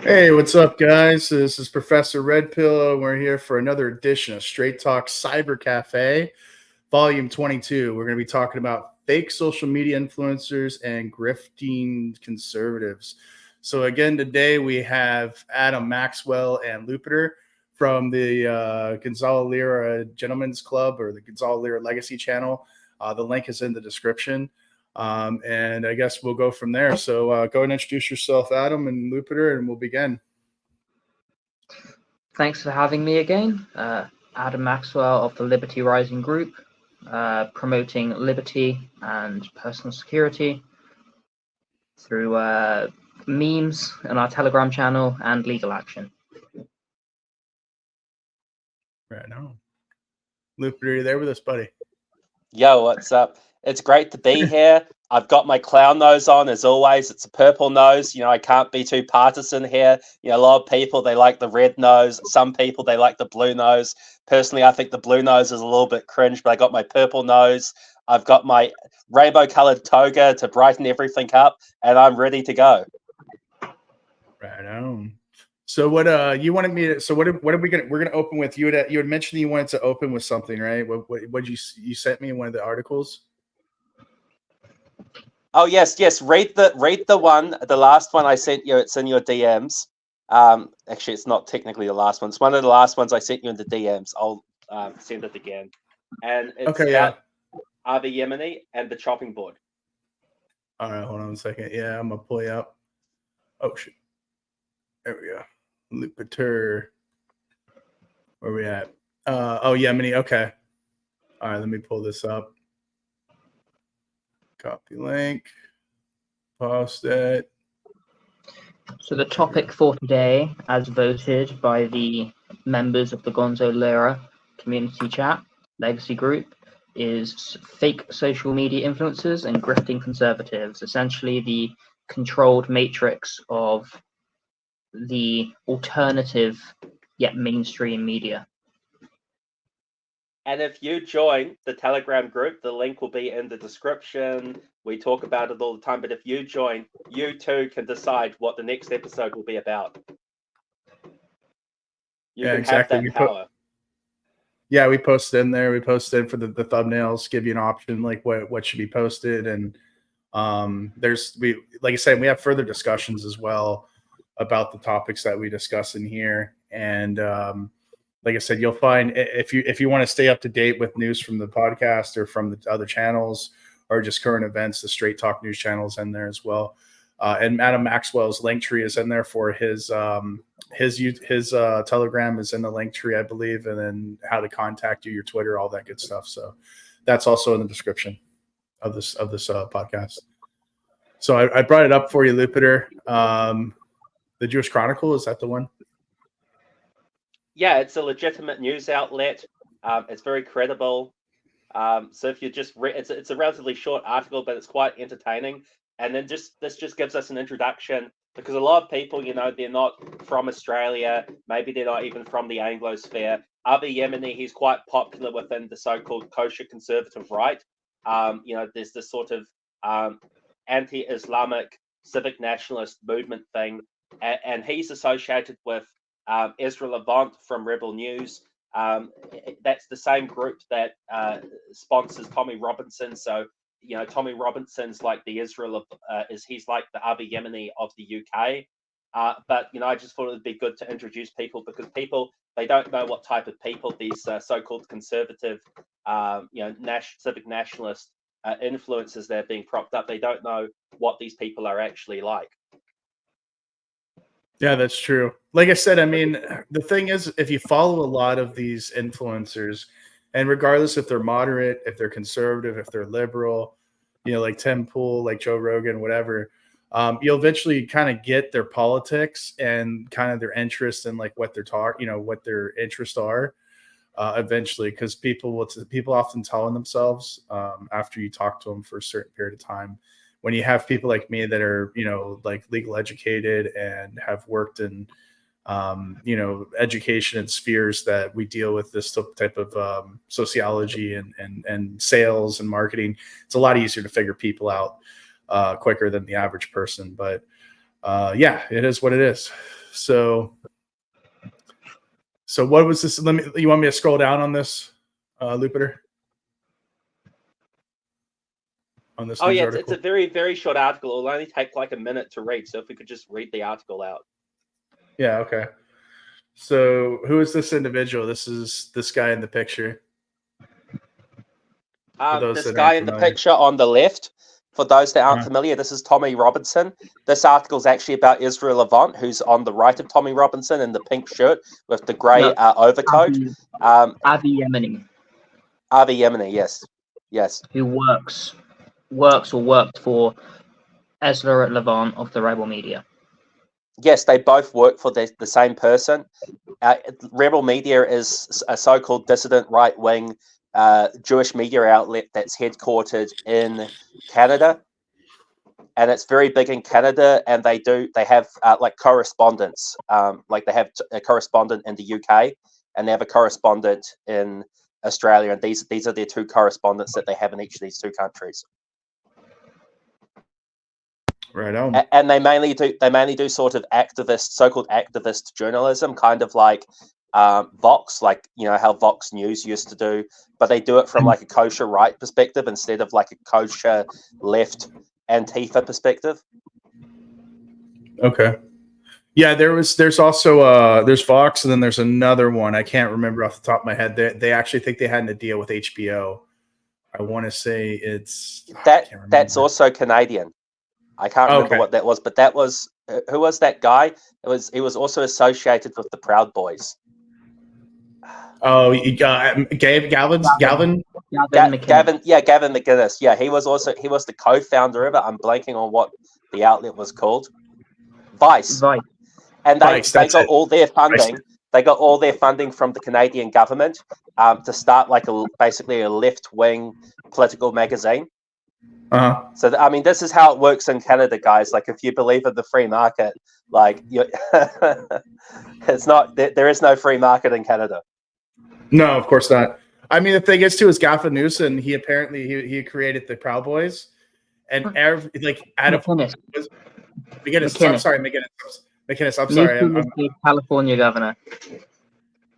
Hey, what's up, guys? This is Professor Red Pillow. We're here for another edition of Straight Talk Cyber Cafe, Volume 22. We're going to be talking about fake social media influencers and grifting conservatives. So, again, today we have Adam Maxwell and Lupiter from the Gonzalo Lira Gentlemen's Club or the Gonzalo Lira Legacy channel. The link is in the description. And I guess we'll go from there. So go and introduce yourself, Adam and Lupiter, and we'll begin. Thanks for having me again. Adam Maxwell of the Liberty Rising Group, promoting liberty and personal security through memes on our Telegram channel and legal action. Right on. Lupiter, are you there with us, buddy? Yo, what's up? It's great to be here. I've got my clown nose on, as always. It's a purple nose. You know, I can't be too partisan here. You know, a lot of people, they like the red nose. Some people, they like the blue nose. Personally, I think the blue nose is a little bit cringe, but I got my purple nose. I've got my rainbow-colored toga to brighten everything up, and I'm ready to go. Right on. So what you wanted me to? So what are we gonna? We're gonna open with you. You had mentioned you wanted to open with something, right? What you sent me in one of the articles? Oh yes. Read the last one I sent you. It's in your DMs. Actually, it's not technically the last one. It's one of the last ones I sent you in the DMs. I'll send it again. And it's about Avi Yemeni and the chopping board. All right, hold on a second. Yeah, I'm gonna pull you up. Oh shit. There we go. Lupiter. Where we at? Oh, Yemeni. Okay. All right, let me pull this up. Copy link. Post it. So the topic for today, as voted by the members of the Gonzo Lira community chat legacy group, is fake social media influencers and grifting conservatives, essentially the controlled matrix of the alternative yet mainstream media. And if you join the Telegram group, the link will be in the description. We talk about it all the time, but if you join, you too can decide what the next episode will be about. You can exactly. Have that power. Yeah, we posted in there. We posted for the thumbnails, give you an option like what should be posted, and like I said, we have further discussions as well about the topics that we discuss in here, and like I said, you'll find if you want to stay up to date with news from the podcast or from the other channels or just current events, the Straight Talk News channel is in there as well. And Adam Maxwell's link tree is in there for his Telegram is in the link tree, I believe, and then how to contact you, your Twitter, all that good stuff. So that's also in the description of this podcast. So I brought it up for you, Lupiter. The Jewish Chronicle, is that the one? Yeah, it's a legitimate news outlet. It's very credible. So if you just it's a relatively short article, but it's quite entertaining. And then this just gives us an introduction, because a lot of people, you know, they're not from Australia. Maybe they're not even from the Anglosphere. Avi Yemeni, he's quite popular within the so-called kosher conservative right. You know, there's this sort of anti-Islamic civic nationalist movement thing, and he's associated with Ezra Levant from Rebel News. That's the same group that sponsors Tommy Robinson. So, you know, Tommy Robinson's like the he's like the Avi Yemeni of the UK. But, you know, I just thought it would be good to introduce people, because people, they don't know what type of people these so-called conservative, you know, civic nationalist influencers that are being propped up. They don't know what these people are actually like. Yeah, that's true. Like I said, I mean, the thing is, if you follow a lot of these influencers, and regardless if they're moderate, if they're conservative, if they're liberal, you know, like Tim Pool, like Joe Rogan, whatever, you'll eventually kind of get their politics and kind of their interest in like what they're talking, you know, what their interests are eventually, because people often tell on themselves after you talk to them for a certain period of time. When you have people like me that are, you know, like legal educated and have worked in, you know, education and spheres that we deal with this type of sociology and sales and marketing, it's a lot easier to figure people out quicker than the average person. But yeah, it is what it is. So what was this? You want me to scroll down on this, Lupiter? On this Oh news yeah, article? it's a very, very short article. It'll only take like a minute to read. So if we could just read the article out. Yeah, okay. So who is this individual? This is this guy in the picture. This guy in the picture on the left, for those that aren't familiar, this is Tommy Robinson. This article is actually about Israel Levant, who's on the right of Tommy Robinson in the pink shirt with the grey overcoat. Avi Yemeni. Avi Yemeni, yes. Who worked for Ezra Levant of the Rebel Media. Yes, they both work for the same person. Rebel Media is a so-called dissident right-wing Jewish media outlet that's headquartered in Canada, and it's very big in Canada. And they have like correspondents, like they have a correspondent in the UK, and they have a correspondent in Australia, and these are their two correspondents that they have in each of these two countries. Right on. And they mainly do sort of so-called activist journalism, kind of like Vox, like how Vox News used to do, but they do it from like a kosher right perspective instead of like a kosher left Antifa perspective. Okay. Yeah, there's also there's Vox, and then there's another one I can't remember off the top of my head. They actually think they had a deal with HBO. I want to say it's that's also Canadian. I can't remember what that was, but that was who was that guy? He was also associated with the Proud Boys. Oh, Gavin McInnes. Gavin McInnes. Yeah, he was the co-founder of it. I'm blanking on what the outlet was called. Vice. And they got all their funding. Vice. They got all their funding from the Canadian government to start like basically a left-wing political magazine. Uh-huh. So I mean, this is how it works in Canada, guys. Like, if you believe in the free market, like it's not. There is no free market in Canada. No, of course not. I mean, the thing is too is Gavin Newsom. He apparently he created the Proud Boys, and McGinnis. I'm sorry, McGinnis. I'm sorry. I'm the California governor.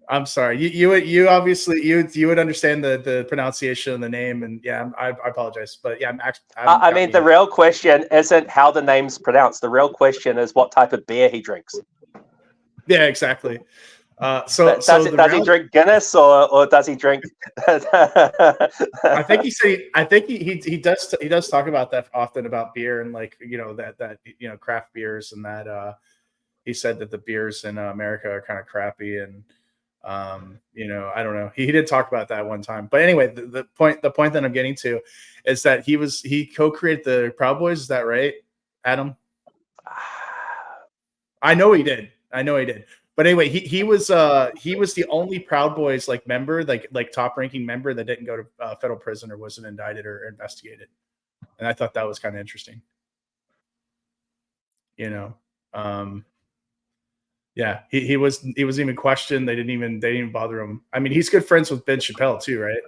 I'm sorry. You obviously you would understand the pronunciation of the name, and yeah, I apologize, but yeah, I mean, the real question isn't how the name's pronounced. The real question is what type of beer he drinks. Yeah, exactly. Does he drink Guinness or does he drink? I think he does talk about that often, about beer and like that craft beers, and that he said that the beers in America are kind of crappy, and I don't know. He did talk about that one time. But anyway, the point that I'm getting to is that he co-created the Proud Boys. Is that right, Adam? I know he did. But anyway, he was the only Proud Boys like member, like top ranking member that didn't go to federal prison or wasn't indicted or investigated. And I thought that was kind of interesting. Yeah, he was even questioned. They didn't even bother him. I mean, he's good friends with Ben Chappelle too, right?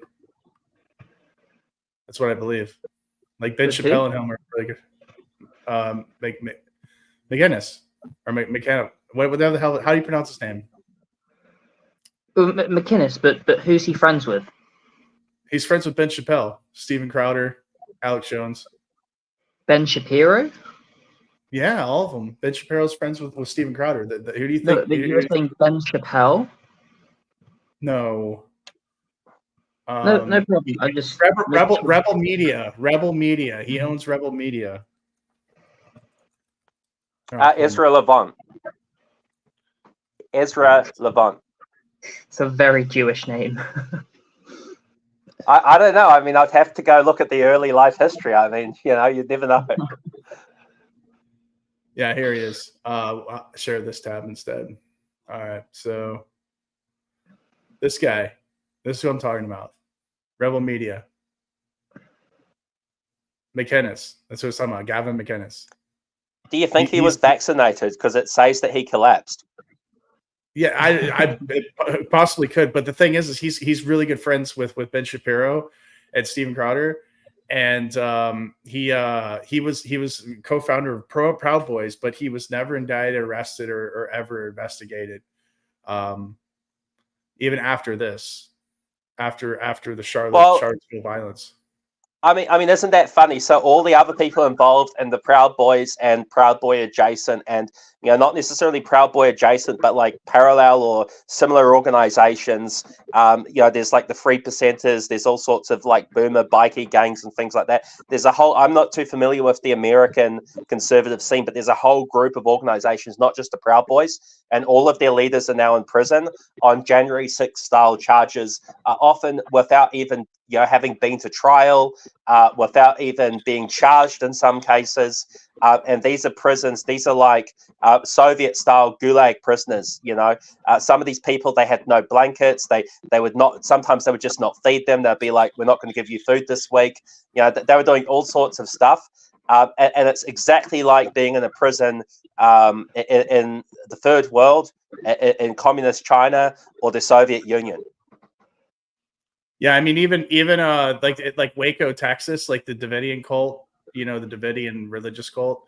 That's what I believe. Like Ben Chappelle and him are really good. McGinnis or McKenna. What the hell? How do you pronounce his name? McInnes, but who's he friends with? He's friends with Ben Chappelle, Steven Crowder, Alex Jones, Ben Shapiro. Yeah, all of them. Ben Shapiro's friends with Steven Crowder. Who do you think? You're saying Ben Chappelle? No. No problem. I just Rebel Media. Rebel Media. He owns Rebel Media. Ezra Levant. Ezra Levant. It's a very Jewish name. I don't know. I mean, I'd have to go look at the early life history. I mean, you'd never know. Yeah, here he is. I'll share this tab instead. All right, so this guy, this is who I'm talking about. Rebel Media. McInnes. That's who I was talking about. Gavin McInnes. Do you think he was vaccinated? Because it says that he collapsed. Yeah, I possibly could, but the thing is he's really good friends with Ben Shapiro and Steven Crowder, and he was co-founder of Proud Boys, but he was never indicted, arrested, or ever investigated. Even after this, after the Charlottesville violence. I mean, isn't that funny? So all the other people involved in the Proud Boys and Proud Boy adjacent, and not necessarily Proud Boy adjacent, but like parallel or similar organizations. There's like the 3%ers. There's all sorts of like boomer bikie gangs and things like that. There's a whole. I'm not too familiar with the American conservative scene, but there's a whole group of organizations, not just the Proud Boys, and all of their leaders are now in prison on January 6th style charges, often without even having been to trial. Without even being charged in some cases. And these are prisons. These are like Soviet-style gulag prisoners. Some of these people, they had no blankets. They would not. Sometimes they would just not feed them. They'd be like, "We're not going to give you food this week." They were doing all sorts of stuff. And it's exactly like being in a prison in the third world, in communist China or the Soviet Union. Yeah, I mean, even like Waco, Texas, like the Davidian cult, the Davidian religious cult,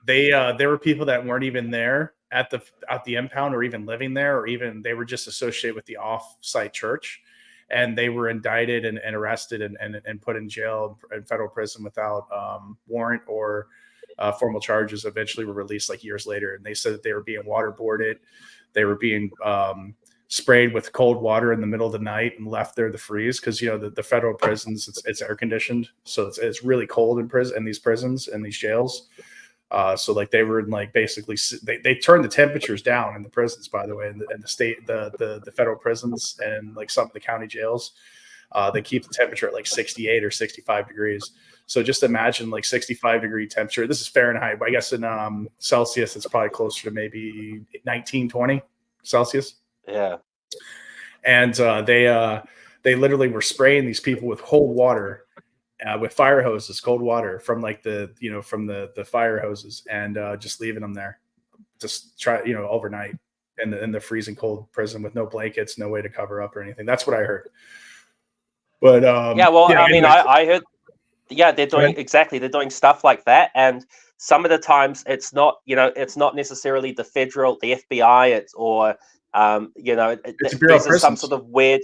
there were people that weren't even there at the impound or even living there, or even they were just associated with the off-site church, and they were indicted and arrested and put in jail in federal prison without warrant or formal charges. Eventually were released like years later, and they said that they were being waterboarded, they were being sprayed with cold water in the middle of the night and left there to freeze, because the federal prisons, it's air conditioned, so it's really cold in these prisons and these jails. So like they were in like basically they turned the temperatures down in the prisons, by the way, in the state, the federal prisons, and like some of the county jails, they keep the temperature at like 68 or 65 degrees. So just imagine like 65-degree temperature. This is Fahrenheit, but I guess in Celsius it's probably closer to maybe 19, 20 Celsius. Yeah. And they literally were spraying these people with cold water, with fire hoses, cold water from like from the fire hoses, and just leaving them there, just overnight in the freezing cold prison with no blankets, no way to cover up or anything. That's what I heard. But I heard. Yeah, they're doing exactly. They're doing stuff like that, and some of the times it's not necessarily the FBI, there's some sort of weird.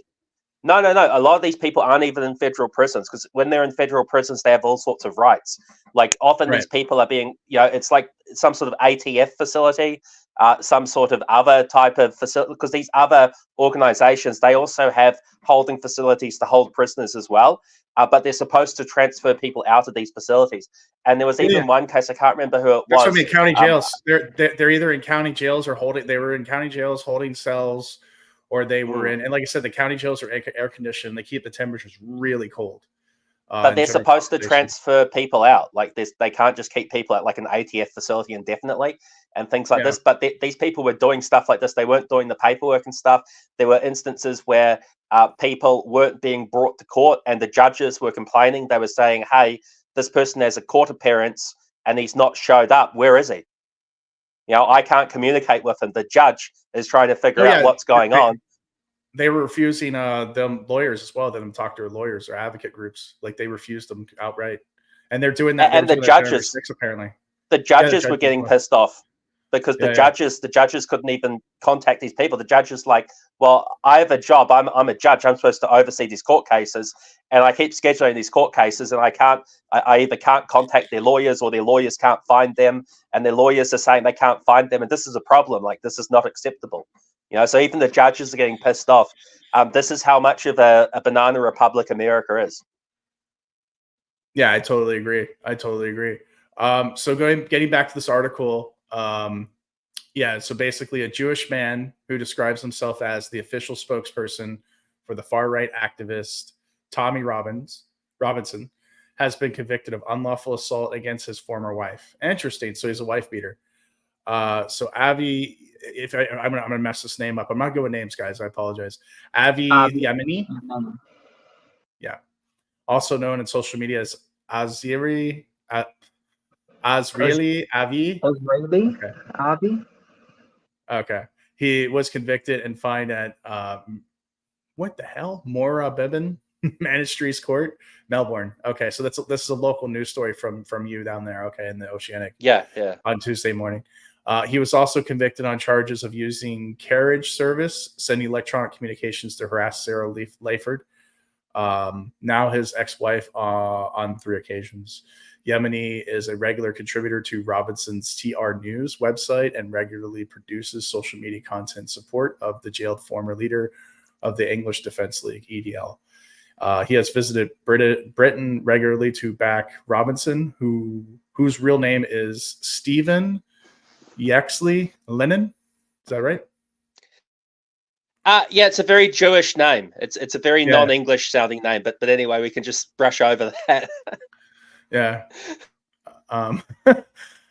No. A lot of these people aren't even in federal prisons, because when they're in federal prisons, they have all sorts of rights. Like often these people are being, it's like some sort of ATF facility, some sort of other type of facility, because these other organizations, they also have holding facilities to hold prisoners as well. But they're supposed to transfer people out of these facilities. And there was even one case, I can't remember who it was. So many county jails. They're either in county jails or they were in county jails holding cells, or they were in, and like I said, the county jails are air conditioned. They keep the temperatures really cold. But they're supposed to transfer people out. Like this, they can't just keep people at like an ATF facility indefinitely and things like this. But these people were doing stuff like this. They weren't doing the paperwork and stuff. There were instances where people weren't being brought to court, and the judges were complaining. They were saying, "Hey, this person has a court appearance and he's not showed up. Where is he? I can't communicate with him." The judge is trying to figure out what's going on. They were refusing them lawyers as well. Them talk to their lawyers or advocate groups. Like they refused them outright, and they're doing that. And the judges, apparently, the judges were getting pissed off, because the judges couldn't even contact these people. The judges like, well, I have a job. I'm a judge. I'm supposed to oversee these court cases, and I keep scheduling these court cases, and I either can't contact their lawyers, or their lawyers can't find them, and their lawyers are saying they can't find them, and this is a problem. Like this is not acceptable. So even the judges are getting pissed off. This is how much of a banana republic America is. Yeah, I totally agree. So getting back to this article, so basically a Jewish man who describes himself as the official spokesperson for the far-right activist Tommy Robinson has been convicted of unlawful assault against his former wife. Interesting. So he's a wife beater. So Avi, I'm gonna mess this name up. I'm not good with names, guys. I apologize. Avi Yemeni. Yeah. Also known in social media as Azrieli Avi. Okay. Avi. Okay. He was convicted and fined at what the hell? Mora Bibin. Manistries Court, Melbourne. Okay, so this is a local news story from you down there. Okay, in the Oceanic. Yeah. On Tuesday morning. He was also convicted on charges of using carriage service, sending electronic communications to harass Sarah Layford, now his ex-wife, on 3 occasions. Yemeni is a regular contributor to Robinson's TR News website and regularly produces social media content support of the jailed former leader of the English Defence League, EDL. He has visited Britain regularly to back Robinson, whose real name is Stephen Yaxley Lennon. Is that right? Yeah, it's a very Jewish name. It's a very Yeah. non-English sounding name, but anyway, we can just brush over that. Yeah.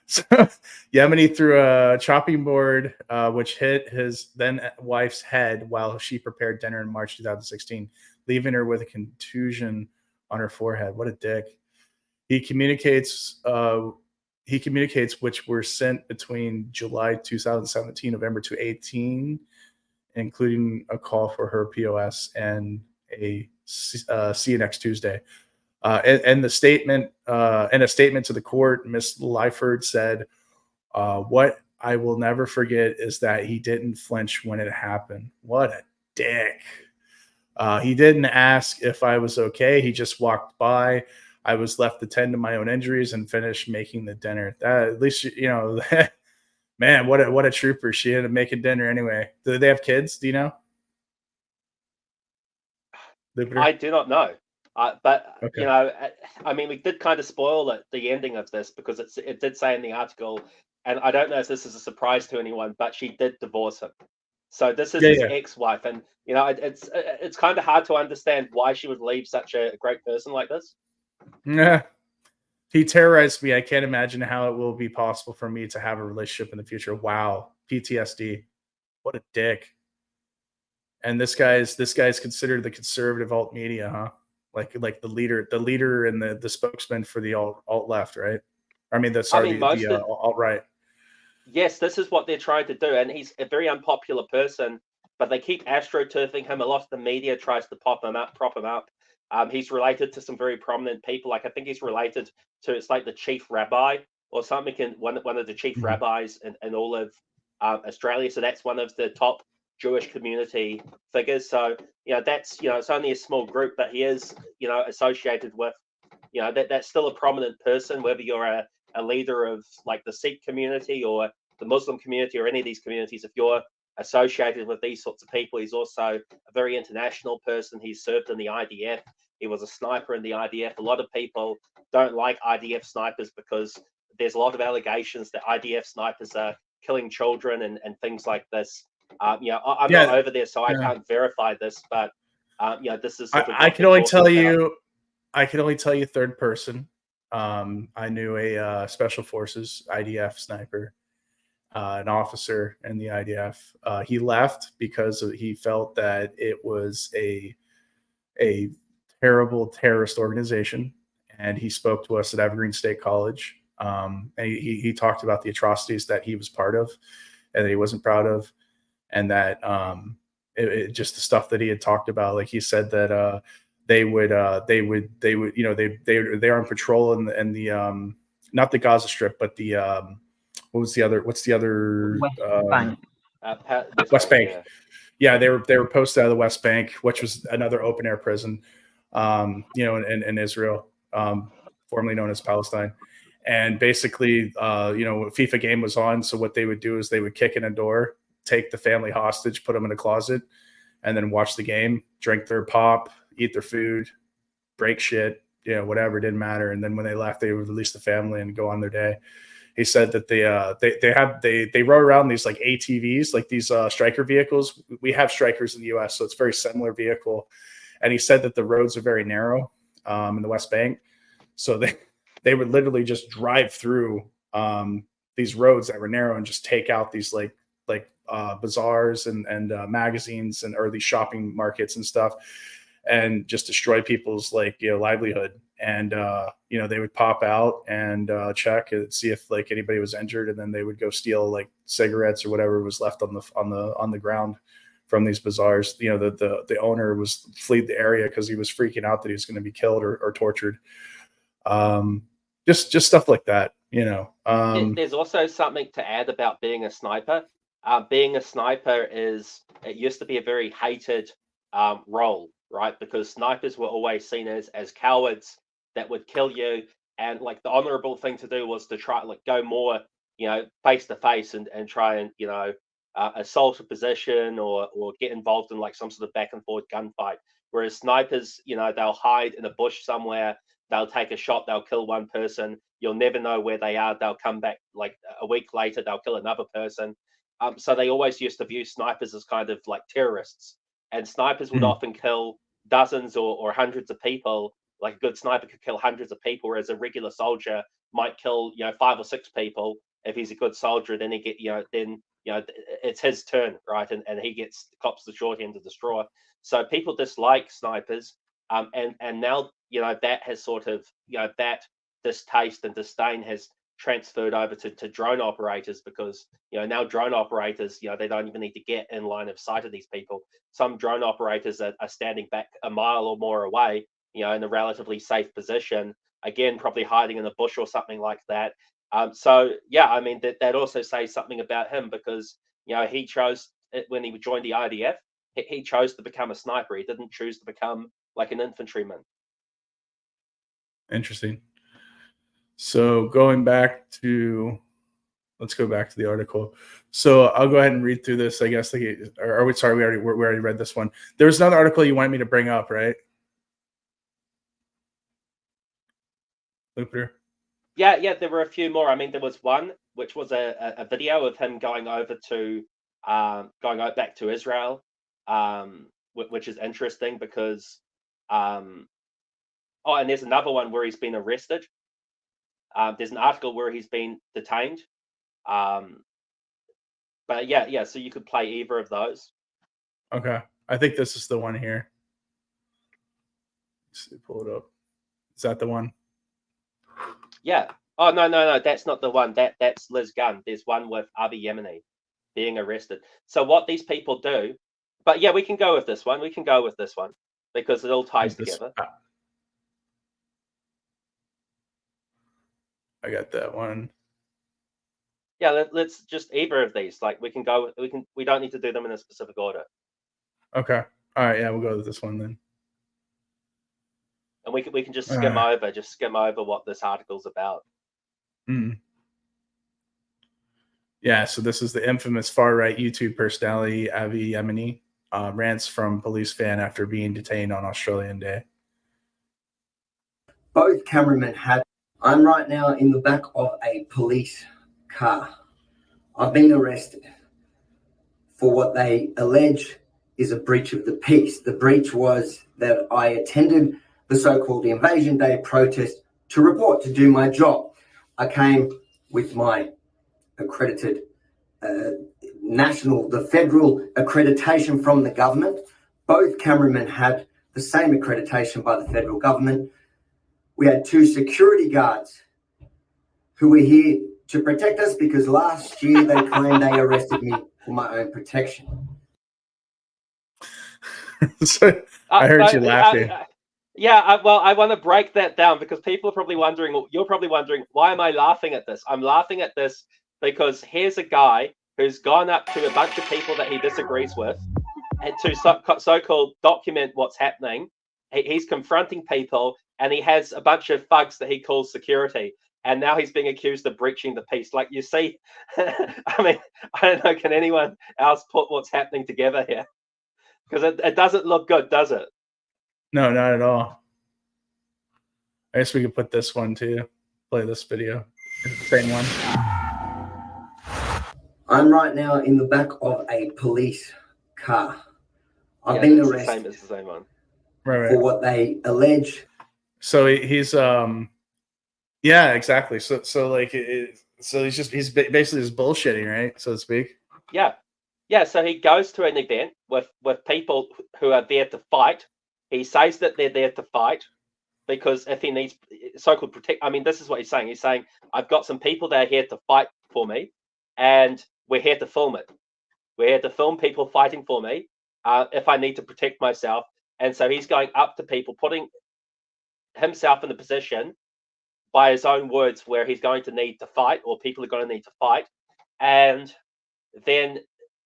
So Yemeni threw a chopping board, which hit his then wife's head while she prepared dinner in March 2016, leaving her with a contusion on her forehead. What a dick. He communicates which were sent between July 2017, November 2018, including a call for her POS and a see you next Tuesday. And the statement, in a statement to the court, Ms. Lyford said, "What I will never forget is that he didn't flinch when it happened." What a dick. He didn't ask if I was okay. He just walked by. I was left to tend to my own injuries and finish making the dinner. At least, man, what a trooper. She ended up making dinner anyway. Do they have kids? Do you know? I do not know. But Okay. I mean, we did kind of spoil the ending of this because it did say in the article, and I don't know if this is a surprise to anyone, but she did divorce him. So this is his ex-wife, and it's kind of hard to understand why she would leave such a great person like this. Yeah. He terrorized me. I can't imagine how it will be possible for me to have a relationship in the future. Wow. PTSD. What a dick. And this guy's considered the conservative alt media, huh? Like the leader and the spokesman for the alt left, right? I mean, the alt right. Yes, this is what they're trying to do, and he's a very unpopular person, but they keep astroturfing him. A lot of the media tries to prop him up. He's related to some very prominent people. Like I think he's related to, it's like the chief rabbi or something, in one of the chief rabbis in all of Australia. So that's one of the top Jewish community figures. So that's it's only a small group, but he is associated with that's still a prominent person, whether you're a leader of like the Sikh community or the Muslim community or any of these communities. If you're associated with these sorts of people, he's also a very international person. He's served in the IDF. He was a sniper in the IDF. A lot of people don't like IDF snipers because there's a lot of allegations that IDF snipers are killing children and things like this. I'm not over there, so I can't verify this, but this is sort of I can only tell you. I can only tell you third person. I knew a Special Forces IDF sniper, an officer in the IDF. He left because he felt that it was a terrible terrorist organization, and he spoke to us at Evergreen State College. And he talked about the atrocities that he was part of, and that he wasn't proud of, and that just the stuff that he had talked about. Like he said that they are on patrol in the not the Gaza Strip, but the what's the other West Bank. West Bank. Yeah, they were posted out of the West Bank, which was another open air prison, in Israel, formerly known as Palestine. And basically, FIFA game was on. So what they would do is they would kick in a door, take the family hostage, put them in a closet, and then watch the game, drink their pop, eat their food, break shit, whatever, didn't matter. And then when they left, they would release the family and go on their day. He said that they rode around these like ATVs, like these striker vehicles. We have strikers in the U.S., so it's a very similar vehicle. And he said that the roads are very narrow in the West Bank, so they would literally just drive through these roads that were narrow and just take out these like bazaars and magazines or these shopping markets and stuff, and just destroy people's livelihood. And they would pop out and check and see if anybody was injured, and then they would go steal cigarettes or whatever was left on the ground from these bazaars. You know, the owner was fled the area because he was freaking out that he was going to be killed or tortured. Just stuff like that, you know. There's also something to add about being a sniper. Being a sniper it used to be a very hated role, right? Because snipers were always seen as cowards that would kill you, and like the honorable thing to do was to try like go more, you know, face to face and try and, you know, assault a position or get involved in like some sort of back and forth gunfight. Whereas snipers, you know, they'll hide in a bush somewhere, they'll take a shot, they'll kill one person, you'll never know where they are, they'll come back like a week later, they'll kill another person. So they always used to view snipers as kind of like terrorists, and snipers would often kill dozens or hundreds of people. Like a good sniper could kill hundreds of people, whereas a regular soldier might kill, you know, 5 or 6 people. If he's a good soldier, then it's his turn, right? And he cops the short end of the straw. So people dislike snipers, and now, you know, that has sort of, you know, that distaste and disdain has transferred over to drone operators, because, you know, now drone operators, you know, they don't even need to get in line of sight of these people. Some drone operators are standing back a mile or more away, you know, in a relatively safe position, again, probably hiding in a bush or something like that. So yeah, I mean, that also says something about him, because, you know, he chose, when he joined the IDF, he chose to become a sniper. He didn't choose to become like an infantryman. Interesting. So let's go back to the article. So I'll go ahead and read through this. I guess, like, are we sorry? We already read this one. There was another article you wanted me to bring up, right, Looper? Yeah, there were a few more. I mean, there was one which was a video of him going back to Israel, which is interesting because, and there's another one where he's been arrested. There's an article where he's been detained. But yeah, so you could play either of those. Okay, I think this is the one here. Let's see, pull it up. Is that the one? Yeah. Oh, no, that's not the one. That's Liz Gunn. There's one with Avi Yemeni being arrested. So what these people do, but yeah, we can go with this one. We can go with this one because it all ties together. I got that one. Yeah, let's just either of these. Like we don't need to do them in a specific order. Okay. All right. Yeah, we'll go with this one then. And we can just skim over what this article's about. Yeah, so this is the infamous far-right YouTube personality Avi Yemeni rants from police fan after being detained on Australian Day. Both cameramen had. I'm right now in the back of a police car. I've been arrested for what they allege is a breach of the peace. The breach was that I attended the so-called Invasion Day protest to report, to do my job. I came with my accredited the federal accreditation from the government. Both cameramen had the same accreditation by the federal government. We had 2 security guards who were here to protect us because last year they claimed they arrested me for my own protection. So, I heard you laughing. Well, I want to break that down because people are probably wondering, you're probably wondering, why am I laughing at this? I'm laughing at this because here's a guy who's gone up to a bunch of people that he disagrees with and to so-called document what's happening. He's confronting people and he has a bunch of thugs that he calls security. And now he's being accused of breaching the peace. Like, you see, I mean, I don't know, can anyone else put what's happening together here? Because it doesn't look good, does it? No, not at all. I guess we could put this one too. Play this video. It's the same one. I'm right now in the back of a police car. I've been arrested. It's the same one. Right. For what they allege. So he's yeah, exactly. So like he's basically just bullshitting, right, so to speak. Yeah. So he goes to an event with people who are there to fight. He says that they're there to fight because if he needs so-called protect, I mean, this is what he's saying. He's saying, I've got some people that are here to fight for me, and we're here to film it. We're here to film people fighting for me, if I need to protect myself. And so he's going up to people, putting himself in the position, by his own words, where he's going to need to fight, or people are going to need to fight. And then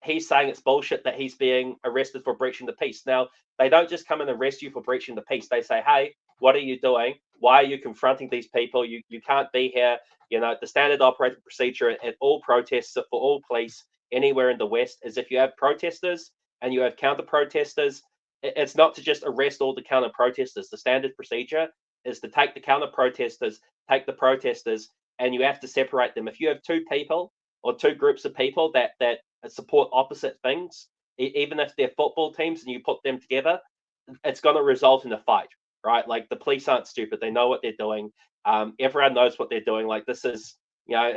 he's saying it's bullshit that he's being arrested for breaching the peace. Now, they don't just come and arrest you for breaching the peace. They say, hey, what are you doing? Why are you confronting these people? You can't be here. You know, the standard operating procedure at all protests for all police anywhere in the West is, if you have protesters and you have counter protesters, it's not to just arrest all the counter protesters. The standard procedure is to take the counter protesters, take the protesters, and you have to separate them. If you have two people or two groups of people that support opposite things, even if they're football teams, and you put them together, it's going to result in a fight, right? Like, the police aren't stupid. They know what they're doing. Everyone knows what they're doing. Like, this is, you know,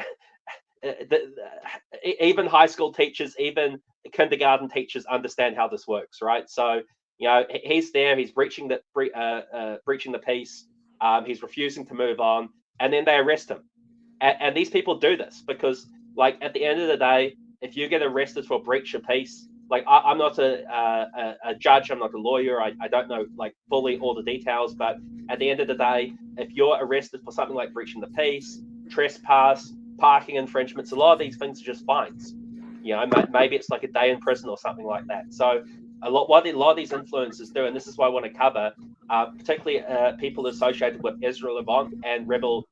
even high school teachers, even kindergarten teachers understand how this works, right? So, you know, he's there, he's breaching the peace, he's refusing to move on, and then they arrest him. And these people do this because, like, at the end of the day, if you get arrested for breach of peace, like, I'm not a judge, I'm not a lawyer, I don't know, like, fully all the details, but at the end of the day, if you're arrested for something like breaching the peace, trespass, parking infringements, a lot of these things are just fines. You know, maybe it's like a day in prison or something like that. So what a lot of these influencers do, and this is why I want to cover, particularly people associated with Ezra Levant and Rebel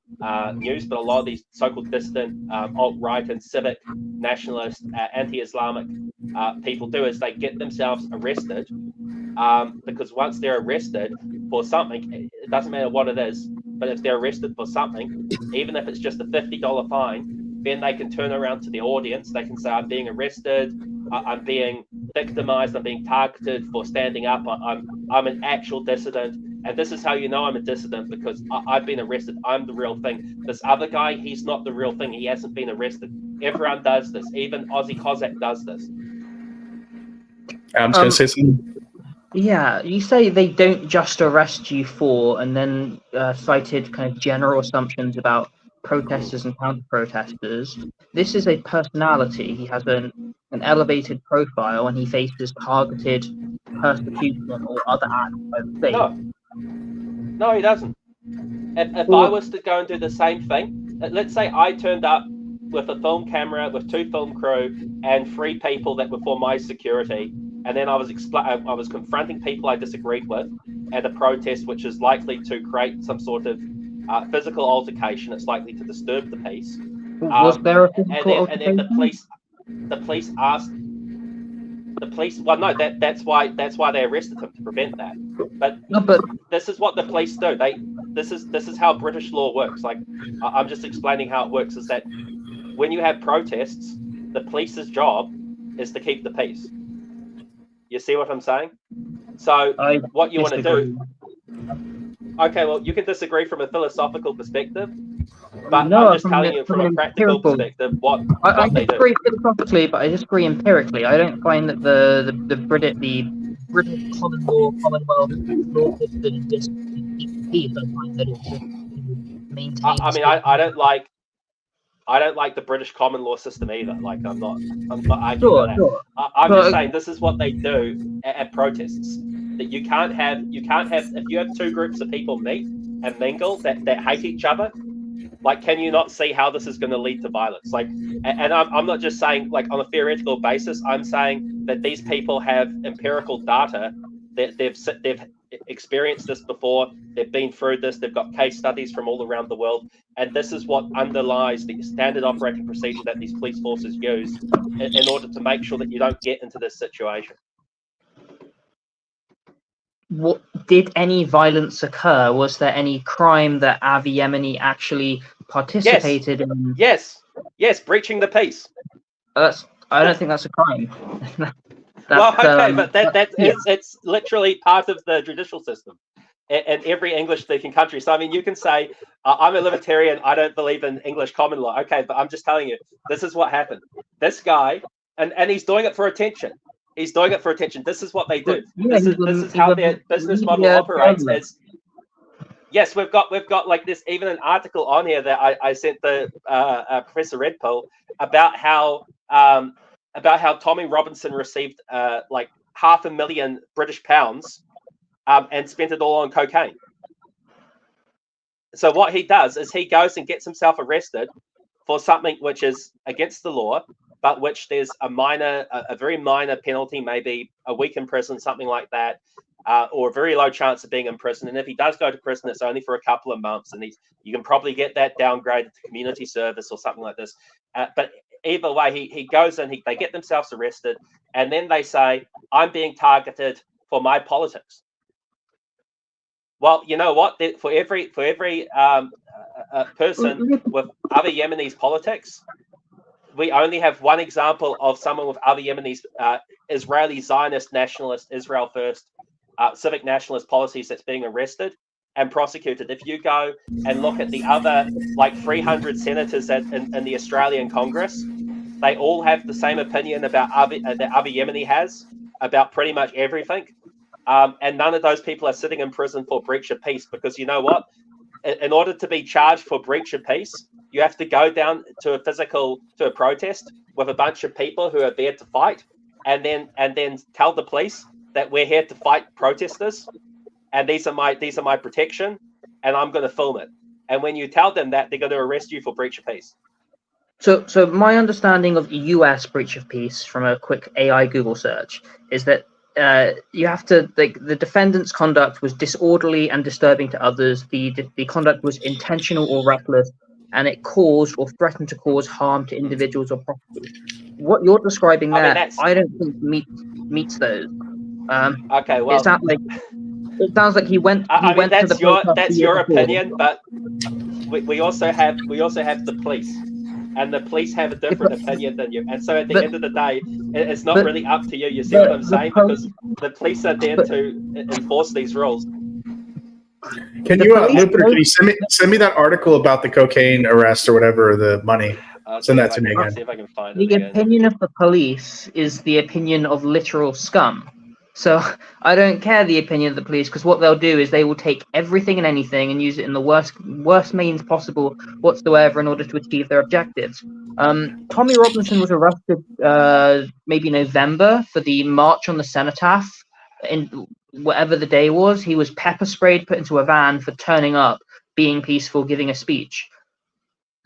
News, but a lot of these so-called dissident, alt-right and civic nationalist, anti-Islamic people do, is they get themselves arrested, because once they're arrested for something, it doesn't matter what it is, but if they're arrested for something, even if it's just a $50 fine, then they can turn around to the audience. They can say, I'm being arrested, I'm being victimized, I'm being targeted for standing up, I'm an actual dissident. And this is how you know I'm a dissident, because I've been arrested, I'm the real thing. This other guy, he's not the real thing, he hasn't been arrested. Everyone does this, even Aussie Cossack does this. I'm just going to say something. Yeah, you say they don't just arrest you for, and then cited kind of general assumptions about protesters and counter-protesters. This is a personality. He has an elevated profile, and he faces targeted persecution or other acts by the state. No, he doesn't. If I was to go and do the same thing, let's say I turned up with a film camera, with 2 film crew, and 3 people that were for my security, and then I was confronting people I disagreed with at a protest, which is likely to create some sort of physical altercation. It's likely to disturb the peace. Was there a physical altercation? And then the police asked the police. Well, no, that's why they arrested him, to prevent that. But this is what the police do. This is how British law works. Like, I'm just explaining how it works. Is that when you have protests, the police's job is to keep the peace. You see what I'm saying? So what you want to do? Okay, well, you can disagree from a philosophical perspective, but I'm just telling you from a practical perspective what I they disagree do. philosophically, but I disagree empirically. I don't find that the British common law, Commonwealth law system just keeps peace. I find that it just maintains. I mean, I don't like the British common law system either. Like, I'm not arguing for that. I'm just saying this is what they do at protests. That you can't have if you have 2 groups of people meet and mingle that hate each other. Like, can you not see how this is going to lead to violence? Like, and I'm not just saying, like, on a theoretical basis. I'm saying that these people have empirical data. That they've experienced this before. They've been through this. They've got case studies from all around the world, and this is what underlies the standard operating procedure that these police forces use in order to make sure that you don't get into this situation. What did any violence occur? Was there any crime that Avi Yemeni actually participated in? Yes, breaching the peace. I don't think that's a crime. But it's literally part of the judicial system in every English-speaking country. So, I mean, you can say, I'm a libertarian, I don't believe in English common law. Okay, but I'm just telling you, this is what happened. This guy, and he's doing it for attention. He's doing it for attention. This is what they do. This is how their business model operates. Yes, we've got like this, even an article on here that I sent the Professor Redpill about how Tommy Robinson received like £500,000 British pounds and spent it all on cocaine. So what he does is he goes and gets himself arrested for something which is against the law, but which there's a very minor penalty, maybe a week in prison, something like that, or a very low chance of being in prison. And if he does go to prison, it's only for a couple of months, and you can probably get that downgraded to community service or something like this. But either way, he goes in, they get themselves arrested, and then they say, I'm being targeted for my politics. Well, you know what? For every person with other Yemenis politics, we only have one example of someone with other Yemenis Israeli Zionist nationalist, Israel first, civic nationalist policies that's being arrested and prosecuted. If you go and look at the other 300 senators in the Australian Congress, they all have the same opinion about that Avi Yemeni has about pretty much everything. And none of those people are sitting in prison for breach of peace, because you know what? In order to be charged for breach of peace, you have to go down to a protest with a bunch of people who are there to fight, and then tell the police that we're here to fight protesters, and these are my protection, and I'm going to film it. And when you tell them that, they're going to arrest you for breach of peace. So my understanding of US breach of peace from a quick AI Google search is that you have to, the defendant's conduct was disorderly and disturbing to others. The conduct was intentional or reckless, and it caused or threatened to cause harm to individuals or property. What you're describing there, I don't think meets those. Okay, well, it sounds like he went. That's your opinion, but we also have the police. And the police have a different opinion than you. And so at the end of the day, it's not really up to you. You see what I'm saying? Because the police are there to enforce these rules. Can you, Lupiter, can you send me that article about the cocaine arrest or whatever, the money? Send that to me again. See if I can find it. The opinion of the police is the opinion of literal scum. So I don't care the opinion of the police, because what they'll do is they will take everything and anything and use it in the worst means possible whatsoever in order to achieve their objectives. Tommy Robinson was arrested maybe November for the March on the Cenotaph. In whatever the day was, he was pepper sprayed, put into a van for turning up, being peaceful, giving a speech.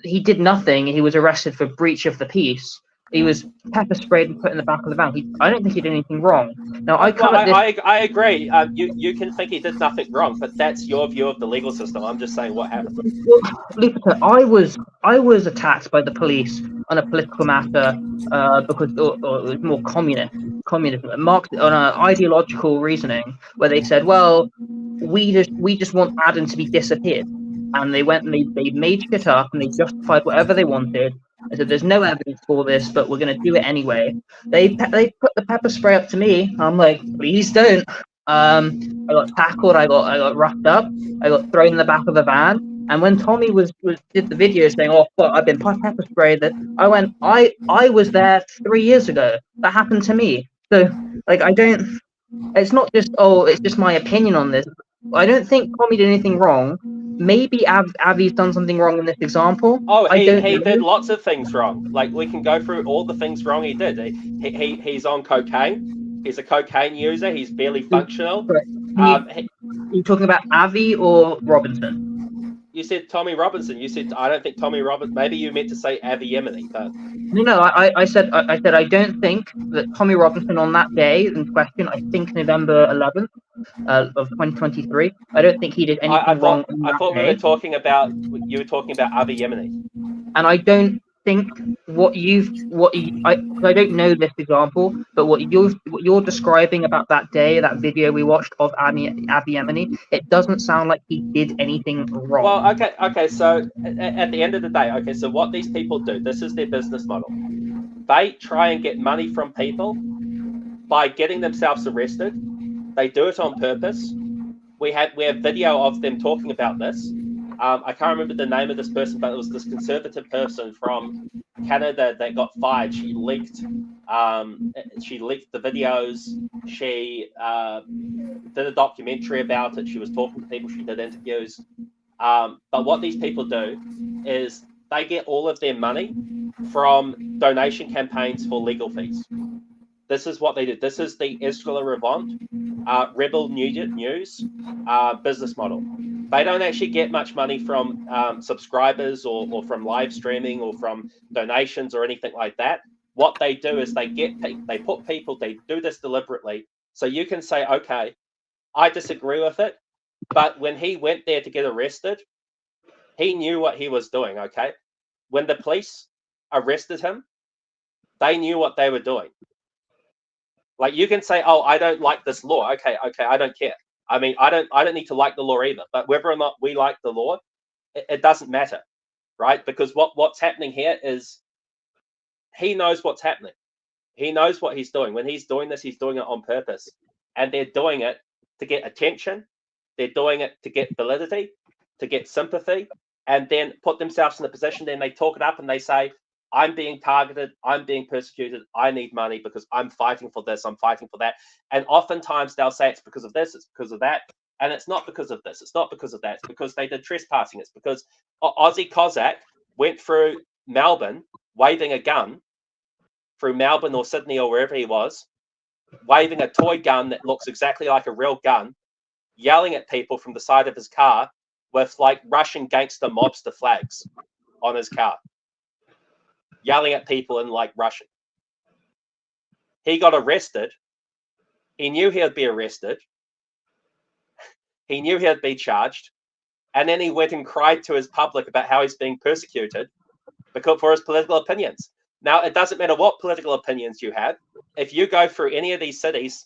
He did nothing. He was arrested for breach of the peace. He was pepper sprayed and put in the back of the van. I don't think he did anything wrong. Now, I agree. You can think he did nothing wrong, but that's your view of the legal system. I'm just saying what happened. Well, Lupita, I was attacked by the police on a political matter because it was more communism, marked on an ideological reasoning, where they said, well, we just want Adam to be disappeared. And they went and they made shit up and they justified whatever they wanted. I said, there's no evidence for this, but we're going to do it anyway. They put the pepper spray up to me. I'm like, please don't. I got tackled. I got roughed up. I got thrown in the back of a van. And when Tommy did the video saying, oh, fuck, I've been pepper sprayed, that I went, I was there 3 years ago. That happened to me. So, it's not just, it's just my opinion on this. I don't think Tommy did anything wrong. Maybe Avi's done something wrong in this example. Oh, he did lots of things wrong. We can go through all the things wrong he did. He's on cocaine. He's a cocaine user. He's barely functional. Are you talking about Avi or Robinson? You said Tommy Robinson. You said I don't think Tommy Robinson. Maybe you meant to say Avi Yemeni, but no. I said I don't think that Tommy Robinson on that day in question. I think November 11th of 2023. I don't think he did anything wrong. I thought you were talking about Avi Yemeni. And I don't think I don't know this example, but what you're describing about that day, that video we watched of Avi Yemeni, it doesn't sound like he did anything wrong. Well, okay. So at the end of the day, so what these people do, this is their business model. They try and get money from people by getting themselves arrested. They do it on purpose. We have video of them talking about this. I can't remember the name of this person, but it was this conservative person from Canada that got fired. She leaked the videos. She did a documentary about it. She was talking to people. She did interviews. But what these people do is they get all of their money from donation campaigns for legal fees. This is what they do. This is the Israel Levant Rebel News business model. They don't actually get much money from subscribers or from live streaming or from donations or anything like that. What they do is they put people, they do this deliberately. So you can say, okay, I disagree with it, but when he went there to get arrested, he knew what he was doing, okay? When the police arrested him, they knew what they were doing. Like, you can say, oh, I don't like this law. Okay, I don't care. I mean, I don't need to like the law either. But whether or not we like the law, it doesn't matter, right? Because what's happening here is he knows what's happening. He knows what he's doing. When he's doing this, he's doing it on purpose. And they're doing it to get attention. They're doing it to get validity, to get sympathy, and then put themselves in a position. Then they talk it up and they say, I'm being targeted, I'm being persecuted, I need money because I'm fighting for this, I'm fighting for that. And oftentimes they'll say it's because of this, it's because of that. And it's not because of this, it's not because of that, it's because they did trespassing. It's because Aussie Cossack went through Melbourne waving a gun, through Melbourne or Sydney or wherever he was, waving a toy gun that looks exactly like a real gun, yelling at people from the side of his car with like Russian gangster mobster flags on his car, yelling at people in like Russian. He got arrested. He knew he'd be arrested. He knew he'd be charged. And then he went and cried to his public about how he's being persecuted for his political opinions. Now, it doesn't matter what political opinions you have. If you go through any of these cities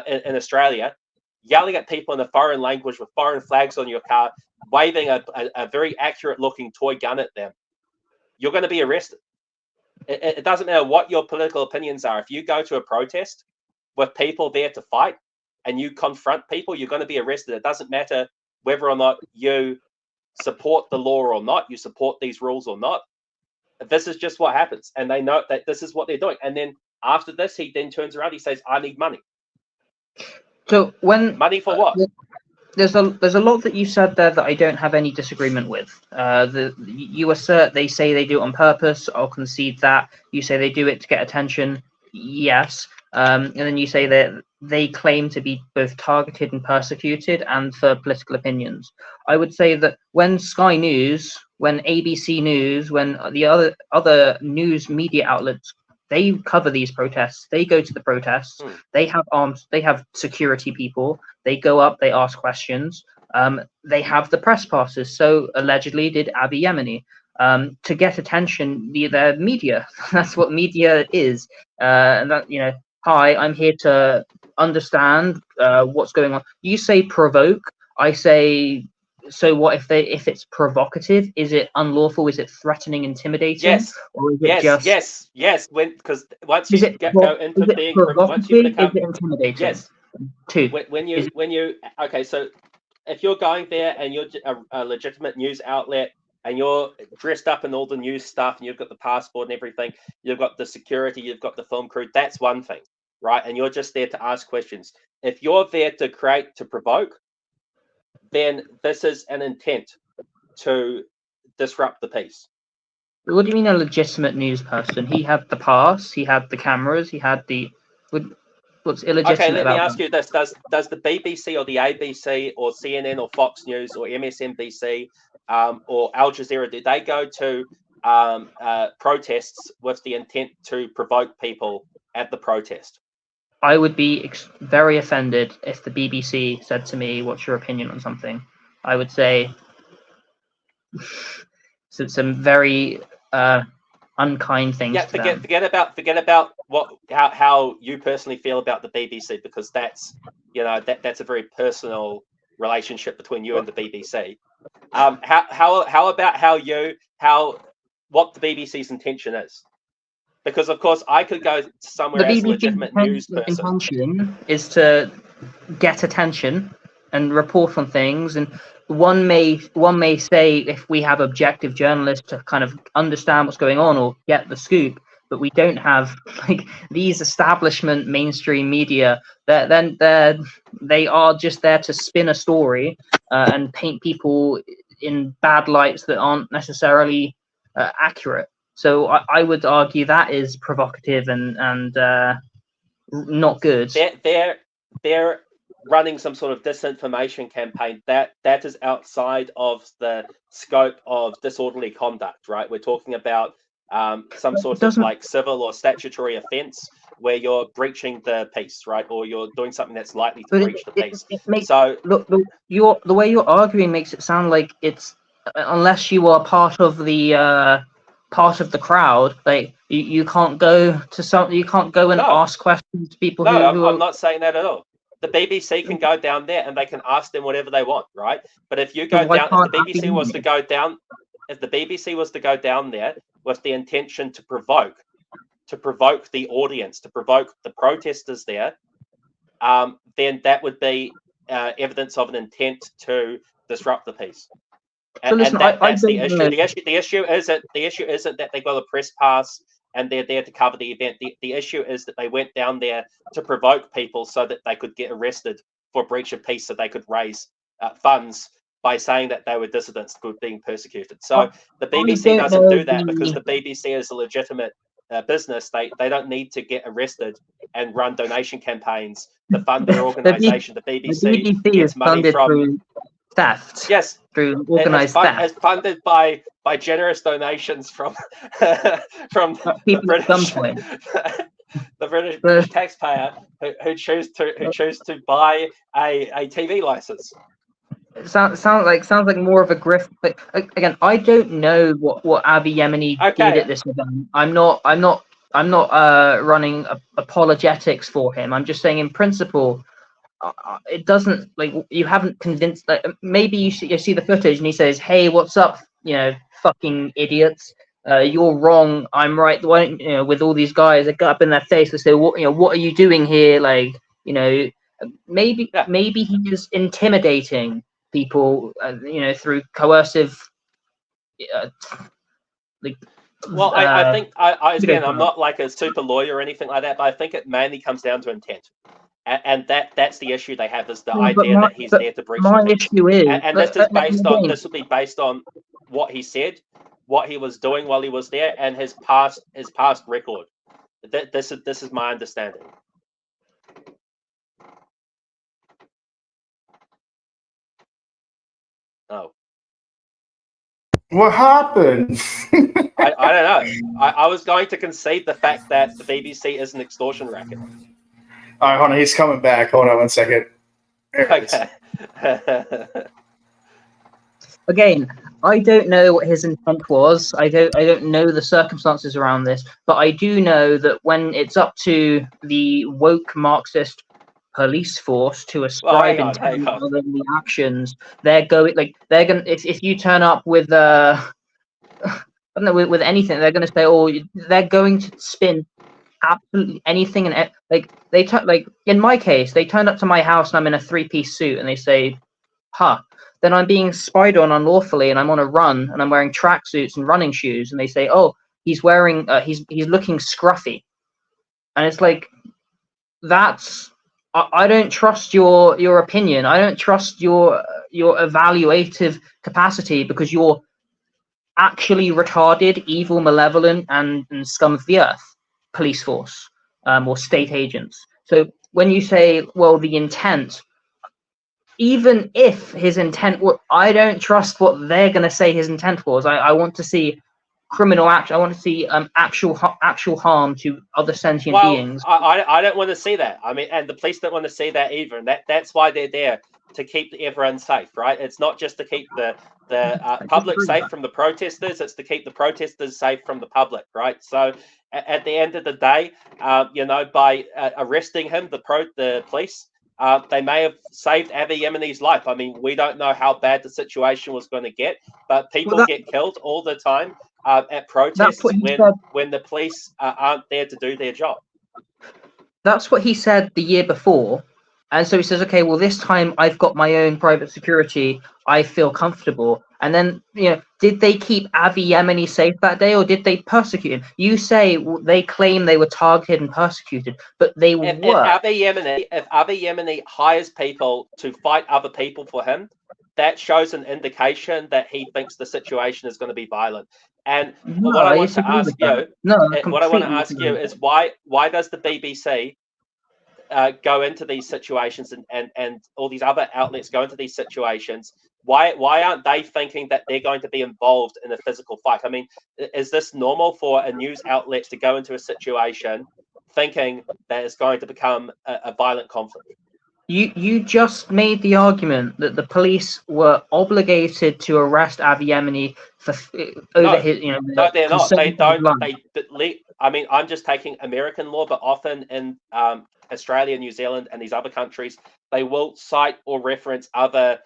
in Australia, yelling at people in a foreign language with foreign flags on your car, waving a very accurate looking toy gun at them, you're going to be arrested. It doesn't matter what your political opinions are. If you go to a protest with people there to fight and you confront people, you're going to be arrested. It doesn't matter whether or not you support the law or not, you support these rules or not. This is just what happens. And they know that this is what they're doing. And then after this, he then turns around, he says, I need money. So when money for what? There's a lot that you said there that I don't have any disagreement with. You assert they say they do it on purpose. I'll concede that. You say they do it to get attention. Yes. And then you say that they claim to be both targeted and persecuted and for political opinions. I would say that when Sky News, when ABC News, when the other news media outlets, they cover these protests. They go to the protests. They have arms. They have security people. They go up. They ask questions. They have the press passes. So allegedly did Abiy Yemeni to get attention via their media. That's what media is. And that, you know, hi, I'm here to understand what's going on. You say provoke. I say. So what if it's provocative? Is it unlawful? Is it threatening, intimidating? Yes. Or is it yes. Because once you go into being once you become, is it intimidating? Yes. When you okay, so if you're going there and you're a legitimate news outlet and you're dressed up in all the news stuff and you've got the passport and everything, you've got the security, you've got the film crew, that's one thing, right? And you're just there to ask questions. If you're there to provoke, then this is an intent to disrupt the peace. What do you mean a legitimate news person? He had the pass, he had the cameras, he had the... What's illegitimate okay, let me about ask you this. Does the BBC or the ABC or CNN or Fox News or MSNBC or Al Jazeera, do they go to protests with the intent to provoke people at the protest? I would be very offended if the BBC said to me, what's your opinion on something? I would say some very unkind things. Yeah, forget about how you personally feel about the BBC, because that's, you know, that's a very personal relationship between you and the BBC. How about what the BBC's intention is? Because of course I could go somewhere as a legitimate news person. The intention is to get attention and report on things, and one may say if we have objective journalists to kind of understand what's going on or get the scoop, but we don't have like these establishment mainstream media. They are just there to spin a story and paint people in bad lights that aren't necessarily accurate. So I would argue that is provocative and not good. They're running some sort of disinformation campaign that is outside of the scope of disorderly conduct, right? We're talking about some sort of like civil or statutory offence where you're breaching the peace, right? Or you're doing something that's likely to breach the peace. So look, the way you're arguing makes it sound like it's unless you are part of the crowd, like you can't go to you can't go and ask questions to people who I'm not saying that at all. The BBC can go down there and they can ask them whatever they want, right? But if you go down, if the BBC was to go down, if the BBC was to go down there with the intention to provoke the audience, to provoke the protesters there, then that would be evidence of an intent to disrupt the peace. So listen, that's the issue. The issue isn't that they got a press pass and they're there to cover the event. The issue is that they went down there to provoke people so that they could get arrested for breach of peace, so they could raise funds by saying that they were dissidents who were being persecuted. So the BBC doesn't do that because the BBC is a legitimate business. They don't need to get arrested and run donation campaigns to fund their organisation. The BBC gets money from theft. Yes, through organised theft. It's funded by generous donations from the British taxpayer who choose to buy a TV license. It sounds like more of a grift, but again, I don't know what Avi Yemeni did at this event. I'm not running apologetics for him. I'm just saying, in principle, it doesn't, like, you haven't convinced. Like, maybe you see the footage and he says, "Hey, what's up? Fucking idiots! You're wrong. I'm right." Why don't, with all these guys that got up in their face and say, "What are you doing here?" Like, maybe he is intimidating people, through coercive. Well, I think again, I'm not like a super lawyer or anything like that, but I think it mainly comes down to intent. And that's the issue they have, is the idea that he's there to breach the peace. Issue is, and this is based on this will be based on what he said, what he was doing while he was there, and his past record. This is my understanding. Oh. What happened? I don't know. I was going to concede the fact that the BBC is an extortion racket. All right, hold on. He's coming back. Hold on 1 second. Okay. Again, I don't know what his intent was. I don't know the circumstances around this, but I do know that when it's up to the woke Marxist police force to ascribe intent other than the actions, they're going if you turn up with I don't know, with anything, they're going to say, they're going to spin absolutely anything, and in my case, they turned up to my house and I'm in a 3-piece suit and they say, then I'm being spied on unlawfully and I'm on a run and I'm wearing tracksuits and running shoes, and they say, he's wearing he's looking scruffy, and it's like, I don't trust your opinion. I don't trust your evaluative capacity, because you're actually retarded, evil, malevolent, and scum of the earth police force, or state agents. So when you say, well, the intent, even if his intent I don't trust what they're going to say his intent was. I want to see criminal action. I want to see actual harm to other sentient beings. I don't want to see that. I mean, and the police don't want to see that either. And that's why they're there, to keep everyone safe, right? It's not just to keep the public safe from the protesters. It's to keep the protesters safe from the public, right? So at the end of the day, by arresting him, the police, they may have saved Avi Yemeni's life. I mean, we don't know how bad the situation was going to get, but people get killed all the time at protests when the police aren't there to do their job. That's what he said the year before. And so he says, okay, well, this time I've got my own private security. I feel comfortable. And then, did they keep Avi Yemeni safe that day, or did they persecute him? You say they claim they were targeted and persecuted, but they were. If Avi Yemeni hires people to fight other people for him, that shows an indication that he thinks the situation is going to be violent. And what I want to ask you is why does the BBC go into these situations and all these other outlets go into these situations, why aren't they thinking that they're going to be involved in a physical fight? I mean, is this normal for a news outlet to go into a situation thinking that it's going to become a violent conflict? You just made the argument that the police were obligated to arrest Avi Yemeni for over his, no, they're not. They don't. I mean, I'm just taking American law, but often in Australia, New Zealand, and these other countries, they will cite or reference other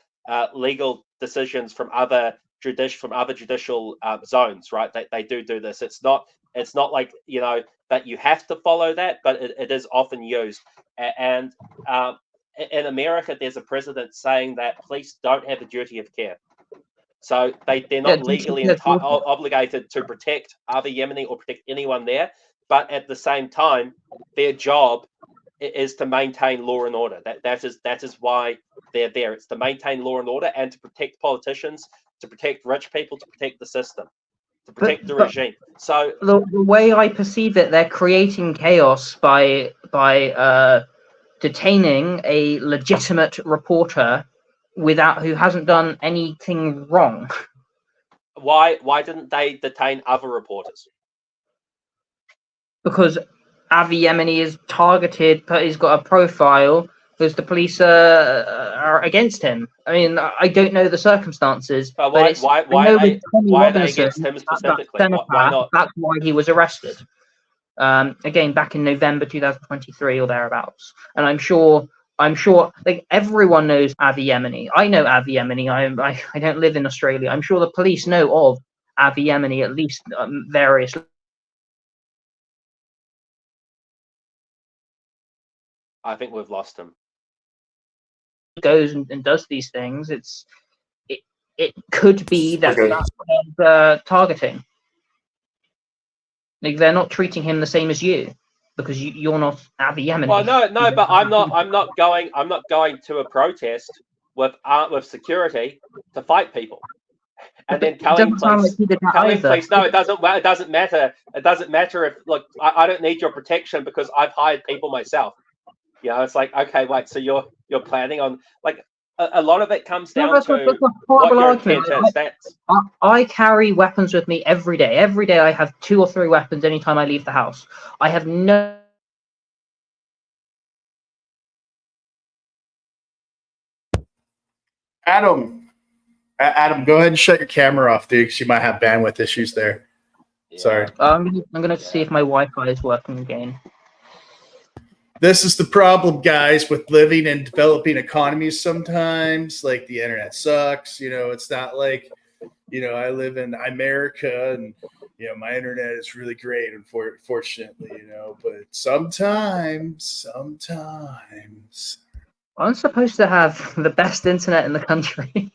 legal decisions from other judicial zones. Right? They do this. It's not like that you have to follow that, but it is often used. And in America, there's a precedent saying that police don't have a duty of care. So they're not legally obligated to protect Avi Yemeni or protect anyone there. But at the same time, their job is to maintain law and order. That is why they're there. It's to maintain law and order and to protect politicians, to protect rich people, to protect the system, to protect the regime. So the way I perceive it, they're creating chaos by detaining a legitimate reporter who hasn't done anything wrong. Why didn't they detain other reporters? Because Avi Yemeni is targeted, but he's got a profile because the police are against him. I mean, I don't know the circumstances. But why are they against him specifically? Why not? That's why he was arrested. Again, back in November 2023 or thereabouts. And I'm sure like everyone knows Avi Yemeni. I know Avi Yemeni. I don't live in Australia. I'm sure the police know of Avi Yemeni, at least various. I think we've lost him. Goes and does these things. It could be that that's targeting. Like they're not treating him the same as you because you're not Avi Yemeni. Well, no, but I'm not going to a protest with security to fight people. And then telling police, no, it doesn't matter. It doesn't matter if I don't need your protection because I've hired people myself. It's like, okay, wait, so you're planning on a lot of it comes down to what your intent is. I carry weapons with me every day. Every day I have 2 or 3 weapons anytime I leave the house. I have no... Adam, go ahead and shut your camera off, dude, because you might have bandwidth issues there. Yeah. Sorry. I'm going to see if my Wi-Fi is working again. This is the problem, guys, with living in developing economies sometimes. Like, the internet sucks. It's not like, I live in America and, my internet is really great, unfortunately, But sometimes. I'm supposed to have the best internet in the country,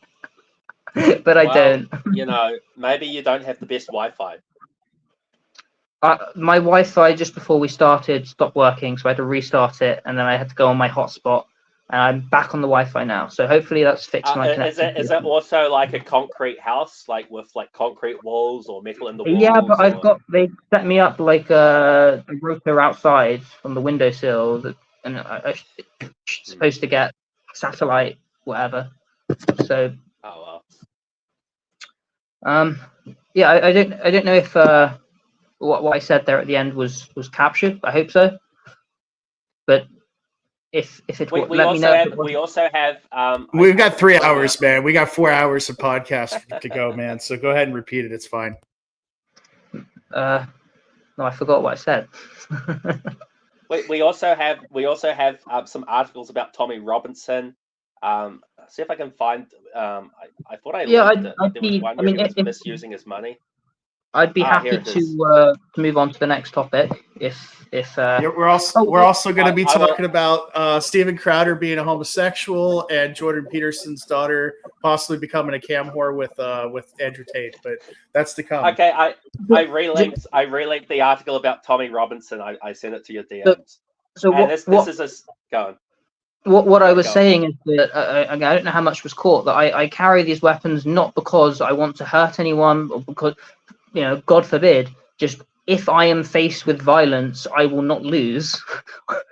but I don't. Maybe you don't have the best Wi-Fi. My Wi-Fi just before we started stopped working, so I had to restart it, and then I had to go on my hotspot, and I'm back on the Wi-Fi now. So hopefully that's fixed my connection. Is it also like a concrete house, with concrete walls or metal in the walls? Yeah, but they set me up like a router outside on the windowsill, and I'm supposed to get satellite, whatever. So. Oh well. Yeah, I don't know if what I said there at the end was captured. I hope so. But if it let me know. We also have. We've got 3 hours, man. We got 4 hours of podcast to go, man. So go ahead and repeat it. It's fine. No, I forgot what I said. we also have some articles about Tommy Robinson. See if I can find. I thought I he was misusing his money. I'd be happy to move on to the next topic if we're also going to be talking about Steven Crowder being a homosexual and Jordan Peterson's daughter possibly becoming a cam whore with Andrew Tate, but that's to come. Okay, I relinked the article about Tommy Robinson. I sent it to your DMs. What I was saying is that I don't know how much was caught. That I carry these weapons not because I want to hurt anyone or because God forbid, just if I am faced with violence, I will not lose,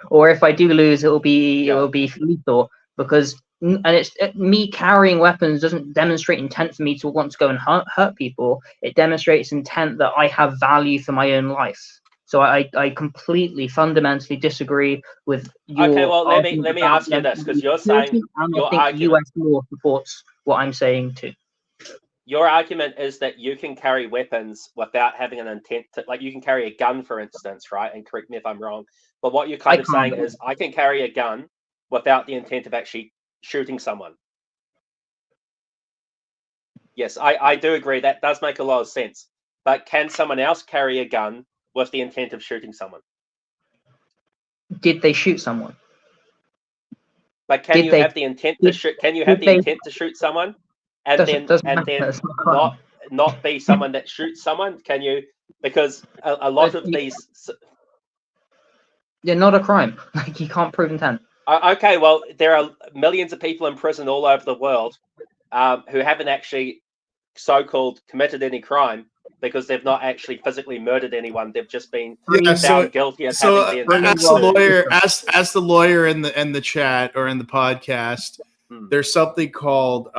or if I do lose, it will be lethal. Because me carrying weapons doesn't demonstrate intent for me to want to go and hurt people. It demonstrates intent that I have value for my own life. So I completely, fundamentally disagree with your. Okay, well, let me ask you this, because you're saying your argument. U.S. law supports what I'm saying too. Your argument is that you can carry weapons without having an intent to, like, you can carry a gun, for instance, right? And correct me if I'm wrong, but what you're kind of saying is I can carry a gun without the intent of actually shooting someone. Yes, I do agree. That does make a lot of sense. But can someone else carry a gun with the intent of shooting someone? Did they shoot someone? But can you have the intent to shoot? Can you have the intent to shoot someone, and then not be someone that shoots someone? Can you? Because a lot of these, they're not a crime. Like, you can't prove intent. Okay, well, there are millions of people in prison all over the world who haven't actually so-called committed any crime, because they've not actually physically murdered anyone. They've just been found guilty of having the intent. As the lawyer in the chat or in the podcast, there's something called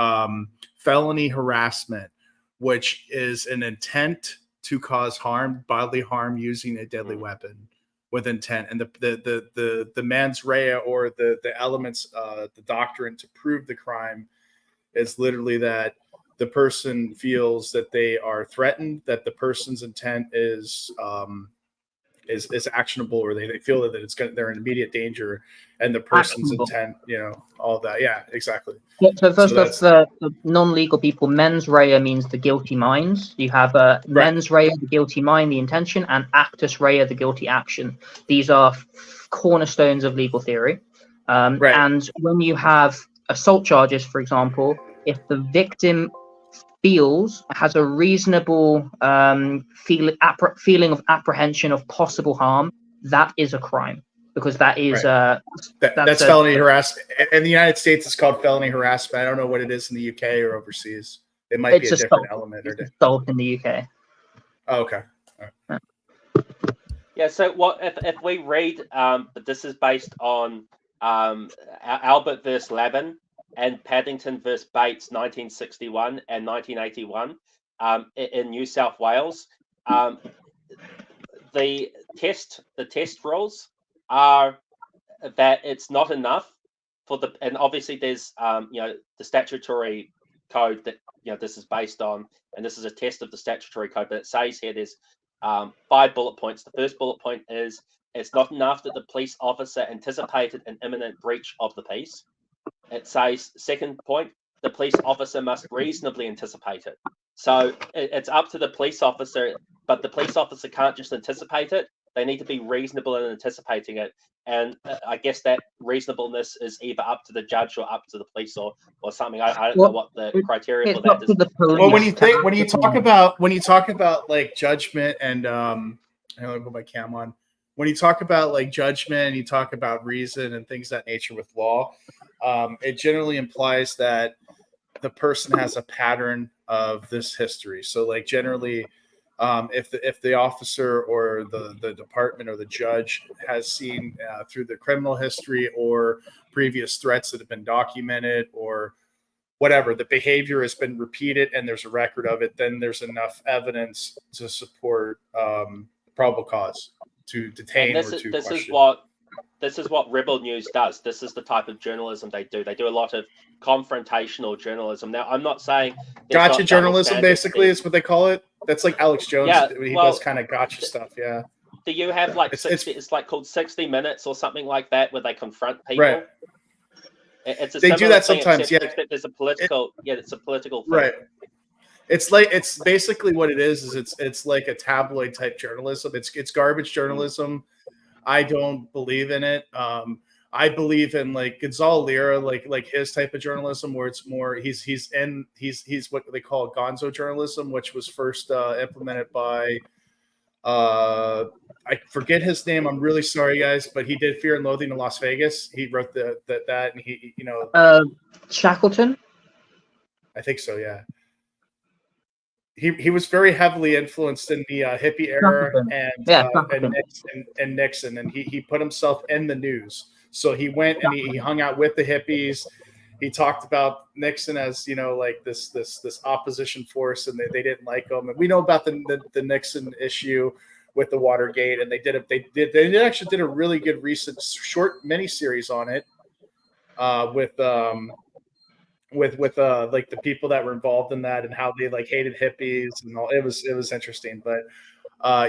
felony harassment, which is an intent to cause harm, bodily harm, using a deadly weapon with intent. And the mens rea, or the elements, the doctrine to prove the crime, is literally that the person feels that they are threatened, that the person's intent is actionable, or they feel that they're in immediate danger, and the person's intent, all of that. Yeah, exactly. Yeah, so first off, the non-legal people, mens rea means the guilty mind. You have mens rea, the guilty mind, the intention, and actus rea, the guilty action. These are cornerstones of legal theory. And when you have assault charges, for example, if the victim has a reasonable feeling of apprehension of possible harm, that is a crime, because that is that's felony harassment. In the United States, it's called felony harassment. I don't know what it is in the UK or overseas. It might be a different element. It's assault in the UK. Oh, okay. Right. Yeah. So what if we read? But this is based on Albert versus Lavin and Paddington versus Bates, 1961 and 1981, in New South Wales. The test rules are that it's not enough for and obviously there's the statutory code that this is based on, and this is a test of the statutory code. But it says here there's 5 bullet points. The first bullet point is it's not enough that the police officer anticipated an imminent breach of the peace. It says, second point, the police officer must reasonably anticipate it. So it's up to the police officer, but the police officer can't just anticipate it. They need to be reasonable in anticipating it. And I guess that reasonableness is either up to the judge or up to the police or something. I don't know what the criteria for that is. Well, when you talk about like judgment and I don't put my cam on. When you talk about like judgment and you talk about reason and things of that nature with law, it generally implies that the person has a pattern of this history. So like generally, if the officer or the department or the judge has seen through the criminal history or previous threats that have been documented or whatever, the behavior has been repeated and there's a record of it, then there's enough evidence to support probable cause to detain or to question. This is what Rebel News does. This is the type of journalism they do. They do a lot of confrontational journalism. Now, I'm not saying gotcha journalism, basically, is what they call it. That's like Alex Jones. Yeah, he does kind of gotcha stuff. Yeah. Do you have like it's like called 60 Minutes or something like that, where they confront people? Right. They do that sometimes. Except there's a political. It's a political thing. Right. It's basically what it is it's like a tabloid type journalism. It's garbage journalism. I don't believe in it. I believe in like Gonzalo Lira, like his type of journalism, where it's more he's what they call gonzo journalism, which was first implemented by I forget his name. I'm really sorry, guys, but he did Fear and Loathing in Las Vegas. He wrote that, and he Shackleton. I think so, yeah. he was very heavily influenced in the hippie era and Nixon, and he put himself in the news. So he went and he hung out with the hippies. He talked about Nixon as, you know, like this opposition force, and they didn't like him. And we know about the Nixon issue with the Watergate, and they actually did a really good recent short mini series on it with like the people that were involved in that and how they like hated hippies and all. It was interesting, but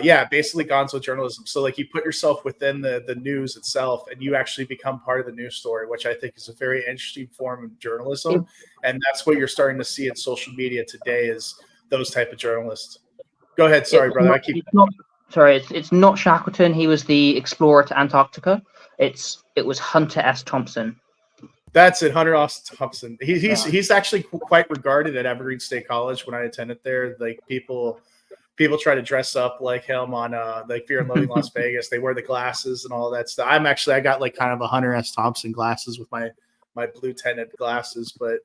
yeah, basically gonzo journalism. So like you put yourself within the news itself, and you actually become part of the news story, which I think is a very interesting form of journalism. And that's what you're starting to see in social media today, is those type of journalists. Go ahead, sorry, brother. It's not Shackleton. He was the explorer to Antarctica. It was Hunter S. Thompson. That's it, Hunter S. Thompson. He's actually quite regarded at Evergreen State College when I attended there. Like people try to dress up like him on like Fear and Loathing Las Vegas. They wear the glasses and all that stuff. I got like kind of a Hunter S. Thompson glasses with my blue tinted glasses. But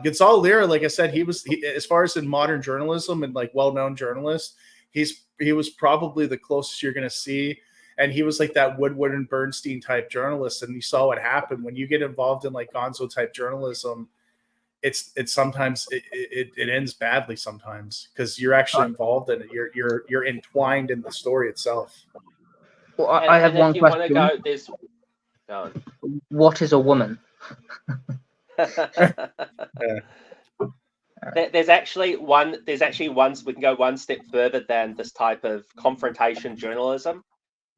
Gonzalo Lira, like I said, he as far as in modern journalism and like well-known journalist, he was probably the closest you're going to see. And he was like that Woodward and Bernstein type journalist. And you saw what happened when you get involved in like gonzo type journalism. It's sometimes it ends badly sometimes because you're actually involved in it. You're entwined in the story itself. Well, I have one question. What is a woman? There's actually one. We can go one step further than this type of confrontation journalism.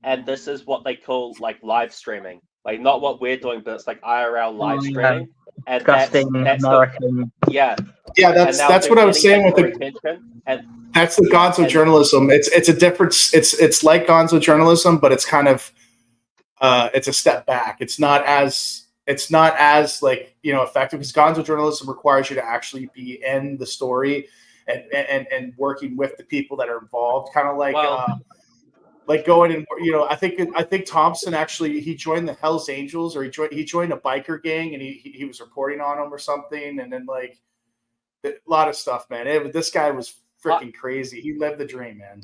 And this is what they call like live streaming, like not what we're doing, but it's like IRL live streaming. And that's American. That's what I was saying with that's the gonzo journalism. It's a difference. It's like gonzo journalism, but it's kind of it's a step back. It's not as like, you know, effective, because gonzo journalism requires you to actually be in the story and working with the people that are involved, kind of like going and, you know, I think Thompson actually, he joined the Hells Angels, or he joined a biker gang, and he was reporting on them or something, and then like a lot of stuff, man. This guy was freaking crazy. He lived the dream, man.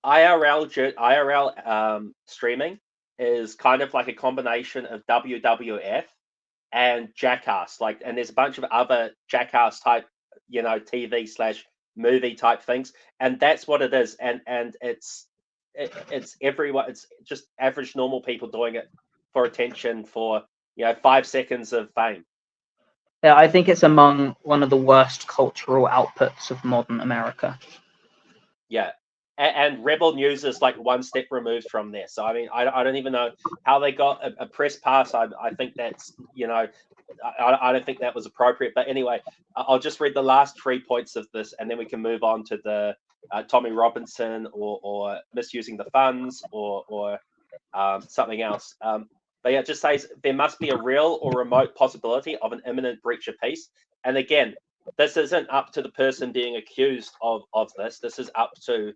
IRL streaming is kind of like a combination of WWF and Jackass, and there's a bunch of other Jackass type, you know, TV/movie type things, and that's what it is, and it's everyone. It's just average normal people doing it for attention, for, you know, 5 seconds of fame. Yeah, I think it's among one of the worst cultural outputs of modern America. Yeah, and Rebel News is like one step removed from this. So I mean, I don't even know how they got a press pass. I think that's, you know, I don't think that was appropriate. But anyway, I'll just read the last 3 points of this, and then we can move on to the Tommy Robinson or misusing the funds or something else. But yeah, it just says there must be a real or remote possibility of an imminent breach of peace. And again, this isn't up to the person being accused of this. This is up to,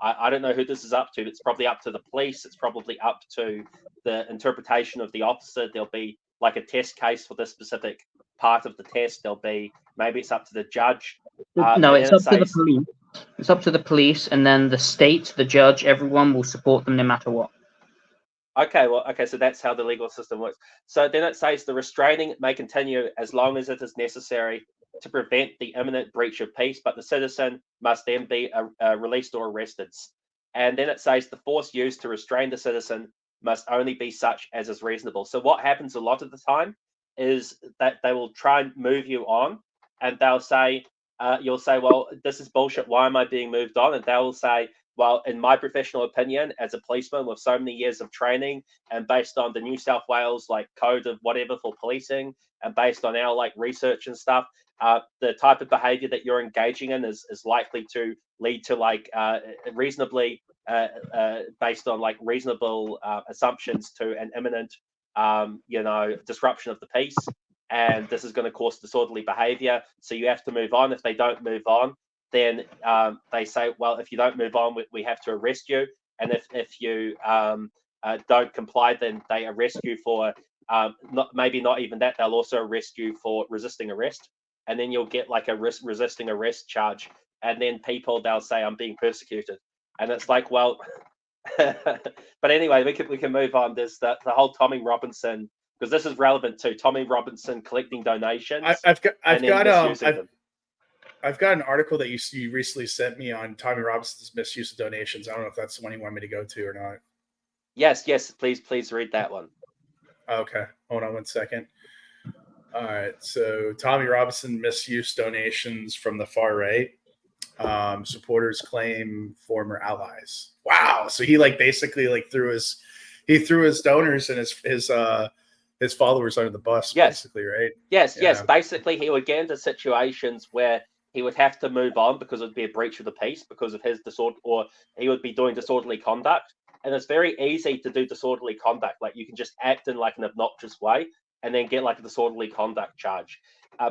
I don't know who this is up to. It's probably up to the police. It's probably up to the interpretation of the officer. There'll be like a test case for this specific part of the test. Maybe it's up to the judge. No, it's up to the police. It's up to the police, and then the state, the judge, everyone will support them no matter what. Okay, so that's how the legal system works. So then it says the restraining may continue as long as it is necessary to prevent the imminent breach of peace, but the citizen must then be released or arrested. And then it says the force used to restrain the citizen must only be such as is reasonable. So what happens a lot of the time is that they will try and move you on, and they'll say, you'll say, well, this is bullshit. Why am I being moved on? And they'll say, well, in my professional opinion, as a policeman with so many years of training, and based on the New South Wales like code of whatever for policing, and based on our like research and stuff, the type of behavior that you're engaging in is likely to lead to like reasonably based on like reasonable assumptions to an imminent disruption of the peace. And this is going to cause disorderly behavior. So you have to move on. If they don't move on, then they say, well, if you don't move on, we have to arrest you. And if you don't comply, then they arrest you for maybe not even that. They'll also arrest you for resisting arrest. And then you'll get like a resisting arrest charge. and then they'll say I'm being persecuted, and it's like, well, but anyway, we can move on. There's the whole Tommy Robinson, because this is relevant too. Tommy Robinson collecting donations. I've got them. I've got an article that you recently sent me on Tommy Robinson's misuse of donations. I don't know if that's the one you want me to go to or not. Yes, please read that one. Okay, hold on 1 second. All right, so Tommy Robinson misuse donations from the far right. Supporters claim former allies. Wow, so he basically threw his donors and his followers under the bus, basically, right? Yes. Basically, he would get into situations where he would have to move on because it would be a breach of the peace because of his disorder, or he would be doing disorderly conduct. And it's very easy to do disorderly conduct. Like, you can just act in an obnoxious way and then get a disorderly conduct charge.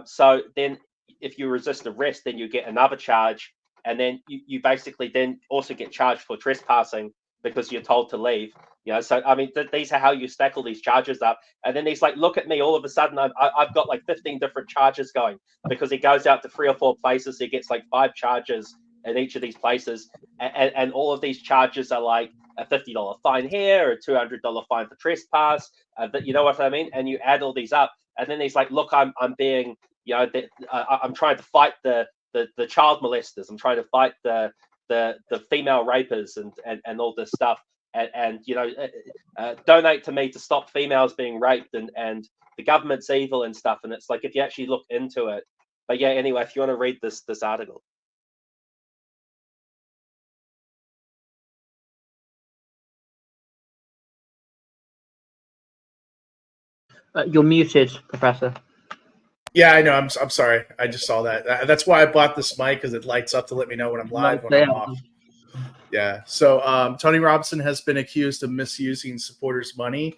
So then if you resist arrest, then you get another charge. And then you basically then also get charged for trespassing because you're told to leave. So I mean, these are how you stack all these charges up. And then he's like, look at me, all of a sudden I've got 15 different charges going, because he goes out to 3 or 4 places. He gets 5 charges in each of these places. And all of these charges are a $50 fine here, or a $200 fine for trespass. You know what I mean? And you add all these up. And then he's like, look, I'm being, I'm trying to fight the child molesters. I'm trying to fight the female rapers and all this stuff. And donate to me to stop females being raped, and the government's evil and stuff. And it's if you actually look into it. But yeah, anyway, if you want to read this article. You're muted, Professor. Yeah, I know. I'm sorry. I just saw that. That's why I bought this mic, because it lights up to let me know when I'm live, when I'm off. Yeah. So Tony Robinson has been accused of misusing supporters' money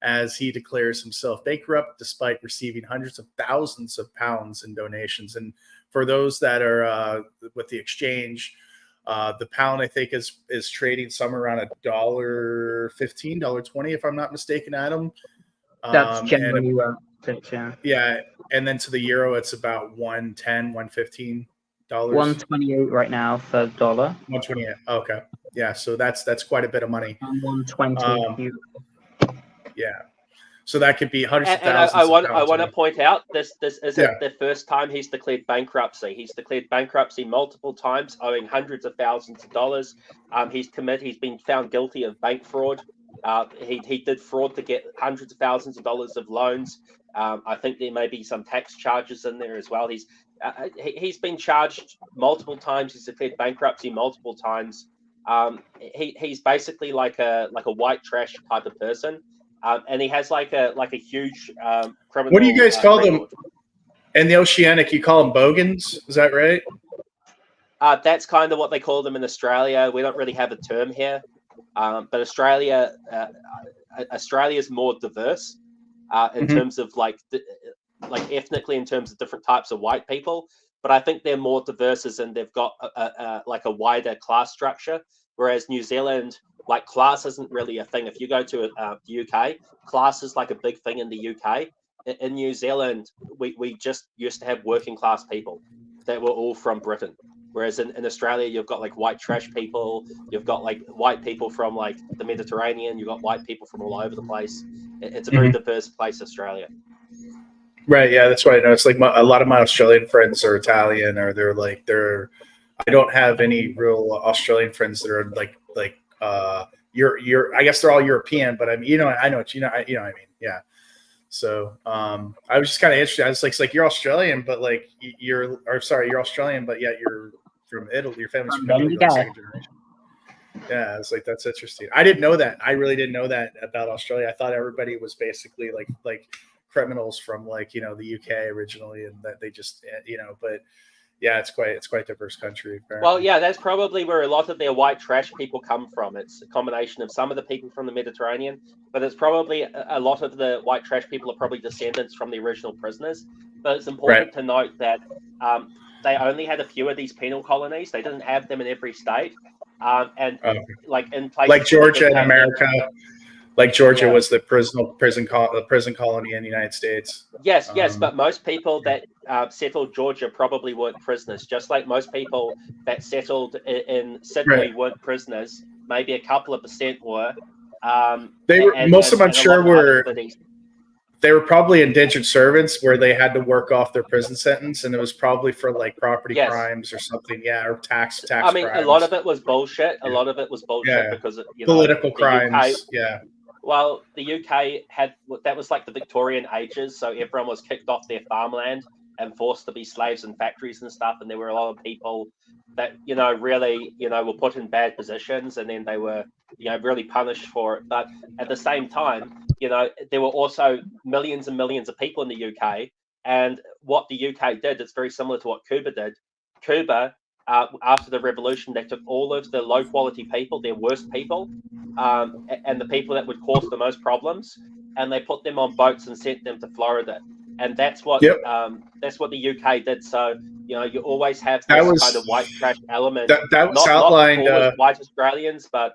as he declares himself bankrupt despite receiving hundreds of thousands of pounds in donations. And for those that are with the exchange, the pound, I think, is trading somewhere around $1.15, $1.20, if I'm not mistaken, Adam. That's generally where it's yeah. And then to the euro, it's about $1.10, $1.15. $1.28 right now for dollar. 128. Okay. Yeah. So that's quite a bit of money. And 120. Yeah. So that could be hundreds of And thousands. I want to point out this isn't the first time he's declared bankruptcy. He's declared bankruptcy multiple times, owing hundreds of thousands of dollars. He's been found guilty of bank fraud. He did fraud to get hundreds of thousands of dollars of loans. I think there may be some tax charges in there as well. He's been charged multiple times. He's declared bankruptcy multiple times. He's basically like a white trash type of person, and he has like a huge criminal. What do you guys call record. them in the Oceanic? You call them bogans? Is that right? That's kind of what they call them in Australia. We don't really have a term here, but Australia is more diverse in terms of ethnically, in terms of different types of white people. But I think they're more diverse as in they've got a wider class structure. Whereas New Zealand, class isn't really a thing. If you go to the UK, class is a big thing in the UK. In New Zealand, we just used to have working class people that were all from Britain. Whereas in Australia, you've got white trash people, you've got white people from the Mediterranean, you've got white people from all over the place. It's a very diverse place, Australia. Right. Yeah, that's what I know. It's a lot of my Australian friends are Italian, or they're. I don't have any real Australian friends that are you're I guess they're all European, but I mean, I know what you know what I mean. Yeah. So I was just kind of interested. I was like you're Australian, but you're Australian, but yet you're from Italy. Your family's from Italy, second generation. Yeah, it's that's interesting. I didn't know that. I really didn't know that about Australia. I thought everybody was basically like criminals from the UK originally, and that they just but yeah, it's quite diverse country. Apparently. Well, yeah, that's probably where a lot of their white trash people come from. It's a combination of some of the people from the Mediterranean, but it's probably a lot of the white trash people are probably descendants from the original prisoners. But it's important to note that they only had a few of these penal colonies. They didn't have them in every state. In places like Georgia in America. Like Georgia Yeah. was the prison colony in the United States. Yes, but most people that settled Georgia probably weren't prisoners. Just like most people that settled in Sydney Right. weren't prisoners. Maybe a couple of % were. They were most of them. I'm sure were. They were probably indentured servants where they had to work off their prison sentence, and it was probably for like property crimes or something. Yeah, or tax I mean, crimes. a lot of it was bullshit. Yeah. A lot of it was bullshit because political the crimes. UK, well, the UK had that was like the Victorian ages, so everyone was kicked off their farmland and forced to be slaves in factories and stuff, and there were a lot of people that really were put in bad positions, and then they were really punished for it. But at the same time, there were also millions and millions of people in the UK, and what the UK did is very similar to what Cuba did. Cuba, after the revolution, they took all of the low quality people, their worst people, and the people that would cause the most problems, and they put them on boats and sent them to Florida. And that's what the UK did. So you always have this kind of white trash element. That was outlined. Not white Australians, but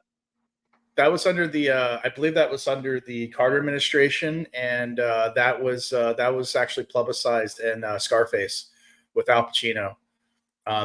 that was under the I believe that was under the Carter administration, and that was actually publicized in Scarface with Al Pacino.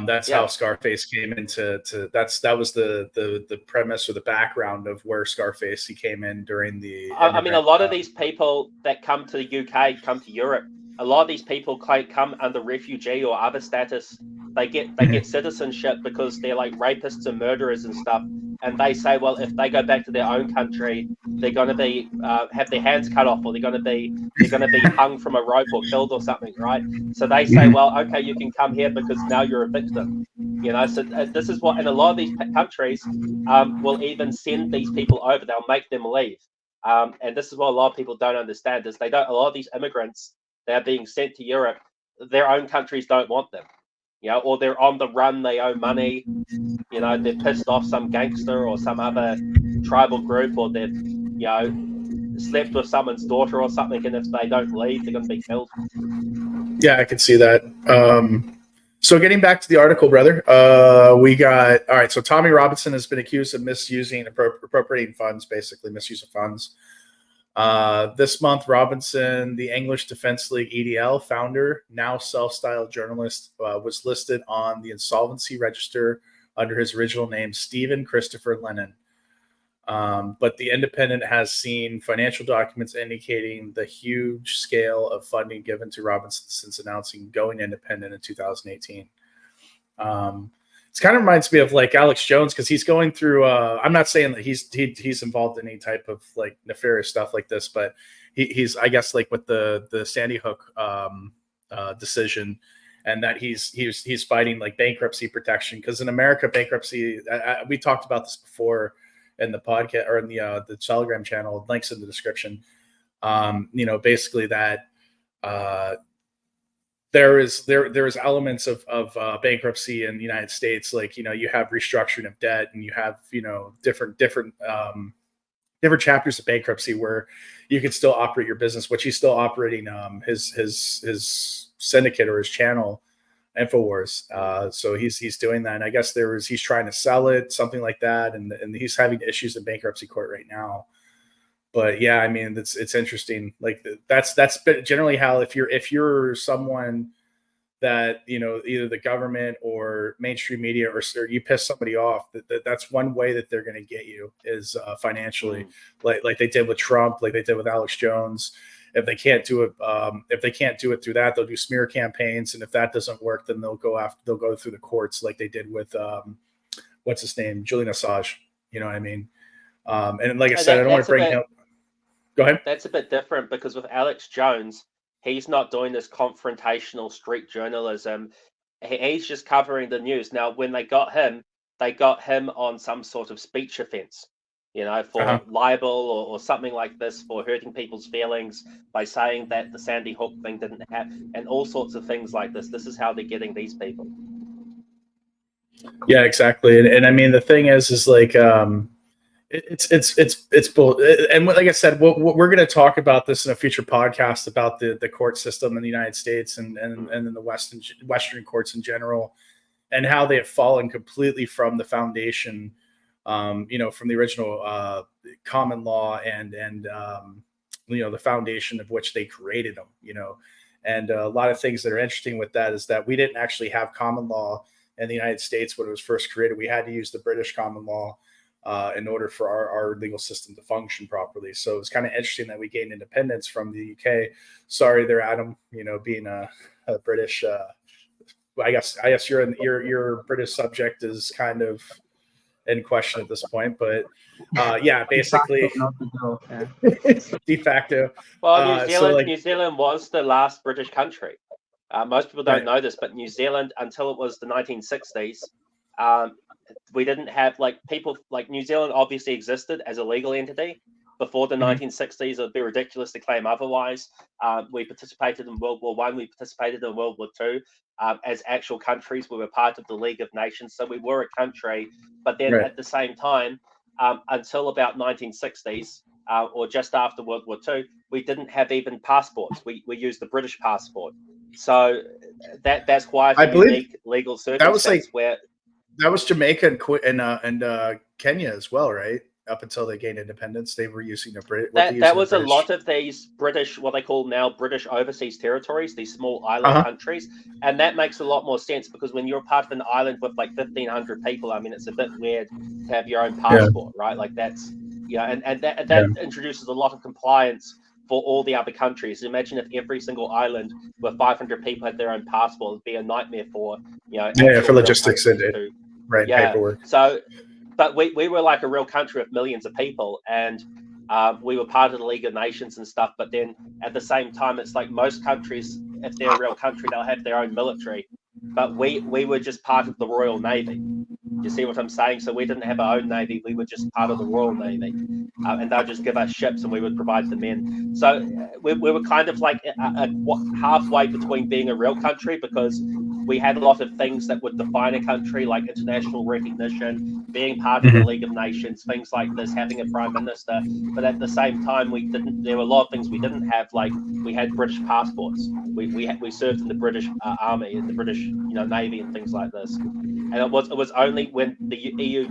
That's how Scarface came into that was the premise or the background of where Scarface came in during the. I mean, a lot of these people that come to the UK come to Europe. A lot of these people come under refugee or other status. They get citizenship because they're like rapists and murderers and stuff. And they say, well, if they go back to their own country, they're going to be have their hands cut off, or they're going to be hung from a rope or killed or something, right? So they say, well, okay, you can come here because now you're a victim, So this is what, and a lot of these countries will even send these people over. They'll make them leave, and this is what a lot of people don't understand is they don't. A lot of these immigrants that are being sent to Europe, their own countries don't want them, or they're on the run. They owe money. They've pissed off some gangster or some other tribal group, or they've, slept with someone's daughter or something, and if they don't leave, they're going to be killed. Yeah, I can see that. So getting back to the article, brother, we got, all right, so Tommy Robinson has been accused of misusing, appropriating funds, basically misuse of funds. This month, Robinson, the English Defense League EDL founder, now self-styled journalist, was listed on the insolvency register under his original name, Stephen Christopher Lennon. But the Independent has seen financial documents indicating the huge scale of funding given to Robinson since announcing going independent in 2018. It kind of reminds me of like Alex Jones, because he's going through. I'm not saying that he's involved in any type of like nefarious stuff like this, but he's I guess like with the Sandy Hook decision, and that he's fighting like bankruptcy protection, because in America bankruptcy. We talked about this before in the podcast or in the Telegram channel. Links in the description. Basically that. There is elements of bankruptcy in the United States, like you have restructuring of debt, and you have different chapters of bankruptcy where you can still operate your business, which he's still operating his syndicate or his channel, Infowars. So he's doing that, and I guess he's trying to sell it, something like that, and he's having issues in bankruptcy court right now. But yeah, I mean, it's interesting. Like that's generally how if you're someone that either the government or mainstream media or you piss somebody off, that's one way that they're going to get you is financially, like they did with Trump, like they did with Alex Jones. If they can't do it through that, they'll do smear campaigns, and if that doesn't work, then they'll go through the courts, like they did with what's his name, Julian Assange. You know what I mean? And like I said, I don't want to bring him. Go ahead. That's a bit different because with Alex Jones, he's not doing this confrontational street journalism. He's just covering the news. Now, when they got him on some sort of speech offense, for libel or something like this, for hurting people's feelings by saying that the Sandy Hook thing didn't happen, and all sorts of things like this. This is how they're getting these people. Yeah, exactly. And I mean, the thing is like, it's bull. And like I said, we're going to talk about this in a future podcast about the court system in the United States and in the Western courts in general, and how they have fallen completely from the foundation from the original common law and the foundation of which they created them. And a lot of things that are interesting with that is that we didn't actually have common law in the United States when it was first created. We had to use the British common law in order for our legal system to function properly. So it's kind of interesting that we gained independence from the UK. Sorry there, Adam, being a British, I guess your British subject is kind of in question at this point, but basically de facto. Well, So New Zealand was the last British country. Most people don't know this, but New Zealand, until it was the 1960s, we didn't have people New Zealand obviously existed as a legal entity. Before the 1960s, it would be ridiculous to claim otherwise. We participated in World War I, we participated in World War II. As actual countries, we were part of the League of Nations, so we were a country. But then at the same time, until about 1960s, or just after World War II, we didn't have even passports. We used the British passport. So that's why I believe unique legal circumstance that was Jamaica and Kenya as well, right? Up until they gained independence, they were using that was a lot of these British, what they call now British overseas territories, these small island countries, and that makes a lot more sense because when you're part of an island with 1,500 people, I mean, it's a bit weird to have your own passport, right? That's and that introduces a lot of compliance for all the other countries. Imagine if every single island with 500 people had their own passport, it'd be a nightmare for for logistics and paperwork. So. But we were like a real country with millions of people, and we were part of the League of Nations and stuff. But then at the same time, it's like most countries, if they're a real country, they'll have their own military. But we were just part of the Royal Navy. You see what I'm saying? So we didn't have our own navy. We were just part of the Royal Navy. And they'll just give us ships and we would provide the men. So we were kind of like halfway between being a real country because we had a lot of things that would define a country, like international recognition, being part of the League of Nations, things like this, having a prime minister. But at the same time, there were a lot of things we didn't have, like we had British passports. We served in the British Army and the British Navy and things like this. And it was only when the EU,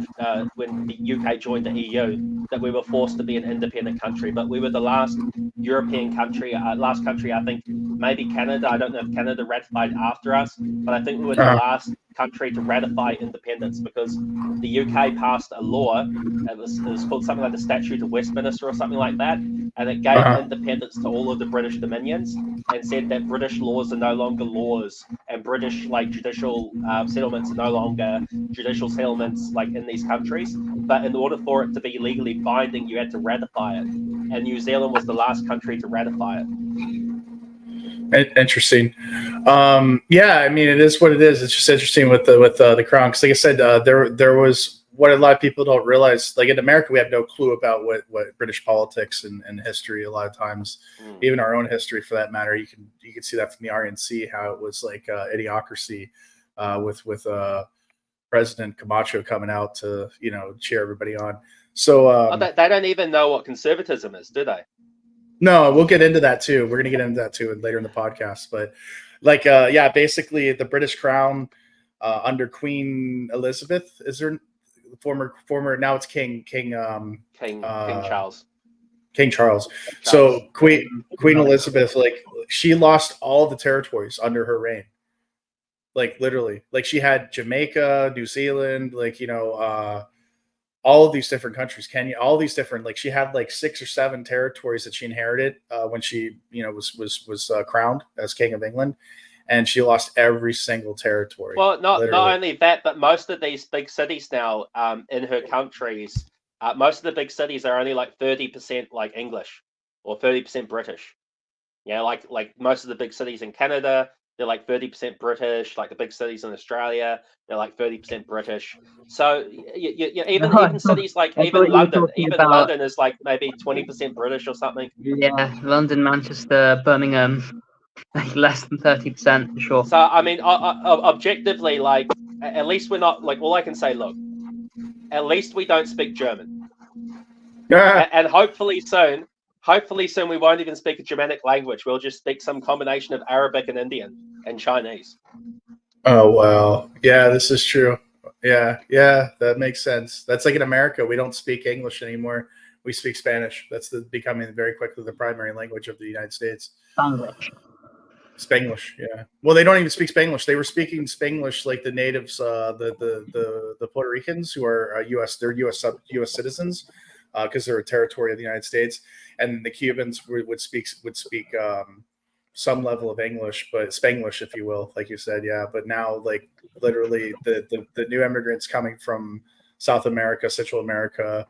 when the UK joined the EU, that we were forced to be an independent country. But we were the last European country, last country, I think, maybe Canada. I don't know if Canada ratified after us, but I think we were the last country to ratify independence because the UK passed a law. It was called something like the Statute of Westminster or something like that, and it gave independence to all of the British dominions and said that British laws are no longer laws and British judicial settlements are no longer judicial settlements in these countries. But in order for it to be legally binding, you had to ratify it, and New Zealand was the last country to ratify it. Interesting. I mean, it is what it is. It's just interesting with the crown, because like I said, there was what a lot of people don't realize. Like in America, we have no clue about what British politics and history. A lot of times, even our own history for that matter, you can see that from the RNC, how it was like idiocracy with President Camacho coming out to cheer everybody on. So they don't even know what conservatism is, do they? No, we'll get into that too. We're going to get into that too later in the podcast. But basically the British crown under Queen Elizabeth, is there former now it's King Charles. King Charles. So Queen Elizabeth, she lost all the territories under her reign. Literally, she had Jamaica, New Zealand, all of these different countries, Kenya, all these different, she had 6 or 7 territories that she inherited when she, was crowned as King of England, and she lost every single territory. Well, not only that, but most of these big cities now in her countries, most of the big cities are only 30% English or 30% British. Like most of the big cities in Canada, they're 30% British. The big cities in Australia, they're 30% British. So even cities even London, London is maybe 20% British or something. Yeah, London, Manchester, Birmingham, less than 30% for sure. So I mean, objectively, at least we're not all I can say. Look, at least we don't speak German, and hopefully soon we won't even speak a Germanic language. We'll just speak some combination of Arabic and Indian and Chinese. Oh, wow. Yeah, this is true. Yeah, yeah, that makes sense. That's like in America, we don't speak English anymore. We speak Spanish. That's becoming very quickly the primary language of the United States. Spanglish. Spanglish, yeah. Well, they don't even speak Spanglish. They were speaking Spanglish like the natives, the Puerto Ricans who are U.S. They're U.S. citizens because they're a territory of the United States, and the Cubans would speak some level of English, but Spanglish, if you will, like you said, yeah. But now, like literally, the new immigrants coming from South America, Central America,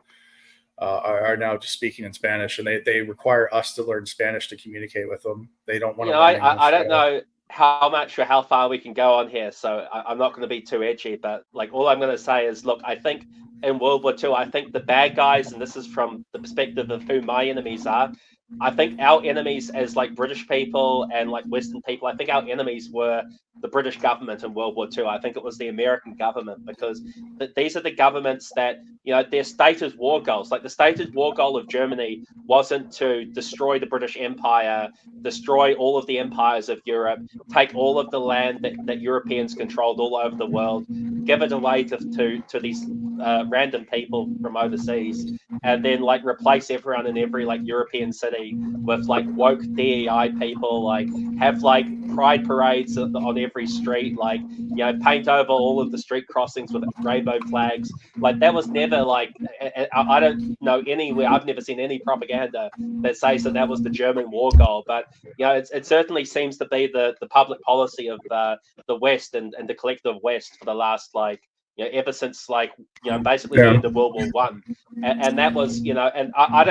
are now just speaking in Spanish, and they require us to learn Spanish to communicate with them. They don't want to learn English. I don't know how much or how far we can go on here, so I'm not going to be too edgy, but like all I'm going to say is, look, I think in World War II, I think the bad guys, and this is from the perspective of who my enemies are, I think our enemies as like British people and like Western people, I think our enemies were the British government in World War II. I think it was the American government, because these are the governments that, you know, their stated war goals, like the stated war goal of Germany wasn't to destroy the British Empire, destroy all of the empires of Europe, take all of the land that Europeans controlled all over the world, give it away to these random people from overseas, and then like replace everyone in every like European city with like woke DEI people, like have like pride parades on every street, like, you know, paint over all of the street crossings with rainbow flags. Like that was never like, I don't know anywhere, I've never seen any propaganda that says that was the German war goal, but you know, it certainly seems to be the public policy of the West and the collective West for the last, like, you know, ever since, like, you know, basically the end of World War One, and that was, you know, and I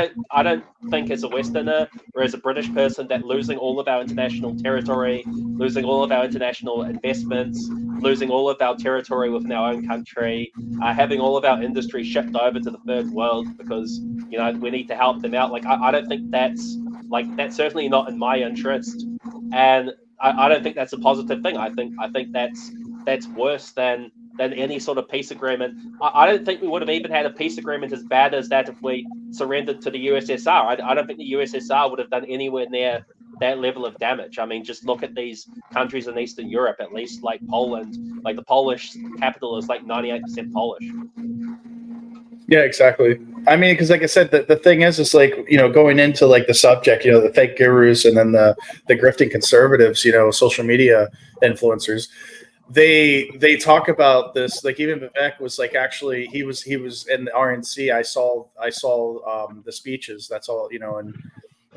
don't think as a Westerner or as a British person that losing all of our international territory, losing all of our international investments, losing all of our territory within our own country, having all of our industry shipped over to the third world because, you know, we need to help them out. Like I don't think that's certainly not in my interest, and I don't think that's a positive thing. I think that's worse than any sort of peace agreement. I don't think we would have even had a peace agreement as bad as that if we surrendered to the USSR. I don't think the USSR would have done anywhere near that level of damage. I mean, just look at these countries in Eastern Europe, at least like Poland. Like the Polish capital is like 98% Polish. Yeah, exactly. I mean, because like I said, the thing is like, you know, going into like the subject, you know, the fake gurus and then the grifting conservatives, you know, social media influencers, they talk about this. Like even Vivek was like, actually he was in the RNC. I saw the speeches. That's all, you know, and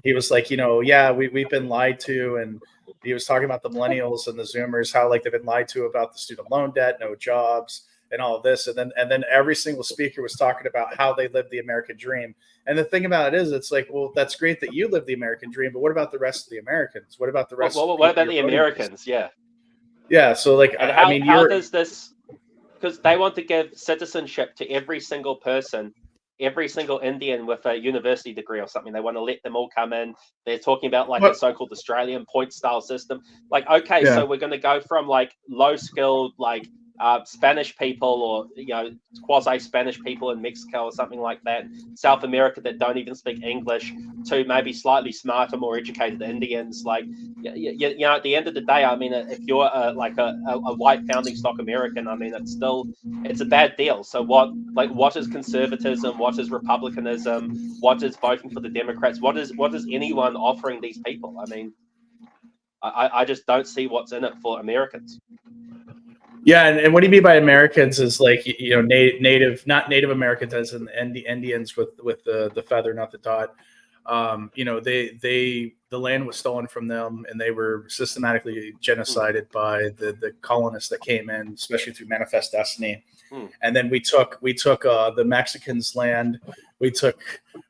he was like, you know, yeah, we've been lied to, and he was talking about the millennials and the Zoomers, how like they've been lied to about the student loan debt, no jobs, and all of this, and then every single speaker was talking about how they lived the American dream. And the thing about it is, it's like, well, that's great that you live the American dream, but what about the rest of the Americans? What about the rest? What about the Americans? Yeah. Yeah. So like, and I mean, how does this? Because they want to give citizenship to every single person, every single Indian with a university degree or something. They want to let them all come in. They're talking about like a so-called Australian point style system. Like, okay, yeah. So we're going to go from like low skilled, like Spanish people, or, you know, quasi Spanish people in Mexico or something like that, South America that don't even speak English, to maybe slightly smarter, more educated Indians. Like, you know, at the end of the day, I mean, if you're like a white founding stock American, I mean, it's a bad deal. So what is conservatism? What is republicanism? What is voting for the Democrats? What is anyone offering these people? I mean, I just don't see what's in it for Americans. Yeah, and what do you mean by Americans is like, you know, native, not Native Americans as in the Indians with the feather, not the dot. You know, the land was stolen from them, and they were systematically genocided by the colonists that came in, especially through Manifest Destiny. And then we took the Mexicans' land, we took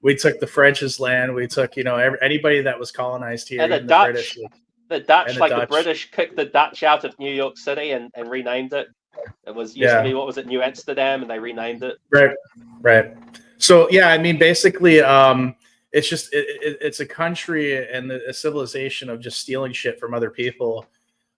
the French's land, we took, you know, anybody that was colonized here, and the Dutch. British. The Dutch, like the British, kicked the Dutch out of New York City and renamed it. It was used to be, what was it, New Amsterdam, and they renamed it. Right. So yeah, I mean, basically, it's just it's a country and a civilization of just stealing shit from other people.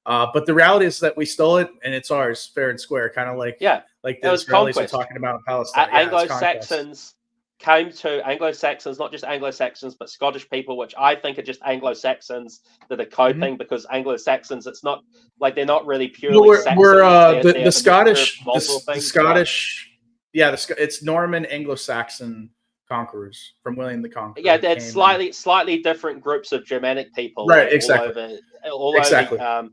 But the reality is that we stole it, and it's ours, fair and square, kind of like the Israelis are talking about Palestine. Anglo-Saxons. came to Anglo-Saxons, not just Anglo-Saxons, but Scottish people, which I think are just Anglo-Saxons that are coping, because Anglo-Saxons, it's not like they're not really purely Saxons. We're they're the Scottish, multiple the things, Scottish, it's Norman Anglo-Saxon conquerors from William the Conqueror. Yeah, it's slightly different groups of Germanic people, right? like, Exactly. all over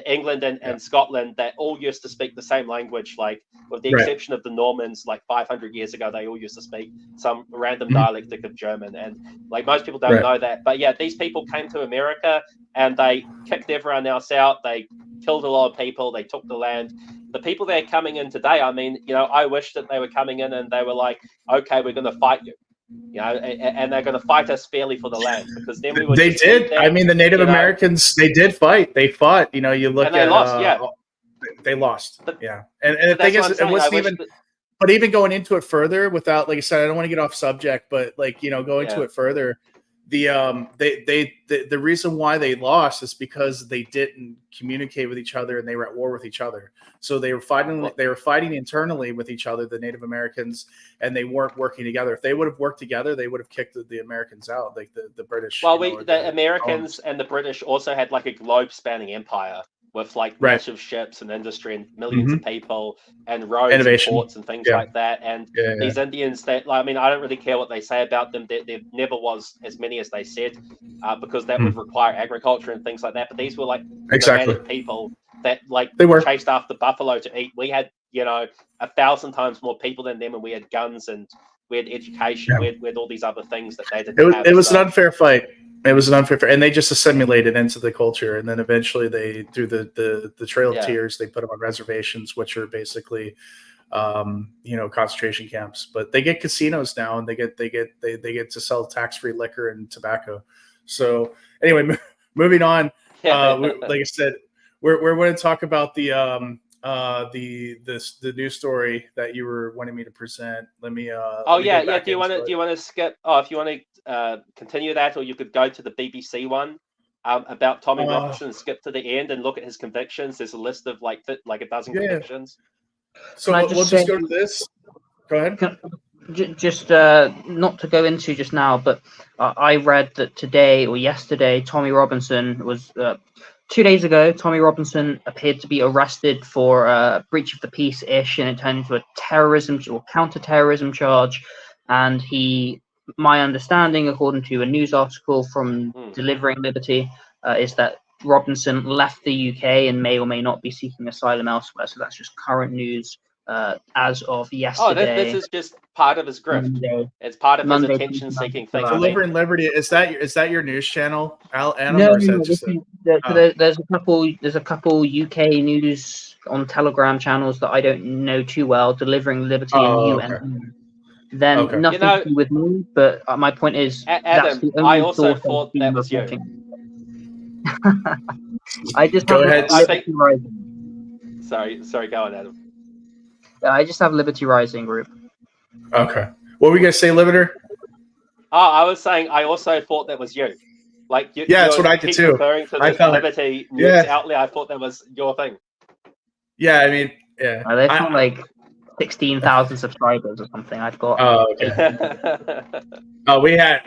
England and Scotland, that all used to speak the same language, like with the exception of the Normans, like 500 years ago, they all used to speak some random dialectic of German, and like most people don't know that. But yeah, these people came to America and they kicked everyone else out. They killed a lot of people. They took the land. The people that are coming in today, I mean, I wish that they were coming in and they were like, okay, we're going to fight you. And they're going to fight us fairly for the land, because then we would. They did. I mean, the Native Americans, they did fight. They fought. You look and they at lost. they lost. But, and the thing is, it wasn't even. But even going into it further, without, like I said, I don't want to get off subject, but like go into it further. The reason why they lost is because they didn't communicate with each other and they were at war with each other. So they were fighting. They were fighting internally with each other, the Native Americans, and they weren't working together. If they would have worked together, they would have kicked the Americans out, like the British. Well, the Americans and the British also had like a globe-spanning empire with like massive ships and industry and millions of people and roads and ports and things like that. And these Indians, that, like, I mean, I don't really care what they say about them. There never was as many as they said, because that would require agriculture and things like that. But these were like nomadic people that they chased after buffalo to eat. We had 1,000 times more people than them, and we had guns and we had education. We had all these other things that they didn't have. It was an unfair fight. It was an unfair, and they just assimilated into the culture, and then eventually they, through the Trail of Tears, they put them on reservations, which are basically, concentration camps. But they get casinos now, and they get to sell tax-free liquor and tobacco. So anyway, moving on. Like I said, we're going to talk about the news story that you were wanting me to present. Let me. Do you want to skip? Oh, if you want to continue that, or you could go to the BBC one about Tommy Robinson and skip to the end and look at his convictions. There's a list of like a dozen convictions. So we'll just go to this. Go ahead. Just not to go into just now, but I read that today or yesterday, Tommy Robinson was 2 days ago. Tommy Robinson appeared to be arrested for breach of the peace-ish, and it turned into a terrorism or counter-terrorism charge. And my understanding, according to a news article from Delivering Liberty, is that Robinson left the UK and may or may not be seeking asylum elsewhere. So that's just current news as of yesterday. This is just part of his grift. Monday. It's part of his attention-seeking thing. Delivering Liberty, is that your news channel, Adam? No, or is that just there's a couple UK news on Telegram channels that I don't know too well. Delivering Liberty and UN. Then nothing to do with me, but my point is, Adam, I also thought that was you. I just go ahead. Liberty Rising. Sorry, go on, Adam. I just have Liberty Rising group. Okay. What were you gonna say, Liberator? Oh, I was saying I also thought that was you. Like that's what I did too. Referring to the Liberty news outlet, I thought that was your thing. Yeah, I mean, yeah. They've got like 16,000 subscribers or something. I've got. Oh, okay.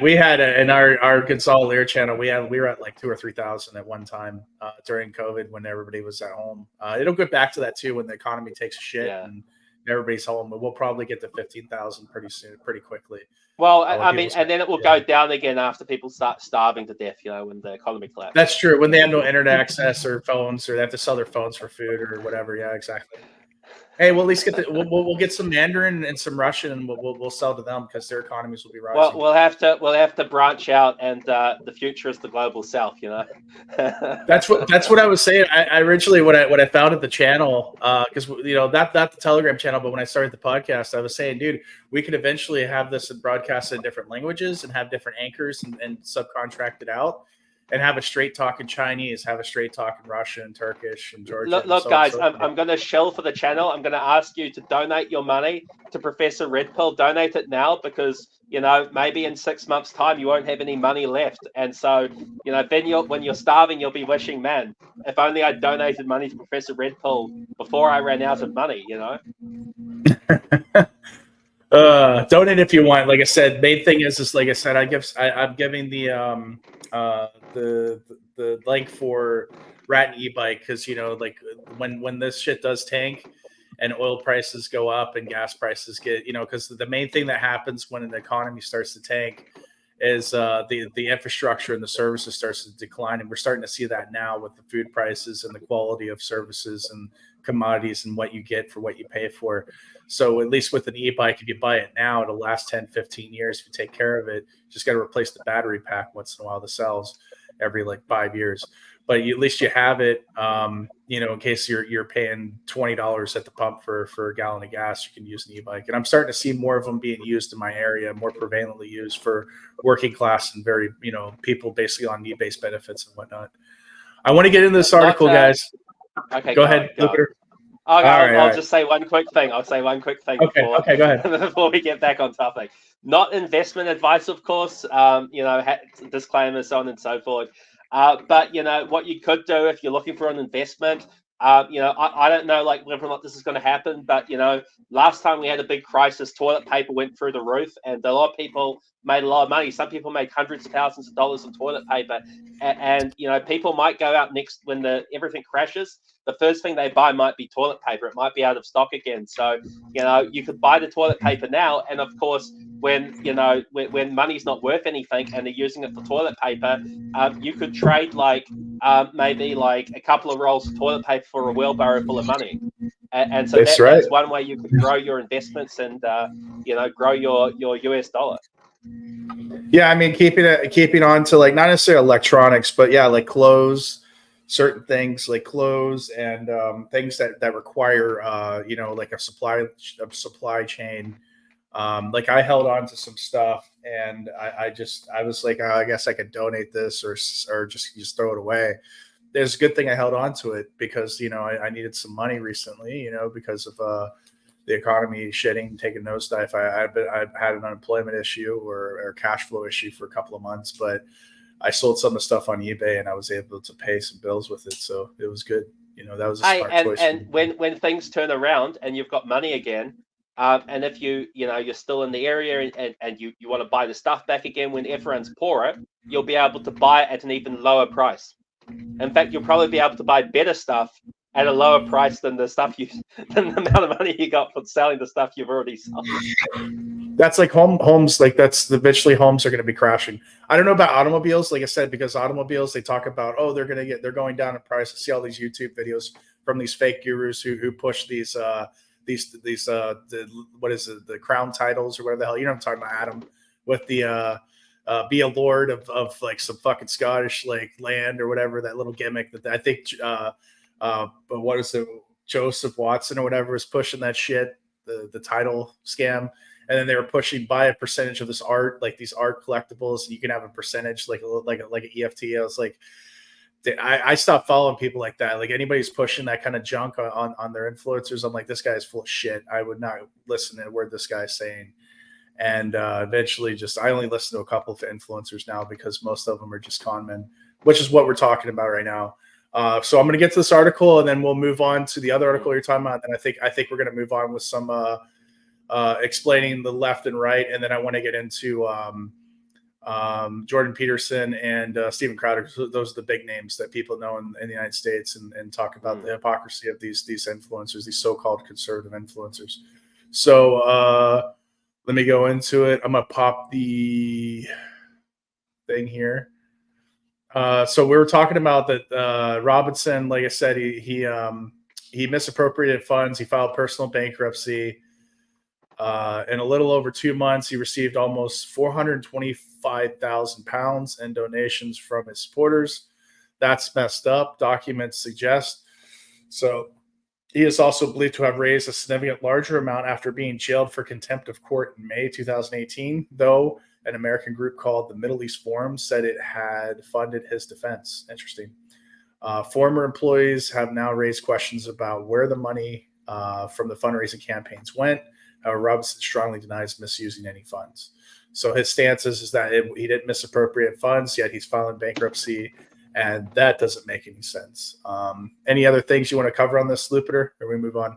We had in our Consolidator channel. We were at like 2,000 or 3,000 at one time during COVID when everybody was at home. It'll get back to that too when the economy takes a shit and everybody's home. But we'll probably get to 15,000 pretty quickly. Well, I mean, and then it will go down again after people start starving to death. When the economy collapses. That's true. When they have no internet access or phones, or they have to sell their phones for food or whatever. Yeah, exactly. Hey, we'll at least we'll get some Mandarin and some Russian, and we'll sell to them because their economies will be rising. Well, we'll have to branch out, and the future is the global south. That's what I was saying. I originally when I founded the channel, because not the Telegram channel, but when I started the podcast, I was saying, dude, we could eventually have this broadcast in different languages and have different anchors and subcontract it out. And have a straight talk in Chinese, have a straight talk in Russian, Turkish, and Georgian. Look, guys, I'm going to shell for the channel. I'm going to ask you to donate your money to Professor Red Pill. Donate it now because, maybe in 6 months' time you won't have any money left. And so, then when you're starving, you'll be wishing, man, if only I donated money to Professor Red Pill before I ran out of money, Donate if you want. Like I said, main thing is like I said, I'm giving the link for Rat and e-bike because like when this shit does tank and oil prices go up and gas prices get because the main thing that happens when an economy starts to tank is the infrastructure and the services starts to decline, and we're starting to see that now with the food prices and the quality of services and commodities and what you get for what you pay for. So at least with an e-bike, if you buy it now, it'll last 10, 15 years if you take care of it. Just got to replace the battery pack once in a while, the cells every like 5 years. But at least you have it, in case you're paying $20 at the pump for a gallon of gas, you can use an e-bike. And I'm starting to see more of them being used in my area, more prevalently used for working class and very, people basically on need-based benefits and whatnot. I want to get into this article, guys. Okay, go ahead, Jupiter. Okay, I'll right. just say one quick thing. I'll say one quick thing go ahead. before we get back on topic. Not investment advice, of course. Disclaimers, so on and so forth. But what you could do if you're looking for an investment. I don't know like whether or not this is going to happen, but last time we had a big crisis, toilet paper went through the roof, and a lot of people made a lot of money. Some people made hundreds of thousands of dollars on toilet paper, and people might go out next when everything crashes. The first thing they buy might be toilet paper. It might be out of stock again. So, you could buy the toilet paper now. And of course, when money's not worth anything and they're using it for toilet paper, you could trade maybe like a couple of rolls of toilet paper for a wheelbarrow full of money. And so that's one way you could grow your investments and, grow your US dollar. Yeah. I mean, keeping on to like, not necessarily electronics, but yeah, like clothes, certain things like clothes and things that require like a supply chain. Like I held on to some stuff and I was like, oh, I guess I could donate this or just throw it away. There's a good thing I held on to it because I needed some money recently because of the economy shitting, taking nosedive. I've had an unemployment issue or cash flow issue for a couple of months, but I sold some of the stuff on eBay and I was able to pay some bills with it. So it was good. That was a smart choice. And when things turn around and you've got money again, and if you're still in the area and you want to buy the stuff back again when everyone's poorer, you'll be able to buy it at an even lower price. In fact, you'll probably be able to buy better stuff at a lower price than the amount of money you got for selling the stuff you've already sold. That's like homes. Like eventually homes are going to be crashing. I don't know about automobiles, like I said, because automobiles, they talk about, they're going down in price. I see all these YouTube videos from these fake gurus who push these what is it, the crown titles or whatever the hell, I'm talking about, Adam, with the be a lord of like some fucking Scottish like land or whatever, that little gimmick that I think but what is it, Joseph Watson or whatever is pushing that shit, the title scam. And then they were pushing buy a percentage of this art, like these art collectibles, and you can have a percentage like an EFT. I was like, I stopped following people like that. Like anybody who's pushing that kind of junk on their influencers, I'm like, this guy is full of shit. I would not listen to a word this guy's saying. And eventually I only listen to a couple of influencers now because most of them are just con men, which is what we're talking about right now. So I'm going to get to this article and then we'll move on to the other article you're talking about. And I think we're going to move on with some explaining the left and right. And then I want to get into Jordan Peterson and Steven Crowder. Those are the big names that people know in the United States, and talk about the hypocrisy of these influencers, these so-called conservative influencers. So let me go into it. I'm going to pop the thing here. So we were talking about that Robinson, like I said, he misappropriated funds. He filed personal bankruptcy. In a little over 2 months, he received almost £425,000 in donations from his supporters. That's messed up, documents suggest. So he is also believed to have raised a significant larger amount after being jailed for contempt of court in May 2018, though an American group called the Middle East Forum said it had funded his defense. Interesting. Former employees have now raised questions about where the money from the fundraising campaigns went. However, Robinson strongly denies misusing any funds. So his stance is that he didn't misappropriate funds, yet he's filing bankruptcy, and that doesn't make any sense. Any other things you want to cover on this, Lupiter, or we move on?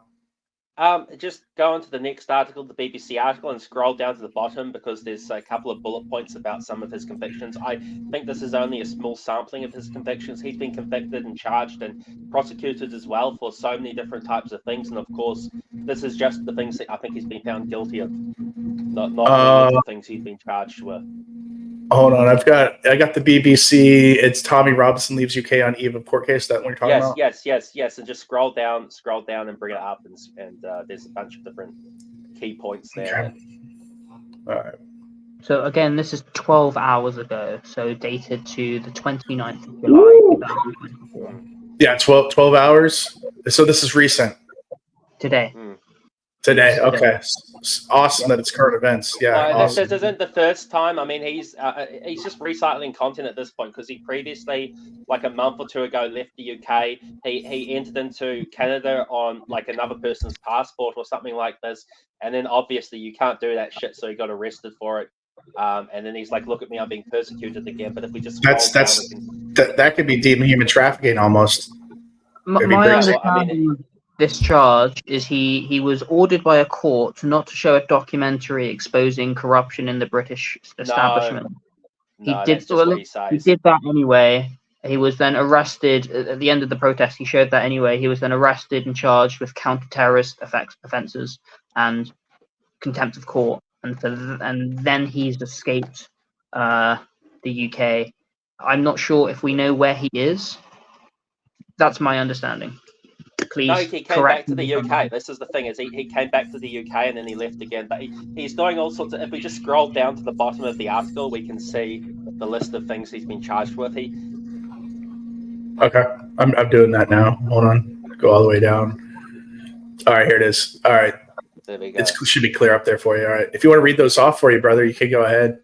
Just go on to the next article, the BBC article, and scroll down to the bottom because there's a couple of bullet points about some of his convictions. I think this is only a small sampling of his convictions. He's been convicted and charged and prosecuted as well for so many different types of things. And of course, this is just the things that I think he's been found guilty of, not many of the things he's been charged with. Hold on, I got the BBC. It's Tommy Robinson leaves UK on eve of court case. That what you're talking about? Yes. And just scroll down, and bring it up, and there's a bunch of different key points there. Okay. All right. So again, this is 12 hours ago, so dated to the 29th of July, 2024. Yeah, 12 hours. So this is recent. Today. Today, okay. Awesome that it's current events. Yeah, awesome. This isn't the first time. I mean, he's just recycling content at this point because he previously, like a month or two ago, left the UK. He entered into Canada on like another person's passport or something like this, and then obviously you can't do that shit, so he got arrested for it. And then he's like, "Look at me, I'm being persecuted again." But if we just that could be deep human trafficking almost. My understanding of this charge is he was ordered by a court not to show a documentary exposing corruption in the British establishment. He did that anyway. He was then arrested at the end of the protest. He showed that anyway. He was then arrested and charged with counter-terrorist offences and contempt of court. And then he's escaped the UK. I'm not sure if we know where he is. That's my understanding. Please. No, he came back to the UK. This is the thing: is he came back to the UK and then he left again. But he's doing all sorts of. If we just scroll down to the bottom of the article, we can see the list of things he's been charged with. Okay, I'm doing that now. Hold on, go all the way down. All right, here it is. All right, there we go. It should be clear up there for you. All right, if you want to read those off for you, brother, you can go ahead.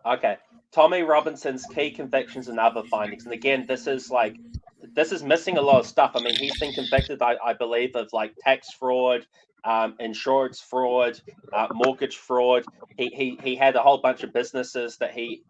Okay, Tommy Robinson's key convictions and other findings, and again, this is missing a lot of stuff. I mean, he's been convicted, I believe, of like tax fraud, insurance fraud, mortgage fraud. He had a whole bunch of businesses that he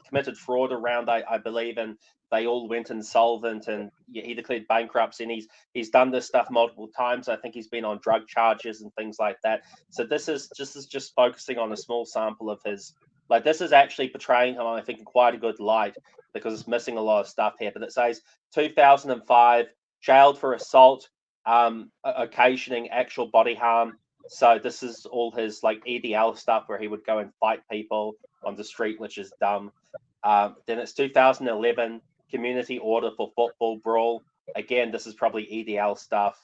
committed fraud around, I believe, and they all went insolvent, and he declared bankruptcy. And he's done this stuff multiple times. I think he's been on drug charges and things like that. So this is just focusing on a small sample of his. Like, this is actually portraying him, I think, in quite a good light because it's missing a lot of stuff here. But it says 2005, jailed for assault, occasioning actual body harm. So this is all his like EDL stuff where he would go and fight people on the street, which is dumb. Then it's 2011, community order for football brawl. Again, this is probably EDL stuff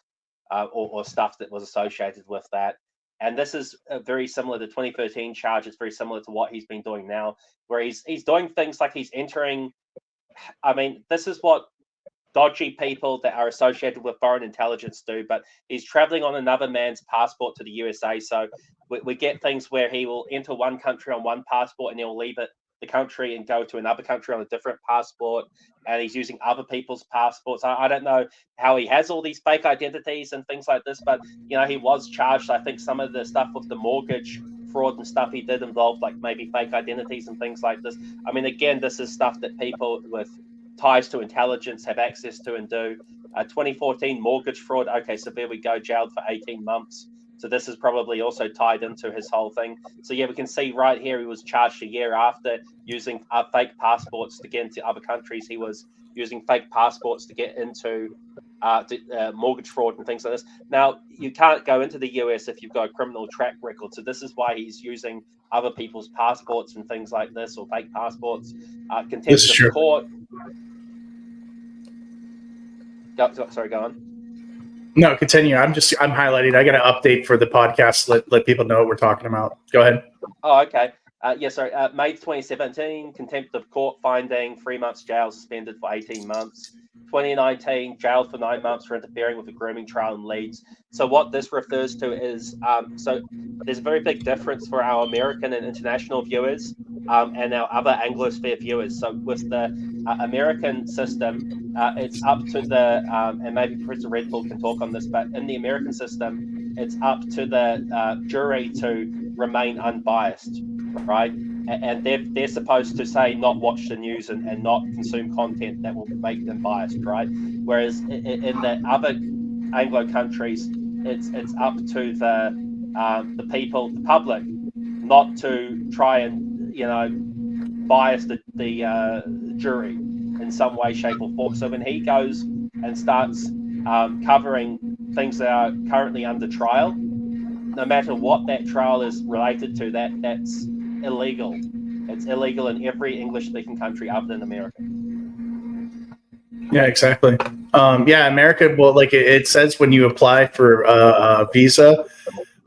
or stuff that was associated with that. And this is very similar to 2013 charge. It's very similar to what he's been doing now, where he's doing things like he's entering. I mean, this is what dodgy people that are associated with foreign intelligence do, but he's traveling on another man's passport to the USA. So we get things where he will enter one country on one passport and he'll leave the country and go to another country on a different passport, and he's using other people's passports. I don't know how he has all these fake identities and things like this, but he was charged. I think some of the stuff with the mortgage fraud and stuff he did involve like maybe fake identities and things like this. I mean, again, this is stuff that people with ties to intelligence have access to and do. 2014 mortgage fraud. Okay, so there we go, jailed for 18 months. So this is probably also tied into his whole thing. So yeah, we can see right here he was charged a year after using fake passports to get into other countries. He was using fake passports to get into mortgage fraud and things like this. Now, you can't go into the US if you've got a criminal track record. So this is why he's using other people's passports and things like this, or fake passports. Contempt of court. Sorry, go on. No, continue. I'm highlighting. I got an update for the podcast. Let people know what we're talking about. Go ahead. Oh, okay. May 2017, contempt of court finding, 3 months jail, suspended for 18 months. 2019, jailed for 9 months for interfering with a grooming trial in Leeds. So what this refers to is, so there's a very big difference for our American and international viewers and our other Anglosphere viewers. So with the American system, it's up to the, and maybe Professor Red Bull can talk on this, but in the American system, it's up to the jury to remain unbiased, right? And they're supposed to say not watch the news and not consume content that will make them biased, right? Whereas in the other Anglo countries, it's up to the people, the public, not to try and bias the jury in some way, shape, or form. So when he goes and starts covering things that are currently under trial, no matter what that trial is related to, that's illegal. It's illegal in every English-speaking country other than America. Yeah, exactly. Yeah, America. Well, like it says when you apply for a visa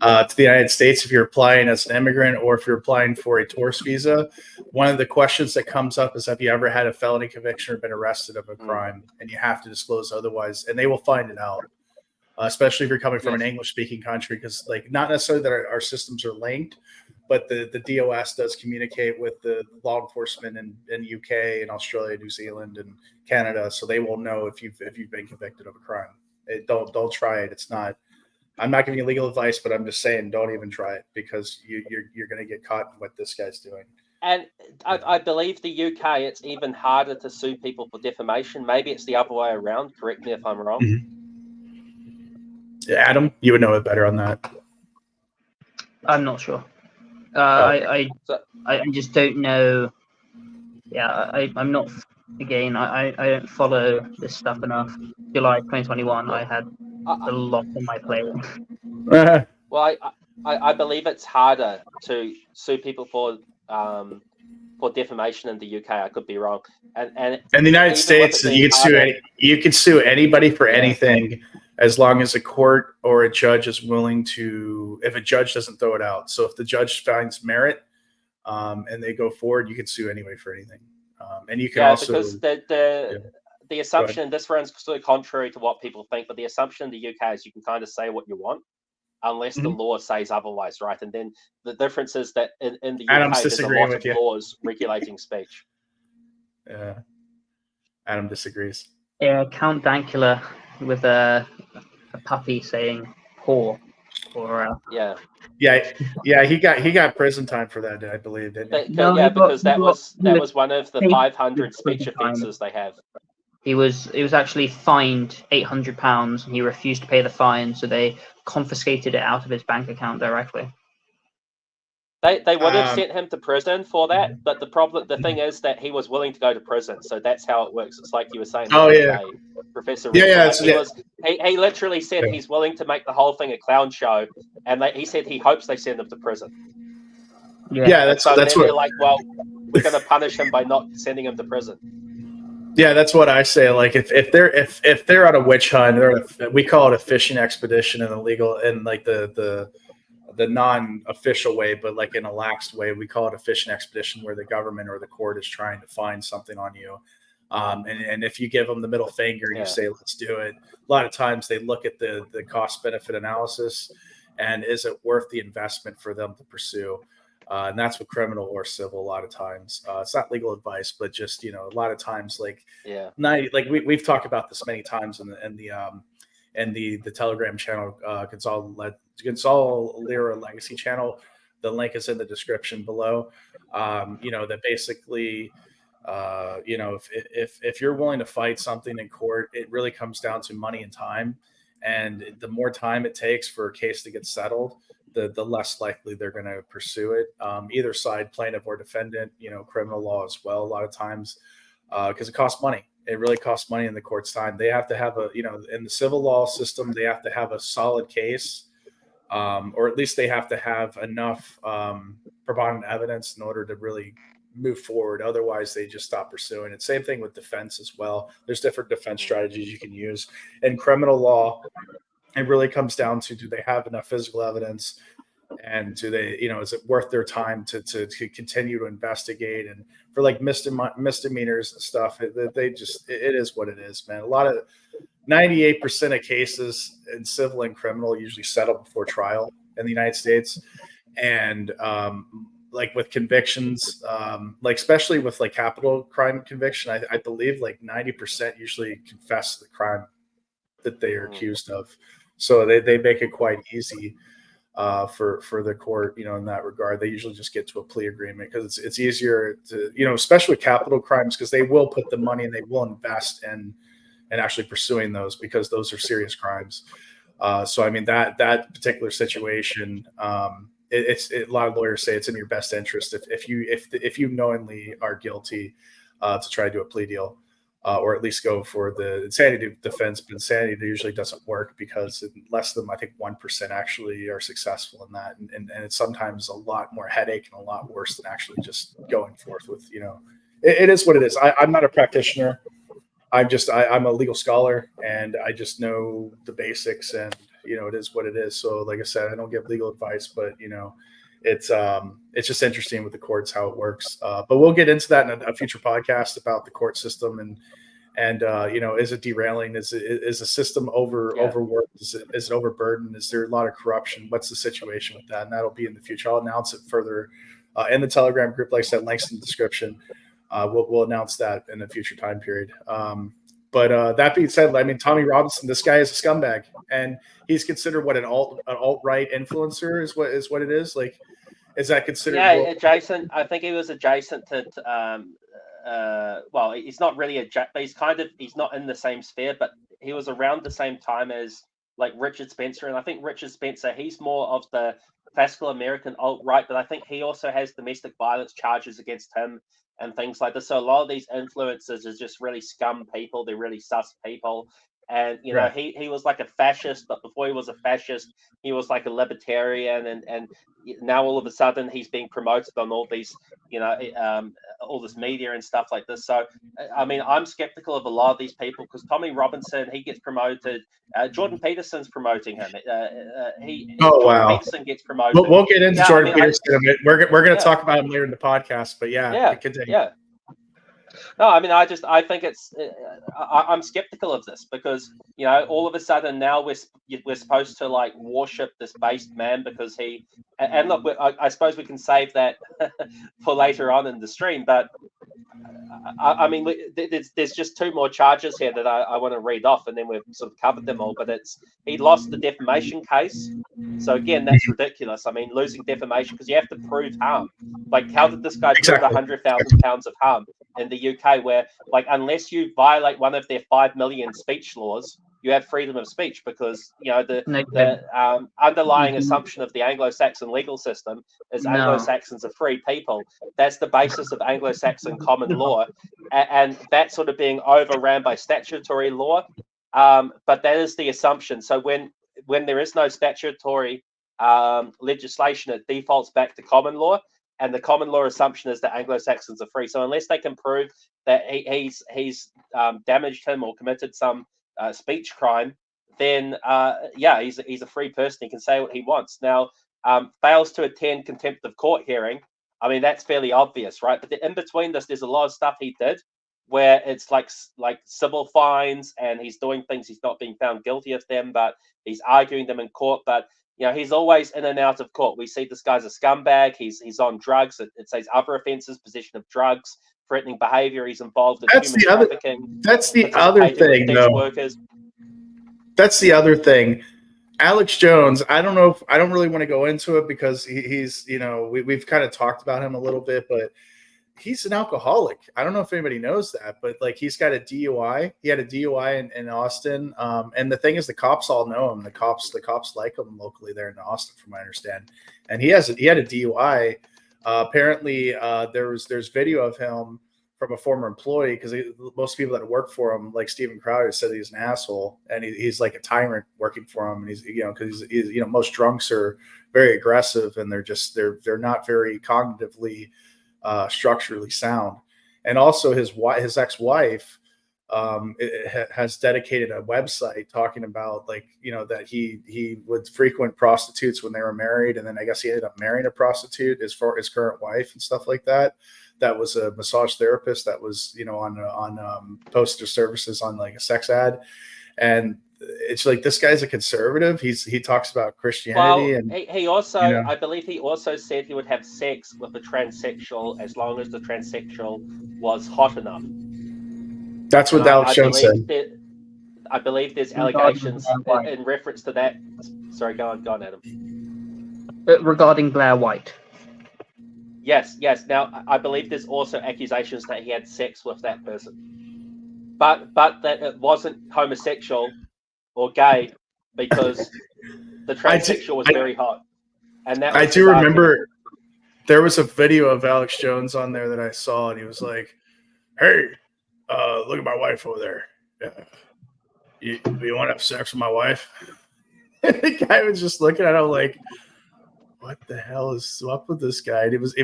to the United States, if you're applying as an immigrant or if you're applying for a tourist visa, one of the questions that comes up is, have you ever had a felony conviction or been arrested of a crime? And you have to disclose otherwise, and they will find it out. Especially if you're coming from an English-speaking country, because like not necessarily that our systems are linked, but the DOS does communicate with the law enforcement in UK and Australia, New Zealand, and Canada, so they will know if you've been convicted of a crime. Don't try it. It's not. I'm not giving you legal advice, but I'm just saying don't even try it, because you're going to get caught in what this guy's doing. And I believe the UK, it's even harder to sue people for defamation. Maybe it's the other way around. Correct me if I'm wrong. Mm-hmm. Yeah, Adam, you would know it better on that. I'm not sure. I just don't know. Yeah, I'm not. Again, I don't follow this stuff enough. July 2021, I had a lot on my plate. Well, I believe it's harder to sue people for defamation in the UK. I could be wrong. And in the United States, you can sue anybody for anything, as long as a court or a judge is willing to. If a judge doesn't throw it out, so if the judge finds merit and they go forward, you can sue anyway for anything. And you can also, because the assumption, this runs sort of contrary to what people think, but the assumption in the UK is you can kind of say what you want unless the law says otherwise, right? And then the difference is that in the UK, there's a lot of laws regulating speech. Yeah, Adam disagrees. Yeah, Count Dankula with a puppy saying "poor," or yeah, he got prison time for that, I believe, didn't he? Because that was one of the 500 speech offences they have. He was actually fined £800, and he refused to pay the fine, so they confiscated it out of his bank account directly. They would have sent him to prison for that, but the thing is that he was willing to go to prison, so that's how it works. It's like you were saying. Professor. He literally said he's willing to make the whole thing a clown show, and he said he hopes they send him to prison. That's what they're like. Well, we're going to punish him by not sending him to prison. Yeah, that's what I say. Like if they're on a witch hunt, we call it a fishing expedition in the legal, in like the non-official way, but like in a lax way, we call it a fishing expedition, where the government or the court is trying to find something on you. And if you give them the middle finger and you say, let's do it, a lot of times they look at the cost benefit analysis, and is it worth the investment for them to pursue? And that's with criminal or civil. A lot of times, it's not legal advice, but just a lot of times, we've talked about this many times in the Telegram channel, Gonzalo Lira Legacy channel. The link is in the description below. That basically, if you're willing to fight something in court, it really comes down to money and time. And the more time it takes for a case to get settled, the less likely they're going to pursue it. Either side, plaintiff or defendant, criminal law as well, a lot of times, because it costs money. It really costs money in the court's time. They have to have in the civil law system, they have to have a solid case, or at least they have to have enough providing evidence in order to really move forward. Otherwise, they just stop pursuing it. Same thing with defense as well. There's different defense strategies you can use. In criminal law, it really comes down to, do they have enough physical evidence, and do they, is it worth their time to continue to investigate? And for like misdemeanors and stuff, it is what it is, man. 98% of cases in civil and criminal usually settle before trial in the United States. And like with convictions, like especially with like capital crime conviction, I believe like 90% usually confess the crime that they are accused of. So they make it quite easy for the court, in that regard. They usually just get to a plea agreement, because it's easier to, especially with capital crimes, because they will put the money and they will invest in actually pursuing those, because those are serious crimes. So I mean that particular situation, a lot of lawyers say it's in your best interest if you knowingly are guilty to try to do a plea deal, or at least go for the insanity defense. But insanity usually doesn't work because less than, I think, 1% actually are successful in that, and it's sometimes a lot more headache and a lot worse than actually just going forth with, it is what it is. I'm not a practitioner. I'm a legal scholar, and I just know the basics, and it is what it is. So like I said, I don't give legal advice, but it's just interesting with the courts, how it works. But we'll get into that in a future podcast about the court system, and is it derailing? Is the system overworked? Is it overburdened? Is there a lot of corruption? What's the situation with that? And that'll be in the future. I'll announce it further in the Telegram group. Like I said, links in the description. We'll announce that in a future time period. But that being said, I mean, Tommy Robinson, this guy is a scumbag, and he's considered an alt-right influencer is what it is. Like, is that considered? Yeah, adjacent. I think he was adjacent to. Well, he's not really but he's not in the same sphere, but he was around the same time as like Richard Spencer, and I think Richard Spencer, he's more of the classical American alt-right, but I think he also has domestic violence charges against him and things like this. So a lot of these influencers are just really scum people. They're really sus people. And, he was like a fascist, but before he was a fascist, he was like a libertarian. And now all of a sudden he's being promoted on all these, all this media and stuff like this. So, I mean, I'm skeptical of a lot of these people because Tommy Robinson, he gets promoted. Jordan Peterson's promoting him. Jordan Peterson gets promoted. We'll get into Jordan Peterson in a bit. We're going to talk about him later in the podcast, but continue. Yeah. No, I mean, I think it's. I'm skeptical of this because all of a sudden now we're supposed to like worship this based man because he. And look, I suppose we can save that for later on in the stream, but I mean, there's just two more charges here that I want to read off, and then we've sort of covered them all. But he lost the defamation case, so again, that's ridiculous. I mean, losing defamation because you have to prove harm. Like, how did this guy prove 100,000 pounds of harm in the UK, where like unless you violate one of their 5 million speech laws, you have freedom of speech because the underlying assumption of the Anglo-Saxon legal system is Anglo-Saxons are free people. That's the basis of Anglo-Saxon common law, and that's sort of being overran by statutory law. But that is the assumption. So when there is no statutory legislation, it defaults back to common law. And the common law assumption is that Anglo-Saxons are free. So unless they can prove that he's damaged him or committed some speech crime, then he's a free person. He can say what he wants. Now, fails to attend contempt of court hearing. I mean, that's fairly obvious, right? But in between this, there's a lot of stuff he did where it's like civil fines, and he's doing things, he's not being found guilty of them, but he's arguing them in court. But he's always in and out of court. We see this guy's a scumbag. He's on drugs. It says other offences, possession of drugs, threatening behavior. He's involved in human trafficking. That's the other thing, though. Workers. That's the other thing. Alex Jones, I don't know. I don't really want to go into it because he's, we've kind of talked about him a little bit, but he's an alcoholic. I don't know if anybody knows that, but like he's got a DUI. He had a DUI in Austin. And the thing is, the cops all know him. The cops like him locally there in Austin, from what I understand. And he had a DUI. Apparently, there's video of him from a former employee, because most people that work for him, like Steven Crowder, said he's an asshole and he's like a tyrant working for him. And he's, because he's most drunks are very aggressive and they're not very cognitively structurally sound. And also his ex-wife has dedicated a website talking about that he would frequent prostitutes when they were married, and then I guess he ended up marrying a prostitute as far his current wife and stuff like that. That was a massage therapist that was on posted services on like a sex ad. And it's like, this guy's a conservative. He talks about Christianity. Well, and he also, I believe he also said he would have sex with a transsexual as long as the transsexual was hot enough. That's what Alex Jones said. I believe there's allegations in reference to that. Sorry, go on, Adam. Regarding Blair White. Yes. Now, I believe there's also accusations that he had sex with that person, but that it wasn't homosexual or gay because the transsexual was very hot. And that was I his do argument. remember there was a video of Alex Jones on there that I saw, and he was like, "Hey, look at my wife over there. You want to have sex with my wife?" And the guy was just looking at him like, "What the hell is up with this guy?" And it was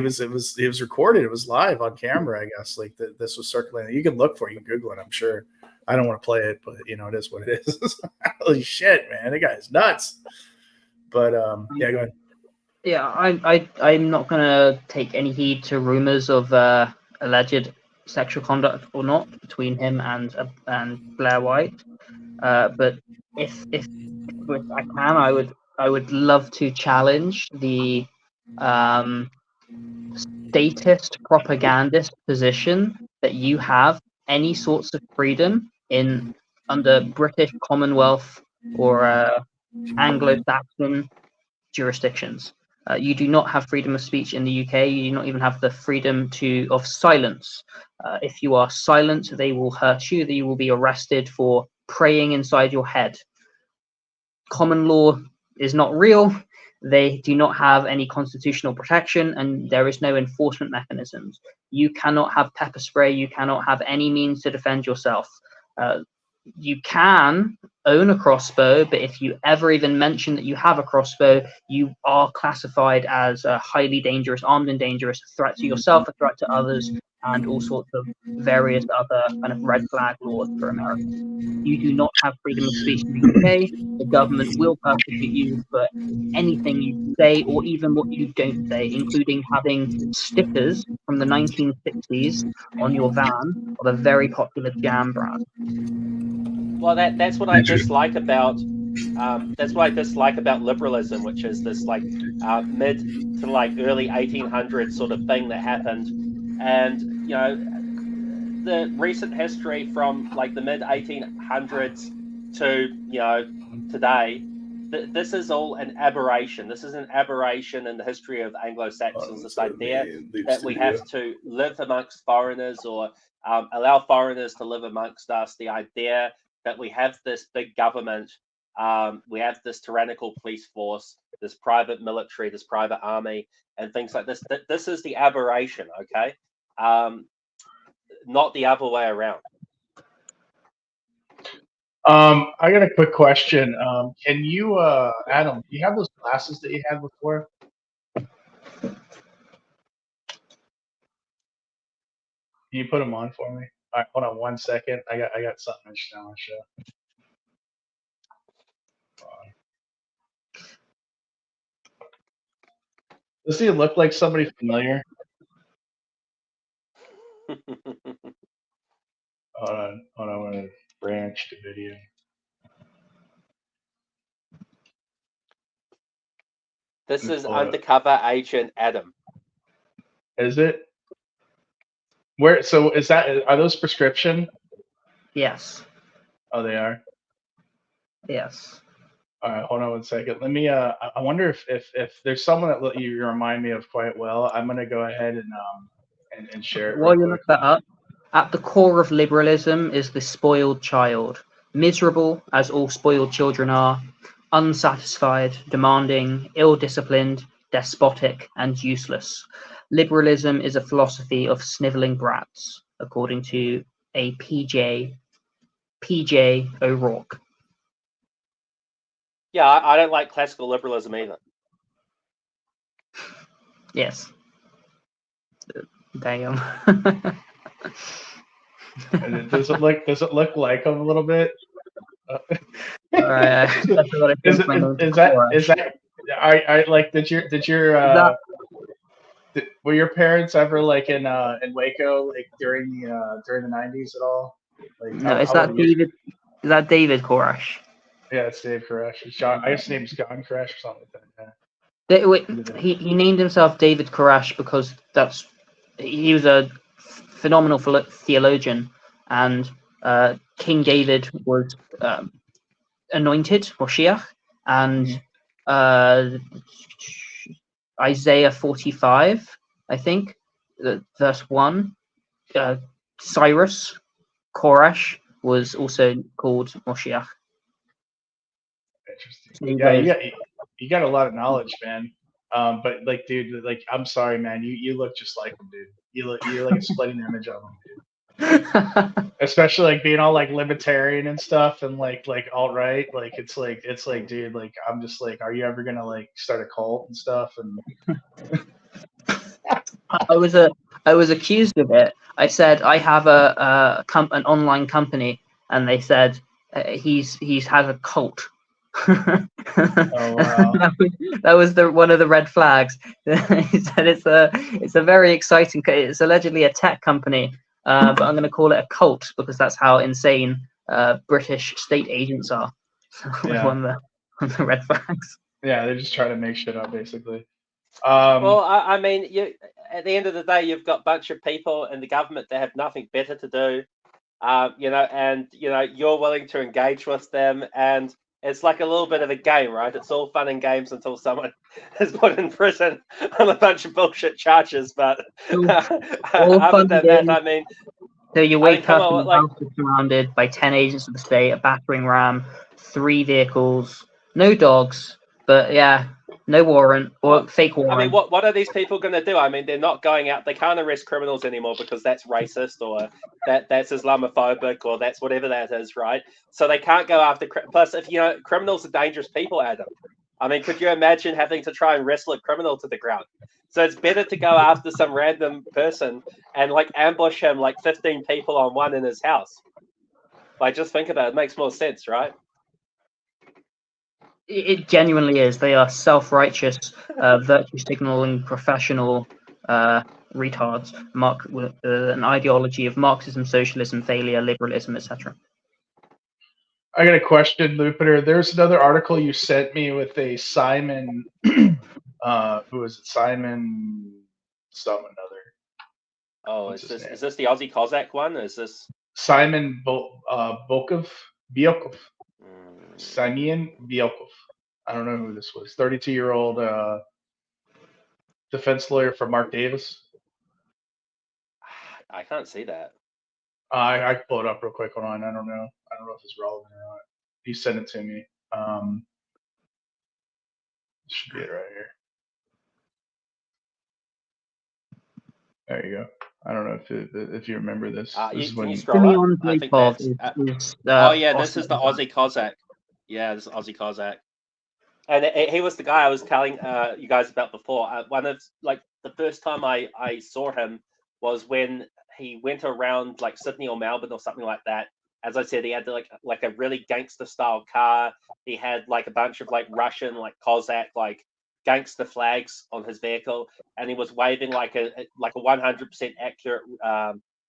recorded. It was live on camera, I guess. Like this was circulating. You can look for it. You can Google it. I'm sure. I don't want to play it, but it is what it is. Holy shit, man! The guy's nuts. But yeah, go ahead. Yeah, I'm not gonna take any heed to rumors of alleged sexual conduct or not between him and Blair White. But if I can, I would love to challenge the statist propagandist position that you have any sorts of freedom in under British Commonwealth or Anglo-Saxon jurisdictions. You do not have freedom of speech in the UK. You do not even have the freedom of silence. If you are silent, they will hurt you. You will be arrested for praying inside your head. Common law is not real. They do not have any constitutional protection, and there is no enforcement mechanisms. You cannot have pepper spray. You cannot have any means to defend yourself. You can own a crossbow, but if you ever even mention that you have a crossbow, you are classified as a highly dangerous, armed and dangerous, a threat to yourself, a threat to others, and all sorts of various other kind of red flag laws for America. You do not have freedom of speech in the UK. The government will persecute you for anything you say or even what you don't say, including having stickers from the 1960s on your van of a very popular jam brand. Well, that's what I dislike about liberalism, which is this like mid to like early 1800s sort of thing that happened, and the recent history from like the mid 1800s to today. This is all an aberration. This is an aberration in the history of Anglo-Saxons. This idea that we have to live amongst foreigners or allow foreigners to live amongst us. The idea that we have this big government, we have this tyrannical police force, this private military, this private army, and things like this. This is the aberration, okay? Not the other way around. I got a quick question. Can you, Adam, do you have those glasses that you had before? Can you put them on for me? All right, hold on 1 second. I got something I want to show. Does he look like somebody familiar? Hold on. I'm gonna branch the video. This is undercover agent Adam. Is it? Where? So is that? Are those prescription? Yes. Oh, they are. Yes. All right, hold on 1 second. Let me. I wonder if there's someone that you remind me of quite well. I'm gonna go ahead and share it. While you look that up, at the core of liberalism is the spoiled child, miserable as all spoiled children are, unsatisfied, demanding, ill-disciplined, despotic, and useless. Liberalism is a philosophy of sniveling brats, according to a PJ O'Rourke. Yeah, I don't like classical liberalism either. Yes. Damn. And does it look like him a little bit? Alright, is that I like were your parents ever like in Waco like during the 90s at all? Like, no, is that David? Is that David Koresh? Yeah, it's Dave Koresh. John, I guess his name's John Koresh or something like that. Yeah. He named himself David Koresh because he was a phenomenal theologian, and King David was anointed Moshiach, and Isaiah 45, I think, verse 1, Cyrus Koresh was also called Moshiach. You got a lot of knowledge, man. But like, dude, like, I'm sorry, man. You look just like him, dude. You're like a splitting image of him, dude. Especially like being all like libertarian and stuff, and like alt right. Like it's like, dude, like I'm just like, are you ever gonna like start a cult and stuff? And I was accused of it. I said I have an online company, and they said he's has a cult. Oh wow. that was one of the red flags. He said it's a very exciting. It's allegedly a tech company, but I'm going to call it a cult because that's how insane British state agents are. So Yeah. one of the red flags. Yeah, they're just trying to make shit up, basically. Well, I mean, at the end of the day, you've got a bunch of people in the government that have nothing better to do, and you're willing to engage with them, and it's like a little bit of a game, right? It's all fun and games until someone is put in prison on a bunch of bullshit charges. But other than that, I mean, so you wake up on, and the house is surrounded by 10 agents of the state, a battering ram, 3 vehicles, no dogs, but yeah. No warrant or fake warrant. I mean, what are these people going to do? I mean, they're not going out. They can't arrest criminals anymore because that's racist or that's Islamophobic or that's whatever that is, right? So they can't go after. Plus, if criminals are dangerous people, Adam. I mean, could you imagine having to try and wrestle a criminal to the ground? So it's better to go after some random person and like ambush him like 15 people on one in his house. Like, just think about it. It makes more sense, right? It genuinely is. They are self-righteous, virtue signaling professional retards, with an ideology of Marxism, socialism, failure, liberalism, etc. I got a question, Lupiter. There's another article you sent me with a Simon, who is it? Simon some another. Oh, is this the Aussie Cossack one? Is this Simon Biokov? Simeon Biokov. I don't know who this was. 32-year-old defense lawyer for Mark Davis. I can't see that. I can pull it up real quick. Hold on. I don't know if it's relevant or not. He sent it to me. This should be it right here. There you go. I don't know if you remember this. Can you scroll up? I think that's, oh yeah, this is the Aussie Cossack. Yeah, this is Aussie Cossack. And he was the guy I was telling you guys about before. One of the first time I saw him was when he went around like Sydney or Melbourne or something like that. As I said, he had like a really gangster style car. He had like a bunch of like Russian Cossack gangster flags on his vehicle, and he was waving like a 100% accurate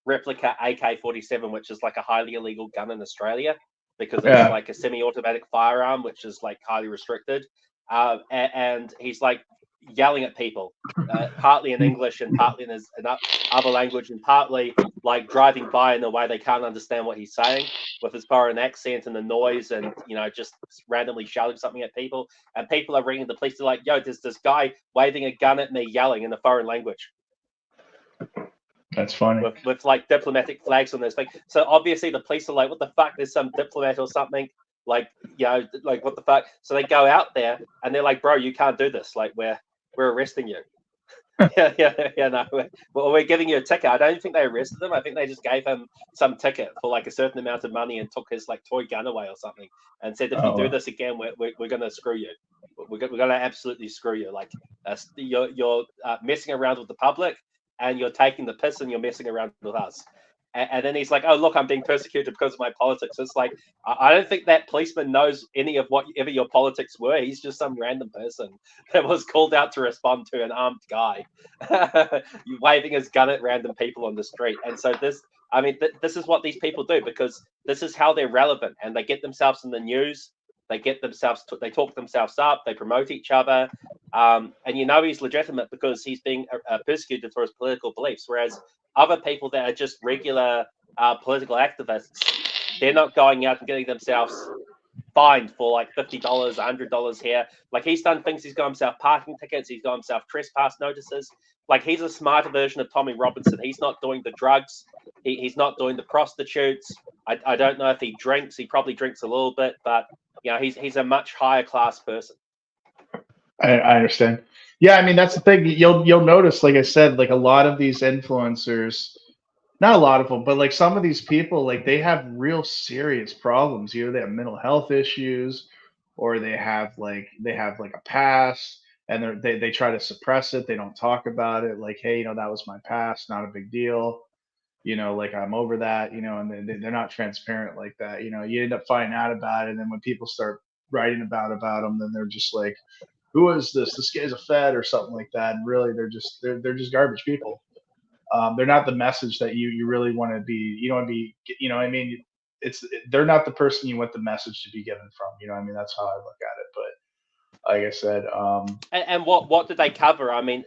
replica AK-47, which is like a highly illegal gun in Australia because it's like a semi-automatic firearm, which is like highly restricted. And he's like yelling at people, partly in English and partly in his other language, and partly like driving by in a way they can't understand what he's saying with his foreign accent and the noise, and just randomly shouting something at people. And people are ringing the police. They're like, "Yo, there's this guy waving a gun at me, yelling in a foreign language." That's funny. With like diplomatic flags on those things. So obviously the police are like, "What the fuck? There's some diplomat or something." Like what the fuck? So they go out there and they're like, "Bro, you can't do this. Like, we're arresting you." No. We're giving you a ticket. I don't think they arrested him. I think they just gave him some ticket for like a certain amount of money and took his like toy gun away or something, and said, "If you do this again, we're gonna screw you. We're gonna absolutely screw you. Like, you're messing around with the public, and you're taking the piss, and you're messing around with us." And then he's like, "Oh, look, I'm being persecuted because of my politics." It's like, I don't think that policeman knows any of whatever your politics were. He's just some random person that was called out to respond to an armed guy waving his gun at random people on the street. And so this is what these people do, because this is how they're relevant, and they get themselves in the news. They they talk themselves up. They promote each other. And he's legitimate because he's being persecuted for his political beliefs, whereas other people that are just regular political activists, they're not going out and getting themselves fined for like $50, $100 here. Like, he's done things. He's got himself parking tickets. He's got himself trespass notices. Like, he's a smarter version of Tommy Robinson. He's not doing the drugs. He's not doing the prostitutes. I don't know if he drinks. He probably drinks a little bit, but he's a much higher class person. I understand. Yeah, I mean that's the thing. You'll notice, like I said, like a lot of these influencers, not a lot of them, but like some of these people, like they have real serious problems. Either they have mental health issues, or they have like a past, and they try to suppress it. They don't talk about it. Like, hey, that was my past, not a big deal. Like I'm over that. And they're not transparent like that. You end up finding out about it, and then when people start writing about them, then they're just like, who is this? This guy's a Fed or something like that. And really, they're just garbage people. They're not the message that you really want to be. You don't want to be. I mean, they're not the person you want the message to be given from. I mean, that's how I look at it. But like I said, And what did they cover? I mean,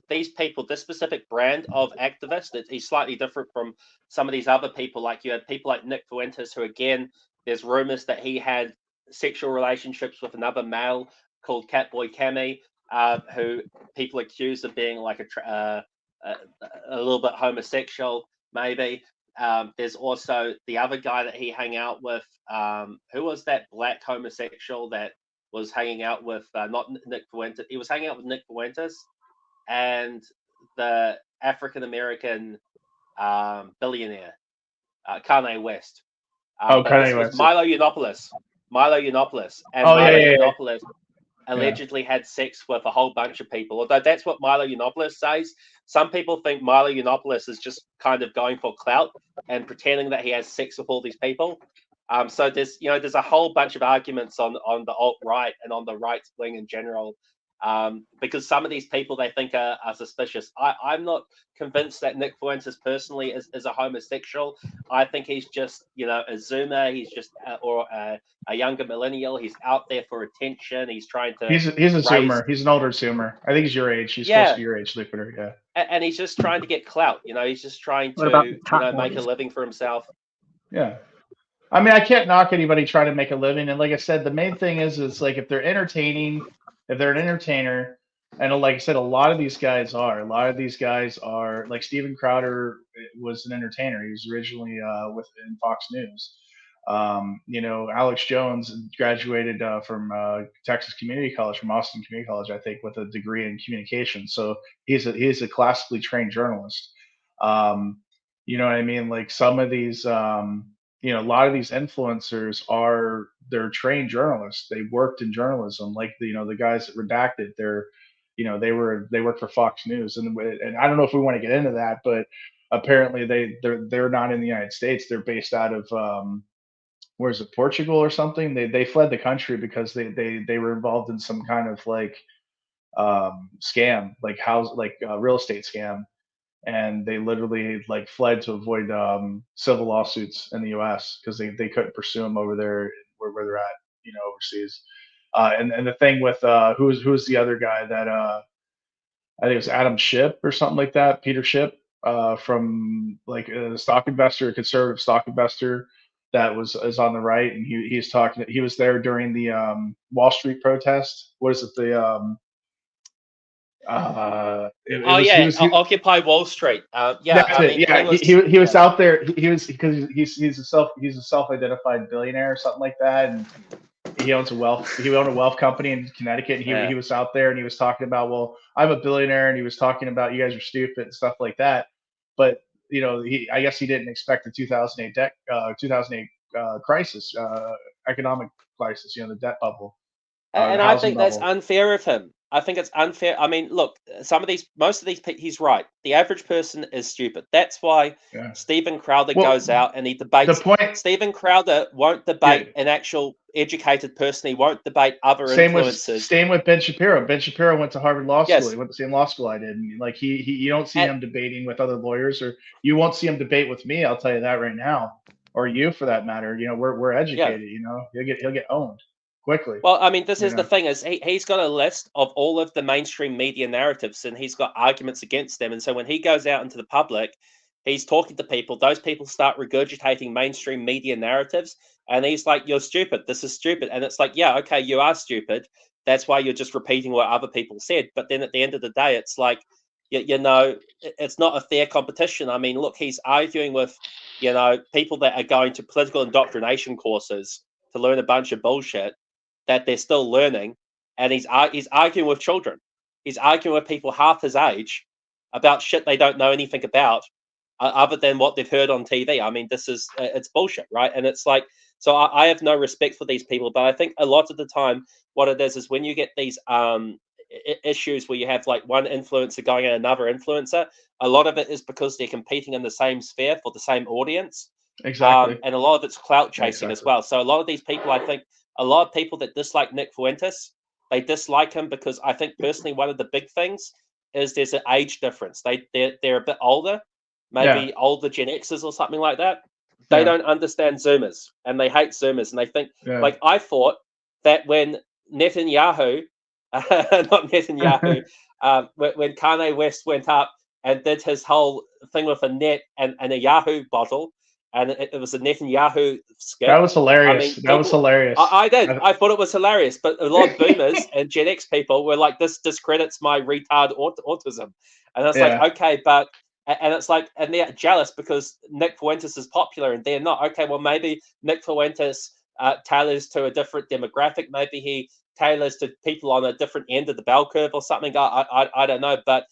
these people, this specific brand of activist, is slightly different from some of these other people. Like you had people like Nick Fuentes, who again, there's rumors that he had sexual relationships with another male called Catboy Cammy, who people accused of being like a little bit homosexual, maybe. There's also the other guy that he hung out with. Who was that black homosexual that was hanging out with not Nick Fuentes? He was hanging out with Nick Fuentes and the African American billionaire, Kanye West. But Kanye this was West. Milo Yiannopoulos. And Oh, Milo yeah. Yiannopoulos allegedly had sex with a whole bunch of people. Although that's what Milo Yiannopoulos says. Some people think Milo Yiannopoulos is just kind of going for clout and pretending that he has sex with all these people. So there's a whole bunch of arguments on the alt-right and on the right wing in general, because some of these people they think are suspicious. I'm not convinced that Nick Fuentes personally is a homosexual. I think he's just a Zoomer. He's just or a younger millennial. He's out there for attention. He's trying to. He's a Zoomer. He's an older Zoomer. I think he's your age. He's close to your age, Liquider. Yeah. And he's just trying to get clout. He's just trying What about to the cat make a boys? living for himself. Yeah. I mean, I can't knock anybody trying to make a living. And like I said, the main thing is like if they're entertaining, if they're an entertainer, and like I said, a lot of these guys are like Steven Crowder was an entertainer. He was originally in Fox News. Alex Jones graduated from Texas Community College, from Austin Community College, I think, with a degree in communication. So he's a classically trained journalist. You know what I mean? Like some of these, a lot of these influencers they're trained journalists. They worked in journalism, like the guys that Redacted. They work for Fox News, and I don't know if we want to get into that, but apparently they're not in the United States. They're based out of where is it, Portugal or something? They fled the country because they were involved in some kind of like scam, like real estate scam, and they literally like fled to avoid civil lawsuits in the U.S. because they couldn't pursue them over there where they're at, overseas. And the thing with who's the other guy that I think it was Adam Schiff or something like that, Peter Schiff, from like a stock investor, a conservative stock investor that is on the right, and he's talking. He was there during the Wall Street protest. What is it? The Occupy Wall Street. That's it. Yeah, he was out there. He was because he's a self-identified billionaire or something like that, and he owned a wealth company in Connecticut. And he was out there and he was talking about, well, I'm a billionaire, and he was talking about you guys are stupid and stuff like that. But I guess he didn't expect the 2008 crisis, economic crisis, the debt bubble. And I think that's unfair of him. I think it's unfair. I mean, look, most of these people, he's right. The average person is stupid. That's why Steven Crowder goes out and he debates. Steven Crowder won't debate an actual educated person. He won't debate other influencers. Same with Ben Shapiro. Ben Shapiro went to Harvard Law School. He went to the same law school I did. And like you don't see him debating with other lawyers, or you won't see him debate with me. I'll tell you that right now, or you for that matter. We're educated. He'll get owned quickly. Well, I mean, this is the thing, is he's got a list of all of the mainstream media narratives, and he's got arguments against them. And so when he goes out into the public, he's talking to people. Those people start regurgitating mainstream media narratives, and he's like, "You're stupid. This is stupid." And it's like, yeah, okay, you are stupid. That's why you're just repeating what other people said. But then at the end of the day, it's like, it's not a fair competition. I mean, look, he's arguing with, people that are going to political indoctrination courses to learn a bunch of bullshit that they're still learning, and he's arguing with children. He's arguing with people half his age about shit they don't know anything about, other than what they've heard on TV. I mean, this is it's bullshit, right? And it's like, so I have no respect for these people, but I think a lot of the time what it is when you get these issues where you have like one influencer going at another influencer, a lot of it is because they're competing in the same sphere for the same audience. Exactly. And a lot of it's clout chasing as well. So a lot of these people, I think a lot of people that dislike Nick Fuentes, they dislike him because I think personally one of the big things is there's an age difference. They're a bit older, maybe older Gen Xers or something like that. They don't understand Zoomers, and they hate Zoomers, and they think like I thought that when Netanyahu, not Netanyahu, when Kanye West went up and did his whole thing with a net and a Yahoo bottle, and it was a Netanyahu skit. That was hilarious. I mean, that was hilarious. I did. I thought it was hilarious, but a lot of boomers and Gen X people were like, "This discredits my retard autism," and it's like, okay, but and it's like, and they're jealous because Nick Fuentes is popular and they're not. Okay, well maybe Nick Fuentes tailors to a different demographic. Maybe he tailors to people on a different end of the bell curve or something. I don't know, but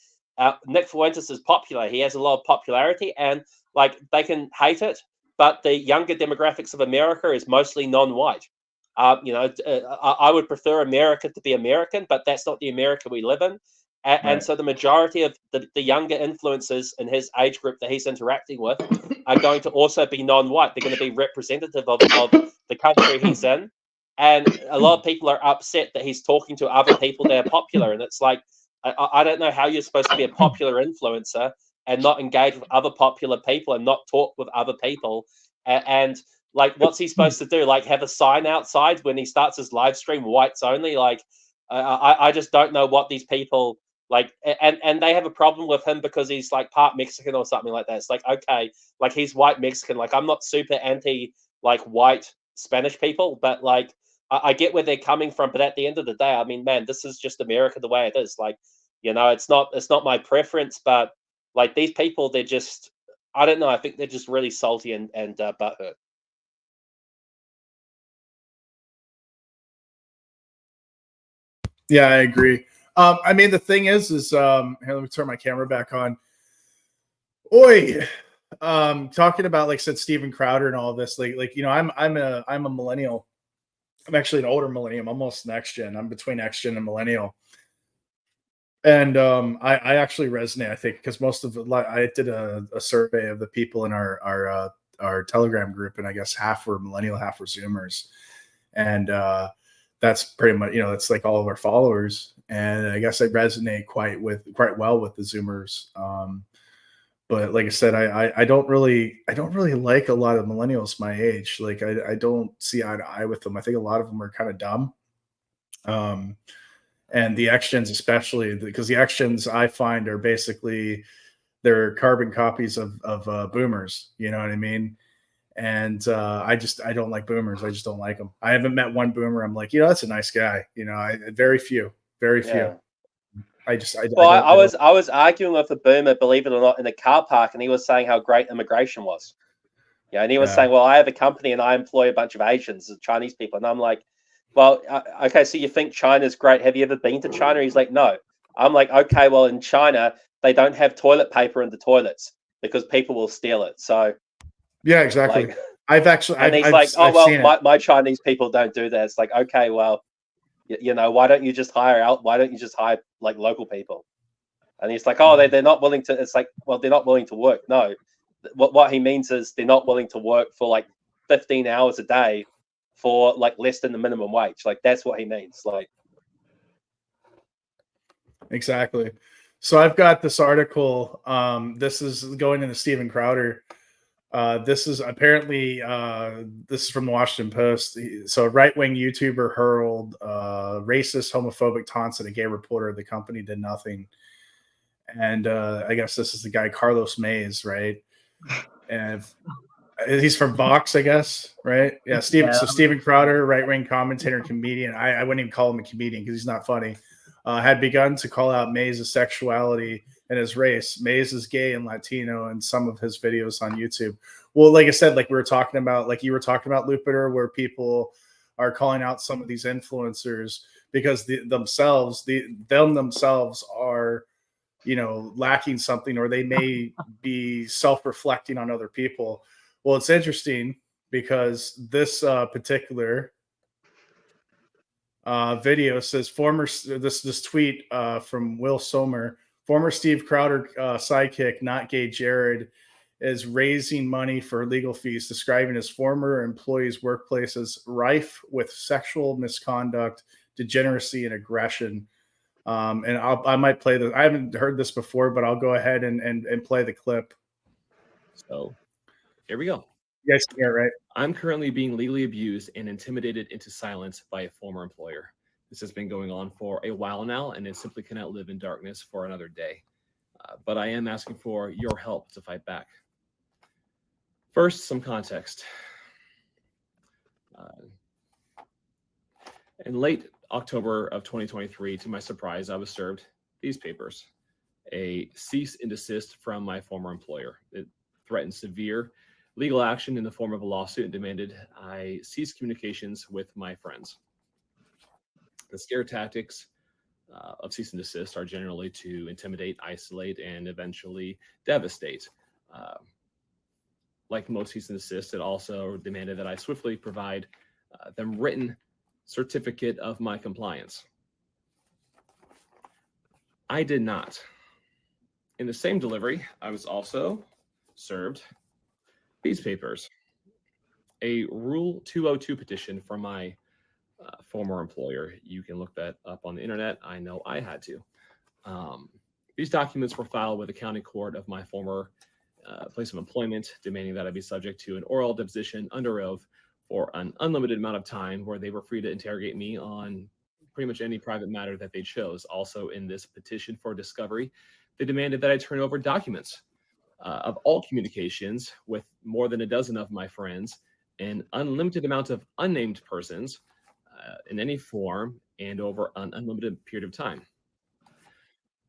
Nick Fuentes is popular. He has a lot of popularity, and like they can hate it, but the younger demographics of America is mostly non-white. I would prefer America to be American, but that's not the America we live in. And so the majority of the younger influencers in his age group that he's interacting with are going to also be non-white. They're going to be representative of the country he's in. And a lot of people are upset that he's talking to other people that are popular. And it's like, I don't know how you're supposed to be a popular influencer and not engage with other popular people and not talk with other people. And like, what's he supposed to do? Like, have a sign outside when he starts his live stream, whites only? Like, I just don't know what these people like. And they have a problem with him because he's like part Mexican or something like that. It's like, okay, like he's white Mexican. Like, I'm not super anti like white Spanish people, but like, I get where they're coming from. But at the end of the day, I mean, man, this is just America the way it is. Like, it's not my preference, but like these people, they're just, I don't know. I think they're just really salty and butthurt. Yeah, I agree. I mean, the thing is here, let me turn my camera back on. Oi, talking about like said Steven Crowder and all this, like I'm a millennial. I'm actually an older millennial, almost next gen. I'm between next gen and millennial. And I actually resonate, I think, because most of I did a survey of the people in our Telegram group, and I guess half were millennial, half were Zoomers, and that's pretty much it's like all of our followers, and I guess I resonate quite well with the Zoomers. But like I said, I don't really like a lot of millennials my age. Like I don't see eye to eye with them. I think a lot of them are kind of dumb. And the X-Gens especially, because the X-Gens I find are basically they're carbon copies of boomers. You know what I mean? And I don't like boomers. I just don't like them. I haven't met one boomer I'm like, that's a nice guy. Very few. Yeah. I was arguing with a boomer, believe it or not, in a car park, and he was saying how great immigration was. Yeah, and he was saying, well, I have a company and I employ a bunch of Asians and Chinese people. And I'm like, well, okay, so you think China's great. Have you ever been to China? He's like, no. I'm like, okay, well, in China, they don't have toilet paper in the toilets because people will steal it. So, yeah, exactly. Like, I've my Chinese people don't do that. It's like, okay, well, why don't you just hire like local people? And he's like, oh, they're not willing to. It's like, well, they're not willing to work. No, what he means is they're not willing to work for like 15 hours a day for like less than the minimum wage. Like that's what he means. Like, exactly. So I've got this article. This is going into Steven Crowder. This is apparently this is from the Washington Post. So a right-wing YouTuber hurled racist, homophobic taunts at a gay reporter. The company did nothing. And I guess this is the guy Carlos Mays, right? And he's from Vox, I guess, right? Yeah, So Steven Crowder, right-wing commentator and comedian. I wouldn't even call him a comedian because he's not funny. Had begun to call out Mays' sexuality and his race. Mays is gay and Latino in some of his videos on YouTube. Well, like I said, like we were talking about, like you were talking about, Lupiter, where people are calling out some of these influencers because them themselves are, lacking something, or they may be self-reflecting on other people. Well, it's interesting because this particular video says this tweet from Will Sommer, former Steve Crowder sidekick, not gay Jared, is raising money for legal fees, describing his former employee's workplace as rife with sexual misconduct, degeneracy, and aggression. And I might play I haven't heard this before, but I'll go ahead and play the clip. So here we go. You guys can hear it, right? I'm currently being legally abused and intimidated into silence by a former employer. This has been going on for a while now, and it simply cannot live in darkness for another day. But I am asking for your help to fight back. First, some context. In late October of 2023, to my surprise, I was served these papers: a cease and desist from my former employer. It threatened severe legal action in the form of a lawsuit and demanded I cease communications with my friends. The scare tactics of cease and desist are generally to intimidate, isolate, and eventually devastate. Like most cease and desist, it also demanded that I swiftly provide them written certificate of my compliance. I did not. In the same delivery, I was also served these papers: a Rule 202 petition from my former employer. You can look that up on the internet. I know I had to. These documents were filed with the county court of my former place of employment, demanding that I be subject to an oral deposition under oath for an unlimited amount of time, where they were free to interrogate me on pretty much any private matter that they chose. Also, in this petition for discovery, they demanded that I turn over documents of all communications with more than a dozen of my friends, an unlimited amount of unnamed persons in any form, and over an unlimited period of time.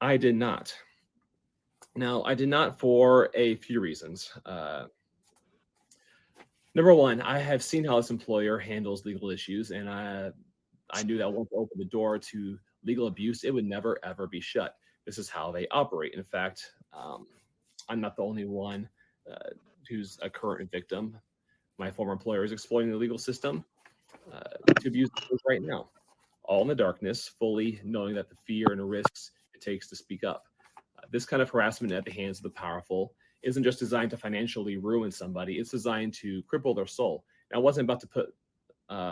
I did not. Now, I did not for a few reasons. Number one, I have seen how this employer handles legal issues, and I knew that once I opened the door to legal abuse, it would never, ever be shut. This is how they operate. In fact, I'm not the only one who's a current victim. My former employer is exploiting the legal system to abuse right now, all in the darkness, fully knowing that the fear and risks it takes to speak up. This kind of harassment at the hands of the powerful isn't just designed to financially ruin somebody. It's designed to cripple their soul. And I wasn't about to put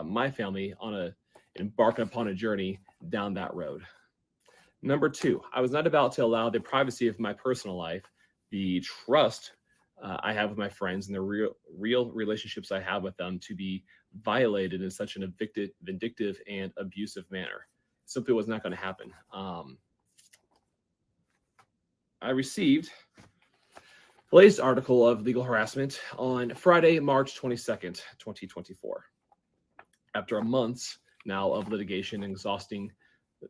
my family on embarking upon a journey down that road. Number two, I was not about to allow the privacy of my personal life, the trust I have with my friends, and the real relationships I have with them to be violated in such an vindictive and abusive manner. It simply was not going to happen. I received the latest article of legal harassment on Friday, March 22nd, 2024. After a month now of litigation, exhausting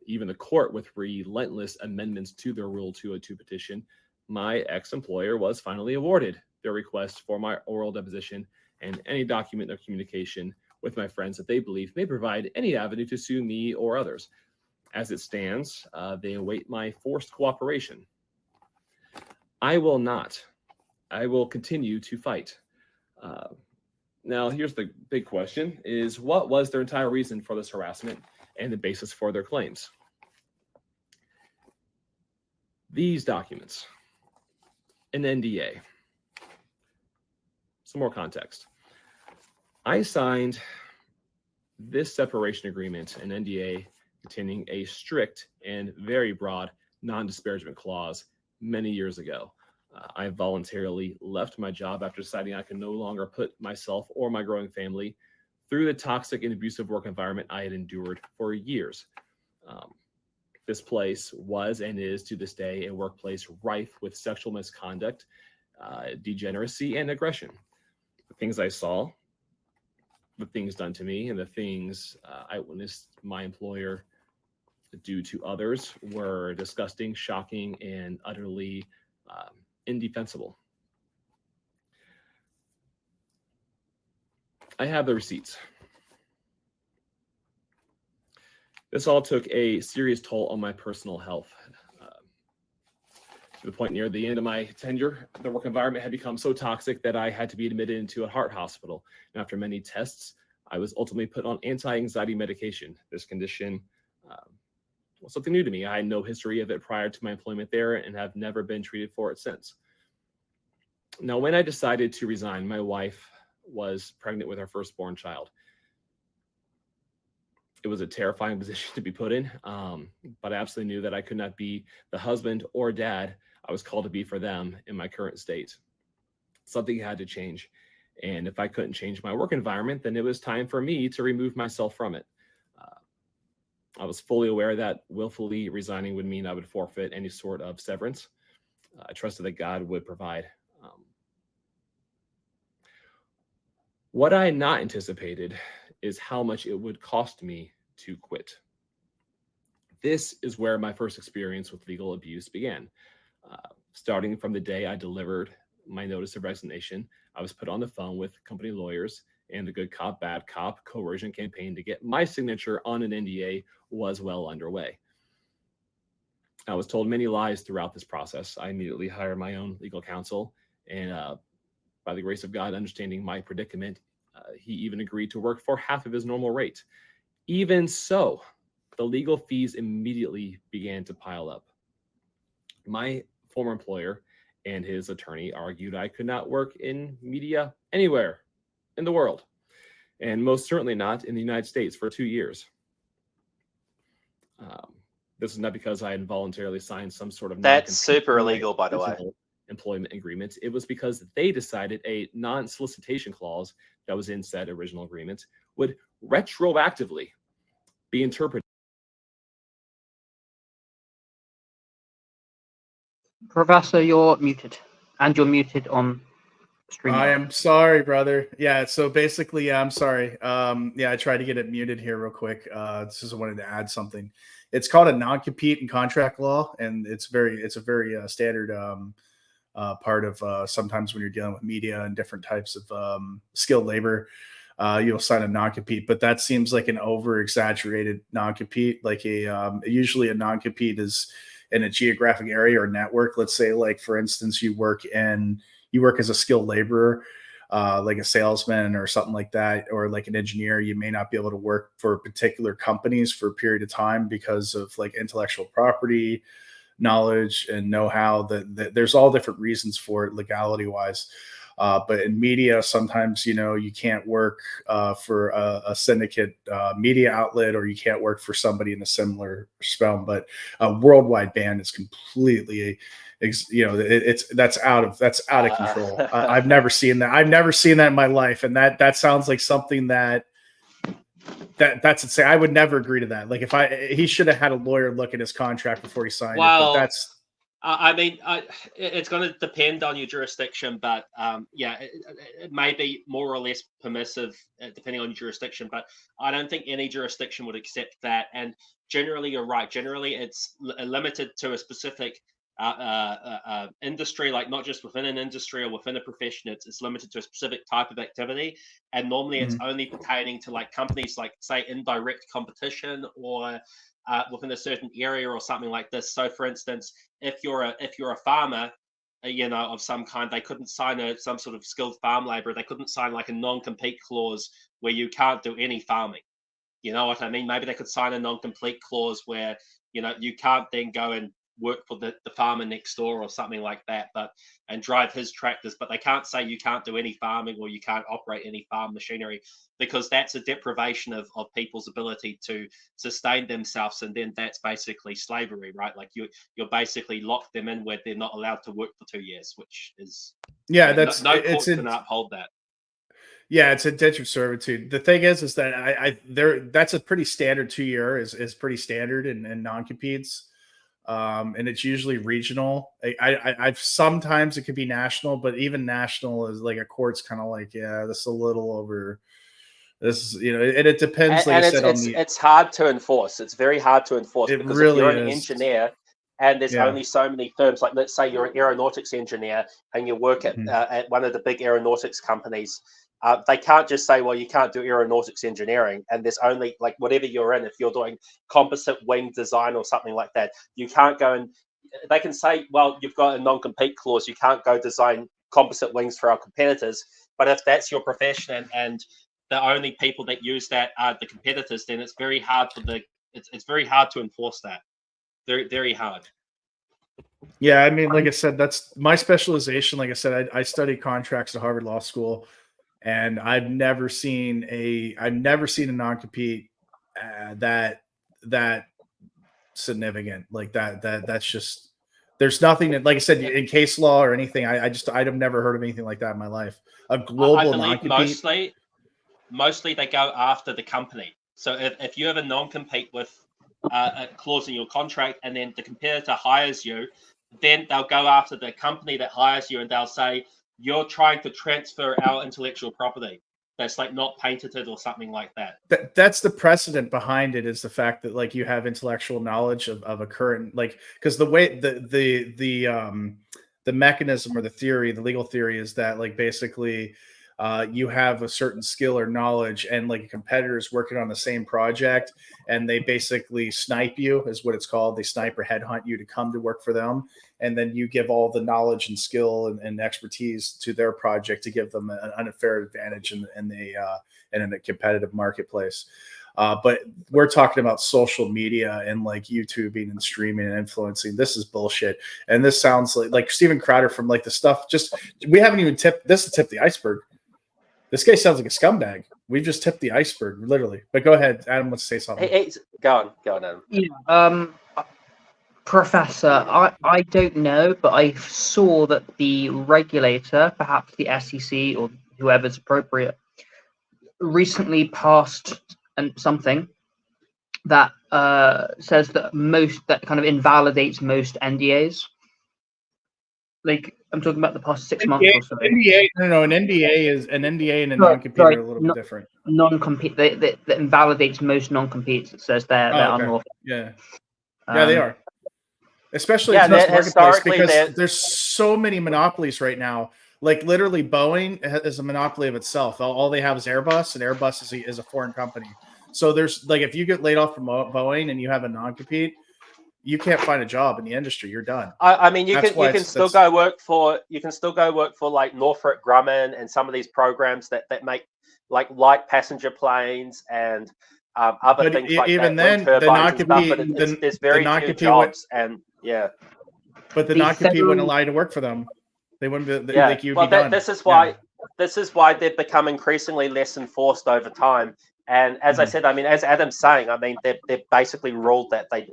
even the court with relentless amendments to their Rule 202 petition, my ex-employer was finally awarded their request for my oral deposition and any document of communication with my friends that they believe may provide any avenue to sue me or others. As it stands, they await my forced cooperation. I will not. I will continue to fight. Now, here's the big question, is what was their entire reason for this harassment and the basis for their claims? These documents, an NDA. Some more context. I signed this separation agreement, an NDA, containing a strict and very broad non-disparagement clause many years ago. I voluntarily left my job after deciding I could no longer put myself or my growing family through the toxic and abusive work environment I had endured for years. This place was and is to this day a workplace rife with sexual misconduct, degeneracy, and aggression. The things I saw, the things done to me, and the things I witnessed my employer do to others were disgusting, shocking, and utterly indefensible. I have the receipts. This all took a serious toll on my personal health. To the point near the end of my tenure, the work environment had become so toxic that I had to be admitted into a heart hospital. And after many tests, I was ultimately put on anti-anxiety medication. This condition was something new to me. I had no history of it prior to my employment there and have never been treated for it since. Now, when I decided to resign, my wife was pregnant with our firstborn child. It was a terrifying position to be put in, but I absolutely knew that I could not be the husband or dad I was called to be for them in my current state. Something had to change. And if I couldn't change my work environment, then it was time for me to remove myself from it. I was fully aware that willfully resigning would mean I would forfeit any sort of severance. I trusted that God would provide. What I had not anticipated is how much it would cost me to quit. This is where my first experience with legal abuse began. Starting from the day I delivered my notice of resignation, I was put on the phone with company lawyers, and the good cop, bad cop coercion campaign to get my signature on an NDA was well underway. I was told many lies throughout this process. I immediately hired my own legal counsel, and by the grace of God, understanding my predicament, he even agreed to work for half of his normal rate. Even so, the legal fees immediately began to pile up. My former employer and his attorney argued I could not work in media anywhere in the world, and most certainly not in the United States for 2 years. This is not because I had voluntarily signed some sort of That's super illegal, by the way. Employment agreement. It was because they decided a non-solicitation clause that was in said original agreement would retroactively be interpreted. Professor, you're muted, and you're muted on stream. I am sorry, brother. Yeah, so basically, yeah, I'm sorry. Yeah, I tried to get it muted here real quick. Just wanted to add something. It's called a non-compete in contract law, and it's a very standard part of sometimes when you're dealing with media and different types of skilled labor. You'll sign a non-compete, but that seems like an over-exaggerated non-compete. Like usually a non-compete is in a geographic area or network. Let's say, like for instance, you work as a skilled laborer, like a salesman or something like that, or like an engineer. You may not be able to work for particular companies for a period of time because of like intellectual property knowledge and know-how. That there's all different reasons for it legality wise. But in media, sometimes, you can't work for a syndicate media outlet, or you can't work for somebody in a similar realm. But a worldwide ban is completely, that's out of control. I've never seen that. I've never seen that in my life, and that sounds like something that's insane. I would never agree to that. Like he should have had a lawyer look at his contract before he signed it. But that's. I mean, it's going to depend on your jurisdiction, but it may be more or less permissive depending on your jurisdiction. But I don't think any jurisdiction would accept that. And generally, you're right. Generally, it's limited to a specific industry, like not just within an industry or within a profession. It's limited to a specific type of activity, and normally it's only pertaining to like companies like, say, indirect competition or within a certain area or something like this. So, for instance, if you're a farmer, of some kind, they couldn't sign some sort of skilled farm laborer. They couldn't sign like a non-compete clause where you can't do any farming. You know what I mean? Maybe they could sign a non-compete clause where you can't then go and work for the farmer next door or something like that, and drive his tractors. But they can't say you can't do any farming or you can't operate any farm machinery, because that's a deprivation of people's ability to sustain themselves, and then that's basically slavery, right? Like you're basically locked them in where they're not allowed to work for 2 years, which is no court can uphold that. Yeah, it's indentured servitude. The thing is that that's a pretty standard 2 year is pretty standard in non-competes. And it's usually regional. I've sometimes it could be national, but even national is like a court's kind of like, yeah, this is a little over. This is, and it depends. Like I said, it's hard to enforce. It's very hard to enforce because really if you're an engineer and there's only so many firms, like let's say you're an aeronautics engineer and you work at one of the big aeronautics companies, They can't just say, well, you can't do aeronautics engineering, and there's only like whatever you're in. If you're doing composite wing design or something like that, you can't go and they can say, well, you've got a non-compete clause. You can't go design composite wings for our competitors. But if that's your profession and the only people that use that are the competitors, then it's very hard for it's very hard to enforce that. Very, very hard. Yeah, I mean, like I said, that's my specialization. Like I said, I studied contracts at Harvard Law School, and I've never seen a non-compete that significant like that's just, there's nothing that, like I said, in case law or anything. I've never heard of anything like that in my life. A global non-compete. Mostly they go after the company. So if you have a non-compete with a clause in your contract, and then the competitor hires you, then they'll go after the company that hires you, and they'll say, you're trying to transfer our intellectual property that's like not patented or something like that. That's the precedent behind it, is the fact that like you have intellectual knowledge of a current, like, because the way the mechanism or the legal theory is that like basically you have a certain skill or knowledge, and like a competitor is working on the same project, and they basically snipe you, is what it's called. They snipe or headhunt you to come to work for them, and then you give all the knowledge and skill and expertise to their project to give them an unfair advantage in a competitive marketplace. But we're talking about social media and like YouTubing and streaming and influencing. This is bullshit. And this sounds like Steven Crowder from like the stuff. Just, we haven't even tipped this to tip the iceberg. This guy sounds like a scumbag. We've just tipped the iceberg, literally. But go ahead, Adam. Let's say something. Go on, Adam. Yeah, Professor, I don't know, but I saw that the regulator, perhaps the SEC or whoever's appropriate, recently passed something that says that kind of invalidates most NDAs. Like, I'm talking about the past 6 months or so. NDA, no, an NDA and a non-compete are a little bit different. Non-compete that invalidates most non-competes. It says they're unlawful. Yeah, they are. Especially in this marketplace, because there's so many monopolies right now. Like literally, Boeing is a monopoly of itself. All they have is Airbus, and Airbus is a foreign company. So there's like, if you get laid off from Boeing and you have a non-compete, you can't find a job in the industry. You're done. I mean, you can still go work for like Northrop Grumman and some of these programs that make like light passenger planes and other things like even that. Then, the non-compete, there's very few jobs, and yeah. But the non-compete wouldn't allow you to work for them. They wouldn't be, like you'd be done. This is why they've become increasingly less enforced over time. And as I said, I mean, as Adam's saying, I mean, they've basically ruled that they're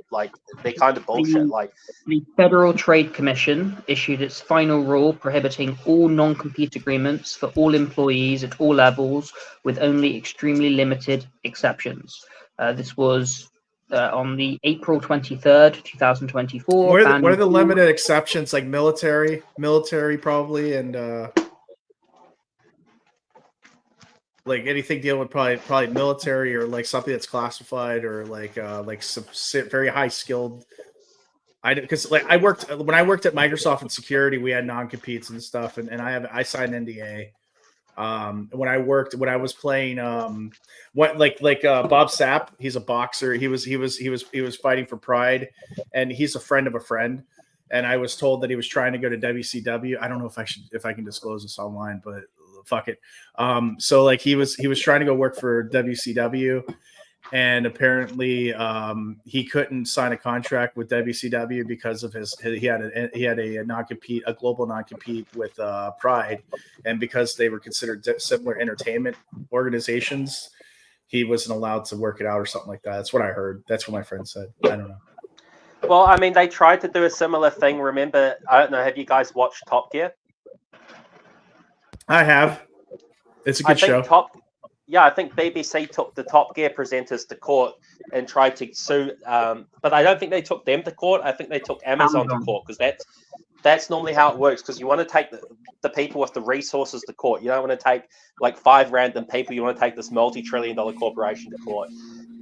kind of bullshit. Like the Federal Trade Commission issued its final rule prohibiting all non-compete agreements for all employees at all levels, with only extremely limited exceptions. This was on the April 23rd, 2024. What are the limited exceptions? Like military probably, and like anything dealing with probably military, or like something that's classified, or like some very high skilled. Because like when I worked at Microsoft in security, we had non-competes and stuff, and I signed NDA. When I was playing Bob Sapp, he's a boxer. He was fighting for Pride, and he's a friend of a friend. And I was told that he was trying to go to WCW. I don't know if I can disclose this online, but fuck it. So like he was trying to go work for WCW, and apparently he couldn't sign a contract with WCW because of he had a non-compete, a global non-compete with Pride, and because they were considered similar entertainment organizations, he wasn't allowed to work it out or something like that. That's what I heard. That's what my friend said. I don't know. Well, I mean, they tried to do a similar thing. Remember, I don't know, have you guys watched Top Gear? I have. It's a good show. I think BBC took the Top Gear presenters to court and tried to sue, but I don't think they took them to court. I think they took Amazon to court, because that's normally how it works, because you want to take the people with the resources to court. You don't want to take like 5 random people. You want to take this multi-trillion-dollar corporation to court.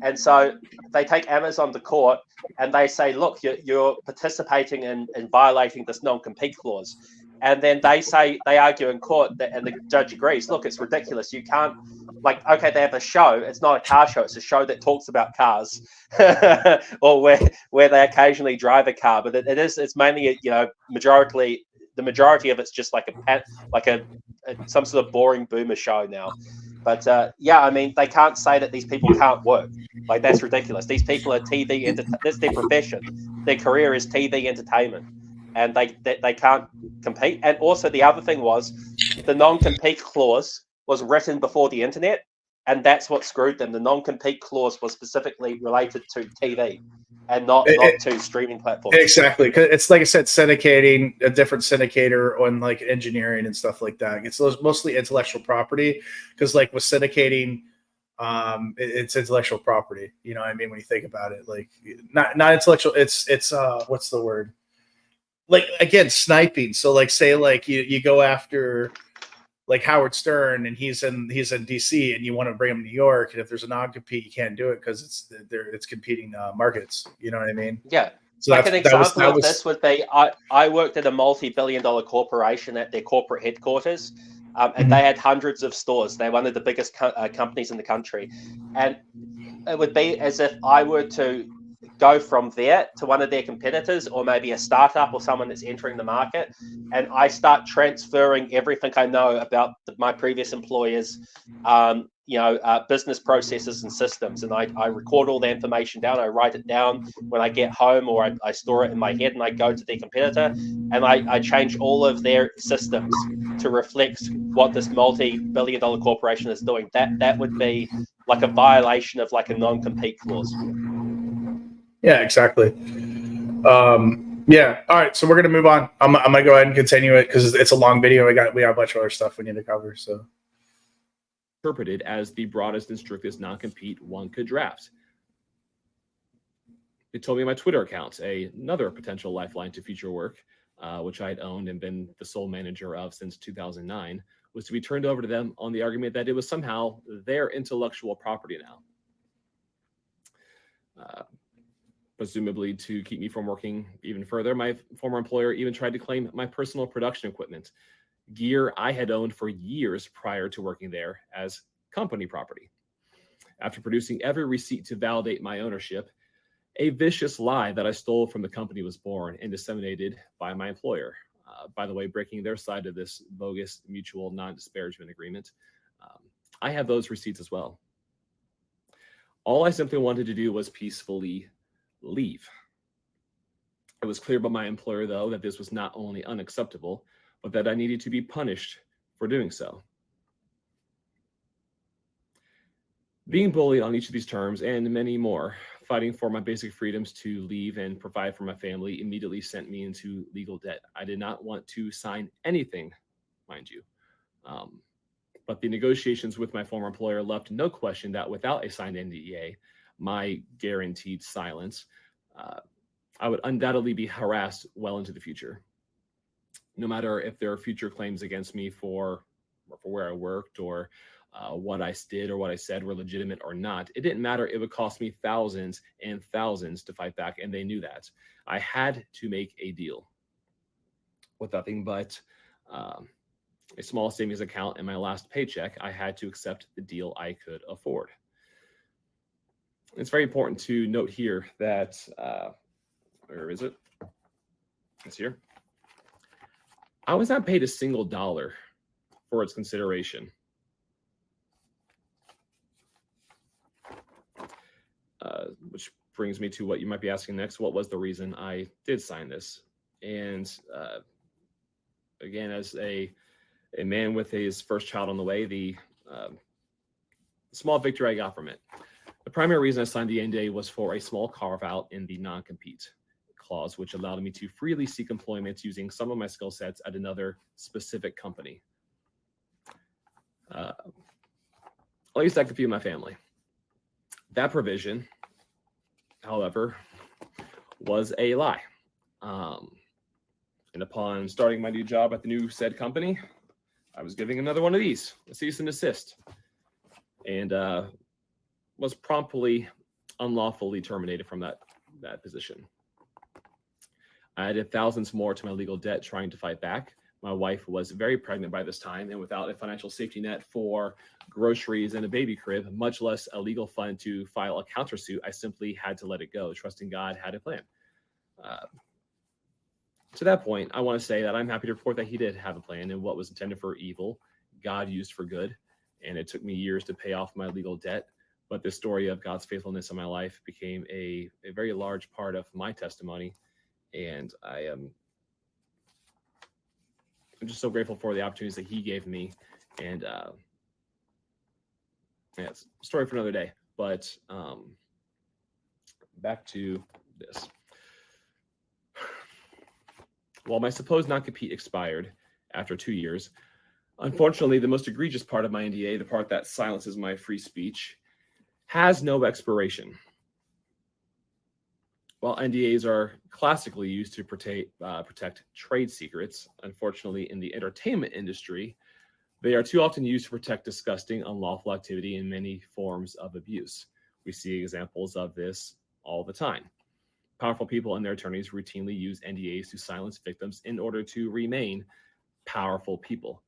And so they take Amazon to court, and they say, look, you're participating in violating this non-compete clause. and then they argue in court and the judge agrees. Look, it's ridiculous. You can't, like, okay, they have a show. It's not a car show. It's a show that talks about cars, or where they occasionally drive a car. But it's mainly, the majority of it's just like some sort of boring boomer show now. But I mean, they can't say that these people can't work. Like, that's ridiculous. These people are TV that's their profession. Their career is TV entertainment, and they can't compete. And also, the other thing was, the non-compete clause was written before the internet, and that's what screwed them. The non-compete clause was specifically related to TV and not to streaming platforms. Exactly. Cause it's, like I said, syndicating, a different syndicator on like engineering and stuff like that. It's mostly intellectual property, because like with syndicating, it's intellectual property. You know what I mean? When you think about it, like not intellectual, it's what's the word? Like, again, sniping. So like, say like you go after like Howard Stern, and he's in DC, and you want to bring him to New York, and if there's a non-compete, you can't do it because it's competing markets. You know what I mean? Yeah. So like, an example of this would be, I worked at a multi-billion-dollar corporation at their corporate headquarters, and they had hundreds of stores. They're one of the biggest companies in the country, and it would be as if I were to go from there to one of their competitors, or maybe a startup or someone that's entering the market, and I start transferring everything I know about my previous employers, business processes and systems, and I record all the information down. I write it down when I get home, or I store it in my head, and I go to their competitor, and I change all of their systems to reflect what this multi-billion-dollar corporation is doing. That would be like a violation of like a non-compete clause. Yeah, exactly. Yeah. All right. So we're gonna move on. I'm gonna go ahead and continue it because it's a long video. We got a bunch of other stuff we need to cover. So, interpreted as the broadest and strictest non-compete one could draft. It told me on my Twitter account another potential lifeline to future work, which I had owned and been the sole manager of since 2009, was to be turned over to them on the argument that it was somehow their intellectual property now. Presumably to keep me from working even further, my former employer even tried to claim my personal production equipment, gear I had owned for years prior to working there, as company property. After producing every receipt to validate my ownership, a vicious lie that I stole from the company was born and disseminated by my employer, by the way, breaking their side of this bogus mutual non-disparagement agreement. I have those receipts as well. All I simply wanted to do was peacefully leave. It was clear by my employer, though, that this was not only unacceptable, but that I needed to be punished for doing so. Being bullied on each of these terms and many more, fighting for my basic freedoms to leave and provide for my family, immediately sent me into legal debt. I did not want to sign anything, mind you. But the negotiations with my former employer left no question that without a signed NDA, my guaranteed silence, I would undoubtedly be harassed well into the future. No matter if there are future claims against me for where I worked, or what I did or what I said were legitimate or not, it didn't matter. It would cost me thousands and thousands to fight back, and they knew that. I had to make a deal with nothing but a small savings account and my last paycheck. I had to accept the deal I could afford. It's very important to note here that, where is it? It's here. I was not paid a single dollar for its consideration. Which brings me to what you might be asking next. What was the reason I did sign this? And again, as a man with his first child on the way, the small victory I got from it. The primary reason I signed the NDA was for a small carve-out in the non-compete clause, which allowed me to freely seek employment using some of my skill sets at another specific company. At least I could feed my family. That provision, however, was a lie. And upon starting my new job at the new said company, I was giving another one of these, a cease and desist, and was promptly unlawfully terminated from that position. I added thousands more to my legal debt trying to fight back, My wife was very pregnant by this time, and without a financial safety net for groceries and a baby crib, much less a legal fund to file a countersuit, I simply had to let it go, trusting God had a plan. To that point, I want to say that I'm happy to report that he did have a plan, and what was intended for evil, God used for good. And it took me years to pay off my legal debt. But the story of God's faithfulness in my life became a very large part of my testimony. And I'm just so grateful for the opportunities that he gave me. And yeah, it's a story for another day. But back to this. While my supposed non-compete expired after 2 years, unfortunately, the most egregious part of my NDA, the part that silences my free speech, has no expiration. While NDAs are classically used to protect trade secrets, unfortunately, in the entertainment industry, they are too often used to protect disgusting, unlawful activity and many forms of abuse. We see examples of this all the time. Powerful people and their attorneys routinely use NDAs to silence victims in order to remain powerful people.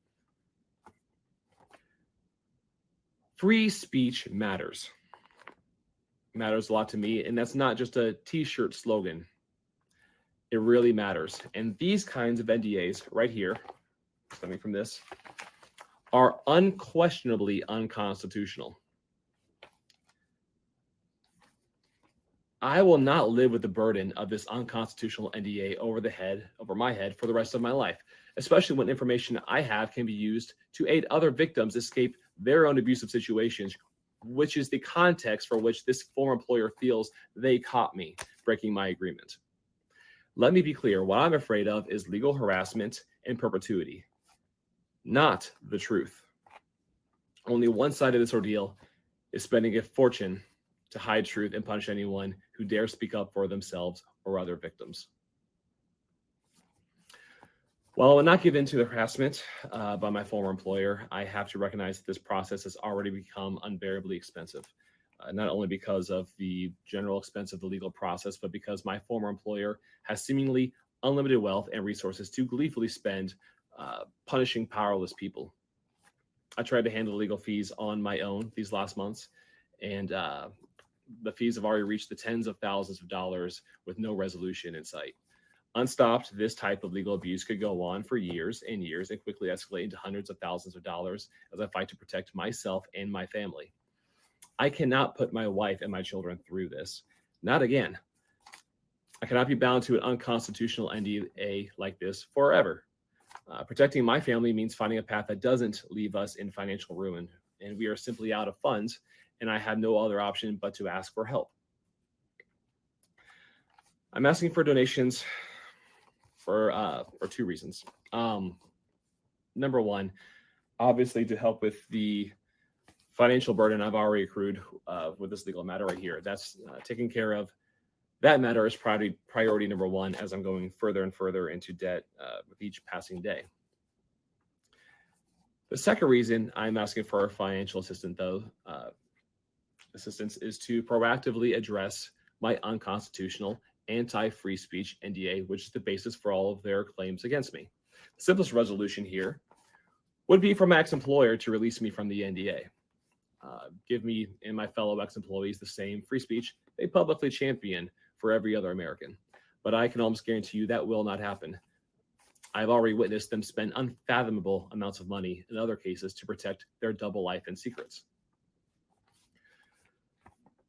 Free speech matters. Matters a lot to me, and that's not just a t-shirt slogan. It really matters. And these kinds of NDAs right here, stemming from this, are unquestionably unconstitutional. I will not live with the burden of this unconstitutional NDA over my head for the rest of my life, especially when information I have can be used to aid other victims escape their own abusive situations, which is the context for which this former employer feels they caught me breaking my agreement. Let me be clear, what I'm afraid of is legal harassment in perpetuity, not the truth. Only one side of this ordeal is spending a fortune to hide truth and punish anyone who dares speak up for themselves or other victims. While I will not give in to the harassment by my former employer, I have to recognize that this process has already become unbearably expensive, not only because of the general expense of the legal process, but because my former employer has seemingly unlimited wealth and resources to gleefully spend punishing powerless people. I tried to handle legal fees on my own these last months, and the fees have already reached the tens of thousands of dollars with no resolution in sight. Unstopped, this type of legal abuse could go on for years and years and quickly escalate into hundreds of thousands of dollars as I fight to protect myself and my family. I cannot put my wife and my children through this. Not again. I cannot be bound to an unconstitutional NDA like this forever. Protecting my family means finding a path that doesn't leave us in financial ruin, and we are simply out of funds, and I have no other option but to ask for help. I'm asking for donations for two reasons. Number one, obviously to help with the financial burden I've already accrued with this legal matter right here. That's taking care of. That matter is priority number one as I'm going further and further into debt with each passing day. The second reason I'm asking for financial assistance is to proactively address my unconstitutional anti-free speech NDA, which is the basis for all of their claims against me. The simplest resolution here would be for my ex-employer to release me from the NDA. Give me and my fellow ex-employees the same free speech they publicly champion for every other American. But I can almost guarantee you that will not happen. I've already witnessed them spend unfathomable amounts of money in other cases to protect their double life and secrets.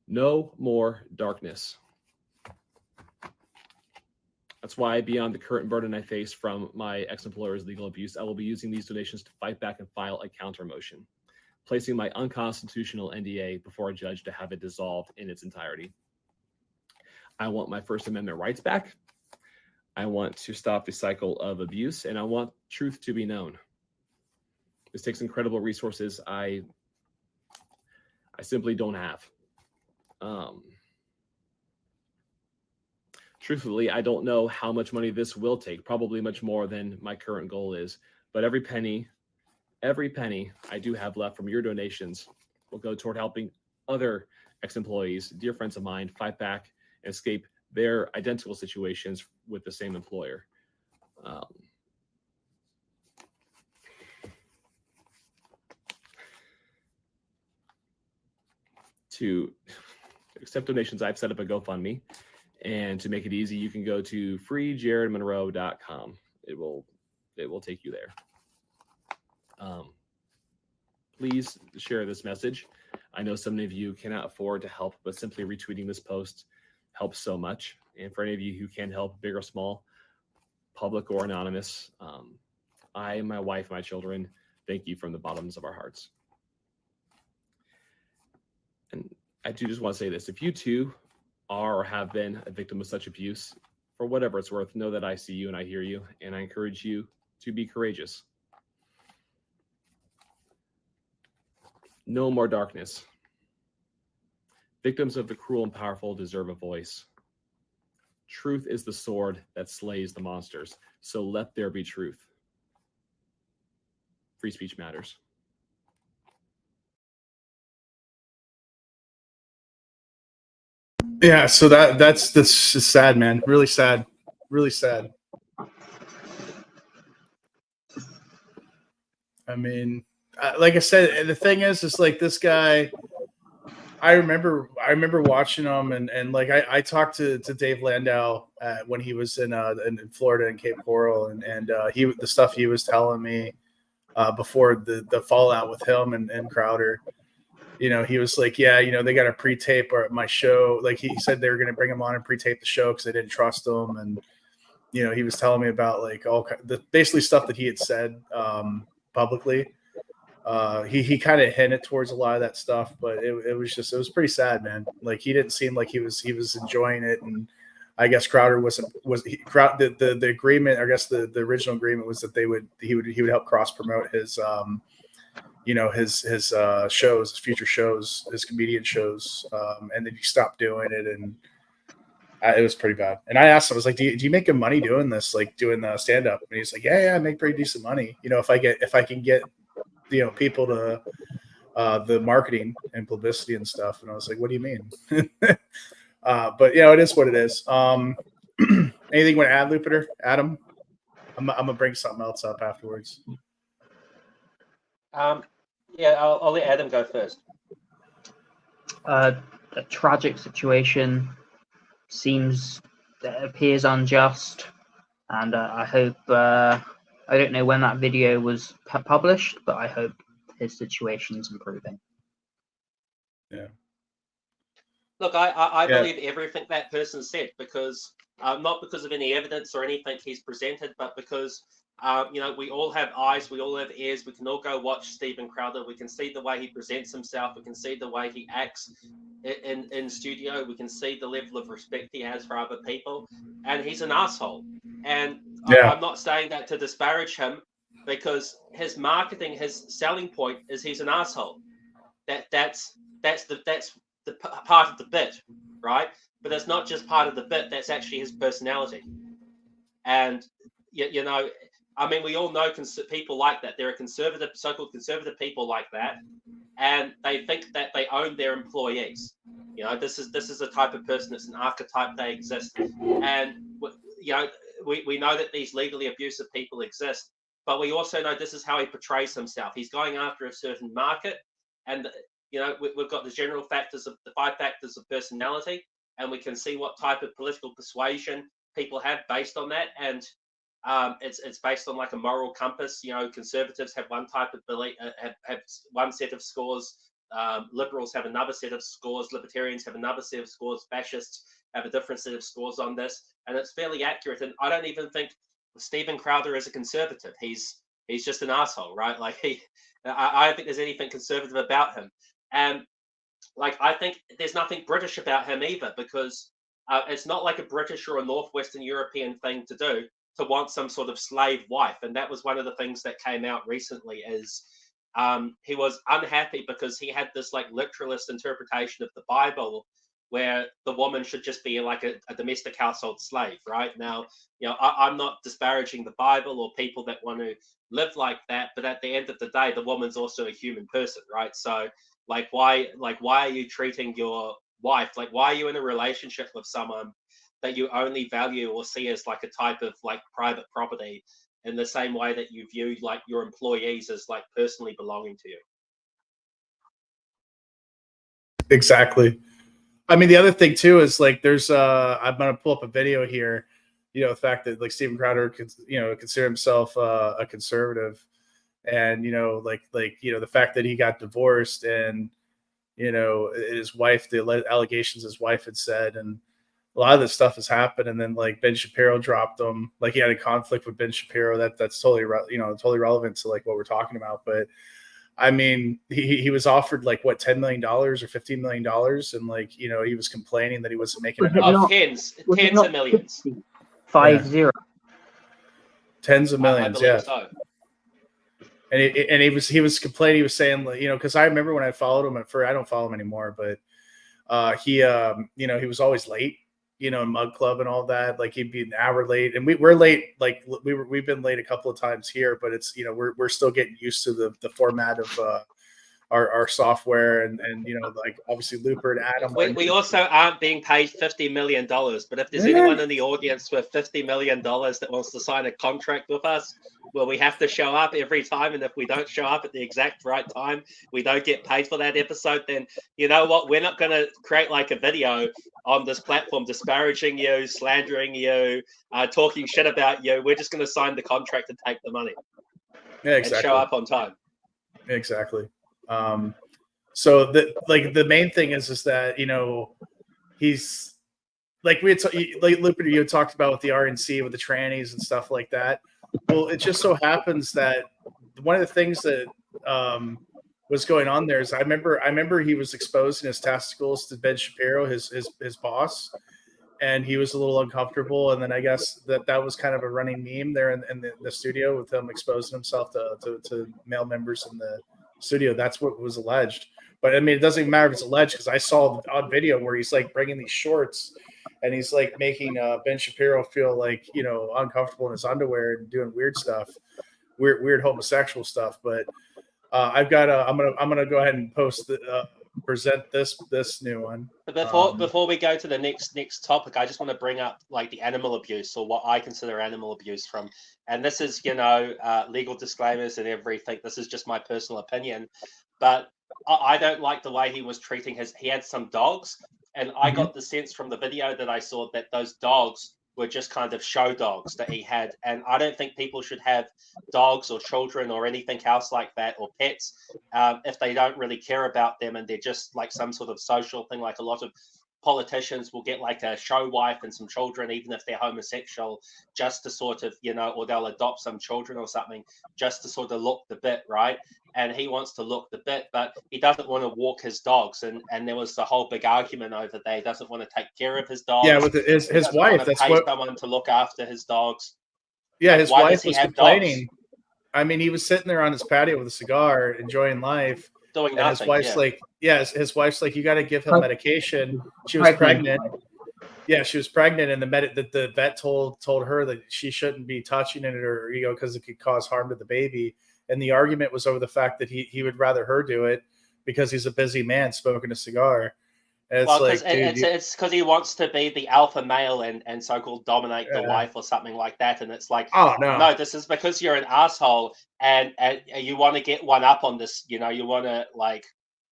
No more darkness. That's why, beyond the current burden I face from my ex-employer's legal abuse, I will be using these donations to fight back and file a counter motion, placing my unconstitutional NDA before a judge to have it dissolved in its entirety. I want my First Amendment rights back. I want to stop the cycle of abuse, and I want truth to be known. This takes incredible resources I simply don't have. Truthfully, I don't know how much money this will take, probably much more than my current goal is, but every penny I do have left from your donations will go toward helping other ex-employees, dear friends of mine, fight back and escape their identical situations with the same employer. to accept donations, I've set up a GoFundMe. And to make it easy, you can go to freejaredmonroe.com. It will take you there. Please share this message. I know some of you cannot afford to help, but simply retweeting this post helps so much. And for any of you who can help, big or small, public or anonymous, I, my wife, my children, thank you from the bottoms of our hearts. And I do just want to say this. If you too are or have been a victim of such abuse, for whatever it's worth, know that I see you and I hear you, and I encourage you to be courageous. No more darkness. Victims of the cruel and powerful deserve a voice. Truth is the sword that slays the monsters, so let there be truth. Free speech matters. Yeah, so that's just sad, man. Really sad. Really sad. I mean, like I said, the thing is like this guy. I remember watching him, and like I talked to Dave Landau when he was in Florida in Cape Coral, and the stuff he was telling me before the fallout with him and Crowder. You know, he was like, yeah, you know, they got to pre-tape my show. Like he said they were going to bring him on and pre-tape the show because they didn't trust him. And, you know, he was telling me about like basically stuff that he had said publicly. He kind of hinted towards a lot of that stuff, but it was pretty sad, man. Like he didn't seem like he was enjoying it. And I guess Crowder the agreement, I guess the original agreement was that he would help cross promote his, you know, his shows, his future shows, his comedian shows, and then he stopped doing it, and it was pretty bad. And I asked him, I was like, do you make good money doing this, like doing the stand up? And he's like, yeah, I make pretty decent money. You know, if I can get, you know, people to the marketing and publicity and stuff. And I was like, what do you mean? But you know, it is what it is. Anything you want to add, Lupiter? Adam? I'm gonna bring something else up afterwards. Yeah, I'll let Adam go first. A tragic situation appears unjust, and I hope I don't know when that video was published, but I hope his situation's improving. Yeah. Look, I believe everything that person said, because not because of any evidence or anything he's presented, but because you know, we all have eyes, we all have ears. We can all go watch Steven Crowder. We can see the way he presents himself. We can see the way he acts in studio. We can see the level of respect he has for other people, and he's an asshole. And I'm not saying that to disparage him, because his marketing, his selling point is he's an asshole. That's the part of the bit, right? But it's not just part of the bit. That's actually his personality. And you know, I mean, we all know people like that. There are conservative, so-called conservative people like that, and they think that they own their employees. You know, this is the type of person. It's an archetype. They exist, and you know, we know that these legally abusive people exist, but we also know this is how he portrays himself. He's going after a certain market, and you know, we've got the general factors of the 5 factors of personality, and we can see what type of political persuasion people have based on that. And it's based on like a moral compass. You know, conservatives have one type of belief, have one set of scores. Liberals have another set of scores. Libertarians have another set of scores. Fascists have a different set of scores on this, and it's fairly accurate. And I don't even think Steven Crowder is a conservative. He's just an asshole, right? Like I don't think there's anything conservative about him. And like I think there's nothing British about him either, because it's not like a British or a Northwestern European thing to do, to want some sort of slave wife. And that was one of the things that came out recently, is he was unhappy because he had this like literalist interpretation of the Bible, where the woman should just be like a domestic household slave. Right now, you know, I'm not disparaging the Bible or people that want to live like that, but at the end of the day, the woman's also a human person, right? So why are you treating your wife, like why are you in a relationship with someone that you only value or see as like a type of like private property, in the same way that you view like your employees as like personally belonging to you? Exactly. I mean, the other thing too is like there's I'm gonna pull up a video here. You know, the fact that like Steven Crowder consider himself a conservative, and the fact that he got divorced, and his wife, the allegations his wife had said, and a lot of this stuff has happened. And then like Ben Shapiro dropped him, like he had a conflict with Ben Shapiro. That's totally totally relevant to like what we're talking about. But I mean, he was offered like what, $10 million or $15 million, and like he was complaining that he wasn't making Was it enough. not- Tens was it of not millions. 50? Tens of I millions, believe yeah. so. And he was complaining. He was saying, because I remember when I followed him at first. I don't follow him anymore, but he was always late, in Mug Club and all that. Like he'd be an hour late, and we're late. Like we've been late a couple of times here, but it's we're still getting used to the format of our software, and like obviously Looper and Adam. We also aren't being paid $50 million, but if there's anyone in the audience with $50 million that wants to sign a contract with us, well, we have to show up every time, and if we don't show up at the exact right time, we don't get paid for that episode. Then you know what? We're not going to create like a video on this platform disparaging you, slandering you, talking shit about you. We're just going to sign the contract and take the money. Yeah, exactly. And show up on time. Exactly. So the main thing is that he's like like Looper, you had talked about with the RNC with the trannies and stuff like that. Well, it just so happens that one of the things that was going on there is I remember he was exposing his testicles to Ben Shapiro, his boss, and he was a little uncomfortable. And then I guess that was kind of a running meme there in the studio with him exposing himself to male members in the studio. That's what was alleged. But I mean, it doesn't even matter if it's alleged, because I saw the odd video where he's like bringing these shorts and he's like making Ben Shapiro feel like uncomfortable in his underwear and doing weird stuff, weird homosexual stuff. But I've got I'm gonna go ahead and present this new one. But before we go to the next topic, I just want to bring up like the animal abuse, or what I consider animal abuse from, and this is legal disclaimers and everything. This is just my personal opinion, but I don't like the way he was treating he had some dogs, and I got the sense from the video that I saw that those dogs were just kind of show dogs that he had. And I don't think people should have dogs or children or anything else like that, or pets, if they don't really care about them and they're just like some sort of social thing. Like a lot of politicians will get like a show wife and some children, even if they're homosexual, just to sort of, or they'll adopt some children or something just to sort of look the bit, right? And he wants to look the bit, but he doesn't want to walk his dogs. And there was the whole big argument over there. He doesn't want to take care of his dogs. Yeah, with his wife. That's pay someone to look after his dogs. Yeah, his wife was complaining. Dogs? I mean, he was sitting there on his patio with a cigar, enjoing life. Doing nothing. His wife's his wife's like, you got to give him medication. She was pregnant. Yeah, she was pregnant, and the vet told her that she shouldn't be touching it, or because it could cause harm to the baby. And the argument was over the fact that he would rather her do it because he's a busy man smoking a cigar. And it's because he wants to be the alpha male and so-called dominate the wife or something like that. And it's like, oh no, this is because you're an asshole and you want to get one up on this. You want to like.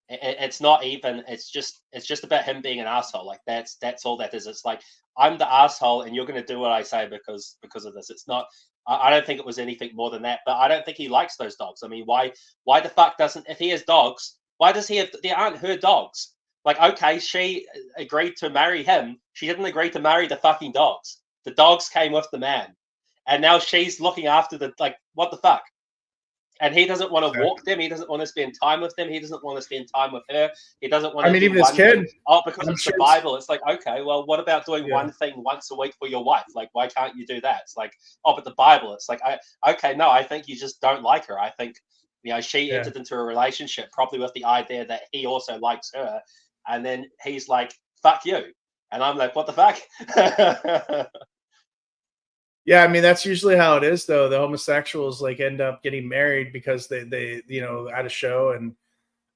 It's not even. It's just about him being an asshole. Like that's all that is. It's like, I'm the asshole, and you're going to do what I say because of this. It's not. I don't think it was anything more than that. But I don't think he likes those dogs. I mean, why the fuck doesn't? If he has dogs, why does he have? They aren't her dogs. Like, okay, she agreed to marry him. She didn't agree to marry the fucking dogs. The dogs came with the man, and now she's looking after what the fuck? And he doesn't want to walk them. He doesn't want to spend time with them. He doesn't want to spend time with her. He doesn't want to. I mean, even his kid. Because it's the Bible. It's like, okay, well, what about doing one thing once a week for your wife? Like, why can't you do that? It's like, but the Bible. It's like, no, I think you just don't like her. I think, she entered into a relationship probably with the idea that he also likes her. And then he's like, fuck you. And I'm like, what the fuck? Yeah, I mean, that's usually how it is, though. The homosexuals end up getting married because they at a show, and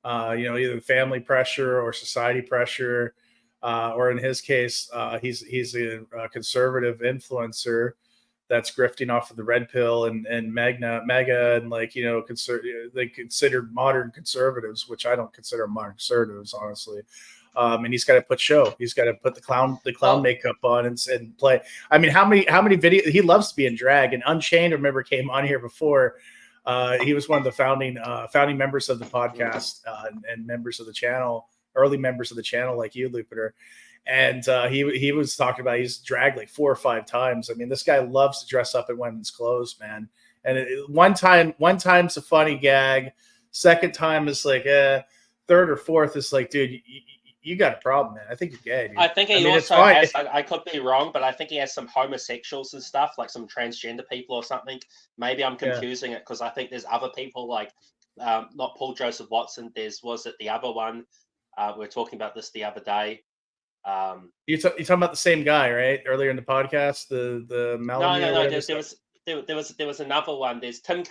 either family pressure or society pressure, or in his case, he's a conservative influencer that's grifting off of the red pill and mega and like, you know, they considered modern conservatives, which I don't consider modern conservatives, honestly. And he's got to put show. He's got to put the clown makeup on and play. I mean, how many videos? He loves to be in drag. And Unchained, remember, came on here before. He was one of the founding members of the podcast and members of the channel, early members of the channel, like you, Lupiter. And he was talking about he's dragged like 4 or 5 times. I mean, this guy loves to dress up in women's clothes, man. And one time's a funny gag. Second time is like, third or fourth is like, dude, you got a problem, man. I think you're gay, dude. I think he also has, I could be wrong, but I think he has some homosexuals and stuff, like some transgender people or something. Maybe I'm confusing it because I think there's other people like, not Paul Joseph Watson. Was it the other one? We were talking about this the other day. You're talking about the same guy, right? Earlier in the podcast, the Melanie. No. There was another one. There's Tim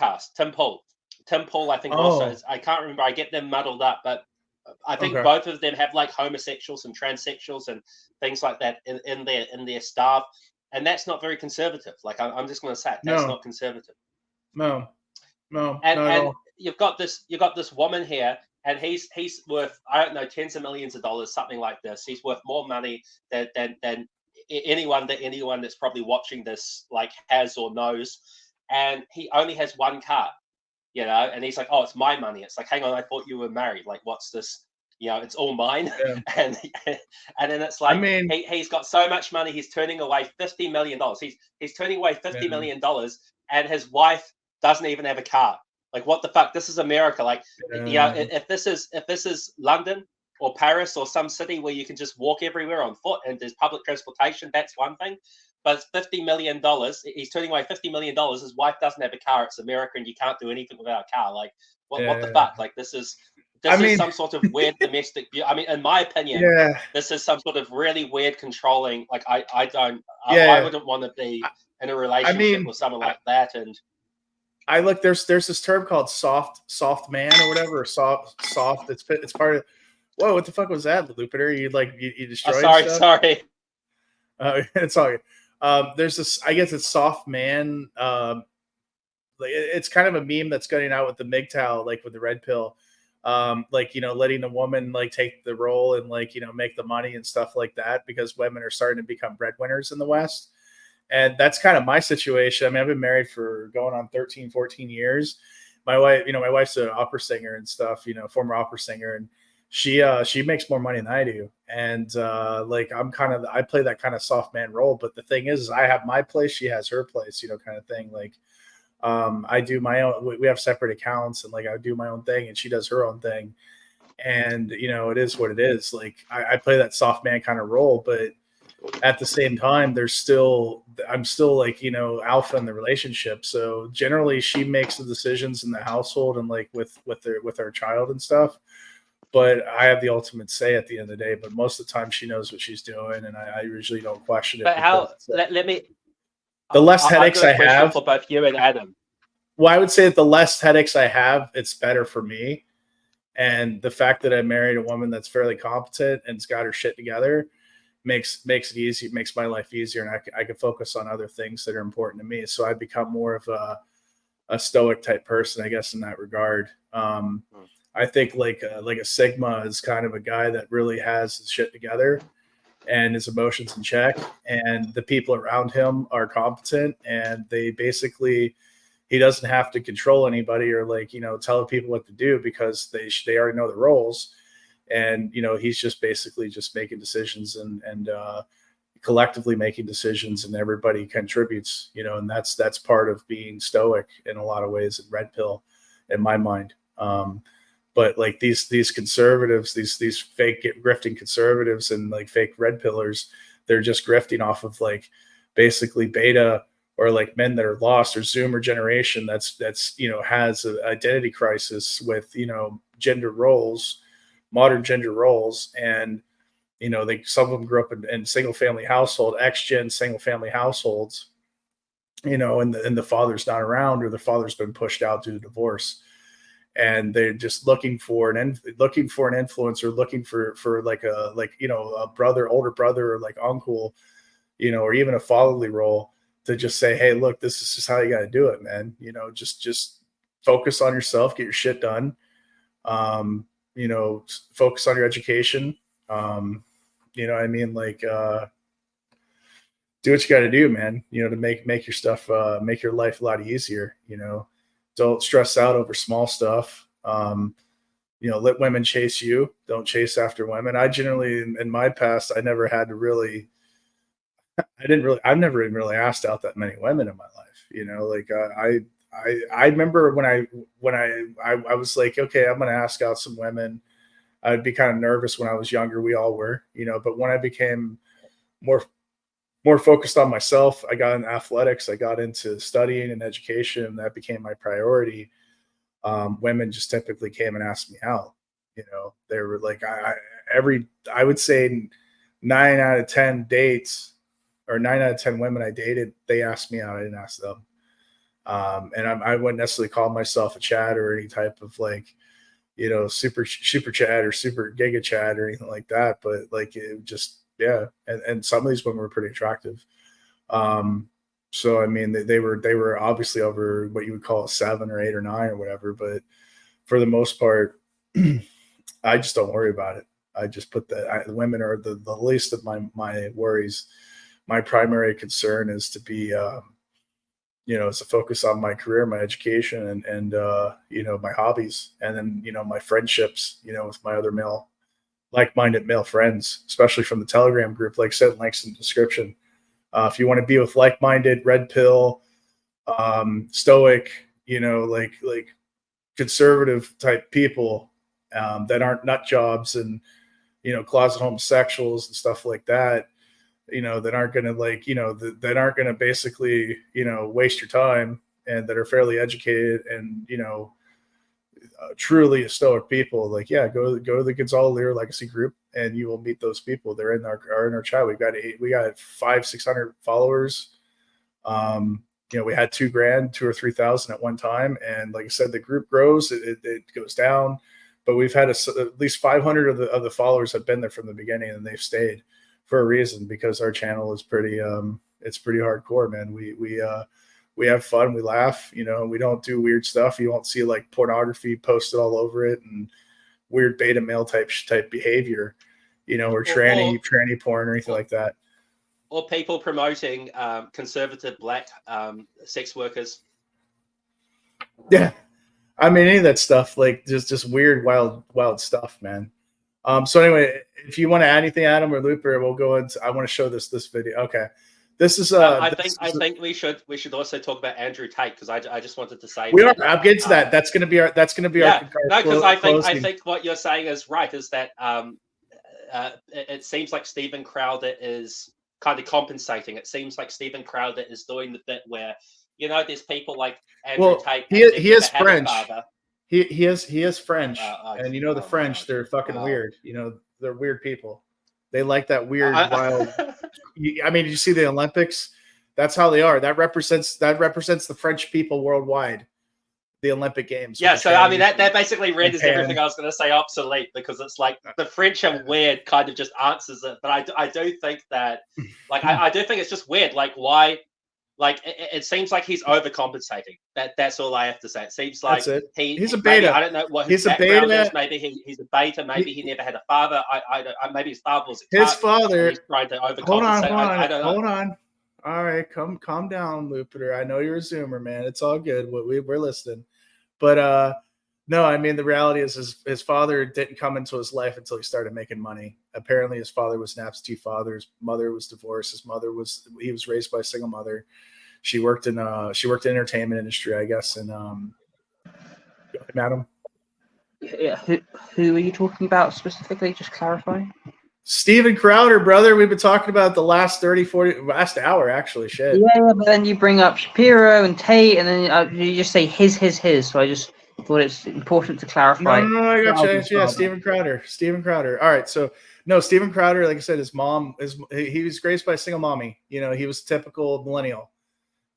Paul. Tim Paul, I think also is, I can't remember. I get them muddled up, but I think both of them have like homosexuals and transsexuals and things like that in their staff, and that's not very conservative. Like I'm just going to say that's not conservative. No. And you've got this woman here, and he's worth, I don't know, tens of millions of dollars, something like this. He's worth more money than anyone that's probably watching this like has or knows, and he only has one car. You know, and he's like, "Oh, it's my money." It's like, "Hang on, I thought you were married. Like, what's this? You know, it's all mine." Yeah. and then it's like, I mean, he's got so much money, he's turning away $50 million. He's turning away $50 million, and his wife doesn't even have a car. Like, what the fuck? This is America. Like, you know, if this is London or Paris or some city where you can just walk everywhere on foot and there's public transportation, that's one thing. But it's $50 million. He's turning away $50 million. His wife doesn't have a car. It's America, and you can't do anything without a car. Like, what the fuck? Like, this is some sort of weird domestic. I mean, in my opinion, this is some sort of really weird controlling. Like, I wouldn't want to be in a relationship with someone like that. And there's this term called soft man or whatever, or soft. It's part of. Whoa, what the fuck was that, Lupiter? You destroyed? Sorry. It's all good. There's this, I guess it's soft man. Like it's kind of a meme that's getting out with the MGTOW, like with the red pill. Like, you know, letting a woman like take the role and like, you know, make the money and stuff like that, because women are starting to become breadwinners in the West. And that's kind of my situation. I mean, I've been married for going on 13, 14 years. My wife's an opera singer and stuff, you know, former opera singer. And she makes more money than I do. And like I play that kind of soft man role. But the thing is I have my place, she has her place, you know, kind of thing. Like I do my own, we have separate accounts, and like I do my own thing and she does her own thing. And, you know, it is what it is. Like I play that soft man kind of role, but at the same time, I'm still like, you know, alpha in the relationship. So generally she makes the decisions in the household and like with our child and stuff. But I have the ultimate say at the end of the day. But most of the time, she knows what she's doing, and I usually don't question it. But let me. The less headaches I have for both you and Adam. Well, I would say that the less headaches I have, it's better for me. And the fact that I married a woman that's fairly competent and's got her shit together makes it easy. It makes my life easier, and I can focus on other things that are important to me. So I become more of a stoic type person, I guess, in that regard. I think like a Sigma is kind of a guy that really has his shit together and his emotions in check, and the people around him are competent, and he doesn't have to control anybody or like, you know, tell people what to do, because they already know the roles. And, you know, he's just basically just making decisions and collectively making decisions, and everybody contributes, you know, and that's part of being stoic in a lot of ways in red pill, in my mind. But like these conservatives, these fake grifting conservatives and like fake red pillars, they're just grifting off of like basically beta or like men that are lost, or Zoomer generation that's you know, has an identity crisis with, you know, gender roles, modern gender roles. And, you know, some of them grew up in single family household, ex-gen single family households, you know, and the father's not around, or the father's been pushed out due to divorce. And they're just looking for an influencer, looking for like you know, a brother, older brother, or like uncle, you know, or even a fatherly role to just say, hey, look, this is just how you got to do it, man. You know, just focus on yourself, get your shit done. You know, focus on your education. You know what I mean? Like, do what you got to do, man, you know, to make your stuff, make your life a lot easier. You know, don't stress out over small stuff. You know, let women chase you. Don't chase after women. I generally, in my past, I never had to really, I've never even really asked out that many women in my life. You know, like I remember when I was like, okay, I'm going to ask out some women. I'd be kind of nervous when I was younger. We all were, you know, but when I became more focused on myself, I got into athletics, I got into studying and education. That became my priority. Women just typically came and asked me out. You know, they were like, I would say 9 out of 10 dates or 9 out of 10 women I dated, they asked me out. I didn't ask them. And I wouldn't necessarily call myself a chat or any type of like, you know, super chat or super giga chat or anything like that. But like, it just, yeah. And some of these women were pretty attractive. So, I mean, they were obviously over what you would call a 7 or 8 or 9 or whatever. But for the most part, I just don't worry about it. I just put the women are the least of my worries. My primary concern is to be, you know, is to focus on my career, my education, and you know, my hobbies, and then, you know, my friendships, you know, with my other like-minded male friends, especially from the Telegram group, like I said, links in the description. If you want to be with like-minded, red pill, stoic, you know, like conservative type people that aren't nut jobs and, you know, closet homosexuals and stuff like that, you know, that aren't going to like, you know, that aren't going to basically, you know, waste your time, and that are fairly educated and, you know, truly stoic people, like, yeah, go to the Gonzalo Lira Legacy group and you will meet those people. They're in our chat. We got 500-600 followers. You know, we had 2,000 or 3,000 at one time. And like I said, the group grows, it goes down, but we've had at least 500 of the followers have been there from the beginning, and they've stayed for a reason, because our channel is pretty, it's pretty hardcore, man. We have fun, we laugh, you know, we don't do weird stuff. You won't see like pornography posted all over it and weird beta male type behavior, you know, or tranny porn or anything like that. Or people promoting conservative black sex workers. Yeah. I mean, any of that stuff, like just weird, wild stuff, man. So anyway, if you want to add anything, Adam or Looper, we'll go into, I want to show this video. Okay. This is I think we should also talk about Andrew Tate, because I just wanted to say we are. I'm getting to that. That's going to be our. Yeah. No, because I think what you're saying is right. Is that it seems like Steven Crowder is kind of compensating. It seems like Steven Crowder is doing the bit where, you know, there's people like Andrew Tate. He is French. He is French, and you know the French, they're fucking weird. You know, they're weird people. They like that weird, wild. I mean, did you see the Olympics? That's how they are. That represents the French people worldwide. The Olympic Games. Yeah, so I mean that basically renders everything I was going to say obsolete, because it's like the French are weird kind of just answers it. But I do think that, like, I do think it's just weird. Like, why? Like, it seems like he's overcompensating. That's all I have to say. It seems like he's a beta. Maybe, I don't know what his background is. Maybe he's a beta. Maybe he never had a father. Maybe his father was a his father. He's trying to overcompensate. I don't know. Hold on. All right, calm down, Lupiter. I know you're a Zoomer, man. It's all good. We're listening. But no, I mean, the reality is his father didn't come into his life until he started making money. Apparently, his father was an absentee father. His mother was divorced. He was raised by a single mother. She worked in entertainment industry, I guess. And go ahead, madam. Yeah, who are you talking about specifically? Just clarify. Steven Crowder, brother. We've been talking about the last last hour, actually. Shit. Yeah, but then you bring up Shapiro and Tate, and then you just say his. So I just thought it's important to clarify. No, I got you. Yeah, Steven Crowder. All right, so no, Steven Crowder, like I said, his mom he was raised by a single mommy. You know, he was typical millennial.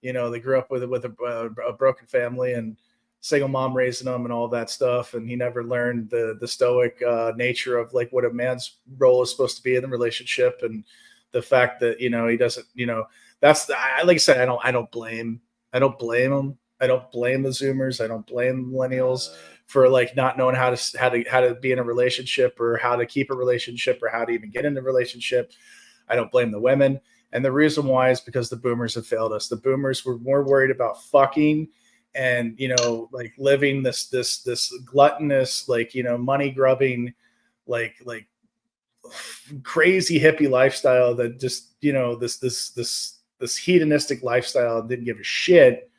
You know, they grew up with a broken family and single mom raising them and all that stuff, and he never learned the stoic nature of like what a man's role is supposed to be in the relationship, and the fact that, you know, he doesn't, you know, like I said, I don't blame them. I don't blame the Zoomers. I don't blame millennials for like not knowing how to be in a relationship, or how to keep a relationship, or how to even get in a relationship. I don't blame the women. And the reason why is because the boomers have failed us. The boomers were more worried about fucking and, like living this gluttonous, like, money grubbing, like crazy hippie lifestyle that just, this hedonistic lifestyle, didn't give a shit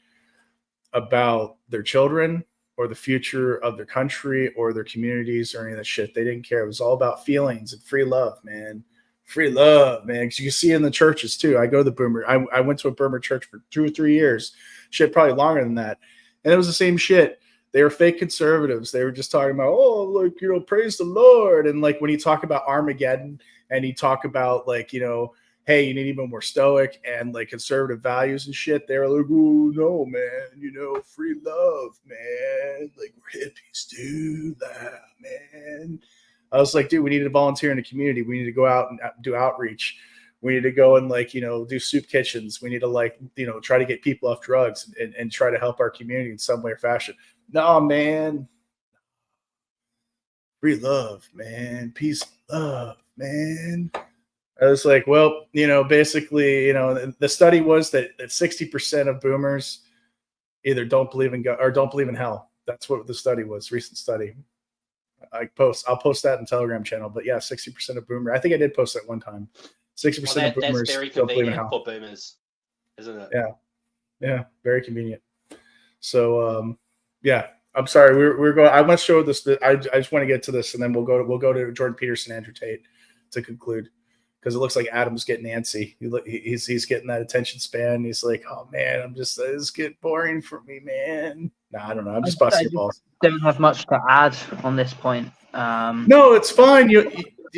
about their children or the future of their country or their communities or any of that shit. They didn't care. It was all about feelings and free love, man. Free love, man. Because you see in the churches too. I go to the boomer. I went to a boomer church for 2 or 3 years. Shit, probably longer than that. And it was the same shit. They were fake conservatives. They were just talking about, oh, look, praise the Lord. And like when you talk about Armageddon and you talk about like, hey, you need even more stoic and like conservative values and shit, they were like, oh no, man, free love, man. Like we're hippies, do that, man. I was like, dude, we need to volunteer in the community. We need to go out and do outreach. We need to go and like, do soup kitchens. We need to like, try to get people off drugs and try to help our community in some way or fashion. No, man. Free love, man. Peace, love, man. I was like, well, basically, the study was that 60% of boomers either don't believe in God or don't believe in hell. That's what the study was, recent study. I'll post that in Telegram channel. But yeah, 60% of boomers. I think I did post that one time. 60% of boomers that's very don't believe in convenient hell. for boomers, isn't it? Yeah, very convenient. So yeah, I'm sorry. We're going. I want to show this. I just want to get to this, and then we'll go to Jordan Peterson, Andrew Tate to conclude, because it looks like Adam's getting antsy. He's getting that attention span. He's like, oh man, this get boring for me, man. Nah, I don't know. I'm just busting your balls. Don't have much to add on this point. No, it's fine. You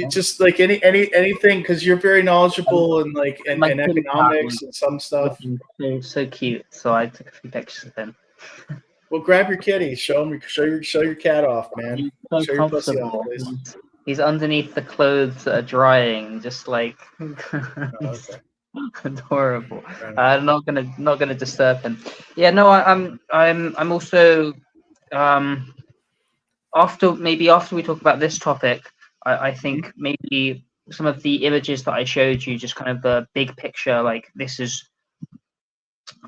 just like anything, because you're very knowledgeable and like and economics and some stuff. So cute. So I took a few pictures of him. Well, grab your kitty. Show your cat off, man. He's so show your pussy off, comfortable. please. He's underneath the clothes that are drying, just like Okay. adorable. I'm not gonna disturb him. Yeah, no, I'm also after we talk about this topic, I think maybe some of the images that I showed you, just kind of the big picture, like this is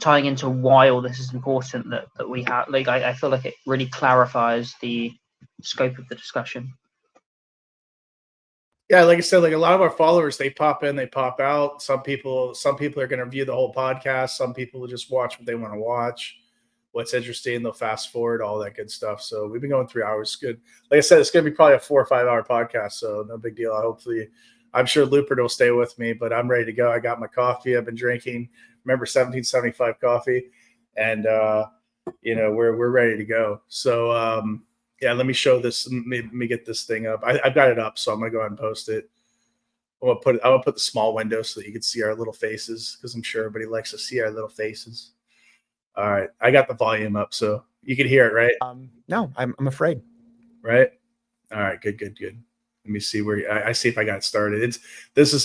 tying into why all this is important that we have. Like I feel like it really clarifies the scope of the discussion. Yeah, like I said, like a lot of our followers, they pop in, they pop out. Some people are going to view the whole podcast. Some people will just watch what they want to watch. What's interesting, they'll fast forward, all that good stuff. So we've been going 3 hours. Good. Like I said, it's going to be probably a 4 or 5 hour podcast. So no big deal. I'm sure Lupert will stay with me, but I'm ready to go. I got my coffee. I've been drinking. Remember 1775 coffee, and we're ready to go. So yeah, let me show this. Let me get this thing up. I've got it up, so I'm gonna go ahead and post it. I'm gonna put the small window so that you can see our little faces, because I'm sure everybody likes to see our little faces. All right, I got the volume up, so you can hear it, right? No, I'm afraid. Right. All right. Good. Let me see where I see if I got it started. This is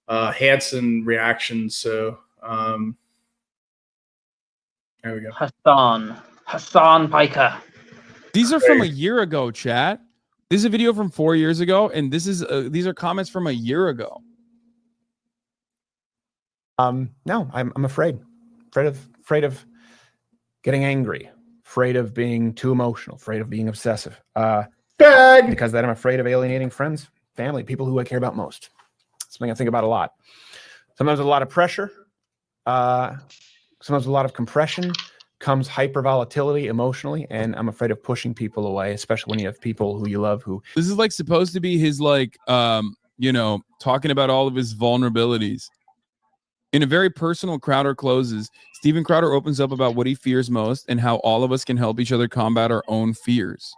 Hanson reaction. So there we go. Hassan Piker. These are from a year ago, chat. This is a video from 4 years ago, and these are comments from a year ago. No, I'm afraid of getting angry, afraid of being too emotional, afraid of being obsessive. Because that I'm afraid of alienating friends, family, people who I care about most. Something I think about a lot. Sometimes with a lot of pressure, sometimes with a lot of compression comes hyper volatility emotionally, and I'm afraid of pushing people away, especially when you have people who you love who. This is like supposed to be his talking about all of his vulnerabilities. In a very personal, Crowder closes. Steven Crowder opens up about what he fears most and how all of us can help each other combat our own fears.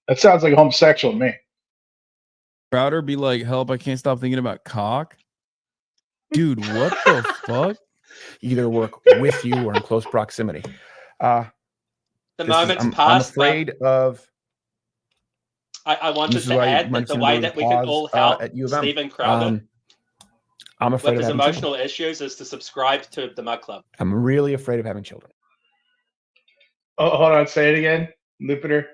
That sounds like homosexual to me. Crowder be like, help, I can't stop thinking about cock. Dude, what the fuck? Either work with you or in close proximity. The moment's passed. I'm afraid of. I wanted This is to why add you might that have the seen way there that was we a can pause all help at U of M. Stephen Crowder I'm afraid with of his having emotional children. issues is to subscribe to the Mug Club. I'm really afraid of having children. Oh, hold on, say it again, Lupiter.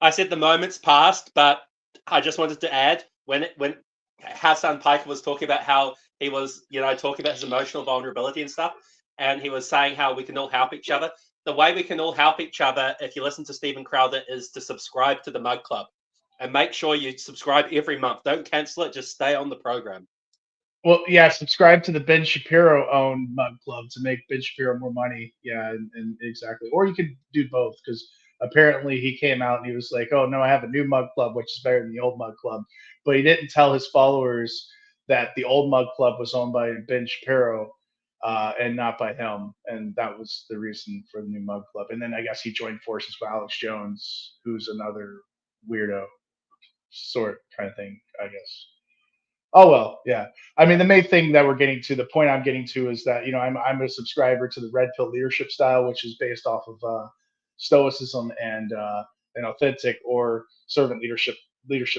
I said the moment's passed, but I just wanted to add when Hassan Piker was talking about how he was, talking about his emotional vulnerability and stuff, and he was saying how we can all help each other. The way we can all help each other, if you listen to Stephen Crowder, is to subscribe to the Mug Club, and make sure you subscribe every month. Don't cancel it; just stay on the program. Well, yeah, subscribe to the Ben Shapiro owned Mug Club to make Ben Shapiro more money. Yeah, and exactly. Or you could do both because apparently he came out and he was like, "Oh no, I have a new Mug Club, which is better than the old Mug Club," but he didn't tell his followers that the old Mug Club was owned by Ben Shapiro and not by him, and that was the reason for the new Mug Club. And then I guess he joined forces with Alex Jones, who's another weirdo sort kind of thing, I guess. Oh well, yeah. I mean, the main thing that we're getting to, the point I'm getting to, is that I'm a subscriber to the Red Pill leadership style, which is based off of Stoicism and authentic or servant leadership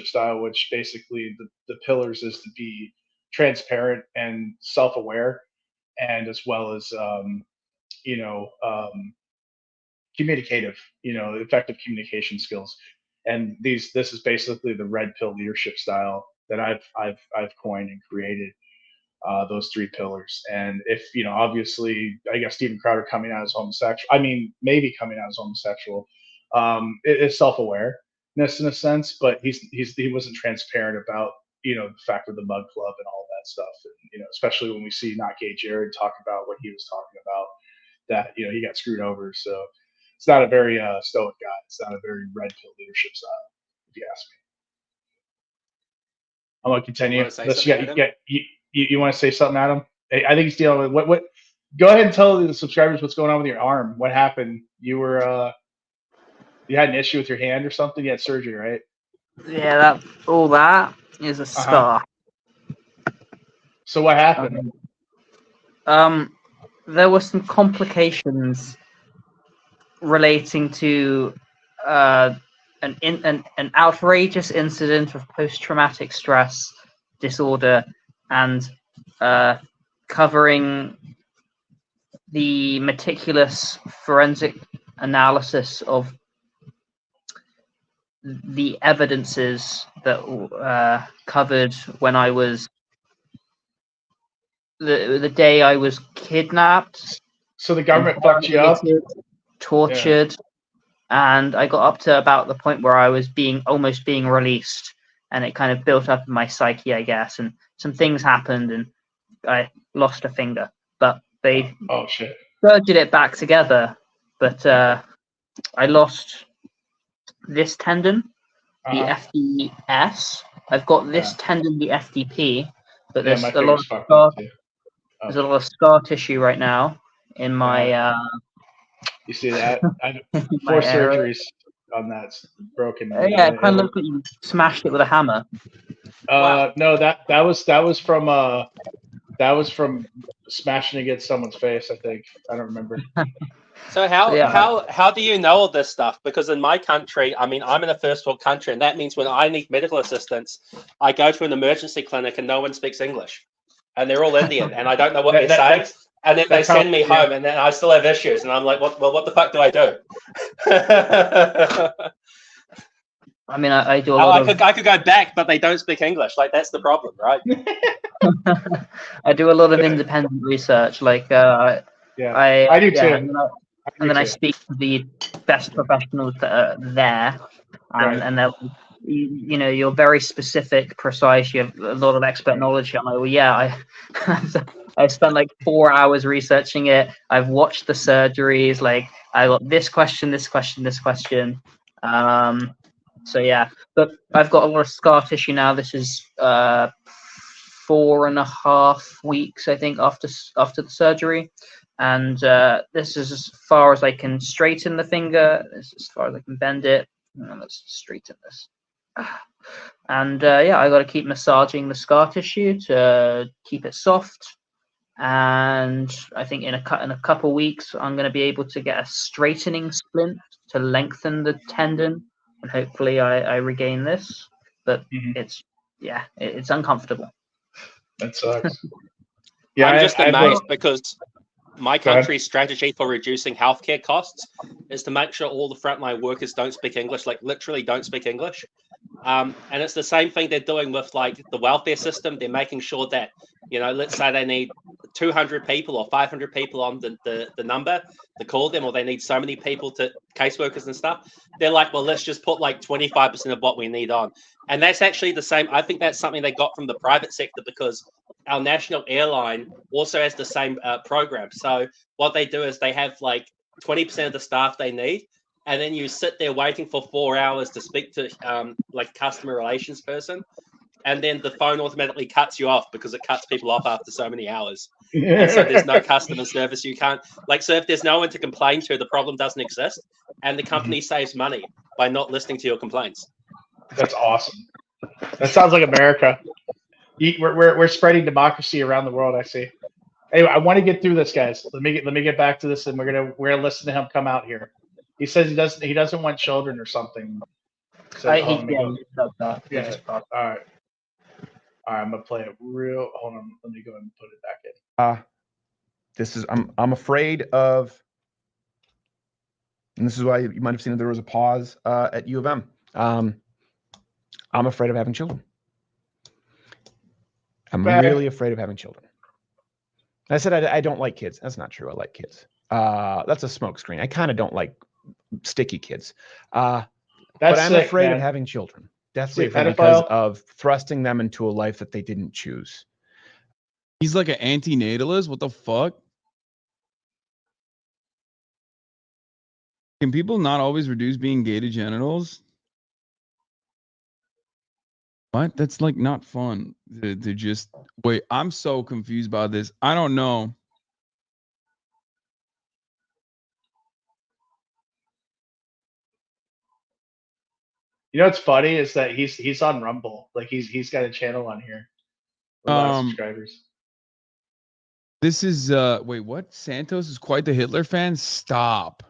style, which basically the pillars is to be transparent and self-aware, and as well as you know um, communicative, effective communication skills. And this is basically the Red Pill leadership style that I've coined and created, those three pillars. And if obviously, I guess Stephen Crowder coming out as homosexual, I mean, maybe coming out as homosexual, is self-awareness in a sense, but he wasn't transparent about the fact of the Mug Club and all that stuff. And especially when we see Not Gay Jared talk about what he was talking about, that he got screwed over. So it's not a very stoic guy. It's not a very red pill leadership style, if you ask me. I'm gonna continue. Want to say something, Adam? You want to say something, Adam? Hey, I think he's dealing with what. Go ahead and tell the subscribers what's going on with your arm. What happened? You were you had an issue with your hand or something. You had surgery, right? Yeah, that is a scar. So what happened? There were some complications relating to an outrageous incident of post-traumatic stress disorder, and covering the meticulous forensic analysis of the evidences that covered when I was the day I was kidnapped. So the government fucked you up, tortured, and I got up to about the point where I was almost being released, and it kind of built up in my psyche, I guess, and some things happened, and I lost a finger, but they surged it back together. But I lost this tendon, the FDS. I've got this tendon, the FDP, but there's a lot of scar tissue right now in my. You see that? I had 4 surgeries on that. Broken. Yeah, it kind of looks like you smashed it with a hammer. Wow. No, that was from smashing against someone's face. I think, I don't remember. So how do you know all this stuff? Because in my country, I mean, I'm in a first world country, and that means when I need medical assistance, I go to an emergency clinic and no one speaks English, and they're all Indian, and I don't know what they're saying. And then they send me home, and then I still have issues, and I'm like, what the fuck do I do? I mean, I do a lot I could go back, but they don't speak English. Like, that's the problem, right? I do a lot of independent research. Like, I do too. And then I speak to the best professionals that are there, and they're, you're very specific, precise. You have a lot of expert knowledge. I'm like, well, yeah, I spent like 4 hours researching it. I've watched the surgeries. Like, I got this question. So yeah, but I've got a lot of scar tissue now. This is 4.5 weeks, I think, after the surgery, and this is as far as I can straighten the finger. This is as far as I can bend it. Let's straighten this. And I got to keep massaging the scar tissue to keep it soft. And I think in a couple weeks, I'm going to be able to get a straightening splint to lengthen the tendon and hopefully I regain this. But Mhm. it's uncomfortable. That sucks. Yeah, I'm just I've amazed because my Go ahead. country's strategy for reducing healthcare costs is to make sure all the frontline workers don't speak English, like literally don't speak English. And it's the same thing they're doing with like the welfare system. They're making sure that, let's say they need 200 people or 500 people on the number to call them, or they need so many people to caseworkers and stuff. They're like, well, let's just put like 25% of what we need on. And that's actually the same. I think that's something they got from the private sector, because our national airline also has the same program. So what they do is they have like 20% of the staff they need, and then you sit there waiting for 4 hours to speak to like a customer relations person, and then the phone automatically cuts you off because it cuts people off after so many hours. And so there's no customer service. You can't, so if there's no one to complain to, the problem doesn't exist, and the company saves money by not listening to your complaints. That's awesome. That sounds like America. We're spreading democracy around the world. I see. Anyway, I want to get through this, guys. Let me get back to this, and we're gonna listen to him come out here. He says he doesn't want children or something. So, He does that. He Yeah. just All right. I'm gonna play it real. Hold on. Let me go ahead and put it back in. I'm afraid of, and this is why you might have seen that there was a pause at U of M. I'm afraid of having children. I'm really afraid of having children. I said I don't like kids. That's not true. I like kids. That's a smokescreen. I kind of don't like sticky kids. But I'm afraid of having children. Definitely because of thrusting them into a life that they didn't choose. He's like an antinatalist. What the fuck? Can people not always reduce being gay to genitals? What? That's like not fun to just wait. I'm so confused by this. I don't know. You know what's funny is that he's on Rumble. Like he's got a channel on here with a lot of subscribers. This is wait, what? Santos is quite the Hitler fan? Stop.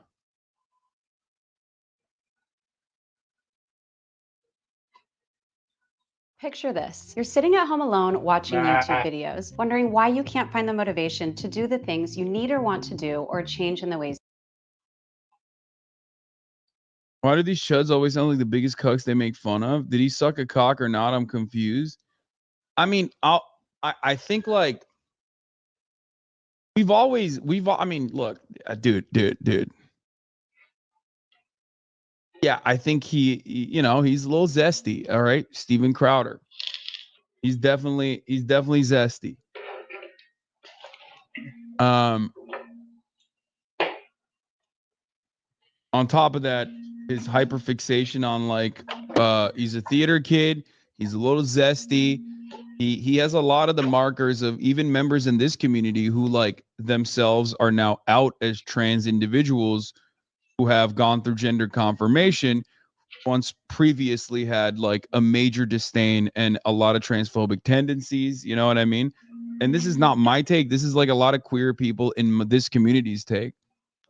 Picture this. You're sitting at home alone watching YouTube videos, wondering why you can't find the motivation to do the things you need or want to do, or change in the ways. Why do these chuds always sound like the biggest cucks they make fun of? Did he suck a cock or not? I'm confused. I mean, I think like I mean, look, dude. Yeah, I think he's a little zesty. All right, Steven Crowder. He's definitely zesty. On top of that, his hyperfixation on like he's a theater kid. He's a little zesty. He has a lot of the markers of even members in this community who like themselves are now out as trans individuals who have gone through gender confirmation, once previously had like a major disdain and a lot of transphobic tendencies. You know what I mean? And this is not my take. This is like a lot of queer people in this community's take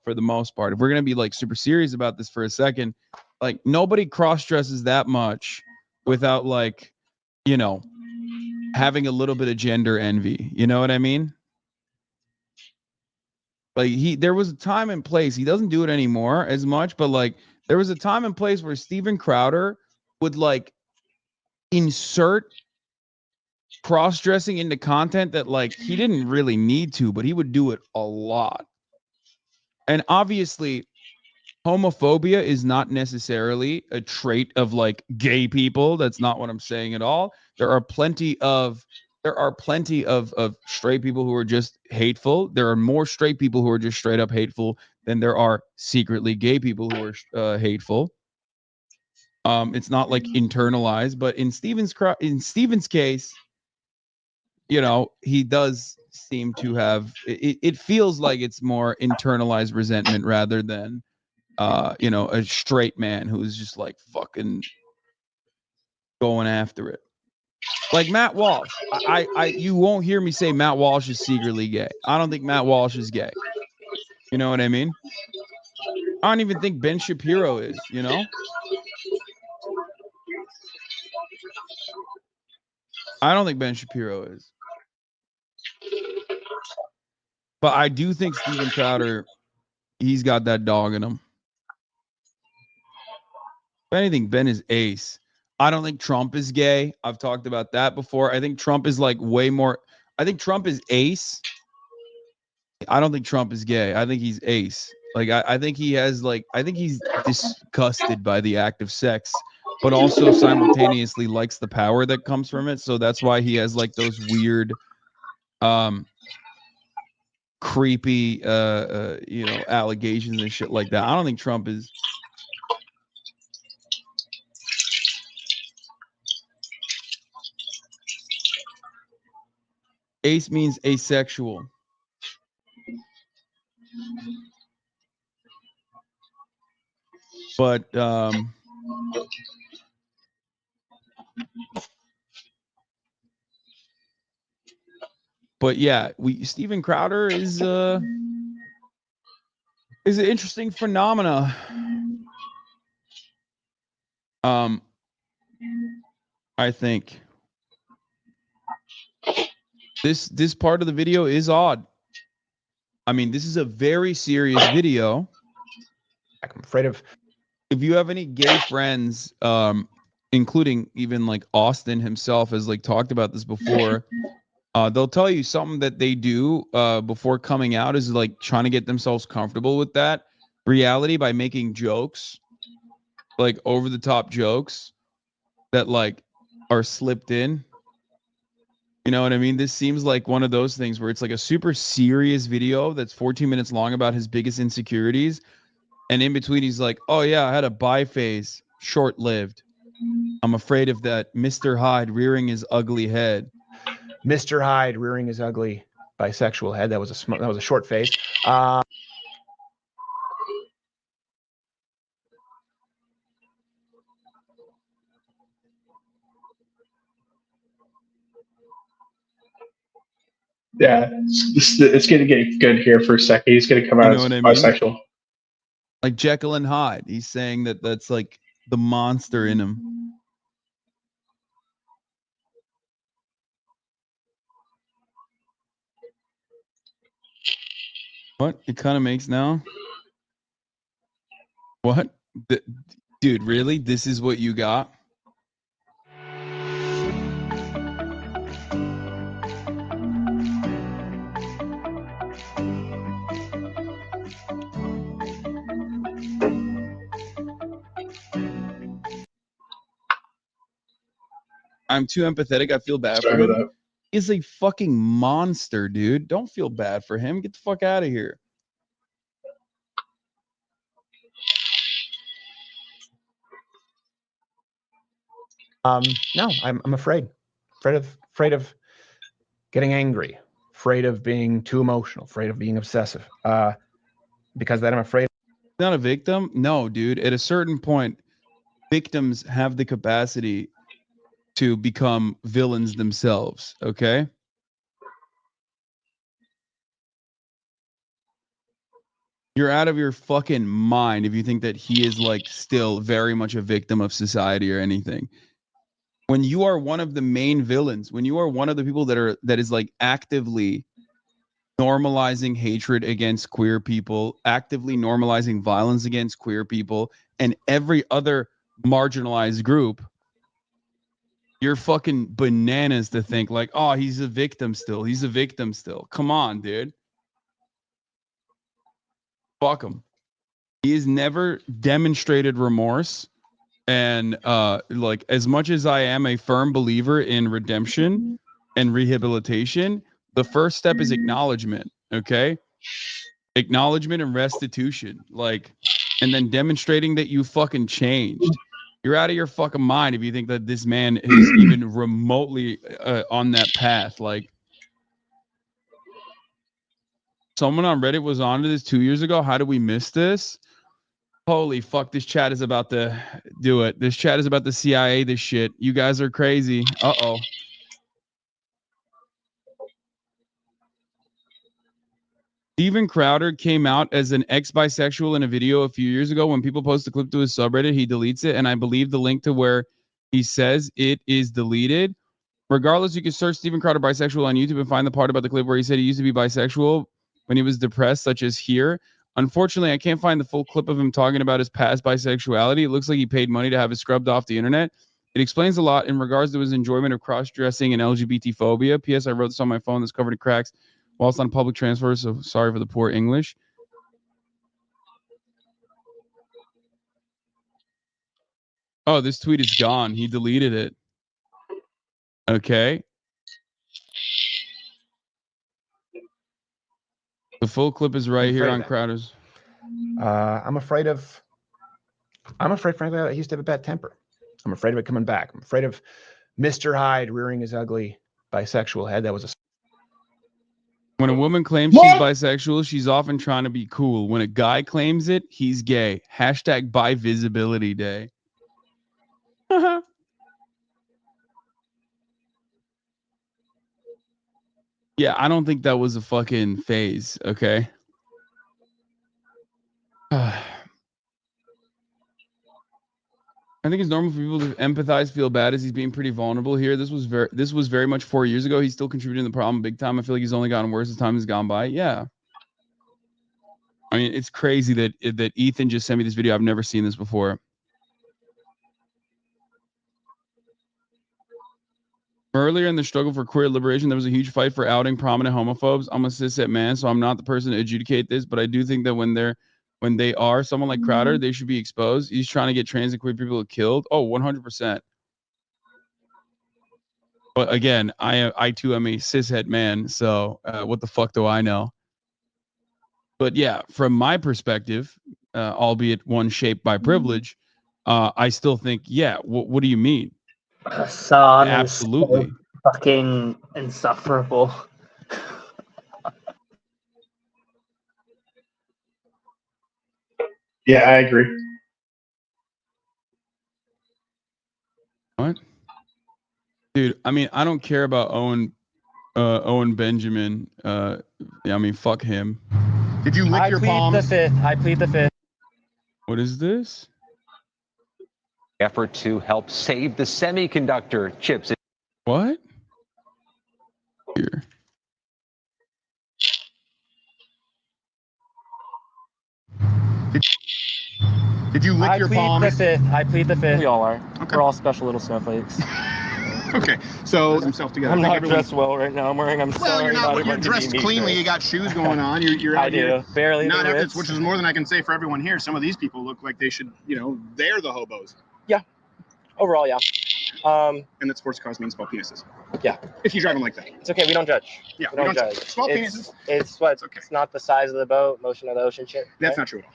for the most part. If we're going to be like super serious about this for a second, like nobody cross dresses that much without like, having a little bit of gender envy. You know what I mean? Like there was a time and place. He doesn't do it anymore as much, but like there was a time and place where Steven Crowder would like insert cross-dressing into content that like he didn't really need to, but he would do it a lot. And obviously homophobia is not necessarily a trait of like gay people. That's not what I'm saying at all. There are plenty of straight people who are just hateful. There are more straight people who are just straight up hateful than there are secretly gay people who are hateful. It's not like internalized, but in Steven's case, he does seem to have it feels like it's more internalized resentment rather than a straight man who's just like fucking going after it. Like Matt Walsh. You won't hear me say Matt Walsh is secretly gay. I don't think Matt Walsh is gay. You know what I mean? I don't even think Ben Shapiro is, I don't think Ben Shapiro is. But I do think Steven Crowder, he's got that dog in him. If anything, Ben is ace. I don't think Trump is gay. I've talked about that before. I think Trump is like way more. I think Trump is ace. I don't think Trump is gay. I think he's ace. Like I think he has like I think he's disgusted by the act of sex, but also simultaneously likes the power that comes from it. So that's why he has like those weird, creepy, allegations and shit like that. I don't think Trump is. Ace means asexual. But yeah, Steven Crowder is an interesting phenomena. I think this part of the video is odd. I mean, this is a very serious video. I'm afraid of. If you have any gay friends, including even like Austin himself has like talked about this before, they'll tell you something that they do before coming out is like trying to get themselves comfortable with that reality by making jokes, like over the top jokes that like are slipped in. You know what I mean? This seems like one of those things where it's like a super serious video that's 14 minutes long about his biggest insecurities. And in between, he's like, oh, yeah, I had a bi phase, short lived. I'm afraid of that Mr. Hyde rearing his ugly head. Mr. Hyde rearing his ugly bisexual head. That was a short face. Yeah, it's going to get good here for a second. He's going to come out as bisexual. Like Jekyll and Hyde. He's saying that that's like the monster in him. What? It kind of makes now? What? Dude, really? This is what you got? I'm too empathetic. I feel bad for him. He's a fucking monster, dude. Don't feel bad for him. Get the fuck out of here. No, I'm afraid of getting angry, afraid of being too emotional, afraid of being obsessive. Because that I'm afraid. Not a victim? No, dude. At a certain point, victims have the capacity to become villains themselves, okay? You're out of your fucking mind if you think that he is like still very much a victim of society or anything. When you are one of the main villains, when you are one of the people that is like actively normalizing hatred against queer people, actively normalizing violence against queer people and every other marginalized group, you're fucking bananas to think like, oh, he's a victim still. He's a victim still. Come on, dude. Fuck him. He has never demonstrated remorse. And like, as much as I am a firm believer in redemption and rehabilitation, the first step is acknowledgement. Okay. Acknowledgement and restitution. Like, and then demonstrating that you fucking changed. You're out of your fucking mind if you think that this man is even remotely on that path. Like, someone on Reddit was onto this 2 years ago. How did we miss this? Holy fuck, this chat is about to do it. This chat is about to CIA this shit. You guys are crazy. Uh-oh. Steven Crowder came out as an ex-bisexual in a video a few years ago. When people post a clip to his subreddit, he deletes it. And I believe the link to where he says it is deleted Regardless, you can search Steven Crowder bisexual on YouTube and find the part about the clip where he said he used to be bisexual when he was depressed, such as here. Unfortunately, I can't find the full clip of him talking about his past bisexuality. It looks like he paid money to have it scrubbed off the internet. It explains a lot in regards to his enjoyment of cross-dressing and LGBT phobia. P.S. I wrote this on my phone that's covered in cracks whilst on public transfer, so sorry for the poor English. Oh, this tweet is gone. He deleted it. Okay. The full clip is right here on Crowder's. I'm afraid, frankly, that he used to have a bad temper. I'm afraid of it coming back. I'm afraid of Mr. Hyde rearing his ugly bisexual head. That was a. When a woman claims she's bisexual, she's often trying to be cool. When a guy claims it, he's gay. Hashtag bi visibility day. Yeah, I don't think that was a fucking phase, okay? I think it's normal for people to empathize, feel bad as he's being pretty vulnerable here. This was very much 4 years ago. He's still contributing to the problem big time. I feel like he's only gotten worse as time has gone by. Yeah. I mean, it's crazy that Ethan just sent me this video. I've never seen this before. Earlier in the struggle for queer liberation, there was a huge fight for outing prominent homophobes. I'm a cishet man, so I'm not the person to adjudicate this, but I do think that when they are someone like Crowder, they should be exposed. He's trying to get trans and queer people killed. Oh, 100%. But again, I too am a cishet man, so what the fuck do I know? But yeah, from my perspective, albeit one shaped by privilege, I still think, yeah, what do you mean? Hassan Absolutely. is so fucking insufferable. Yeah, I agree. What? Dude, I mean, I don't care about Owen Benjamin. Yeah, I mean, fuck him. Did you lick your palms? I plead the fifth. What is this? Effort to help save the semiconductor chips. What? Here. Did you lick your palms? I plead the fifth. We all are. Okay. We're all special little snowflakes. Okay, so himself together. I'm not dressed well right now. I'm wearing. Well, you're not. You're dressed cleanly. You got shoes going on. You're out I do. Here. Barely. Not evidence, which is more than I can say for everyone here. Some of these people look like they should. They're the hobos. Yeah. Overall, yeah. And that sports cars mean small penises. Yeah. If you drive them like that. It's okay. We don't judge. Yeah. We don't judge. Small penises. It's what? It's okay. It's not the size of the boat, motion of the ocean shit. That's not true at all.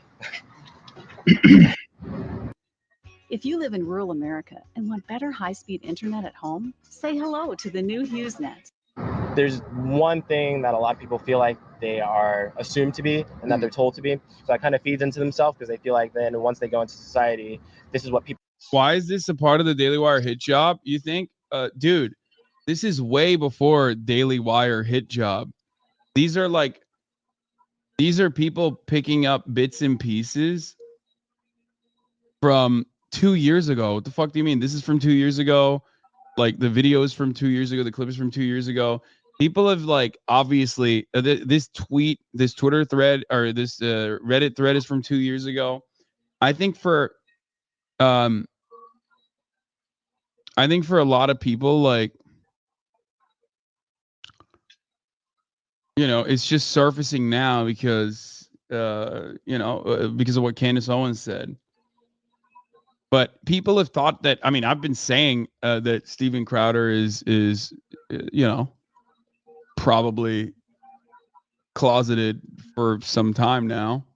If you live in rural America and want better high-speed internet at home, say hello to the new HughesNet. There's one thing that a lot of people feel like they are assumed to be and that they're told to be. So that kind of feeds into themselves because they feel like then once they go into society, this is what people. Why is this a part of the Daily Wire hit job? You think, dude, this is way before Daily Wire hit job. These are people picking up bits and pieces from 2 years ago. What the fuck do you mean? This is from 2 years ago. Like the video is from 2 years ago. The clip is from 2 years ago. People have obviously this tweet, this Twitter thread, or this Reddit thread is from 2 years ago. I think for a lot of people, it's just surfacing now because because of what Candace Owens said. But people have thought that. I mean, I've been saying that Steven Crowder is probably closeted for some time now.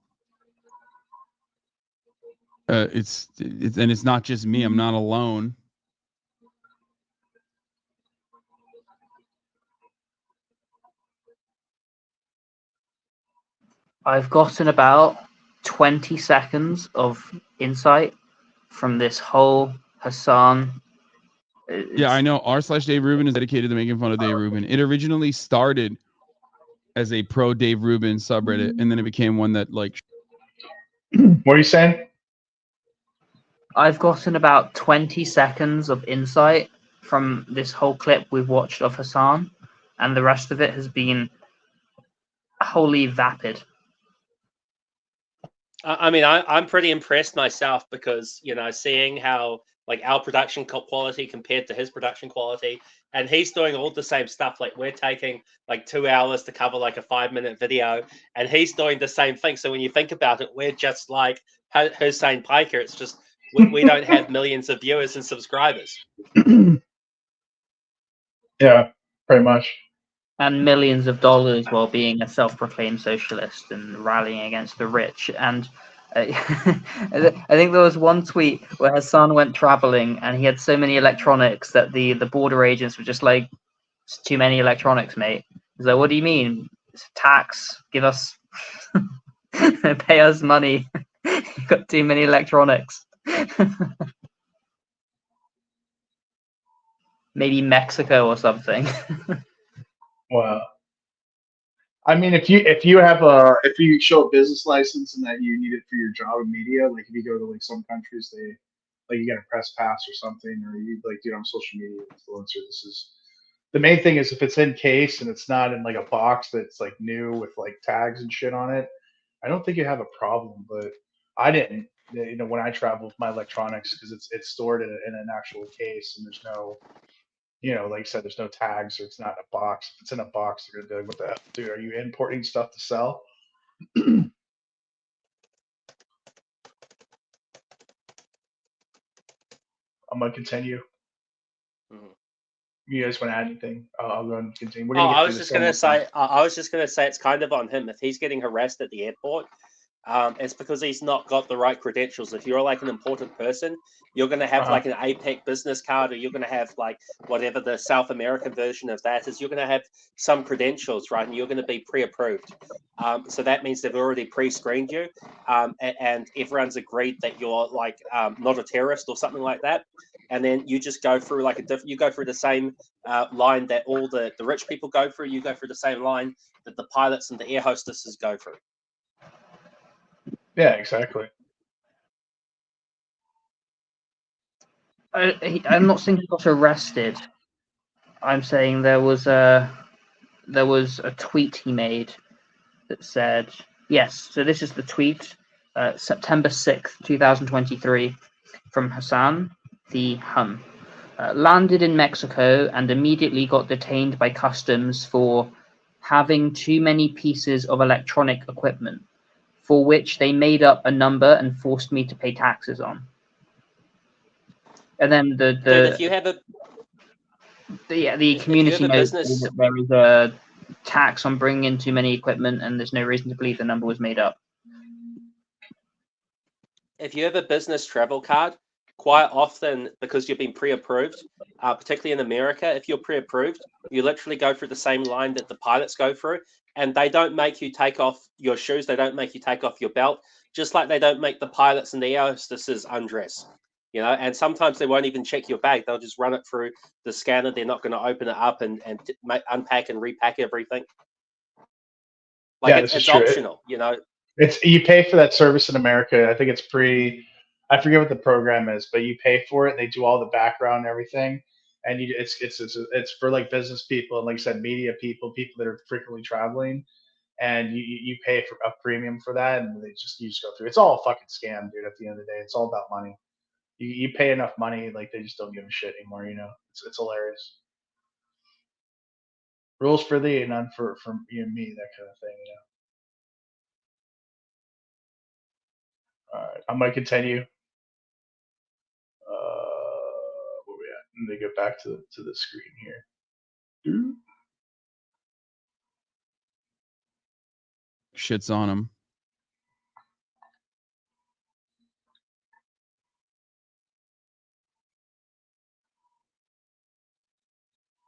It's not just me. I'm not alone. I've gotten about 20 seconds of insight from this whole Hassan. Yeah, I know. r/Dave Rubin is dedicated to making fun of Dave Rubin. It originally started as a pro Dave Rubin subreddit, and then it became one that What are you saying? I've gotten about 20 seconds of insight from this whole clip we've watched of Hassan, and the rest of it has been wholly vapid. I mean, I'm pretty impressed myself because, you know, seeing how like our production quality compared to his production quality, and he's doing all the same stuff. Like we're taking like 2 hours to cover like a 5-minute video, and he's doing the same thing. So when you think about it, we're just like Hussein Piker. It's just we don't have millions of viewers and subscribers. Yeah, pretty much. And millions of dollars while being a self-proclaimed socialist and rallying against the rich. And I think there was one tweet where Hassan went traveling and he had so many electronics that the border agents were just like, it's too many electronics, mate. He's like, what do you mean? It's tax. Give us, pay us money. You've got too many electronics. Maybe Mexico or something. Wow. I mean, if you show a business license and that you need it for your job in media, like if you go to like some countries, they like you got a press pass or something, or you like I'm social media influencer. This is the main thing is if it's in case and it's not in like a box that's like new with like tags and shit on it, I don't think you have a problem. But I didn't, when I travel with my electronics because it's stored in an actual case and there's no. Like I said, there's no tags or it's not in a box. If it's in a box, they're gonna be like, "What the hell, dude? Are you importing stuff to sell?" I'm gonna continue. Mhm. You guys want to add anything? I'll go and continue. We're Oh, gonna get I through was this just gonna almost time. say, I was just gonna say, it's kind of on him if he's getting harassed at the airport. It's because he's not got the right credentials. If you're like an important person, you're going to have like an APEC business card, or you're going to have like whatever the South American version of that is. You're going to have some credentials, right? And you're going to be pre-approved. So that means they've already pre-screened you, and everyone's agreed that you're like not a terrorist or something like that. And then you just go through like you go through the same line that all the rich people go through. You go through the same line that the pilots and the air hostesses go through. Yeah, exactly. I'm not saying he got arrested. I'm saying there was a tweet he made that said, yes, so this is the tweet, September 6th, 2023, from Hassan, the Hun. Landed in Mexico and immediately got detained by customs for having too many pieces of electronic equipment, for which they made up a number and forced me to pay taxes on. And then Dude, if you have a the community knows business, that there is a tax on bringing in too many equipment, and there's no reason to believe the number was made up. if you have a business travel card, quite often because you've been pre-approved, particularly in America, if you're pre-approved, you literally go through the same line that the pilots go through, and they don't make you take off your shoes, they don't make you take off your belt, just like they don't make the pilots and the air hostesses undress. And sometimes they won't even check your bag. They'll just run it through the scanner. They're not going to open it up and unpack and repack everything. Like Yeah, it's optional, It's you pay for that service in America. I think it's I forget what the program is, but you pay for it. They do all the background and everything, and it's for like business people and like I said, media people that are frequently traveling, and you pay for a premium for that, and you just go through. It's all a fucking scam, dude. At the end of the day, it's all about money. You pay enough money, like they just don't give a shit anymore. It's hilarious. Rules for thee, and none for you and me, that kind of thing. All right, I'm gonna continue. Where we at? Let me get back to the screen here. Shit's on him.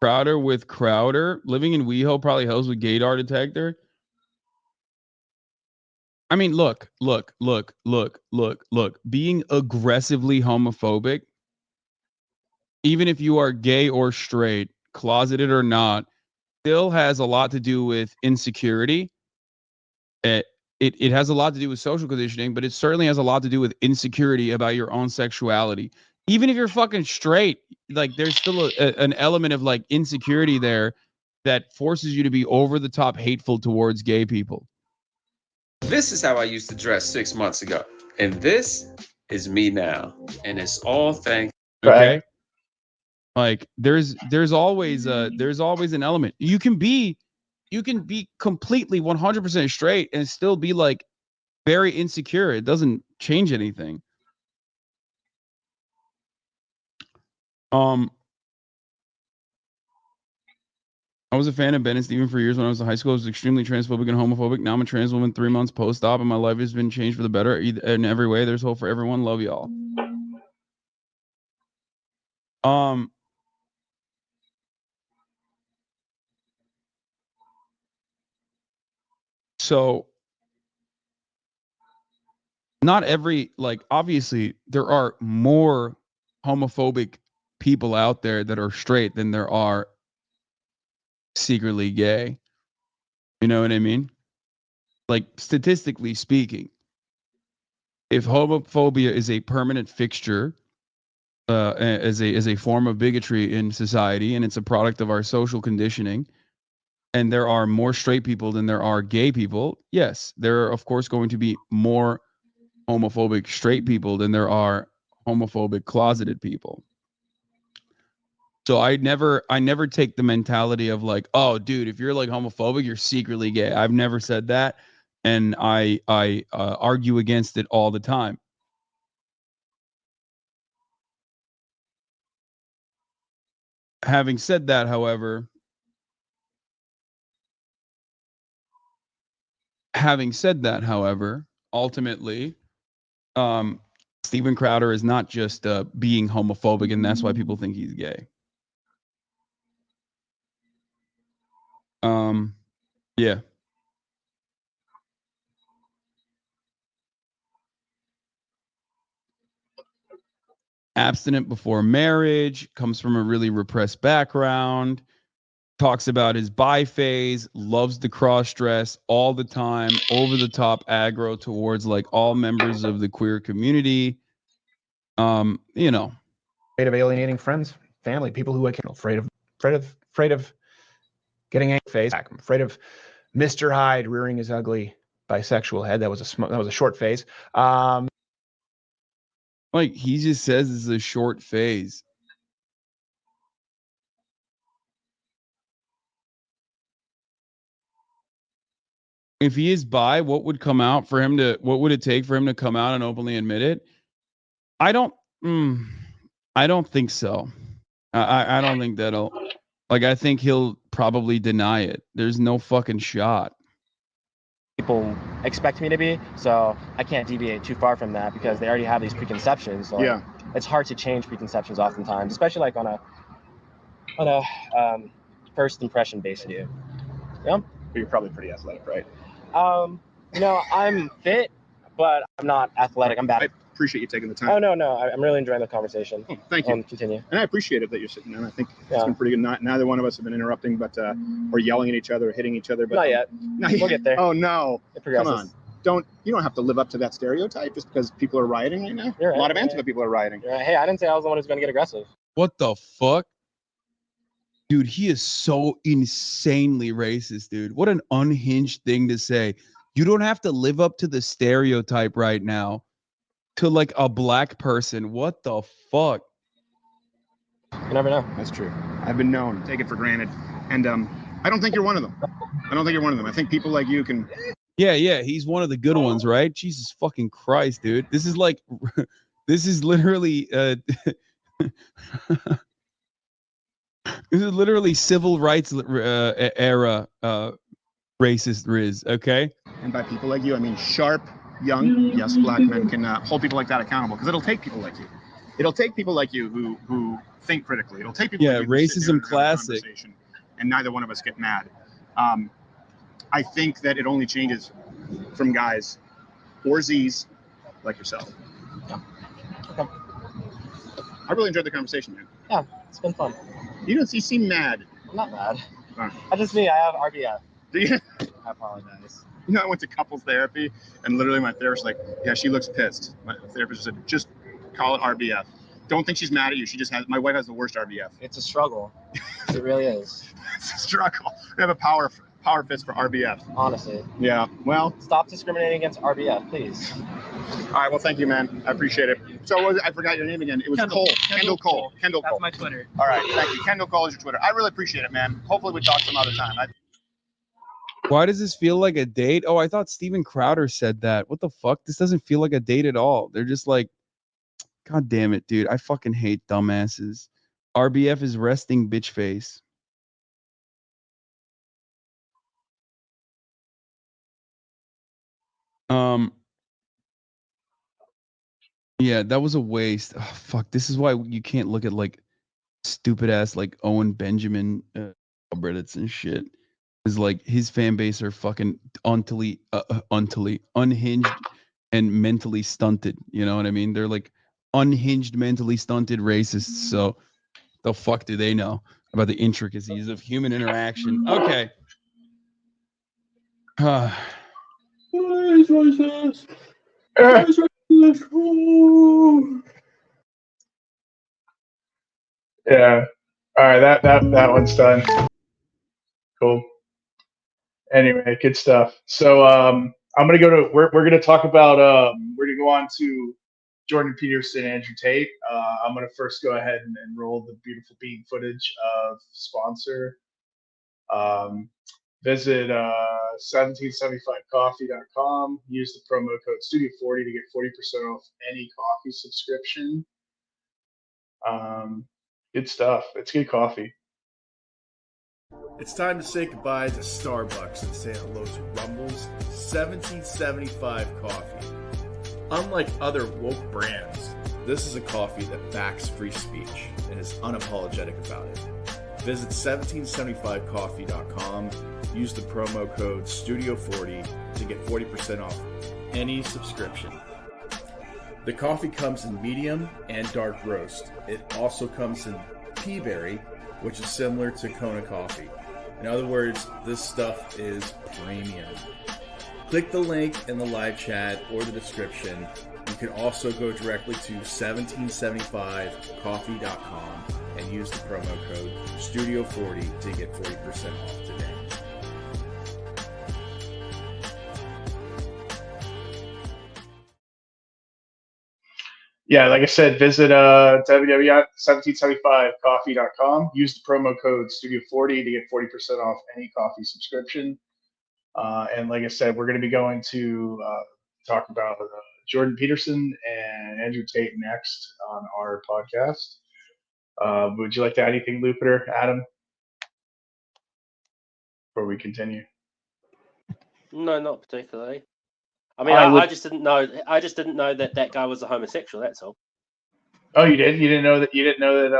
Crowder with Crowder. Living in WeHo probably helps with gaydar detector. I mean, look. Being aggressively homophobic, even if you are gay or straight, closeted or not, still has a lot to do with insecurity. It has a lot to do with social conditioning, but it certainly has a lot to do with insecurity about your own sexuality. Even if you're fucking straight, like there's still an element of like insecurity there that forces you to be over the top hateful towards gay people. This is how I used to dress 6 months ago, and this is me now, and it's all thanks. Okay, like there's always an element. You can be completely 100% straight and still be like very insecure. It doesn't change anything. I was a fan of Ben and Steven for years. When I was in high school, I was extremely transphobic and homophobic. Now I'm a trans woman 3 months post-op, and my life has been changed for the better in every way. There's hope for everyone. Love y'all. So not every, like, obviously there are more homophobic people out there that are straight than there are secretly gay. You know what I mean? Like, statistically speaking, if homophobia is a permanent fixture, as a form of bigotry in society, and it's a product of our social conditioning, and there are more straight people than there are gay people, yes, there are of course going to be more homophobic straight people than there are homophobic closeted people. So I never take the mentality of like, oh dude, if you're like homophobic, you're secretly gay. I've never said that, and I argue against it all the time. Having said that, however, ultimately, Steven Crowder is not just being homophobic, and that's why people think he's gay. Yeah. Abstinent before marriage, comes from a really repressed background, talks about his bi phase, loves the cross dress all the time, over the top aggro towards like all members of the queer community. You know, afraid of alienating friends, family, people who I can't. Afraid of getting angry face. I'm afraid of Mr. Hyde rearing his ugly bisexual head. That was a short phase. Like he just says it's a short phase. If he is bi, what would it take for him to come out and openly admit it? I don't think so. I don't think that'll, like, I think he'll probably deny it. There's no fucking shot. People expect me to be, so I can't deviate too far from that because they already have these preconceptions. So yeah, it's hard to change preconceptions oftentimes, especially like on a first impression based view. Yeah, but you're probably pretty athletic, right? You know, I'm fit, but I'm not athletic. I'm bad. I appreciate you taking the time. Oh no, I'm really enjoying the conversation. Oh, thank you. Continue. And I appreciate it that you're sitting there. I think it's been pretty good. Neither one of us have been interrupting, but or yelling at each other, or hitting each other. But not yet. We'll get there. Oh no! It progresses. Come on. You don't have to live up to that stereotype just because people are rioting right now. You're right, a lot of Antifa people are rioting. Right. Hey, I didn't say I was the one who's going to get aggressive. What the fuck? Dude, he is so insanely racist, dude. What an unhinged thing to say. You don't have to live up to the stereotype right now to like a black person. What the fuck? You never know. That's true. I've been known. Take it for granted. And I don't think you're one of them. I think people like you can... Yeah, he's one of the good ones, right? Jesus fucking Christ, dude. This is like, this is literally, this is literally civil rights era racist Riz, okay? And by people like you, I mean sharp, young, yes, black men can hold people like that accountable, because it'll take people like you. It'll take people like you who think critically. It'll take people like you who sit there racism and have a classic. conversation, and neither one of us get mad. I think that it only changes from guys or Z's like yourself. Yeah. Okay. I really enjoyed the conversation, man. Yeah, it's been fun. You seem mad. I'm not mad. Right. I have RBF. Do you? I apologize. You know, I went to couples therapy, and literally my therapist was like, yeah, she looks pissed. My therapist said, just call it RBF. don't think she's mad at you. She just has. My wife has the worst RBF. It's a struggle. It really is. It's a struggle. We have a power fist for RBF. Honestly. Yeah. Well. Stop discriminating against RBF, please. All right. Well, thank you, man. I appreciate it. So what was it? I forgot your name again. It was Cole. Kendall Cole. Kendall Cole. That's my Twitter. All right. Thank you. Kendall Cole is your Twitter. I really appreciate it, man. Hopefully we talk some other time. Why does this feel like a date? Oh, I thought Steven Crowder said that. What the fuck? This doesn't feel like a date at all. They're just like, God damn it, dude. I fucking hate dumbasses. RBF is resting bitch face. Yeah, that was a waste. Oh, fuck. This is why you can't look at like stupid ass like Owen Benjamin Reddits and shit. Is like his fan base are fucking unhinged and mentally stunted. You know what I mean? They're like unhinged, mentally stunted racists. So the fuck do they know about the intricacies of human interaction? Okay. What is racist? What is racist? Ooh. Yeah. All right. That one's done. Cool. Anyway, good stuff. So I'm gonna go to we're gonna talk about we're gonna go on to Jordan Peterson and Andrew Tate. I'm gonna first go ahead and roll the beautiful bean footage of sponsor. Visit 1775coffee.com. Use the promo code Studio40 to get 40% off any coffee subscription. Good stuff. It's good coffee. It's time to say goodbye to Starbucks and say hello to Rumble's 1775 coffee. Unlike other woke brands, this is a coffee that backs free speech and is unapologetic about it. Visit 1775coffee.com. Use the promo code Studio40 to get 40% off any subscription. The coffee comes in medium and dark roast. It also comes in pea berry, which is similar to Kona coffee. In other words, this stuff is premium. Click the link in the live chat or the description. You can also go directly to 1775coffee.com and use the promo code Studio40 to get 40% off today. Yeah, like I said, visit www.1775coffee.com. Use the promo code Studio40 to get 40% off any coffee subscription. And like I said, we're going to be going to talk about Jordan Peterson and Andrew Tate next on our podcast. Would you like to add anything, Lupiter, Adam, before we continue? No, not particularly. I mean, I just didn't know. I just didn't know that guy was a homosexual. That's all. Oh, you did? You didn't know that? You didn't know that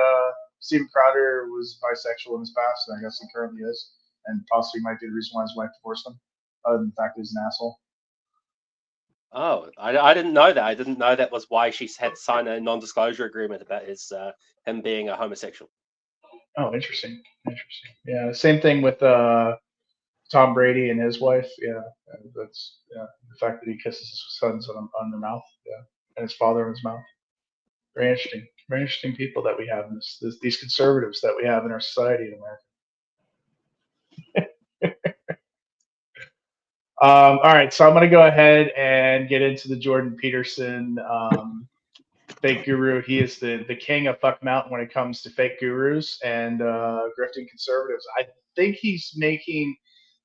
Steven Crowder was bisexual in his past, and I guess he currently is, and possibly might be the reason why his wife divorced him, other than the fact that he's an asshole. Oh, I didn't know that. I didn't know that was why she had signed a non-disclosure agreement about his him being a homosexual. Oh, interesting. Interesting. Yeah, same thing with Tom Brady and his wife. Yeah, that's the fact that he kisses his sons on their mouth. Yeah, and his father on his mouth. Very interesting. Very interesting people that we have in these conservatives that we have in our society in America. All right, so I'm going to go ahead and get into the Jordan Peterson fake guru. He is the king of fuck mountain when it comes to fake gurus and grifting conservatives. I think he's making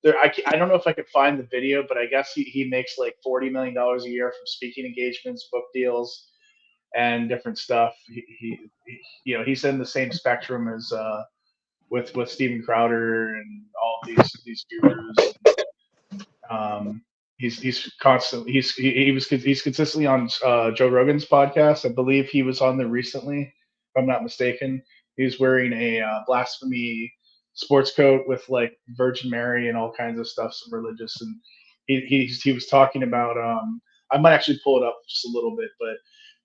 there. I don't know if I could find the video, but I guess he makes like $40 million a year from speaking engagements, book deals, and different stuff. He he's in the same spectrum as with Steven Crowder and all of these gurus. He's constantly he's consistently on Joe Rogan's podcast. I believe he was on there recently, if I'm not mistaken. He's wearing a blasphemy sports coat with like Virgin Mary and all kinds of stuff, some religious, and he was talking about I might actually pull it up just a little bit, but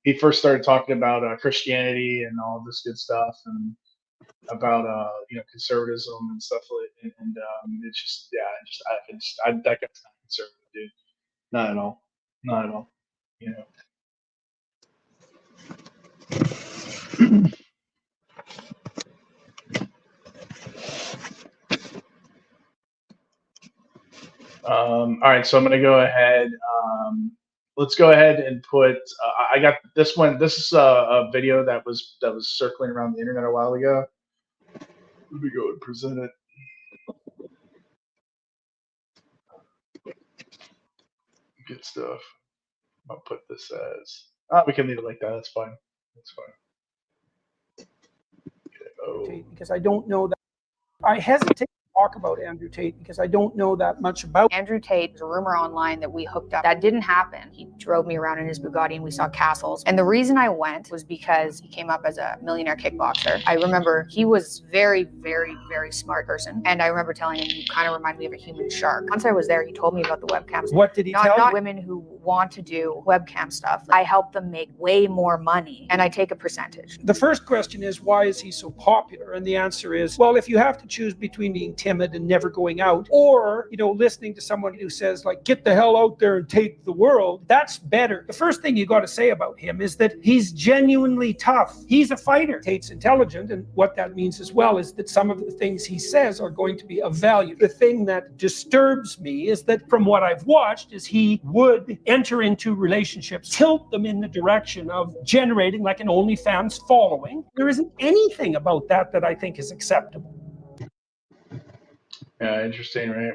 he first started talking about Christianity and all this good stuff and about conservatism and stuff like, and it's just that guy's not conservative, dude. Not at all. Not at all. All right, so I'm going to go ahead. Let's go ahead and put. I got this one. This is a video that was circling around the internet a while ago. Let me go and present it. Good stuff. I'll put this as. We can leave it like that. That's fine. That's fine. Okay, oh. Because I don't know that. I hesitate to talk about Andrew Tate because I don't know that much about Andrew Tate. There's a rumor online that we hooked up. That didn't happen. He drove me around in his Bugatti and we saw castles. And the reason I went was because he came up as a millionaire kickboxer. I remember he was very, very, very smart person. And I remember telling him, you kind of remind me of a human shark. Once I was there, he told me about the webcams. What did he tell you? Not women who want to do webcam stuff. I help them make way more money and I take a percentage. The first question is, why is he so popular? And the answer is, well, if you have to choose between being timid and never going out, or, listening to someone who says, like, get the hell out there and take the world, that's better. The first thing you got to say about him is that he's genuinely tough. He's a fighter. Tate's intelligent, and what that means as well is that some of the things he says are going to be of value. The thing that disturbs me is that from what I've watched is he would enter into relationships, tilt them in the direction of generating like an OnlyFans following. There isn't anything about that I think is acceptable. Yeah, interesting, right?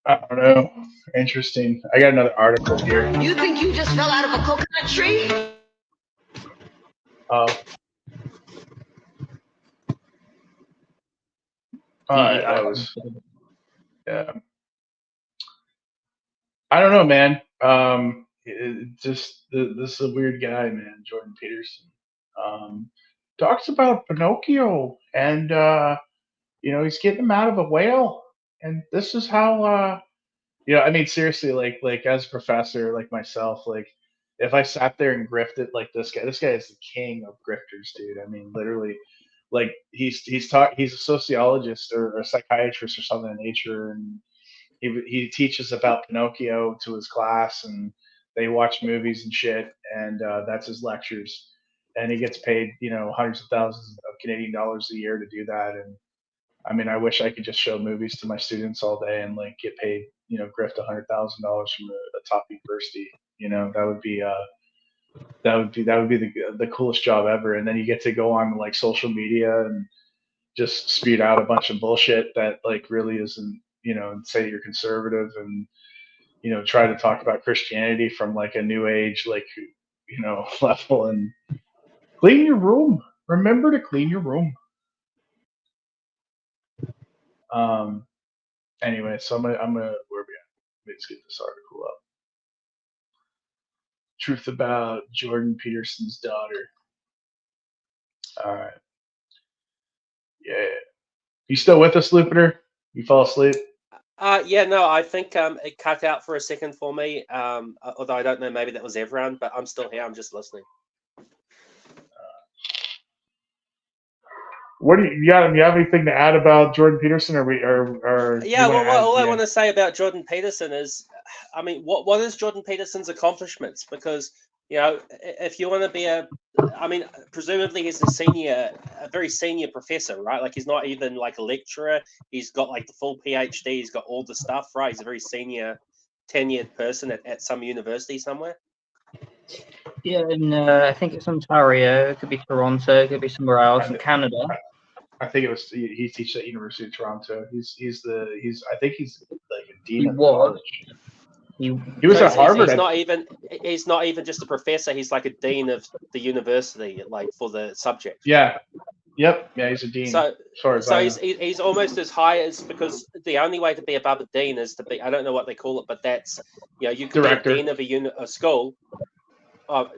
I don't know. Interesting. I got another article here. You think you just fell out of a coconut tree? Oh. That was. Yeah. I don't know, man. This is a weird guy, man. Jordan Peterson. Talks about Pinocchio, and he's getting him out of a whale, and this is how. I mean, seriously, like as a professor, like myself, like if I sat there and grifted like this guy is the king of grifters, dude. I mean, literally, like he's a sociologist or a psychiatrist or something in nature, and he teaches about Pinocchio to his class, and they watch movies and shit, and that's his lectures, and he gets paid hundreds of thousands of Canadian dollars a year to do that. And I mean, I wish I could just show movies to my students all day and like get paid, grift $100,000 from a top university. That would be the coolest job ever. And then you get to go on like social media and just spew out a bunch of bullshit that like really isn't, and say you're conservative and try to talk about Christianity from like a new age like level. And clean your room. Remember to clean your room. Anyway, so I'm gonna where are we at? Let's get this article up. Truth about Jordan Peterson's daughter. All right. Yeah. You still with us, Lupiter? You fall asleep? Yeah, no, I think it cut out for a second for me. Although I don't know, maybe that was everyone, but I'm still here. I'm just listening. What do you have anything to add about Jordan Peterson? Yeah, well, all I want to say about Jordan Peterson is, I mean, what is Jordan Peterson's accomplishments? Because if you want to be presumably he's a very senior professor, right? Like he's not even like a lecturer. He's got like the full PhD. He's got all the stuff, right? He's a very senior, tenured person at some university somewhere. Yeah, and I think it's Ontario. It could be Toronto. It could be somewhere else in Canada. I think it was he teaches at University of Toronto. I think he's like a dean. He of was. college. He was at Harvard. He's not even just a professor. He's like a dean of the university, like for the subject. Yeah. Yep. Yeah, he's a dean. So he's almost as high as, because the only way to be above a dean is to be, I don't know what they call it, but that's you could Director. be a dean of a school.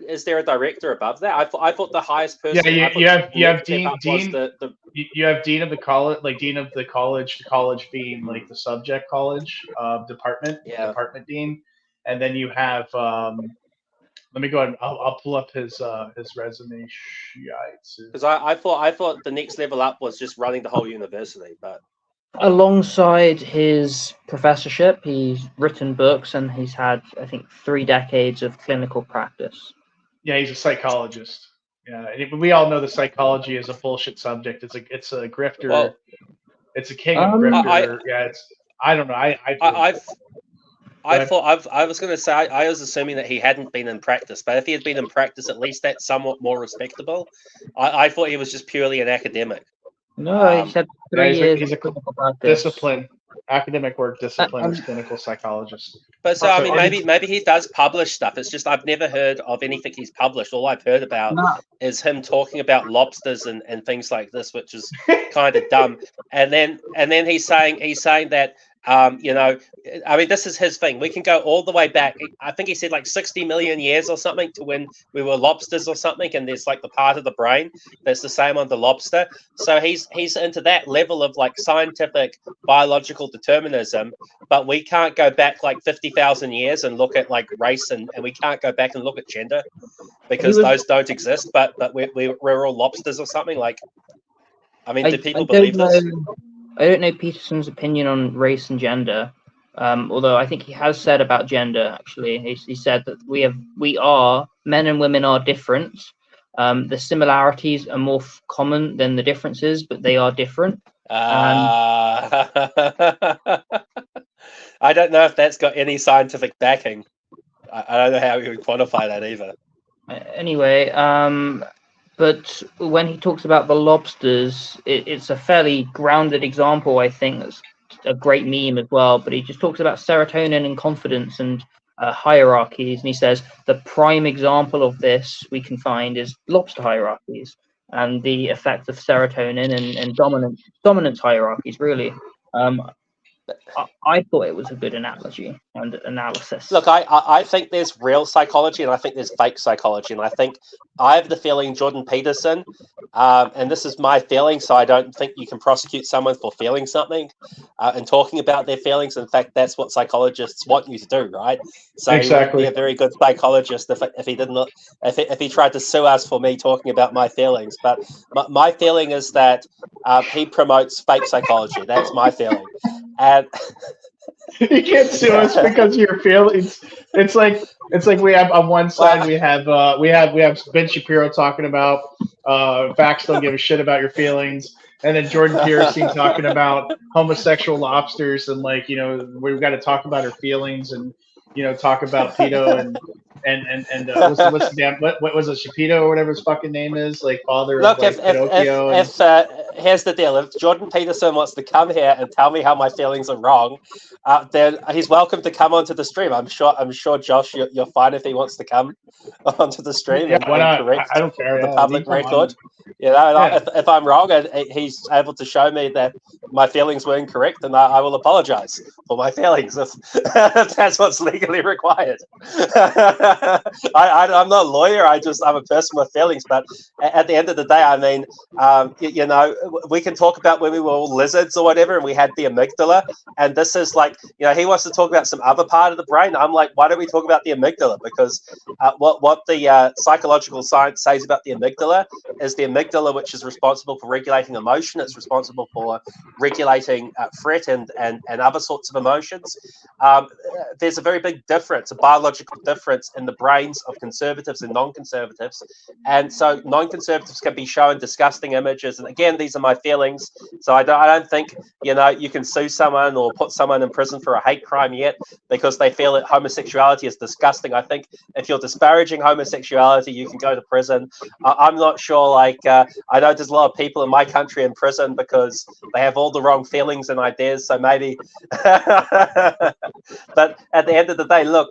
Is there a director above that? I thought the highest person. Yeah, you have dean. You have dean of the college, like dean of the college being like the subject college department, department dean, and then you have. Let me go ahead. I'll pull up his resume. Because I thought the next level up was just running the whole university, but. Alongside his professorship, he's written books and he's had, I think, 3 decades of clinical practice. Yeah, he's a psychologist. Yeah, we all know the psychology is a bullshit subject. It's a grifter. Well, it's a king of grifter. I don't know. I thought I was going to say I was assuming that he hadn't been in practice, but if he had been in practice, at least that's somewhat more respectable. I thought he was just purely an academic. No, he said 3 years. He's a discipline, academic work discipline, clinical psychologist. But so I mean, maybe he does publish stuff. It's just I've never heard of anything he's published. All I've heard about is him talking about lobsters and things like this, which is kind of dumb. And then he's saying that. You know, I mean, this is his thing. We can go all the way back. I think he said like 60 million years or something to when we were lobsters or something. And there's like the part of the brain that's the same on the lobster. So he's into that level of like scientific biological determinism. But we can't go back like 50,000 years and look at like race, and we can't go back and look at gender because those don't exist. But we're all lobsters or something. Like, I mean, do people believe this? I don't know Peterson's opinion on race and gender, although I think he has said about gender. Actually, he said that men and women are different. The similarities are more common than the differences, but they are different. I don't know if that's got any scientific backing. I don't know how we would quantify that either. Anyway, but when he talks about the lobsters, it's a fairly grounded example, I think. That's a great meme as well. But he just talks about serotonin and confidence and hierarchies. And he says the prime example of this we can find is lobster hierarchies and the effect of serotonin and dominance hierarchies, really. I thought it was a good analogy and analysis. Look, I think there's real psychology and I think there's fake psychology. And I think I have the feeling Jordan Peterson, and this is my feeling, so I don't think you can prosecute someone for feeling something and talking about their feelings. In fact, that's what psychologists want you to do, right? So exactly. He would be a very good psychologist if he didn't, if he tried to sue us for me talking about my feelings. But my feeling is that he promotes fake psychology. That's my feeling. And you can't sue us because of your feelings. It's like we have on one side we have Ben Shapiro talking about facts don't give a shit about your feelings, and then Jordan Peterson talking about homosexual lobsters and like, you know, we've got to talk about our feelings and, you know, talk about pedo and what's the damn what was it, Shapiro or whatever his fucking name is, like father of like Pinocchio. Here's the deal: if Jordan Peterson wants to come here and tell me how my feelings are wrong, then he's welcome to come onto the stream. I'm sure, Josh, you're fine if he wants to come onto the stream. Yeah, why not? I don't care. The public record. You know, if I'm wrong and he's able to show me that my feelings were incorrect, then I will apologize for my feelings if that's what's legally required. I'm not a lawyer. I'm a person with feelings. But at the end of the day, I mean, you know, we can talk about when we were all lizards or whatever, and we had the amygdala. And this is like, you know, he wants to talk about some other part of the brain. I'm like, why don't we talk about the amygdala? Because what the psychological science says about the amygdala is the amygdala, which is responsible for regulating emotion. It's responsible for regulating threat and other sorts of emotions. There's a very big difference, a biological difference in the brains of conservatives and non-conservatives. And so non-conservatives can be shown disgusting images. And again, these are my feelings. So I don't think, you know, you can sue someone or put someone in prison for a hate crime yet because they feel that homosexuality is disgusting. I think if you're disparaging homosexuality, you can go to prison. I'm not sure, like, I know there's a lot of people in my country in prison because they have all the wrong feelings and ideas. So maybe, but at the end of the day, look,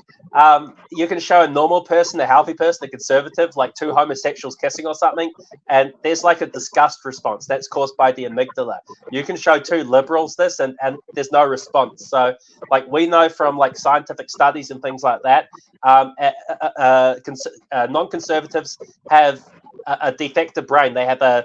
you can show a normal person, a healthy person, a conservative, like two homosexuals kissing or something, and there's like a disgust response that's caused by the amygdala. You can show two liberals this, and there's no response. So, like, we know from like scientific studies and things like that, non-conservatives have a defective brain. They have a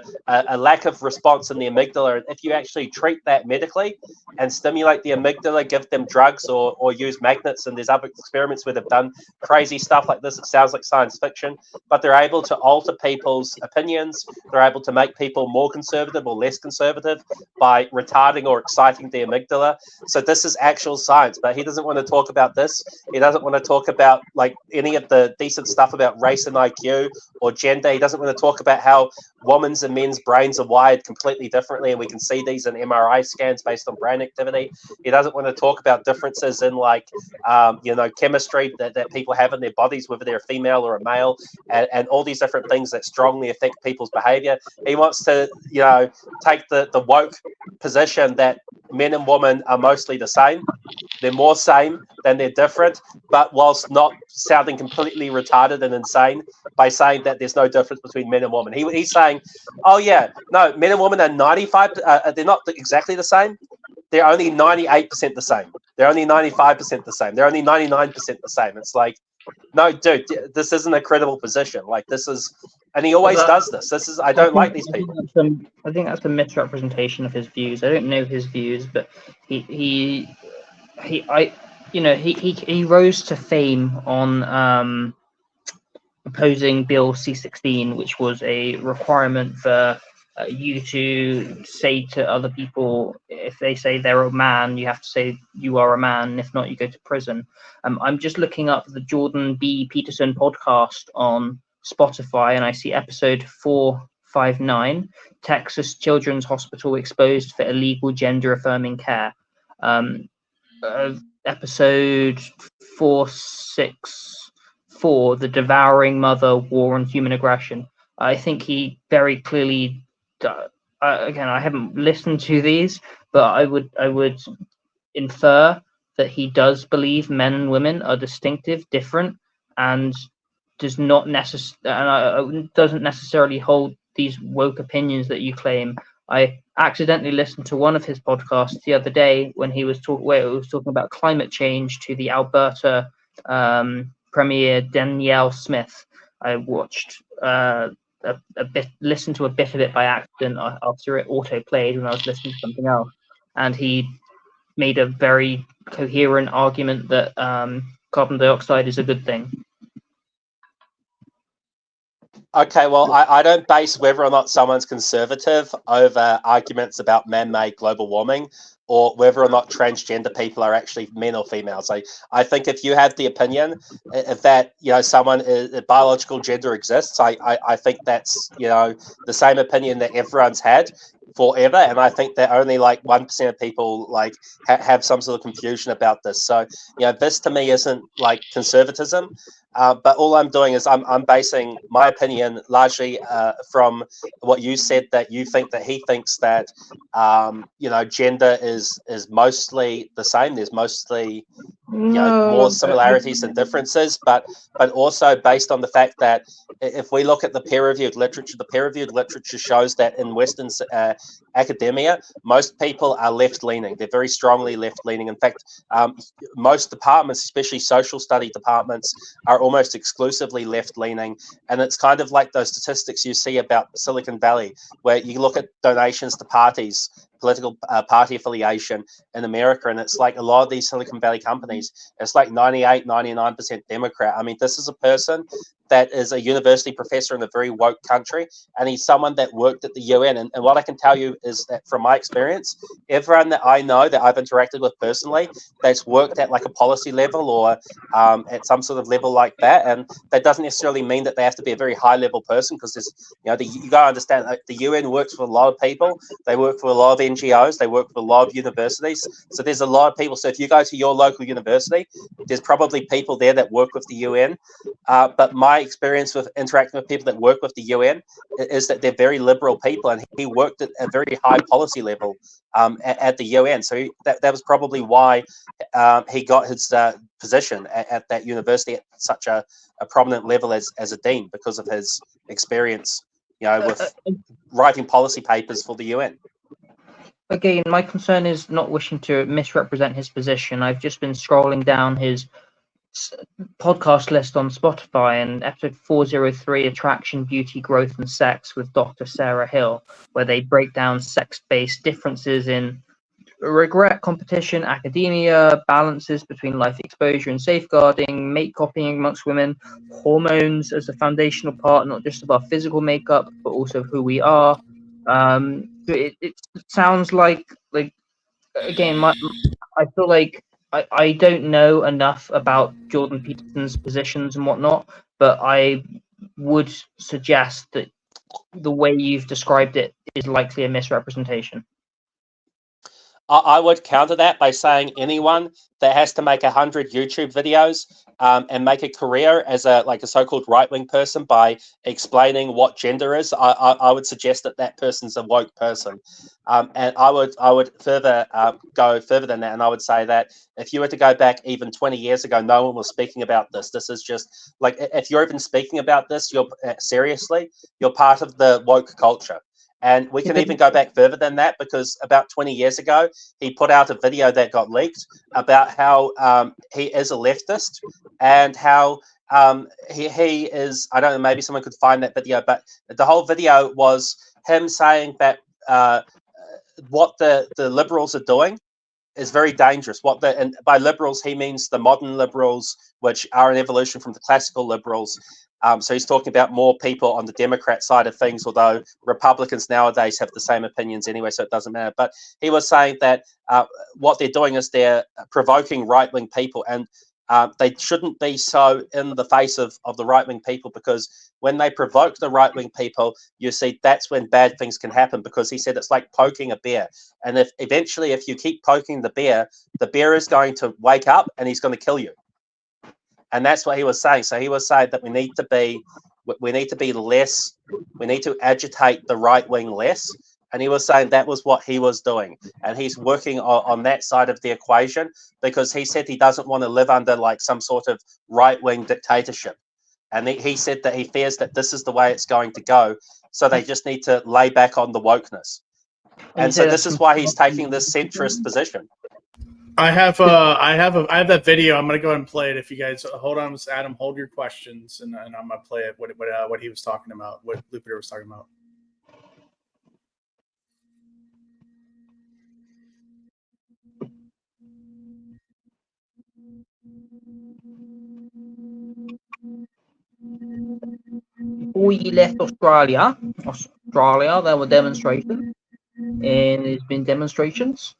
lack of response in the amygdala. If you actually treat that medically and stimulate the amygdala, give them drugs or use magnets, and there's other experiments where they've done crazy stuff like this. It sounds like science fiction, but they're able to alter people's opinions. They're able to make people more conservative or less conservative by retarding or exciting the amygdala. So this is actual science, but he doesn't want to talk about this. He doesn't want to talk about like any of the decent stuff about race and IQ or gender. He doesn't want to talk about how women's and men's brains are wired completely differently, and we can see these in MRI scans based on brain activity. He doesn't want to talk about differences in like chemistry that people have in their bodies, whether they're a female or a male, and all these different things that strongly affect people's behavior. He wants to take the woke position that men and women are mostly the same. They're more same than they're different, but whilst not sounding completely retarded and insane by saying that there's no difference between men and women. He's saying, oh yeah, no, men and women are 95, they're not exactly the same. They're only 98% the same. They're only 95% the same. They're only 99% the same. It's like, no, dude, this isn't a credible position. Like this is, and he always does this. This is, I don't like these people. I think that's a misrepresentation of his views. I don't know his views, but he rose to fame on opposing Bill C-16, which was a requirement for you to say to other people, if they say they're a man, you have to say you are a man, and if not, you go to prison. I'm just looking up the Jordan B. Peterson podcast on Spotify, and I see episode 459, Texas Children's Hospital exposed for illegal gender-affirming care. Episode 464, The Devouring Mother, War on Human Aggression. I think he very clearly, again, I haven't listened to these, but I would infer that he does believe men and women are distinctive, different, and doesn't necessarily hold these woke opinions that you claim. I accidentally listened to one of his podcasts the other day when he was talking about climate change to the Alberta Premier Danielle Smith. I watched listened to a bit of it by accident after it auto played when I was listening to something else, and he made a very coherent argument that carbon dioxide is a good thing. Okay, well, I don't base whether or not someone's conservative over arguments about man-made global warming or whether or not transgender people are actually men or females. I think if you have the opinion if that someone biological gender exists, I think that's the same opinion that everyone's had forever, and I think that only like 1% of people like have some sort of confusion about this. So this to me isn't like conservatism. But all I'm doing is I'm basing my opinion largely from what you said, that you think that he thinks that gender is mostly the same. There's mostly more similarities than differences, but also based on the fact that if we look at the peer-reviewed literature shows that in Western academia, most people are left-leaning. They're very strongly left-leaning. In fact, most departments, especially social study departments, are almost exclusively left-leaning. And it's kind of like those statistics you see about Silicon Valley, where you look at donations to parties, political party affiliation in America, and it's like a lot of these Silicon Valley companies, it's like 99% Democrat. I mean, this is a person that is a university professor in a very woke country, and he's someone that worked at the UN. And what I can tell you is that from my experience, everyone that I know that I've interacted with personally that's worked at like a policy level or at some sort of level like that, and that doesn't necessarily mean that they have to be a very high level person, because there's you got to understand that the UN works for a lot of people. They work for a lot of NGOs, they work for a lot of universities, so there's a lot of people. So if you go to your local university, there's probably people there that work with the UN, but my experience with interacting with people that work with the UN is that they're very liberal people, and he worked at a very high policy level at the UN, so that was probably why he got his position at that university at such a prominent level as a dean, because of his experience with writing policy papers for the UN. Again, my concern is not wishing to misrepresent his position. I've just been scrolling down his podcast list on Spotify, and episode 403, Attraction, Beauty, Growth, and Sex with Dr. Sarah Hill, where they break down sex-based differences in regret, competition, academia, balances between life exposure and safeguarding, mate copying amongst women, hormones as a foundational part, not just of our physical makeup, but also who we are. It sounds like again, I feel like I don't know enough about Jordan Peterson's positions and whatnot, but I would suggest that the way you've described it is likely a misrepresentation. I would counter that by saying anyone that has to make 100 YouTube videos and make a career as a so-called right-wing person by explaining what gender is, I would suggest that person's a woke person. And I would further go further than that, and I would say that if you were to go back even 20 years ago, no one was speaking about this. This is just like, if you're even speaking about this, you're seriously, you're part of the woke culture. And we can even go back further than that, because about 20 years ago, he put out a video that got leaked about how he is a leftist and how he is, I don't know, maybe someone could find that video, but the whole video was him saying that what the liberals are doing is very dangerous. And by liberals, he means the modern liberals, which are an evolution from the classical liberals. So he's talking about more people on the Democrat side of things, although Republicans nowadays have the same opinions anyway, so it doesn't matter. But he was saying that what they're doing is they're provoking right-wing people, and they shouldn't be so in the face of the right-wing people, because when they provoke the right-wing people, you see that's when bad things can happen, because he said it's like poking a bear. And if you keep poking the bear is going to wake up and he's going to kill you. And that's what he was saying. So he was saying that we need to be less, we need to agitate the right wing less. And he was saying that was what he was doing. And he's working on that side of the equation, because he said he doesn't want to live under like some sort of right wing dictatorship. And he said that he fears that this is the way it's going to go. So they just need to lay back on the wokeness. And so this is why he's taking this centrist position. I have that video. I'm gonna go ahead and play it. If you guys hold on, Adam, hold your questions, and I'm gonna play it. What he was talking about, what Lupiter was talking about. Before he left Australia, there were demonstrations, and there's been demonstrations.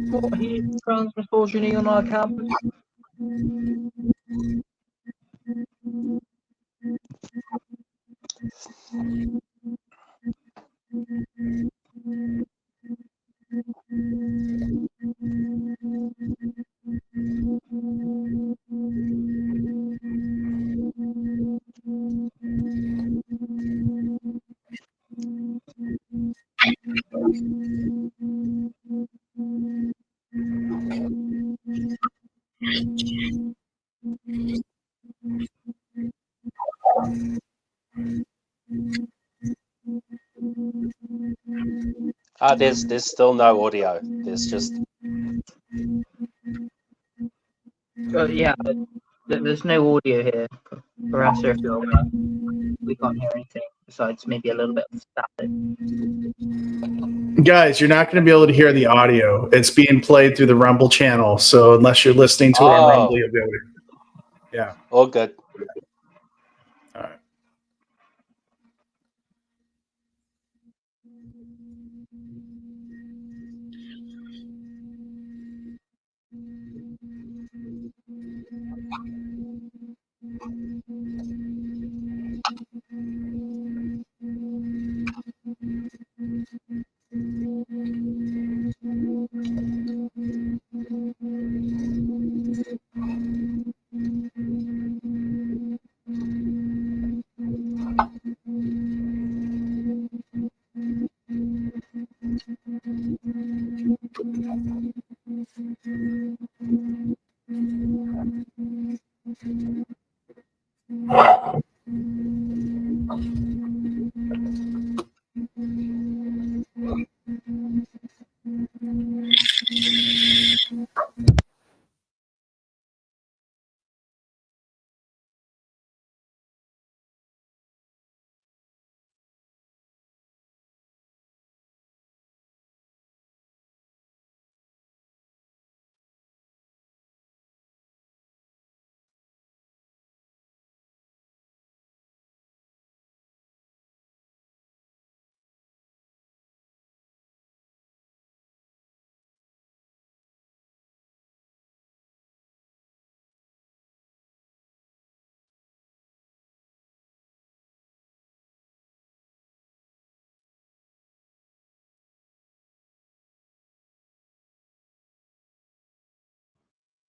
What he trans misogyny on our campus? There's still no audio. There's just Yeah, there's no audio here for us. We can't hear anything besides maybe a little bit of static. Guys, you're not going to be able to hear the audio. It's being played through the Rumble channel. So unless you're listening to it on Rumble, you'll be able to. Yeah. All good. All right.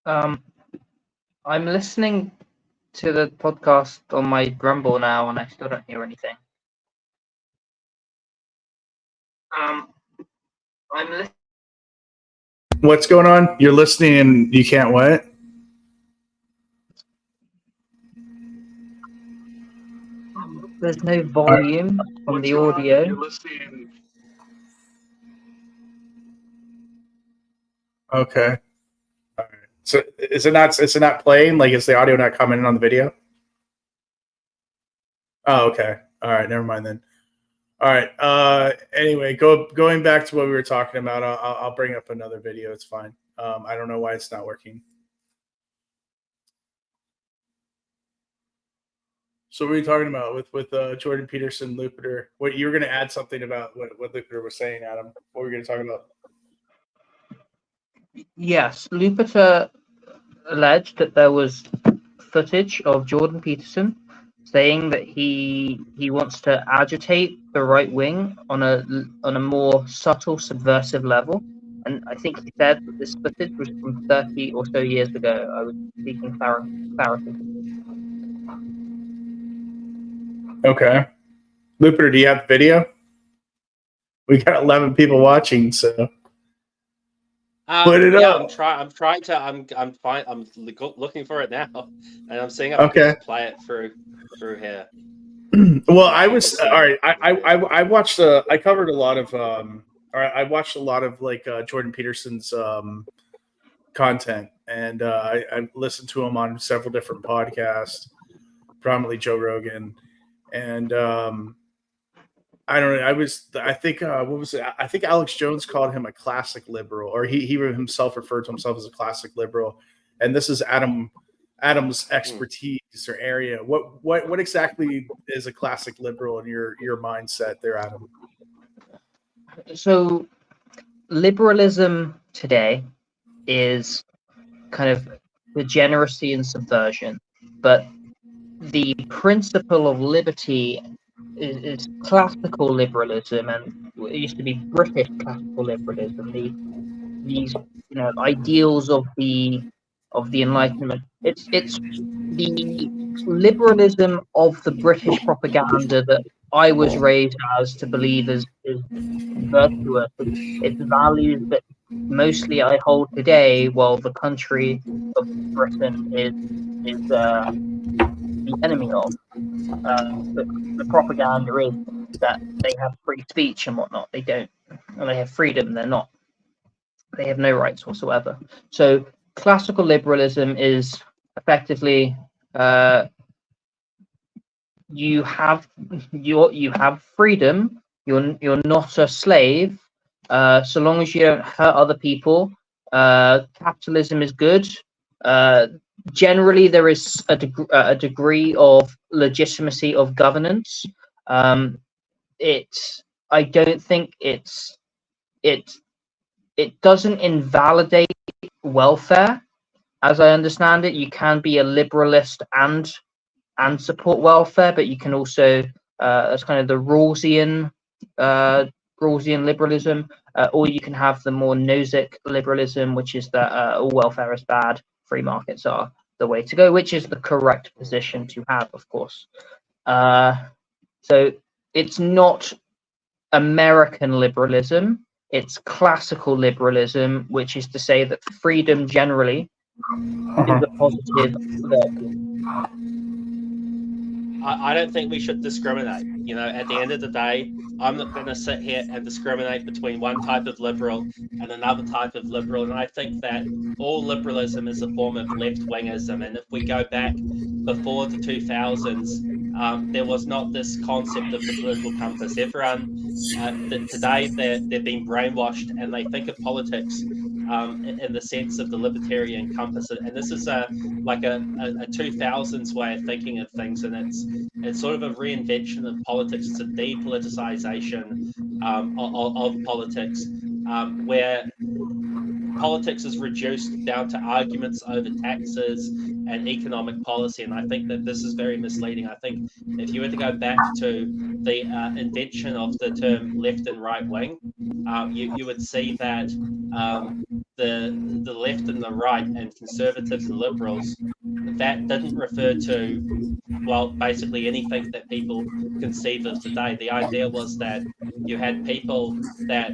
I'm listening to the podcast on my Rumble now, and I still don't hear anything. What's going on? You're listening and you can't what? There's no volume from the audio. Okay. All right. So is it not playing? Like, is the audio not coming in on the video? Oh, okay. All right. Never mind then. All right. Anyway, going back to what we were talking about, I'll bring up another video. It's fine. I don't know why it's not working. So what are you talking about with Jordan Peterson, Lupiter? What you were going to add something about what Lupiter was saying, Adam? What were we going to talk about? Yes, Lupiter alleged that there was footage of Jordan Peterson saying that he wants to agitate the right wing on a more subtle, subversive level. And I think he said that this footage was from 30 or so years ago. I was seeking clarity. Okay. Lupiter, do you have video? We got 11 people watching, so put it up. I'm trying to. I'm fine. I'm looking for it now, and I'm seeing if I can just play it through here. Well, I was all right. I watched. I covered a lot of. I watched a lot of like Jordan Peterson's content, and I listened to him on several different podcasts, prominently Joe Rogan, and I don't know. I think what was it? I think Alex Jones called him a classic liberal, or he himself referred to himself as a classic liberal. And this is Adam's expertise or area. What exactly is a classic liberal in your mindset there, Adam? So liberalism today is kind of degeneracy and subversion, but the principle of liberty is classical liberalism, and it used to be British classical liberalism. These ideals of the Enlightenment. It's the liberalism of the British propaganda that I was raised as to believe is virtuous. It's values that mostly I hold today, while the country of Britain is the enemy of. The propaganda is that they have free speech and whatnot. They don't, and they have freedom. They're not. They have no rights whatsoever. So classical liberalism is effectively you have freedom. You're not a slave, so long as you don't hurt other people. Capitalism is good. Generally, there is a degree of legitimacy of governance. I don't think it doesn't invalidate welfare, as I understand it. You can be a liberalist and support welfare, but you can also that's kind of the Rawlsian liberalism, or you can have the more Nozick liberalism, which is that all welfare is bad, free markets are the way to go, which is the correct position to have, of course. So it's not American liberalism, it's classical liberalism, which is to say that freedom generally is a positive virtue. I don't think we should discriminate. At the end of the day, I'm not going to sit here and discriminate between one type of liberal and another type of liberal. And I think that all liberalism is a form of left-wingism. And if we go back before the 2000s, there was not this concept of the political compass. Everyone today they've been brainwashed and they think of politics in the sense of the libertarian compass. And this is a 2000s way of thinking of things, and it's sort of a reinvention of politics. It's a depoliticization of politics, where politics is reduced down to arguments over taxes and economic policy, and I think that this is very misleading. I think if you were to go back to the invention of the term left and right wing, you would see that the left and the right and conservatives and liberals, that didn't refer to, well, basically anything that people conceive of today. The idea was that you had people that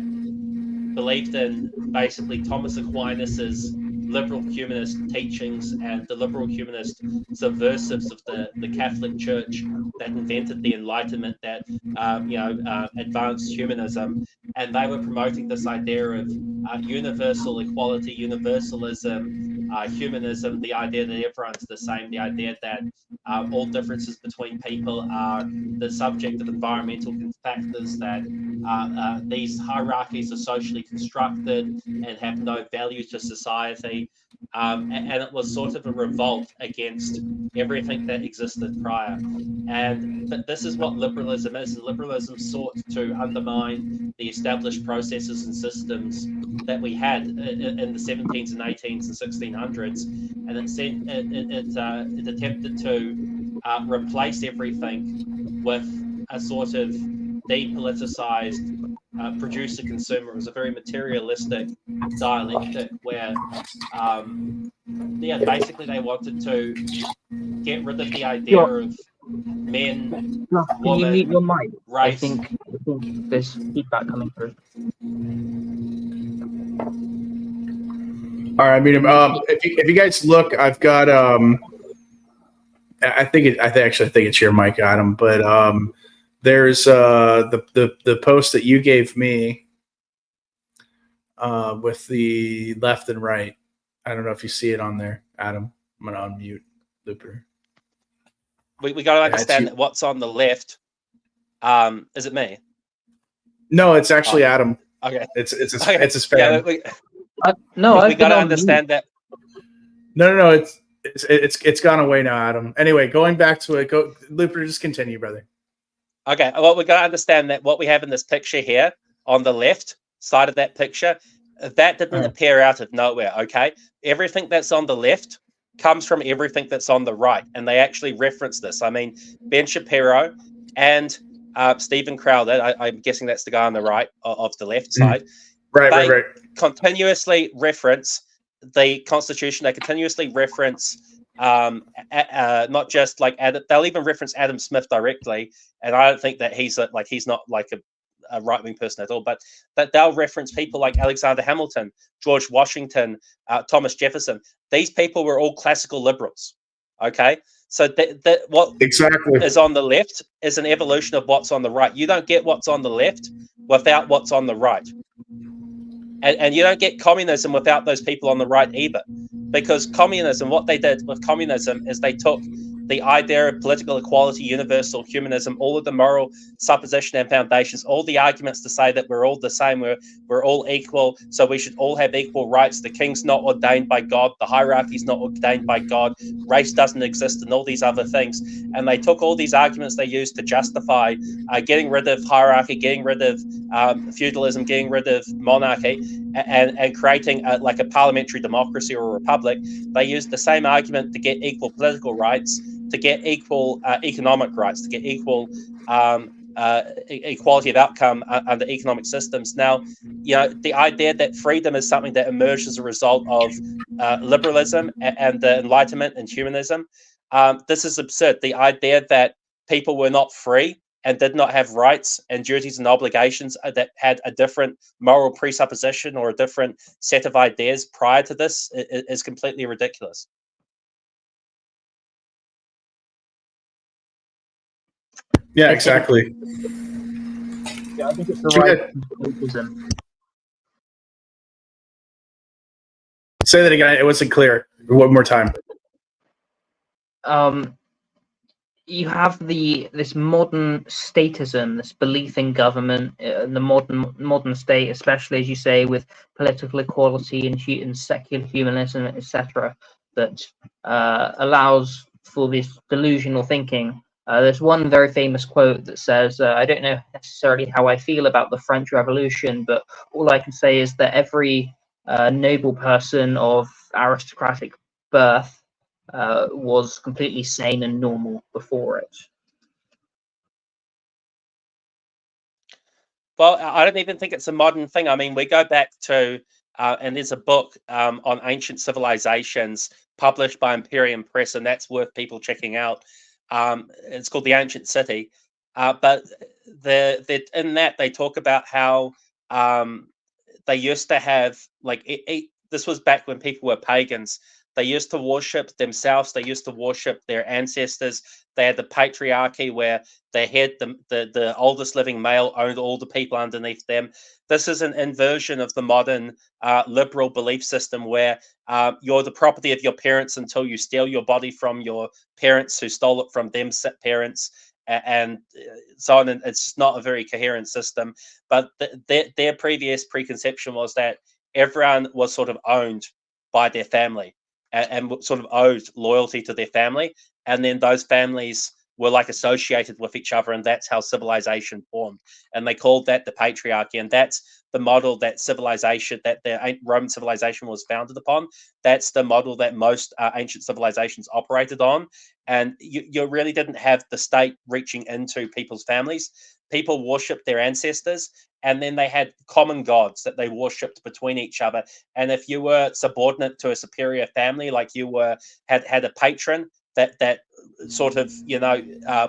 believed in basically Thomas Aquinas's liberal humanist teachings and the liberal humanist subversives of the Catholic Church that invented the Enlightenment, that advanced humanism, and they were promoting this idea of universal equality, universalism, humanism, the idea that everyone's the same, the idea that all differences between people are the subject of environmental factors, that these hierarchies are socially constructed and have no value to society. And it was sort of a revolt against everything that existed prior. But this is what liberalism is. Liberalism sought to undermine the established processes and systems that we had in the 17s and 18s and 1600s, and it attempted to replace everything with a sort of depoliticized producer-consumer. It was a very materialistic dialectic where, basically they wanted to get rid of the idea of men, Can you mute your mic? race. I think there's feedback coming through. All right, I mean, if you guys look, I've got I think it's your mic, Adam, but there's the post that you gave me with the left and right. I don't know if you see it on there, Adam. I'm gonna unmute Looper. We got to understand that what's on the left. Is it me? No, it's actually Adam. Okay, it's his spam. Yeah, no, we got to understand that. No, it's gone away now, Adam. Anyway, going back to it, go Looper. Just continue, brother. Okay, well, we got to understand that what we have in this picture here on the left side of that picture, that didn't appear out of nowhere. Okay, everything that's on the left comes from everything that's on the right, and they actually reference this. I mean, Ben Shapiro and Stephen Crowder, I'm guessing that's the guy on the right of the left side. Right. Continuously reference the Constitution. They continuously reference not just like they'll even reference Adam Smith directly, and I don't think that he's not like a right-wing person at all, but that they'll reference people like Alexander Hamilton, George Washington, Thomas Jefferson. These people were all classical liberals. Okay, so what exactly is on the left is an evolution of what's on the right. You don't get what's on the left without what's on the right. And you don't get communism without those people on the right either. Because communism, what they did with communism is they took the idea of political equality, universal humanism, all of the moral supposition and foundations, all the arguments to say that we're all the same, we're all equal, so we should all have equal rights. The king's not ordained by God, the hierarchy's not ordained by God, race doesn't exist, and all these other things. And they took all these arguments they used to justify getting rid of hierarchy, getting rid of feudalism, getting rid of monarchy, and creating like a parliamentary democracy or a republic. They used the same argument to get equal political rights, to get equal economic rights, to get equal equality of outcome under economic systems. Now, the idea that freedom is something that emerged as a result of liberalism and the Enlightenment and humanism, this is absurd. The idea that people were not free and did not have rights and duties and obligations that had a different moral presupposition or a different set of ideas prior to this is completely ridiculous. Yeah, exactly. Yeah, I think it's the right conservatism. Say that again. It wasn't clear. One more time. You have this modern statism, this belief in government, the modern state, especially as you say, with political equality and secular humanism, etc., that allows for this delusional thinking. There's one very famous quote that says, I don't know necessarily how I feel about the French Revolution, but all I can say is that every noble person of aristocratic birth was completely sane and normal before it. Well, I don't even think it's a modern thing. I mean, we go back to, and there's a book on ancient civilizations published by Imperium Press, and that's worth people checking out. It's called The Ancient City. But in that, they talk about how they used to have, like, this was back when people were pagans. They used to worship themselves. They used to worship their ancestors. They had the patriarchy where they had the oldest living male owned all the people underneath them. This is an inversion of the modern liberal belief system where you're the property of your parents until you steal your body from your parents who stole it from them parents, and so on. And it's just not a very coherent system. But their previous preconception was that everyone was sort of owned by their family and sort of owed loyalty to their family. And then those families were like associated with each other, and that's how civilization formed. And they called that the patriarchy. And that's the model that civilization, that the Roman civilization was founded upon. That's the model that most ancient civilizations operated on. And you really didn't have the state reaching into people's families. People worshipped their ancestors, and then they had common gods that they worshipped between each other. And if you were subordinate to a superior family, like you were had a patron that sort of, you know,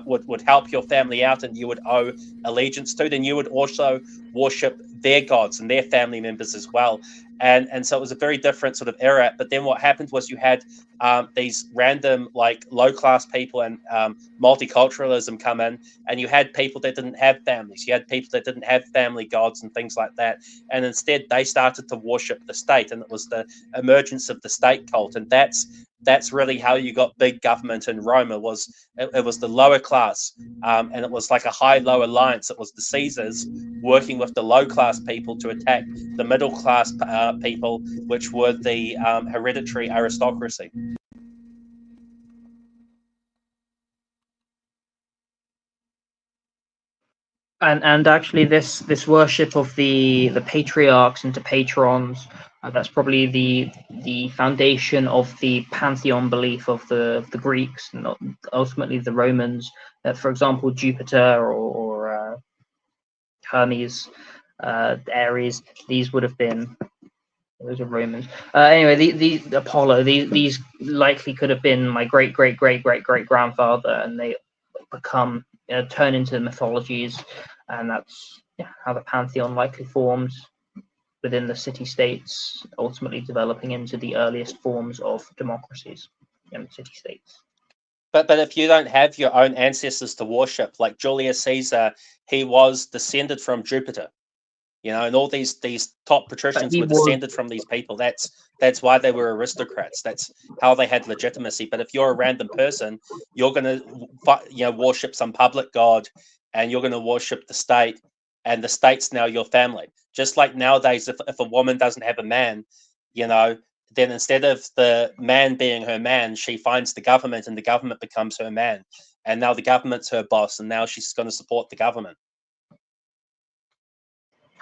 would help your family out and you would owe allegiance to, then you would also worship their gods and their family members as well. And so it was a very different sort of era. But then what happened was you had these random, like, low class people and multiculturalism come in, and you had people that didn't have families. You had people that didn't have family gods and things like that. And instead they started to worship the state, and it was the emergence of the state cult. And that's really how you got big government in Rome. It was the lower class, and it was like a high-low alliance. It was the Caesars working with the low-class people to attack the middle-class people, which were the hereditary aristocracy. And actually, this worship of the patriarchs into patrons, that's probably the foundation of the pantheon belief of the Greeks, not ultimately the Romans. For example, Jupiter or Hermes, Ares, these would have been, those are Romans. Anyway, the Apollo, these likely could have been my great grandfather, and they become turn into mythologies, and that's how the pantheon likely formed within the city-states, ultimately developing into the earliest forms of democracies and city-states. But if you don't have your own ancestors to worship, like Julius Caesar, he was descended from Jupiter, you know, and all these top patricians were descended from these people. That's why they were aristocrats. That's how they had legitimacy. But if you're a random person, you're going to worship some public god, and you're going to worship the state, and the state's now your family. Just like nowadays, if a woman doesn't have a man, you know, then instead of the man being her man, she finds the government, and the government becomes her man. And now the government's her boss, and now she's going to support the government.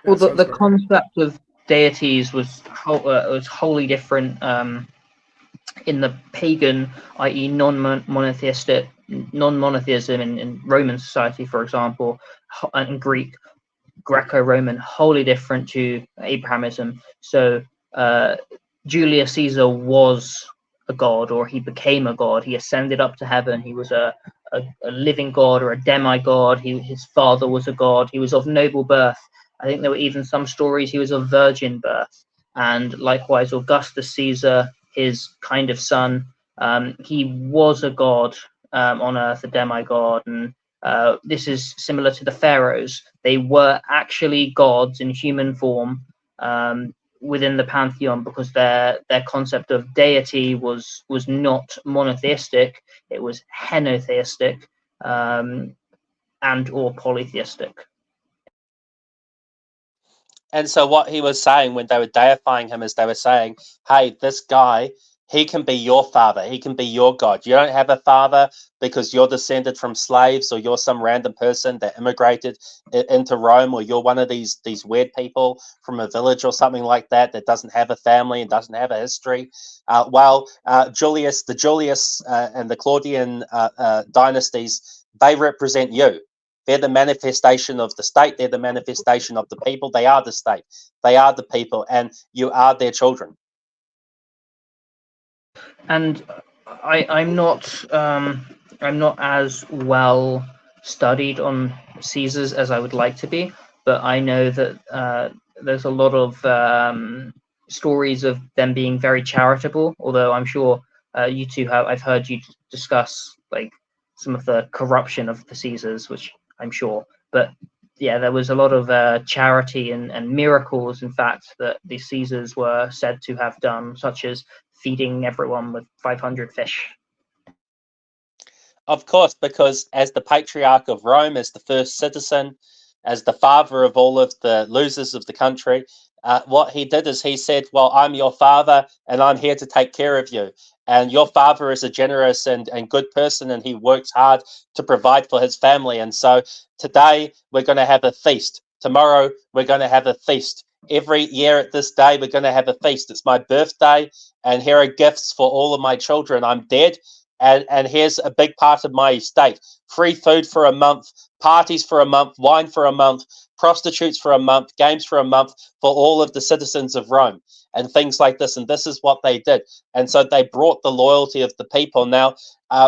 Well, the concept of deities was wholly different in the pagan, i.e., non-monotheism in Roman society, for example, and Greco-Roman, wholly different to Abrahamism. So Julius Caesar was a god, or he became a god. He ascended up to heaven. He was a living god or a demigod. His father was a god. He was of noble birth. I think there were even some stories he was of virgin birth. And likewise, Augustus Caesar, his kind of son, he was a god on earth, a demigod. And this is similar to the pharaohs. They were actually gods in human form within the pantheon, because their concept of deity was not monotheistic. It was henotheistic and or polytheistic. And so what he was saying when they were deifying him is they were saying, hey, this guy He can be your father. He can be your God. You don't have a father because you're descended from slaves, or you're some random person that immigrated into Rome, or you're one of these weird people from a village or something like that that doesn't have a family and doesn't have a history. Julius and the Claudian dynasties, they represent you. They're the manifestation of the state. They're the manifestation of the people. They are the state. They are the people, and you are their children. And I'm not as well studied on Caesars as I would like to be, but I know that there's a lot of stories of them being very charitable. Although I'm sure you two have, I've heard you discuss like some of the corruption of the Caesars, which I'm sure. But yeah, there was a lot of charity and miracles, in fact, that the Caesars were said to have done, such as feeding everyone with 500 fish. Of course, because as the Patriarch of Rome, as the first citizen, as the father of all of the losers of the country, what he did is he said, well, I'm your father and I'm here to take care of you. And your father is a generous and good person, and he works hard to provide for his family. And so today we're going to have a feast. Tomorrow we're going to have a feast. Every year at this day, we're going to have a feast. It's my birthday, and here are gifts for all of my children. I'm dead, and here's a big part of my estate. Free food for a month, parties for a month, wine for a month, prostitutes for a month, games for a month for all of the citizens of Rome, and things like this. And this is what they did. And so they brought the loyalty of the people. Now,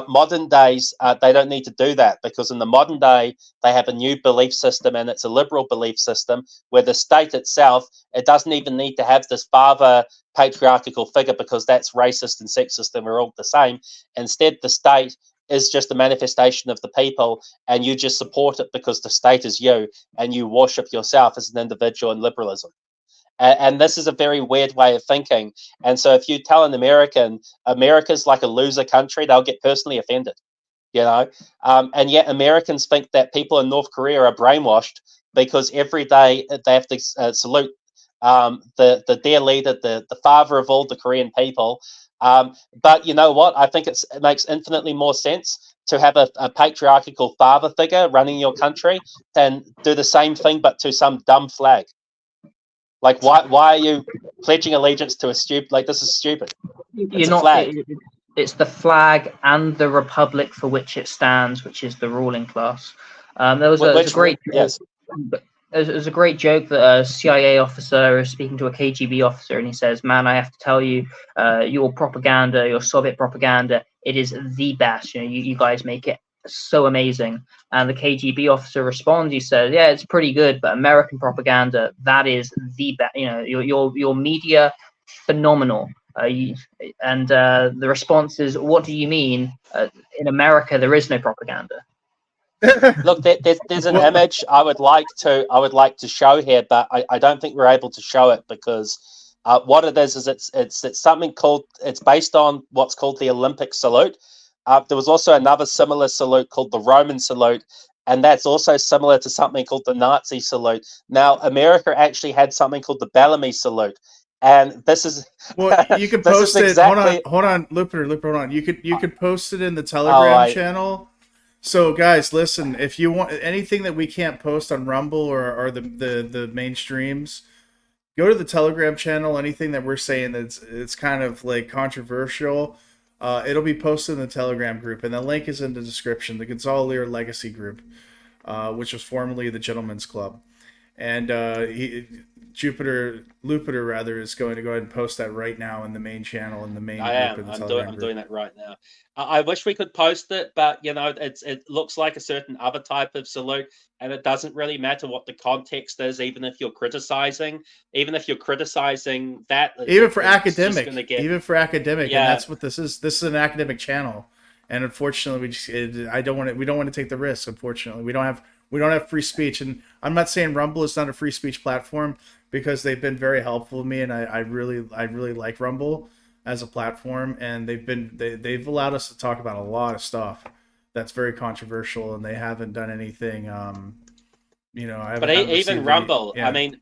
modern days, they don't need to do that, because in the modern day, they have a new belief system, and it's a liberal belief system where the state itself, it doesn't even need to have this father patriarchal figure, because that's racist and sexist and we're all the same. Instead, the state is just a manifestation of the people, and you just support it because the state is you, and you worship yourself as an individual in liberalism. And this is a very weird way of thinking. And so if you tell an American, America's like a loser country, they'll get personally offended, you know? And yet Americans think that people in North Korea are brainwashed, because every day they have to salute the dear leader, the father of all the Korean people. But you know what? I think it makes infinitely more sense to have a patriarchal father figure running your country than do the same thing but to some dumb flag. Like, why are you pledging allegiance to a stupid? Like, this is stupid. It's a flag. It's the flag and the republic for which it stands, which is the ruling class. There was a great yes. There's a great joke that a CIA officer is speaking to a KGB officer, and he says, "Man, I have to tell you, your propaganda, your Soviet propaganda, it is the best. You know, you guys make it so amazing." And the KGB officer responds, he says, "Yeah, it's pretty good, but American propaganda, that is the best. You know, your media, phenomenal." The response is, "What do you mean? In America, there is no propaganda." Look, there's an image I would like to show here, but I don't think we're able to show it, because what it is it's something called, it's based on what's called the Olympic salute. There was also another similar salute called the Roman salute, and that's also similar to something called the Nazi salute. Now, America actually had something called the Bellamy salute, and this is you could post it. Exactly, hold on, Looper, hold on. You could post it in the Telegram channel. So guys, listen, if you want anything that we can't post on Rumble or the main streams, go to the Telegram channel. Anything that we're saying it's kind of like controversial, it'll be posted in the Telegram group, and the link is in the description. The Gonzalo Legacy group, which was formerly the Gentlemen's Club, and Lupiter rather is going to go ahead and post that right now in the main channel in the main group. I'm doing that right now. I wish we could post it, but you know, it looks like a certain other type of salute, and it doesn't really matter what the context is, even if you're criticizing that. Even for academic, and yeah. that's what this is. This is an academic channel, and unfortunately, we don't want to take the risk. Unfortunately, we don't have free speech, and I'm not saying Rumble is not a free speech platform, because they've been very helpful to me, and I really like Rumble as a platform, and they've allowed us to talk about a lot of stuff that's very controversial, and they haven't done anything. But even Rumble, I mean,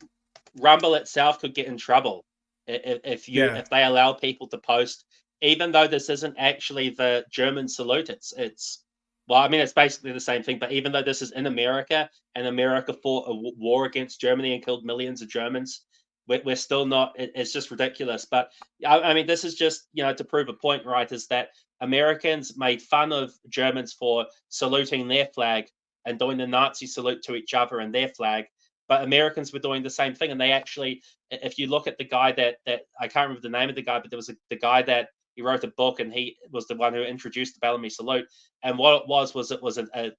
Rumble itself could get in trouble if they allow people to post even though this isn't actually the German salute, it's well, I mean, it's basically the same thing. But even though this is in America, and America fought a war against Germany and killed millions of Germans, we're still not. It's just ridiculous. But I mean, this is just to prove a point, right? Is that Americans made fun of Germans for saluting their flag and doing the Nazi salute to each other and their flag, but Americans were doing the same thing. And they actually, if you look at the guy that I can't remember the name of the guy, but there was the guy that he wrote a book, and he was the one who introduced the Bellamy salute. And what it was a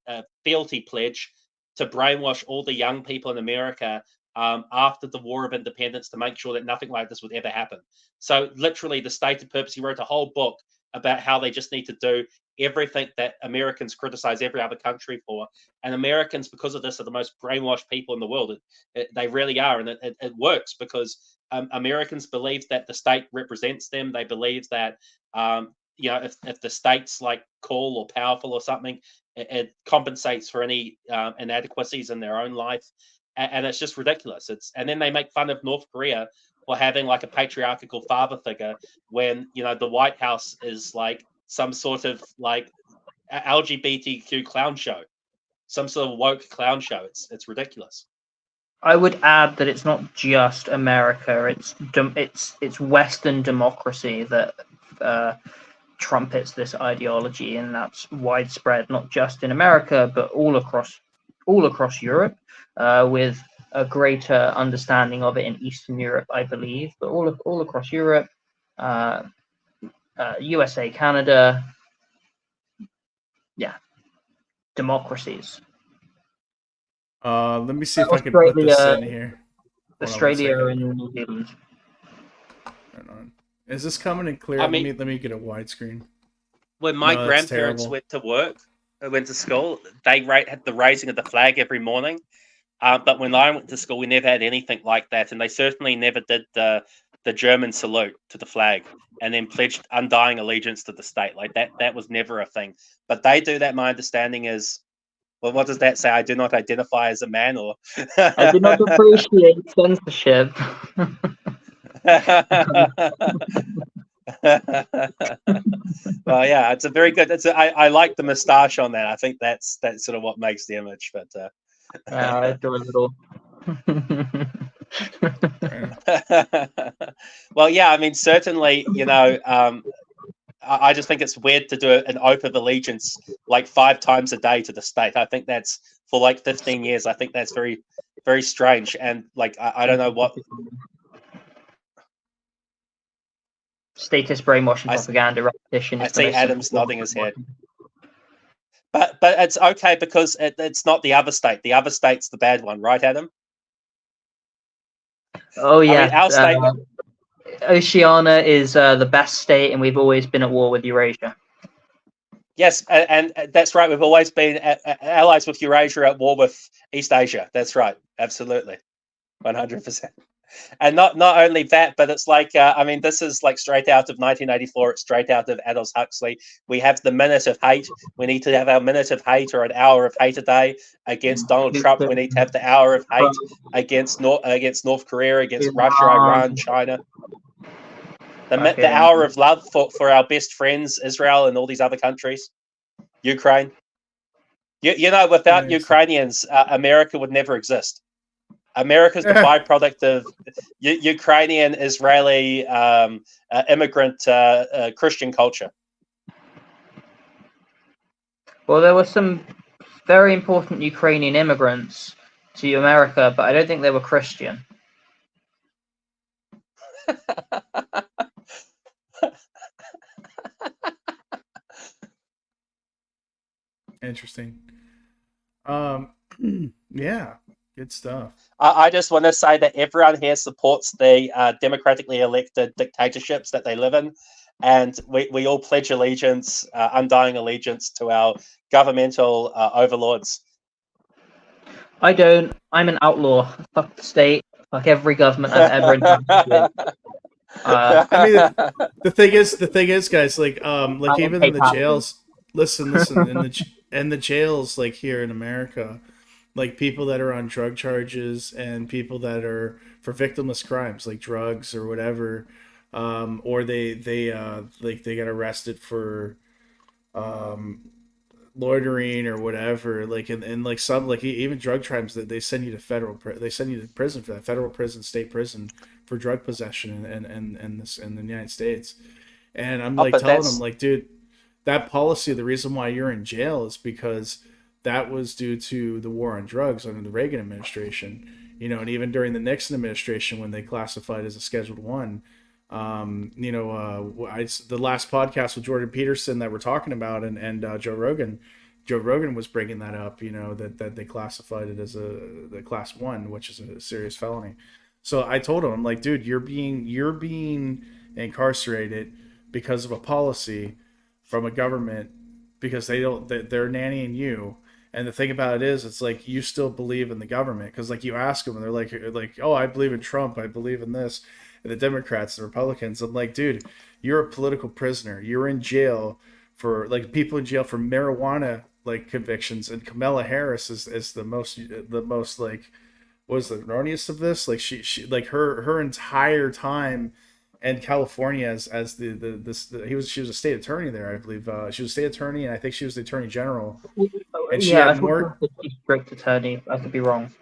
fealty pledge to brainwash all the young people in America after the War of Independence to make sure that nothing like this would ever happen. So literally, the stated purpose, he wrote a whole book about how they just need to do everything that Americans criticize every other country for. And Americans, because of this, are the most brainwashed people in the world. They really are. And it works because Americans believe that the state represents them. They believe that, if the state's like cool or powerful or something, it compensates for any inadequacies in their own life. And it's just ridiculous. And then they make fun of North Korea for having like a patriarchal father figure when, the White House is like some sort of like LGBTQ clown show, some sort of woke clown show. It's ridiculous. I would add that it's not just America; it's Western democracy that trumpets this ideology, and that's widespread, not just in America, but all across Europe, with a greater understanding of it in Eastern Europe, I believe, but all across Europe, USA, Canada, democracies. Let me see if I can put this in here. Australia and New Zealand. Hold on. Is this coming in clear? I mean, let me get a widescreen. When my grandparents went to work, went to school, they had the raising of the flag every morning. But when I went to school, we never had anything like that, and they certainly never did the German salute to the flag and then pledged undying allegiance to the state. Like that was never a thing. But they do that. My understanding is, well, what does that say? I do not identify as a man, or I do not appreciate censorship. Well, yeah, it's a very good. I like the moustache on that. I think that's sort of what makes the image. But I adore it all. Well, yeah, I mean, certainly, I just think it's weird to do an oath of allegiance like 5 times a day to the state. I think that's for like 15 years. I think that's very, very strange. And like, I don't know what. Status brainwashing propaganda repetition. I see Adam's nodding his head. But it's okay because it's not the other state. The other state's the bad one, right, Adam? Oh yeah, I mean, our state. Oceania is the best state, and we've always been at war with Eurasia. Yes, and that's right. We've always been allies with Eurasia, at war with East Asia. That's right. Absolutely. 100%. And not only that, but it's like, I mean, this is like straight out of 1984. It's straight out of Aldous Huxley. We have the minute of hate. We need to have our minute of hate, or an hour of hate a day against Donald Trump. We need to have the hour of hate against North Korea, against Russia, Iran, China. The hour of love for our best friends, Israel, and all these other countries. Ukraine. Without Ukrainians, America would never exist. America's the byproduct of Ukrainian, Israeli, immigrant Christian culture. Well, there were some very important Ukrainian immigrants to America, but I don't think they were Christian. Interesting. Yeah, good stuff. I just want to say that everyone here supports the democratically elected dictatorships that they live in, and we all pledge allegiance, undying allegiance to our governmental overlords. I don't. I'm an outlaw. Fuck the state. Fuck every government I've ever interacted with. I mean, the thing is, guys, like even in the jails. Listen, in the jails, like here in America, like people that are on drug charges and people that are for victimless crimes like drugs or whatever, or they get arrested for loitering or whatever, like and like some like even drug crimes that they send you to they send you to prison for that, federal prison, state prison for drug possession and this in the United States. And I'm Oh, like but telling them that's like, dude, that policy, the reason why you're in jail is because that was due to the war on drugs under the Reagan administration, and even during the Nixon administration when they classified as a Scheduled One. The last podcast with Jordan Peterson that we're talking about, and Joe Rogan was bringing that up. That they classified it as the Class 1, which is a serious felony. So I told him, I'm like, dude, you're being incarcerated because of a policy from a government because they're nannying you. And the thing about it is, it's like you still believe in the government because, like, you ask them, and they're like, oh, I believe in Trump, I believe in this, and the Democrats, the Republicans. I'm like, dude, you're a political prisoner. You're in jail for like people in jail for marijuana like convictions, and Kamala Harris is the most like was the erroneous of this. Like she like her entire time in California as she was a state attorney there, I believe. She was a state attorney, and I think she was the attorney general. And she Yeah, I had thought she more. was the district attorney. I could be wrong.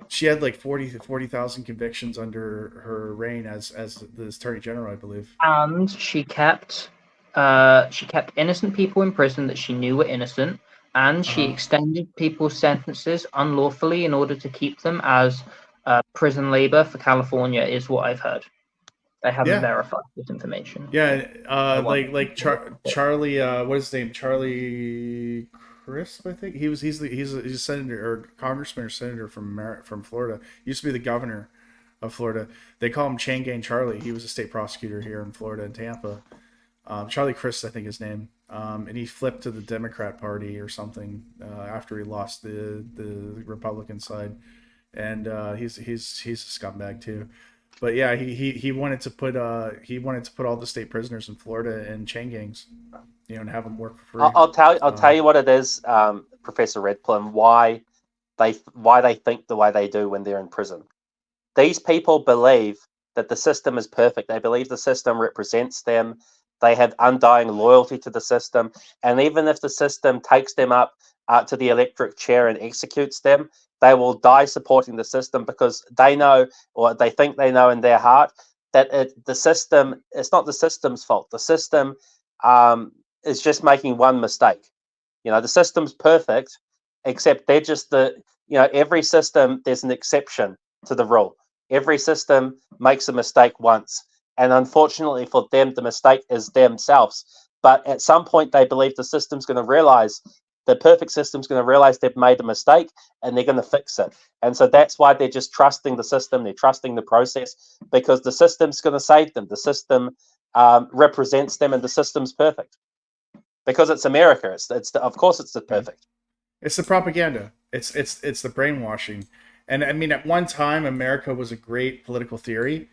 She had like 40,000 convictions under her reign as the attorney general, I believe. And she kept innocent people in prison that she knew were innocent, and she extended people's sentences unlawfully in order to keep them as prison labor for California, is what I've heard. I haven't Yeah. verified this information. Yeah, I want- Charlie, what is his name? Charlie Crisp, I think he's a senator or congressman or senator from Florida. Used to be the governor of Florida. They call him Chain Gang Charlie. He was a state prosecutor here in Florida in Tampa. Charlie Crisp, I think his name. And he flipped to the Democrat Party or something after he lost the Republican side, and he's a scumbag too. But yeah, he wanted to put all the state prisoners in Florida in chain gangs, and have them work for free. I'll tell you what it is, Professor Redplum, why they think the way they do when they're in prison. These people believe that the system is perfect. They believe the system represents them. They have undying loyalty to the system, and even if the system takes them up to the electric chair and executes them, they will die supporting the system because they know, or they think they know in their heart, that the system, it's not the system's fault. The system is just making one mistake. The system's perfect, except they're just every system, there's an exception to the rule. Every system makes a mistake once. And unfortunately for them, the mistake is themselves. But at some point, they believe the system's going to realize, the perfect system's going to realize they've made a mistake and they're going to fix it. And so that's why they're just trusting the system. They're trusting the process because the system's going to save them. The system represents them, and the system's perfect because it's America. Of course it's the perfect. It's the propaganda. It's the brainwashing. And I mean, at one time, America was a great political theory.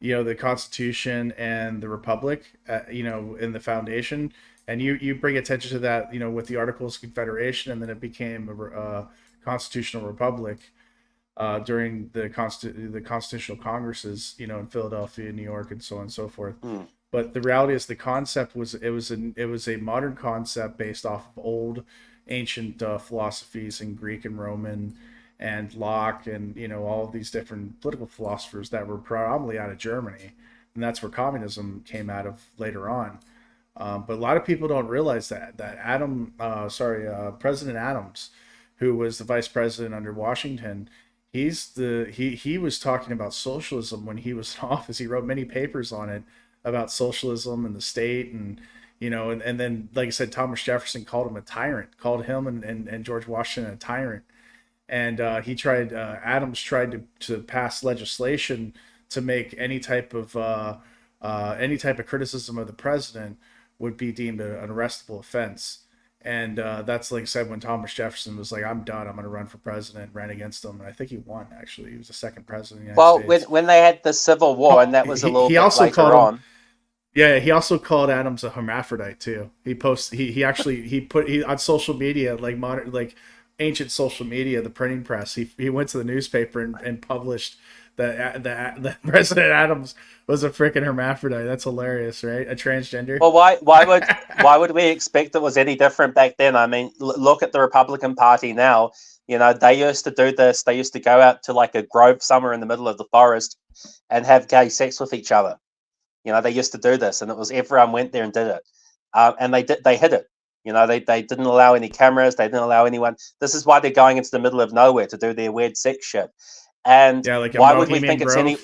The Constitution and the Republic, in the foundation. And you bring attention to that, with the Articles of Confederation, and then it became a constitutional republic during the constitutional congresses, in Philadelphia, New York, and so on and so forth. But the reality is, the concept was a modern concept based off of old, ancient philosophies in Greek and Roman, and Locke, and all of these different political philosophers that were probably out of Germany, and that's where communism came out of later on. But a lot of people don't realize that President Adams, who was the vice president under Washington, he was talking about socialism when he was in office. He wrote many papers on it about socialism and the state, and and then, like I said, Thomas Jefferson called him a tyrant, called him and George Washington a tyrant. And Adams tried to pass legislation to make any type of criticism of the president would be deemed an arrestable offense. And that's, like I said, when Thomas Jefferson was like, I'm done, I'm going to run for president, ran against him. And I think he won, actually. He was the second president of the United States. When they had the Civil War, and that was a little bit later on. Yeah, he also called Adams a hermaphrodite too. He put on social media, like ancient social media, the printing press. He went to the newspaper and published that President Adams was a freaking hermaphrodite. That's hilarious, right? A transgender. Well, why would we expect it was any different back then? I mean, look at the Republican Party now. You know, they used to do this. They used to go out to like a grove somewhere in the middle of the forest and have gay sex with each other. You know, they used to do this, and it was everyone went there and did it, and they hid it. You know, they didn't allow any cameras. They didn't allow anyone. This is why they're going into the middle of nowhere to do their weird sex shit. And Yeah, like a why would we Bohemian think it's Grove. any?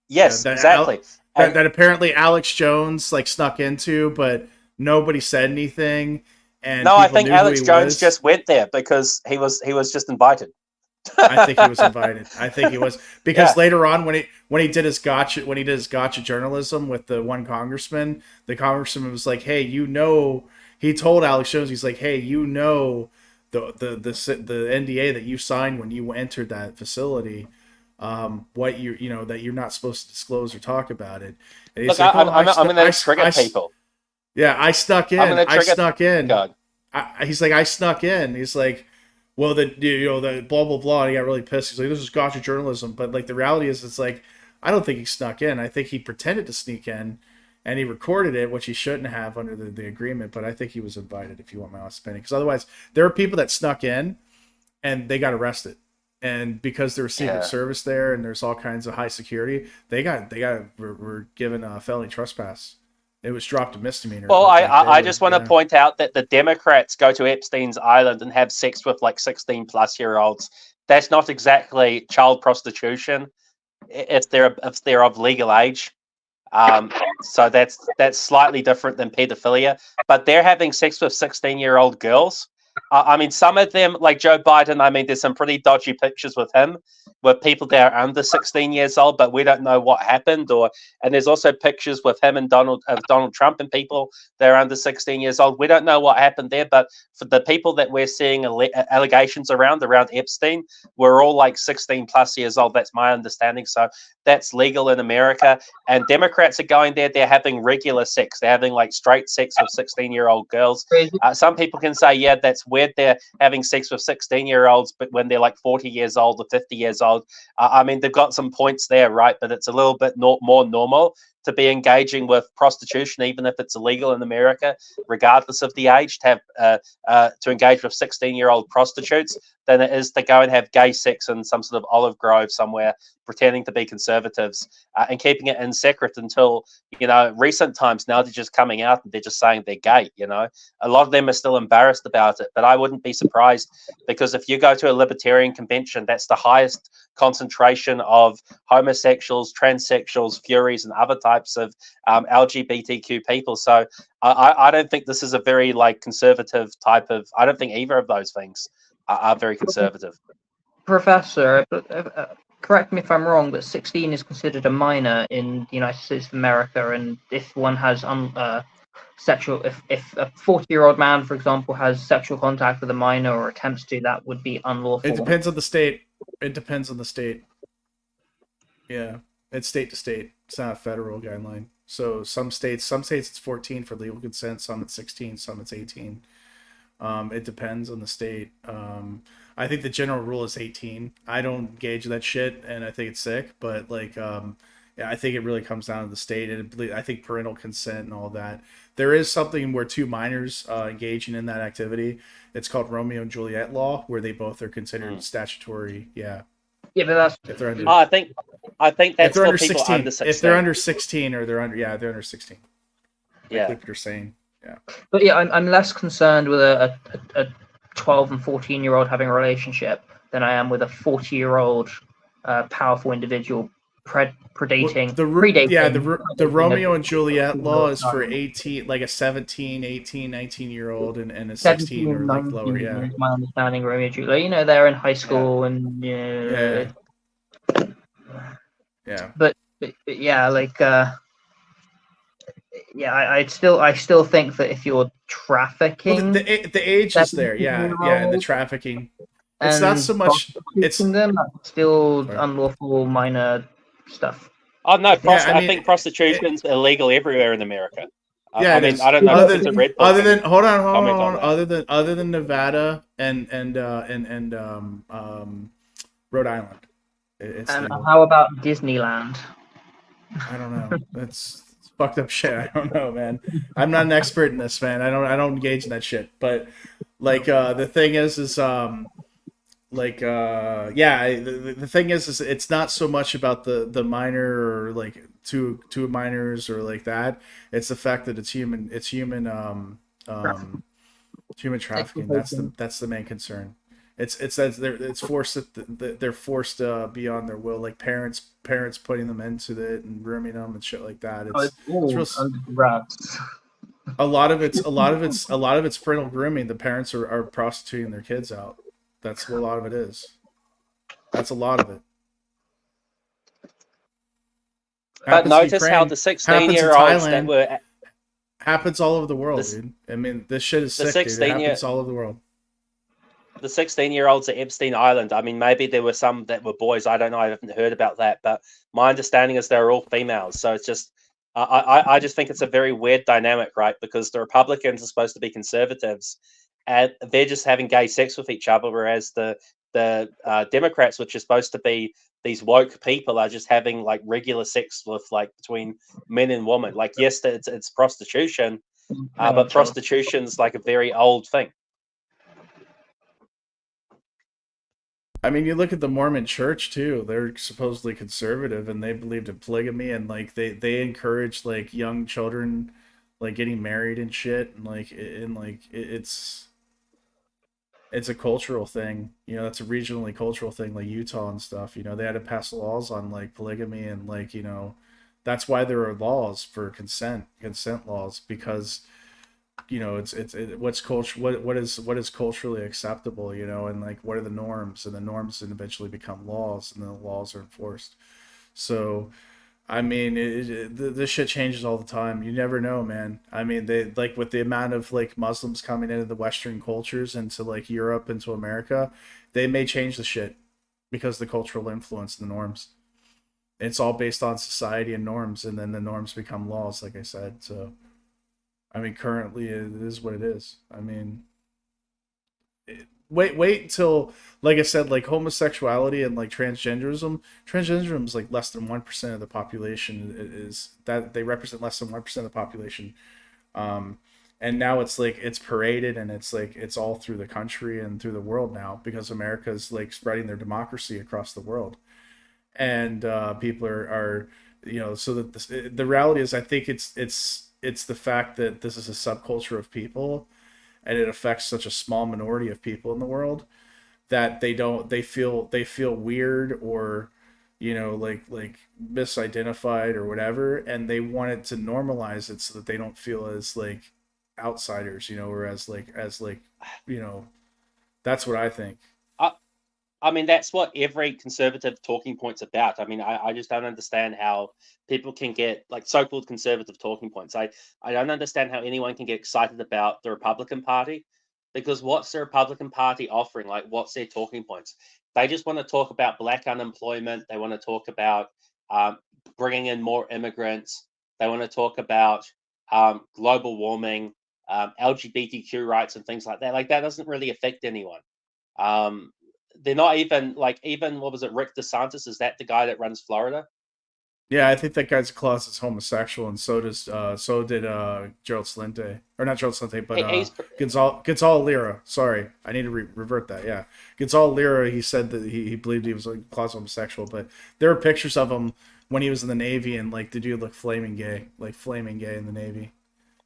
Yes, exactly. That apparently Alex Jones like snuck into, but nobody said anything. And no, I people think knew who Alex he Jones was. just went there because he was just invited. I think he was invited. I think he was because Yeah. later on when he did his gotcha journalism with the one congressman, the congressman was like, "Hey, you know," he told Alex Jones, he's like, "Hey, you know, the NDA that you signed when you entered that facility, what you know that you're not supposed to disclose or talk about it." And he's Look, like, I'm going to trigger people. Yeah, I snuck in. I'm gonna I trigger- snuck in. God. He's like, I snuck in. He's like, well, the blah blah blah. And he got really pissed. He's like, this is gotcha journalism. But like the reality is, it's like, I don't think he snuck in. I think he pretended to sneak in, and he recorded it, which he shouldn't have under the agreement. But I think he was invited. If you want my honest opinion, because otherwise, there are people that snuck in, and they got arrested. And because there was Secret Service there, and there's all kinds of high security, were given a felony trespass. It was dropped a misdemeanor. Well, but, like, I just want to point out that the Democrats go to Epstein's Island and have sex with like 16-plus-year-olds. That's not exactly child prostitution if they're of legal age. So that's slightly different than pedophilia. But they're having sex with 16-year-old girls. I mean, some of them, like Joe Biden, I mean, there's some pretty dodgy pictures with him, with people that are under 16 years old, but we don't know what happened. And there's also pictures with him and Donald Trump and people that are under 16 years old. We don't know what happened there, but for the people that we're seeing allegations around Epstein, we're all like 16 plus years old. That's my understanding. So that's legal in America. And Democrats are going there. They're having regular sex. They're having like straight sex with 16-year-old girls. Some people can say, yeah, that's weird. They're having sex with 16-year-olds, but when they're like 40 years old or 50 years old, I mean, they've got some points there, right? But it's a little bit more normal to be engaging with prostitution, even if it's illegal in America, regardless of the age, to have to engage with 16-year-old prostitutes than it is to go and have gay sex in some sort of olive grove somewhere, pretending to be conservatives and keeping it in secret until, recent times. Now they're just coming out and they're just saying they're gay. A lot of them are still embarrassed about it, but I wouldn't be surprised, because if you go to a libertarian convention, that's the highest concentration of homosexuals, transsexuals, furies, and other types of LGBTQ people. So I don't think this is a very conservative type of. I don't think either of those things are very conservative. Professor, correct me if I'm wrong, but 16 is considered a minor in the United States of America, and if one has sexual, if a 40-year-old man, for example, has sexual contact with a minor or attempts to, that would be unlawful. It depends on the state. Yeah, it's state to state. It's not a federal guideline. So some states it's 14 for legal consent, some it's 16, some it's 18. It depends on the state. I think the general rule is 18. I don't engage with that shit, and I think it's sick. But yeah, I think it really comes down to the state, and I think parental consent and all that. There is something where two minors engaging in that activity. It's called Romeo and Juliet law, where they both are considered statutory. Yeah. Yeah, but that's. If they're under, I think that's for people 16. under 16. If they're under 16 or they're under 16. Yeah. Like you're saying. Yeah. But yeah, I'm less concerned with a 12 and 14-year-old having a relationship than I am with a 40-year-old powerful individual predating. The Romeo and Juliet law is for 18, like a 17, 18, 19-year-old and a 16 or like lower. Yeah. Is my understanding, Romeo and Juliet. They're in high school and yeah. But yeah, I still think that if you're trafficking, the age is there, and the trafficking. It's not so much. It's them still unlawful minor stuff. Oh no, I think prostitution's illegal everywhere in America. Yeah, I mean, I don't know if it's a red. Other than hold on. Other than Nevada and Rhode Island. It's And legal. how about Disneyland? I don't know. It's fucked up shit. I don't know, man. I'm not an expert in this, man. I don't engage in that shit. But like the thing is the thing is it's not so much about the minor or like two minors or like that. It's the fact that it's human trafficking. That's the main concern. It's that it's forced that they're forced beyond their will, like parents putting them into it and grooming them and shit like that. Oh, it's all Real. under wraps. A lot of it's parental grooming. The parents are prostituting their kids out. That's what a lot of it is. That's a lot of it. But notice how the 16-year-olds that were happens all over the world, dude. I mean, this shit is sick, dude. It happens all over the world. The 16-year-olds at Epstein Island. I mean, maybe there were some that were boys. I don't know. I haven't heard about that. But my understanding is they're all females. So it's just, I just think it's a very weird dynamic, right? Because the Republicans are supposed to be conservatives, and they're just having gay sex with each other, whereas the Democrats, which are supposed to be these woke people, are just having like regular sex with like between men and women. Like, yes, it's prostitution, but prostitution's like a very old thing. I mean, you look at the Mormon Church too. They're supposedly conservative, and they believed in polygamy, and like they encourage like young children, like getting married and shit, and it's a cultural thing. You know, that's a regionally cultural thing, like Utah and stuff. You know, they had to pass laws on like polygamy and like that's why there are laws for consent laws, because it's what's culture what is culturally acceptable, and like what are the norms, and the norms then eventually become laws, and then the laws are enforced. So I mean, this shit changes all the time. You never know, man. I mean, they like with the amount of like Muslims coming into the Western cultures, into like Europe, into America, they may change the shit because the cultural influence and the norms. It's all based on society and norms, and then the norms become laws, like I said. So I mean, currently it is what it is. I mean, wait until, like I said, like homosexuality and like transgenderism is like less than 1% of the population. Is that they represent less than 1% of the population. And now it's like it's paraded, and it's like it's all through the country and through the world now, because America's like spreading their democracy across the world, and people are so that the reality is, I think it's the fact that this is a subculture of people, and it affects such a small minority of people in the world, that they feel weird, or like misidentified or whatever, and they want it to normalize it so that they don't feel as like outsiders, or as that's what I think. I mean, that's what every conservative talking point's about. I mean, I just don't understand how people can get like so-called conservative talking points. I don't understand how anyone can get excited about the Republican Party, because what's the Republican Party offering? Like, what's their talking points? They just want to talk about black unemployment. They want to talk about bringing in more immigrants. They want to talk about global warming, LGBTQ rights, and things like that. Like, that doesn't really affect anyone. They're not even what was it, Rick DeSantis? Is that the guy that runs Florida? Yeah, I think that guy's class is homosexual, and so did Gerald Slinte, or not Gerald Slinte, but Gonzalo Lira. Sorry, I need to revert that. Yeah, Gonzalo Lira. He said that he believed he was like closet homosexual, but there are pictures of him when he was in the Navy, and like the dude looked flaming gay in the Navy.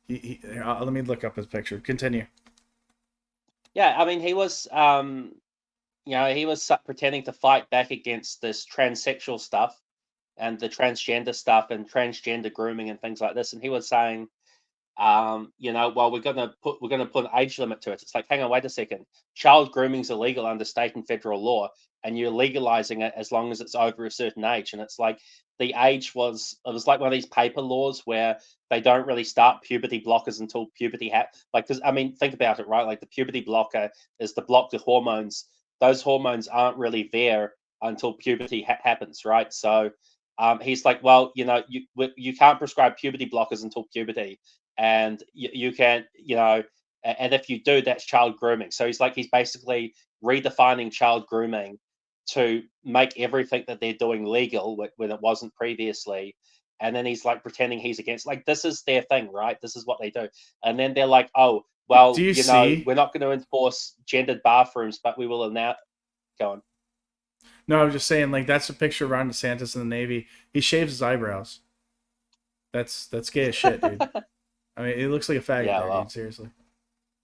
Let me look up his picture. Continue. Yeah, I mean, he was he was pretending to fight back against this transsexual stuff and the transgender stuff and transgender grooming and things like this. And he was saying, well, we're gonna put an age limit to it. It's like, hang on, wait a second. Child grooming is illegal under state and federal law, and you're legalizing it as long as it's over a certain age. And it's like the age was like one of these paper laws where they don't really start puberty blockers until puberty because I mean, think about it, right? Like the puberty blocker is to block the hormones. Those hormones aren't really there until puberty happens, right? So he's like, well, you can't prescribe puberty blockers until puberty, and you can't, and if you do, that's child grooming. So he's basically redefining child grooming to make everything that they're doing legal when it wasn't previously. And then he's like pretending he's against, like, this is their thing, right? This is what they do. And then they're like, oh, well, Do you you know, see? we're not going to enforce gendered bathrooms, but we will now. Go on. No, I was just saying, like, that's a picture of Ron DeSantis in the Navy. He shaves his eyebrows. That's gay as shit, dude. I mean, it looks like a faggot Yeah, there, well. dude. Seriously.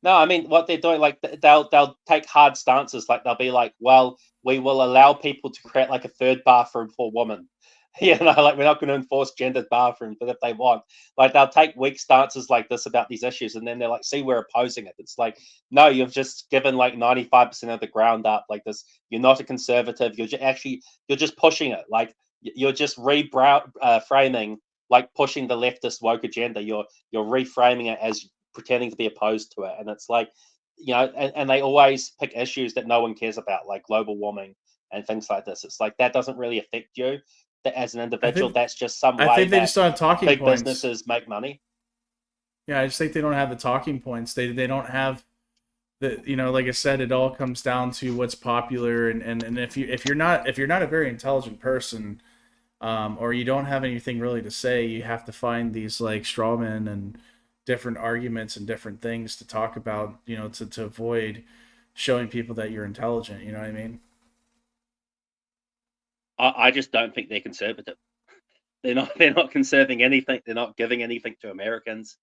No, I mean what they're doing, like they'll take hard stances, like they'll be like, well, we will allow people to create like a third bathroom for women. You know, like we're not going to enforce gendered bathrooms, but if they want, like they'll take weak stances like this about these issues, and then they're like, see, we're opposing it. It's like, no, you've just given like 95% of the ground up, like this. You're not a conservative. You're just pushing it. Like you're just framing, like pushing the leftist woke agenda. You're reframing it as pretending to be opposed to it, and it's like, you know, and they always pick issues that no one cares about, like global warming and things like this. It's like that doesn't really affect you as an individual. That's just some I way think they that just don't have talking big points. businesses make money. Yeah, I just think they don't have the talking points. They don't have the, you know, like I said, it all comes down to what's popular, and if you're not a very intelligent person, or you don't have anything really to say, you have to find these like straw men and different arguments and different things to talk about, you know, to avoid showing people that you're intelligent. You know what I mean? I just don't think they're conservative. They're not conserving anything. They're not giving anything to Americans,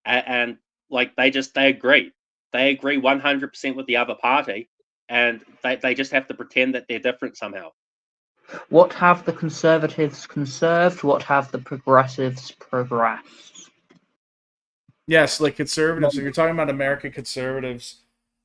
and like they agree. They agree 100% with the other party, and they just have to pretend that they're different somehow. What have the conservatives conserved? What have the progressives progressed? Yes, like conservatives. If you're talking about American conservatives,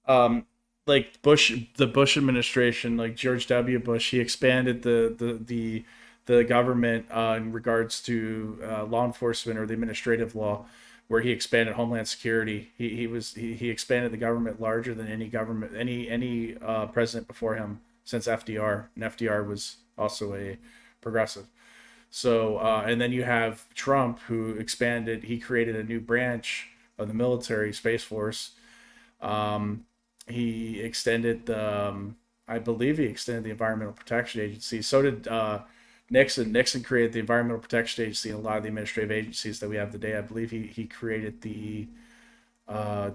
like the Bush administration, like George W. Bush, he expanded the government in regards to law enforcement or the administrative law, where he expanded Homeland Security. He expanded the government larger than any government any president before him since FDR, and FDR was also a progressive. So, and then you have Trump, who expanded. He created a new branch of the military, Space Force. He extended the, I believe he extended the Environmental Protection Agency. So did Nixon. Nixon created the Environmental Protection Agency and a lot of the administrative agencies that we have today. I believe he created the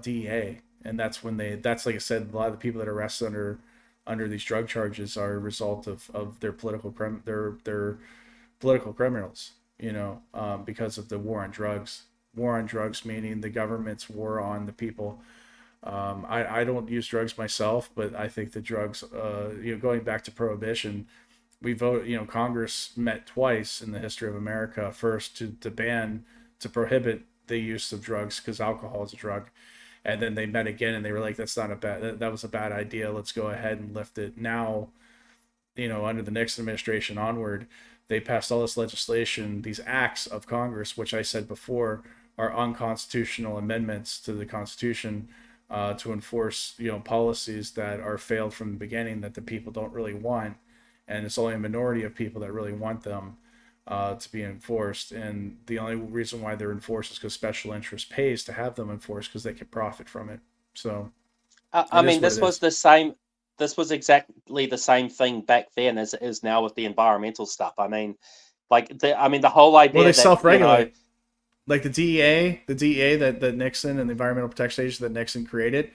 DEA, and that's when that's, like I said, a lot of the people that are arrested under these drug charges are a result of their their political criminals, you know, because of the war on drugs. War on drugs meaning the government's war on the people. I don't use drugs myself, but I think the drugs, you know, going back to prohibition, Congress met twice in the history of America. First to prohibit the use of drugs because alcohol is a drug. And then they met again and they were like, that was a bad idea. Let's go ahead and lift it. Now, you know, under the Nixon administration onward, they passed all this legislation, these acts of Congress, which I said before are unconstitutional amendments to the Constitution, to enforce, you know, policies that are failed from the beginning that the people don't really want, and it's only a minority of people that really want them to be enforced. And the only reason why they're enforced is because special interest pays to have them enforced because they can profit from it. So, I mean, this was the same. This was exactly the same thing back then as it is now with the environmental stuff. I mean, the whole idea. Well, they that, self-regulate. you know, like the DEA that Nixon and the Environmental Protection Agency that Nixon created,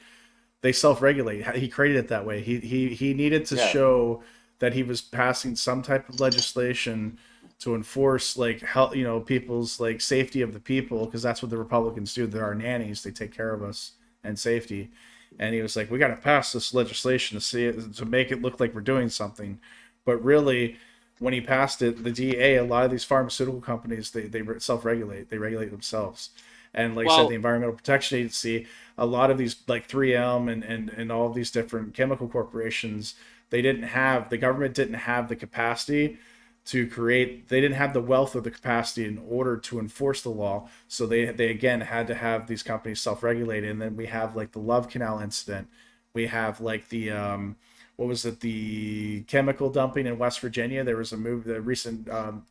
they self-regulate. He created it that way. He needed to show that he was passing some type of legislation to enforce like health, you know, people's like safety of the people, because that's what the Republicans do. They're our nannies. They take care of us and safety. And he was like, we got to pass this legislation to make it look like we're doing something. But really, when he passed it, the DEA, a lot of these pharmaceutical companies, they self-regulate. They regulate themselves. And like I said, the Environmental Protection Agency, a lot of these like 3M and all of these different chemical corporations, the government didn't have the capacity to create, they didn't have the wealth or the capacity in order to enforce the law. So they again had to have these companies self-regulated. And then we have like the Love Canal incident. We have like the what was it, the chemical dumping in West Virginia. There was a movie, the recent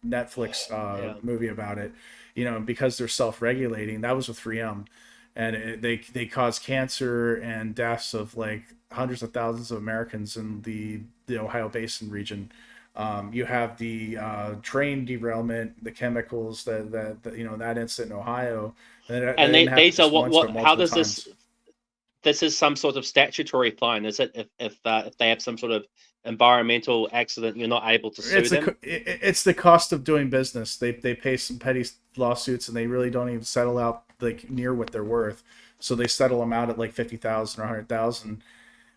Netflix movie about it, you know, because they're self-regulating. That was with 3M. and they cause cancer and deaths of like hundreds of thousands of Americans in the Ohio Basin region. You have the train derailment, the chemicals that that incident in Ohio. That didn't happen these are just once, but how multiple does times. this is some sort of statutory fine, is it? If they have some sort of environmental accident, you're not able to sue them. It's the cost of doing business. They pay some petty lawsuits, and they really don't even settle out like near what they're worth. So they settle them out at like 50,000 or 100,000,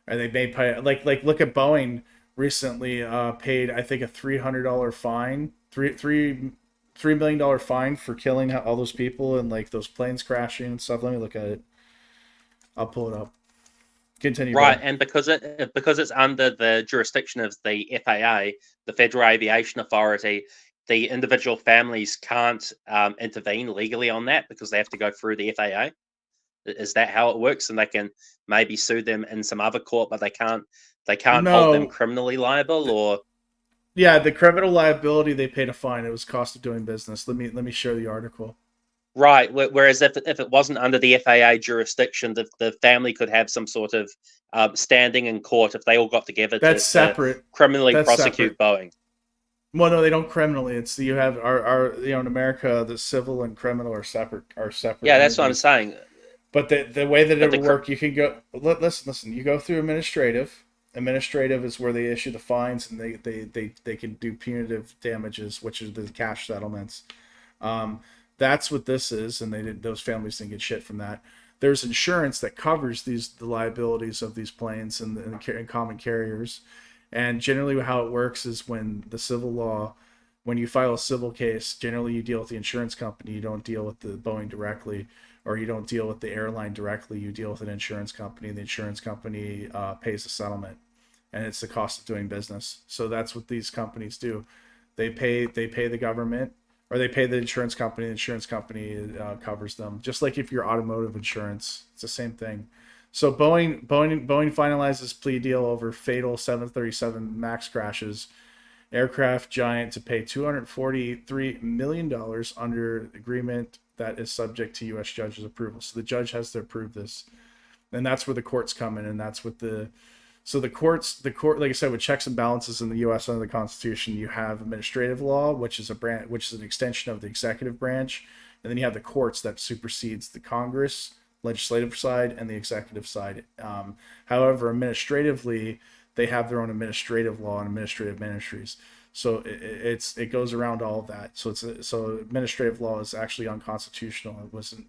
and they may pay like look at Boeing recently paid, I think, a $300 fine, $3 million fine for killing all those people and like those planes crashing and stuff. Let me look at it. I'll pull it up. Continue. Right, Brad. and because it's under the jurisdiction of the FAA, the Federal Aviation Authority, the individual families can't intervene legally on that because they have to go through the FAA. Is that how it works? And they can maybe sue them in some other court, but they can't hold them criminally liable, or yeah, the criminal liability, they paid a fine. It was cost of doing business. Let me share the article. right. Whereas if it wasn't under the FAA jurisdiction, the family could have some sort of standing in court if they all got together That's to separate. criminally That's prosecute separate. Boeing. Well, no, they don't criminally. It's you have our in America, the civil and criminal are separate. Yeah, that's what I'm saying. But the way that it would work, you can go. Listen. You go through administrative. Administrative is where they issue the fines, and they can do punitive damages, which are the cash settlements. That's what this is, and those families didn't get shit from that. There's insurance that covers the liabilities of these planes and common carriers. And generally how it works is when you file a civil case, generally you deal with the insurance company. You don't deal with the Boeing directly, or you don't deal with the airline directly. You deal with an insurance company. The insurance company pays the settlement, and it's the cost of doing business. So that's what these companies do. They pay the government, or they pay the insurance company. The insurance company covers them. Just like if you're automotive insurance, it's the same thing. So Boeing finalizes plea deal over fatal 737 MAX crashes. Aircraft giant to pay $243 million under agreement that is subject to U.S. judge's approval. So the judge has to approve this, and that's where the courts come in, and that's what the court, like I said, with checks and balances in the U.S. under the Constitution, you have administrative law, which is an extension of the executive branch, and then you have the courts that supersedes the Congress, legislative side, and the executive side. However, administratively, they have their own administrative law and administrative ministries. So it goes around all of that. So administrative law is actually unconstitutional.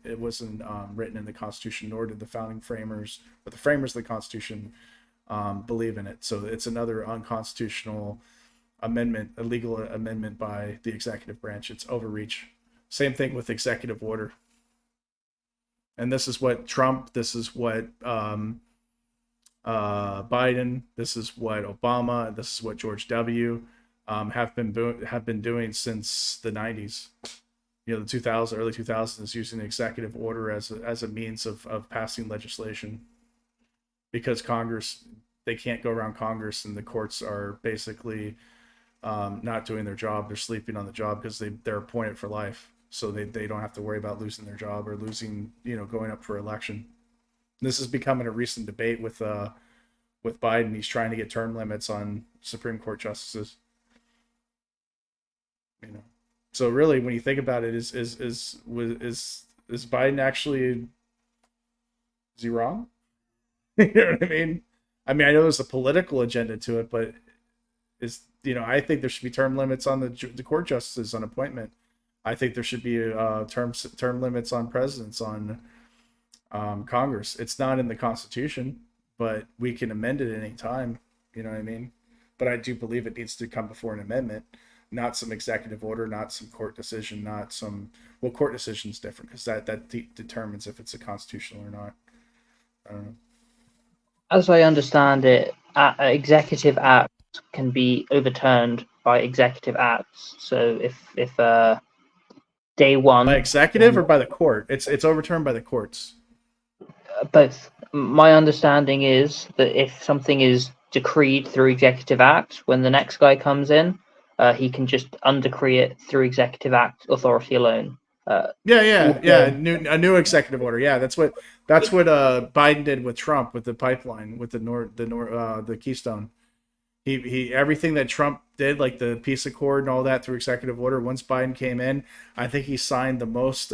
It wasn't written in the Constitution, nor did the founding framers, but the framers of the Constitution believe in it. So it's another unconstitutional amendment, a legal amendment by the executive branch. It's overreach. Same thing with executive order. And this is what Trump, this is what Biden, this is what Obama, this is what George W. Have been doing since the 90s. The early 2000s, using the executive order as a means of passing legislation, because Congress, they can't go around Congress, and the courts are basically not doing their job. They're sleeping on the job because they're appointed for life. So they don't have to worry about losing their job or losing, going up for election. This is becoming a recent debate with Biden. He's trying to get term limits on Supreme Court justices. So really, when you think about it, is Biden actually, is he wrong? You know what I mean? I know there's a political agenda to it, but I think there should be term limits on the court justices on appointment. I think there should be term limits on presidents, on Congress. It's not in the Constitution, but we can amend it at any time. You know what I mean? But I do believe it needs to come before an amendment, not some executive order, not some court decision, not some. Well, court decision is different because that determines if it's a constitutional or not. I don't know. As I understand it, executive acts can be overturned by executive acts. So if day one, by executive or by the court, it's overturned by the courts. Both. My understanding is that if something is decreed through executive act, when the next guy comes in, he can just undecree it through executive act authority alone. Yeah. A new executive order. Yeah, that's what Biden did with Trump with the pipeline with the Keystone. He everything that Trump did, like the peace accord and all that, through executive order. Once Biden came in, I think he signed the most.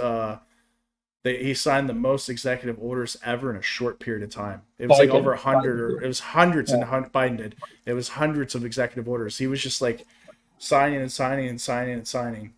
He signed the most executive orders ever in a short period of time. It was like over 100, or it was hundreds, and Biden did. It was hundreds of executive orders. He was just like signing and signing and signing and signing.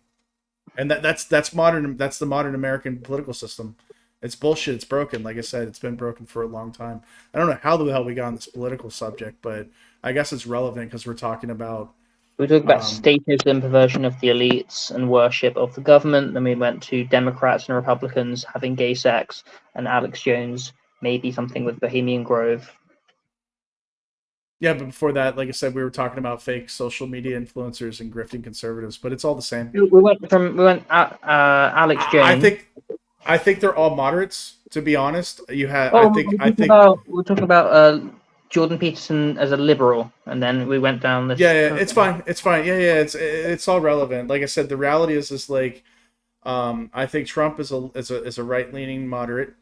And that's modern. That's the modern American political system. It's bullshit. It's broken. Like I said, it's been broken for a long time. I don't know how the hell we got on this political subject, but I guess it's relevant because we're talking about. We talked about statism, perversion of the elites, and worship of the government. Then we went to Democrats and Republicans having gay sex, and Alex Jones, maybe something with Bohemian Grove. Yeah, but before that, like I said, we were talking about fake social media influencers and grifting conservatives, but it's all the same. We went Alex Jones. I think they're all moderates. To be honest, I think we're talking about Jordan Peterson as a liberal, and then we went down this. Yeah, it's fine. Yeah, it's all relevant. Like I said, the reality is like, I think Trump is a right leaning moderate.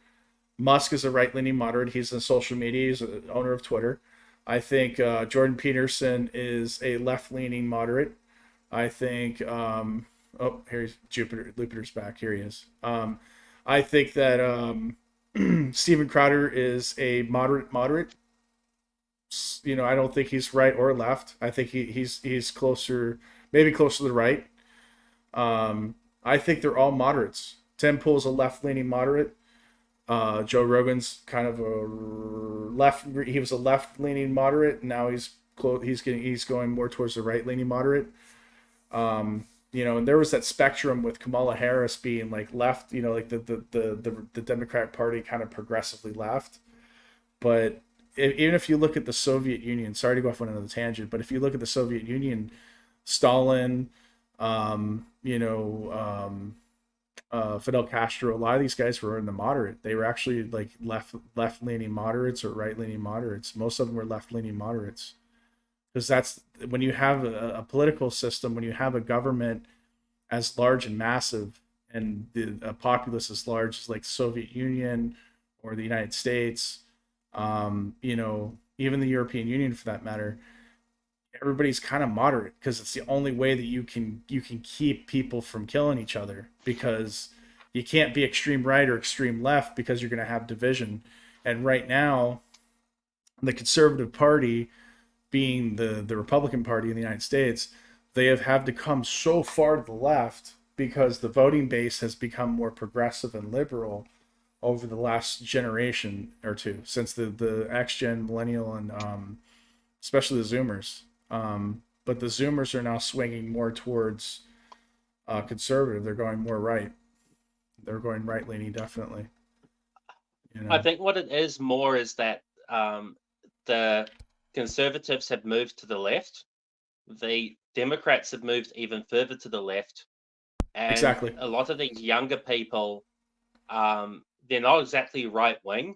Musk is a right leaning moderate. He's in social media. He's the owner of Twitter. I think Jordan Peterson is a left leaning moderate. I think here's Jupiter's back. Here he is. I think that Steven Crowder is a moderate. I don't think he's right or left. I think he's closer, maybe closer to the right. I think they're all moderates. Tim Pool's a left-leaning moderate. Joe Rogan's kind of a left. He was a left-leaning moderate. Now he's going more towards the right-leaning moderate. And there was that spectrum with Kamala Harris being like left. Like the Democratic Party kind of progressively left, but even if you look at the Soviet Union, sorry to go off on another tangent, but if you look at the Soviet Union, Stalin, Fidel Castro, a lot of these guys were in the moderate. They were actually like left-leaning moderates or right-leaning moderates. Most of them were left-leaning moderates, because that's when you have a political system, when you have a government as large and massive, and a populace as large as like the Soviet Union or the United States. Even the European Union for that matter, everybody's kind of moderate because it's the only way that you can keep people from killing each other, because you can't be extreme right or extreme left because you're going to have division. And right now, the Conservative Party, being the Republican Party in the United States, they have had to come so far to the left because the voting base has become more progressive and liberal over the last generation or two, since the X-Gen, Millennial, and especially the Zoomers. But the Zoomers are now swinging more towards conservative. They're going more right. They're going right-leaning, definitely. I think what it is more is that the conservatives have moved to the left. The Democrats have moved even further to the left. And exactly. A lot of these younger people, they're not exactly right wing,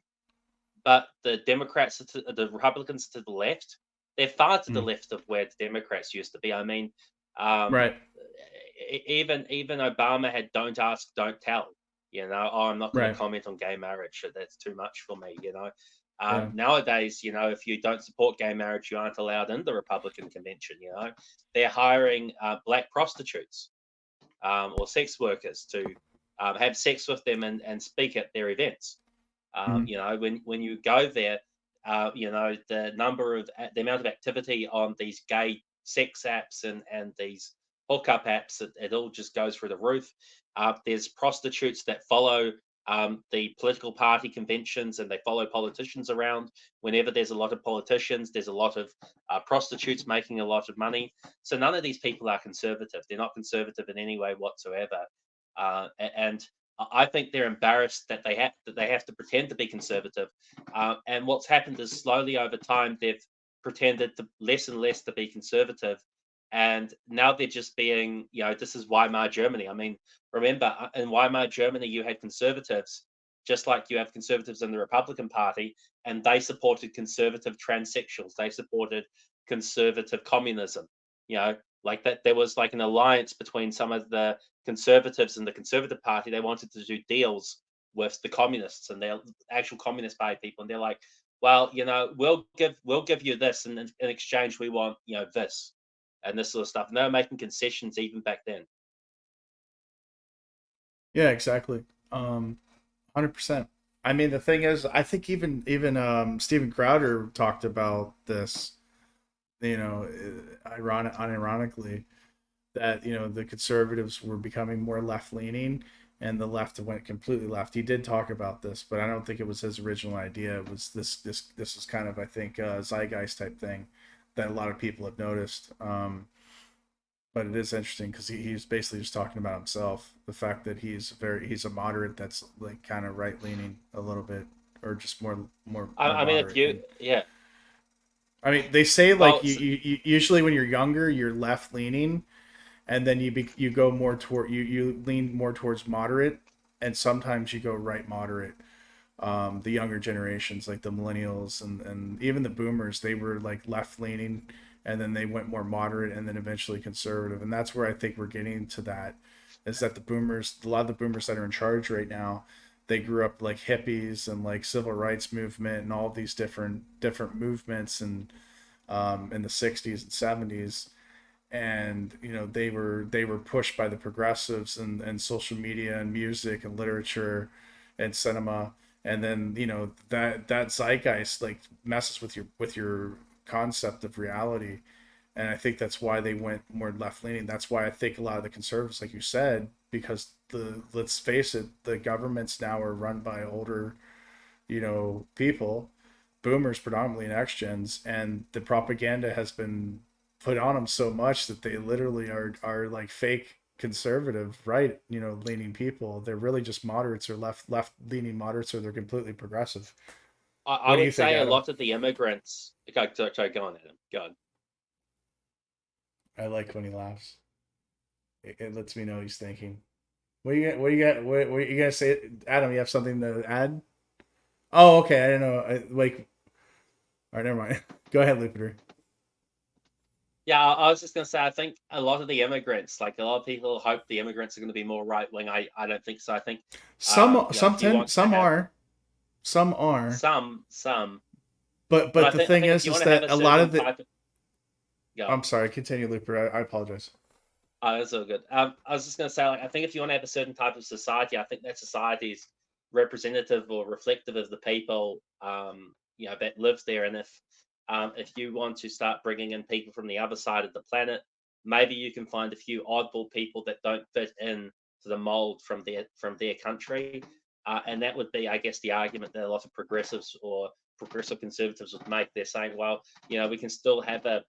but the Democrats, the Republicans to the left, they're far to the left of where the Democrats used to be. I mean, right. Even Obama had "Don't ask, don't tell." I'm not going to comment on gay marriage. That's too much for me. Nowadays, if you don't support gay marriage, you aren't allowed in the Republican convention. They're hiring black prostitutes or sex workers to have sex with them and speak at their events. When you go there, the amount of activity on these gay sex apps and these hookup apps, it all just goes through the roof. There's prostitutes that follow the political party conventions, and they follow politicians around. Whenever there's a lot of politicians, there's a lot of prostitutes making a lot of money. So none of these people are conservative. They're not conservative in any way whatsoever. And I think they're embarrassed that they have to pretend to be conservative. And what's happened is slowly over time they've pretended to less and less to be conservative, and now they're just being, this is Weimar Germany. I mean, remember, in Weimar Germany, you had conservatives, just like you have conservatives in the Republican Party, and they supported conservative transsexuals. They supported conservative communism. Like that, there was like an alliance between some of the conservatives in the Conservative Party, they wanted to do deals with the communists and the actual Communist Party people, and they're like, well, we'll give you this, and in exchange we want this and this sort of stuff. And they were making concessions even back then. Yeah, exactly. 100%. I mean, the thing is, I think even Steven Crowder talked about this, unironically, that the conservatives were becoming more left leaning and the left went completely left. He did talk about this, but I don't think it was his original idea. It was this is kind of, I think, a zeitgeist type thing that a lot of people have noticed. But it is interesting because he's basically just talking about himself, the fact that he's a moderate that's like kind of right leaning a little bit, or just more I mean, if you I mean, they say like you usually when you're younger you're left leaning, and then you go more toward you lean more towards moderate, and sometimes you go right moderate. The younger generations, like the millennials and even the boomers, they were like left leaning, and then they went more moderate, and then eventually conservative. And that's where I think we're getting to that, is that a lot of the boomers that are in charge right now, they grew up like hippies and like civil rights movement and all of these different movements, and in the 60s and 70s. And they were pushed by the progressives and social media and music and literature and cinema. And then that zeitgeist like messes with your concept of reality. And I think that's why they went more left leaning. That's why I think a lot of the conservatives, like you said, because let's face it, the governments now are run by older people, boomers predominantly, and X gens, and the propaganda has been put on them so much that they literally are like fake conservative leaning people. They're really just moderates, or left leaning moderates, or they're completely progressive. I would say a lot of the immigrants. Sorry, go on, Adam. Go on. I like when he laughs. It lets me know he's thinking. What you gonna say, Adam? You have something to add? Oh, okay. I don't know. All right, never mind. Go ahead, Lupiter. Yeah, I was just going to say, I think a lot of the immigrants, like a lot of people hope the immigrants are going to be more right wing. I don't think so. I think some are. But the thing is that a lot of the. I'm sorry. Continue, Looper. I apologize. Oh, that's all good. I was just going to say, like, I think if you want to have a certain type of society, I think that society is representative or reflective of the people, that live there. And if you want to start bringing in people from the other side of the planet, maybe you can find a few oddball people that don't fit in to the mold from their country, and that would be, I guess, the argument that a lot of progressives or progressive conservatives would make. They're saying, well, we can still have an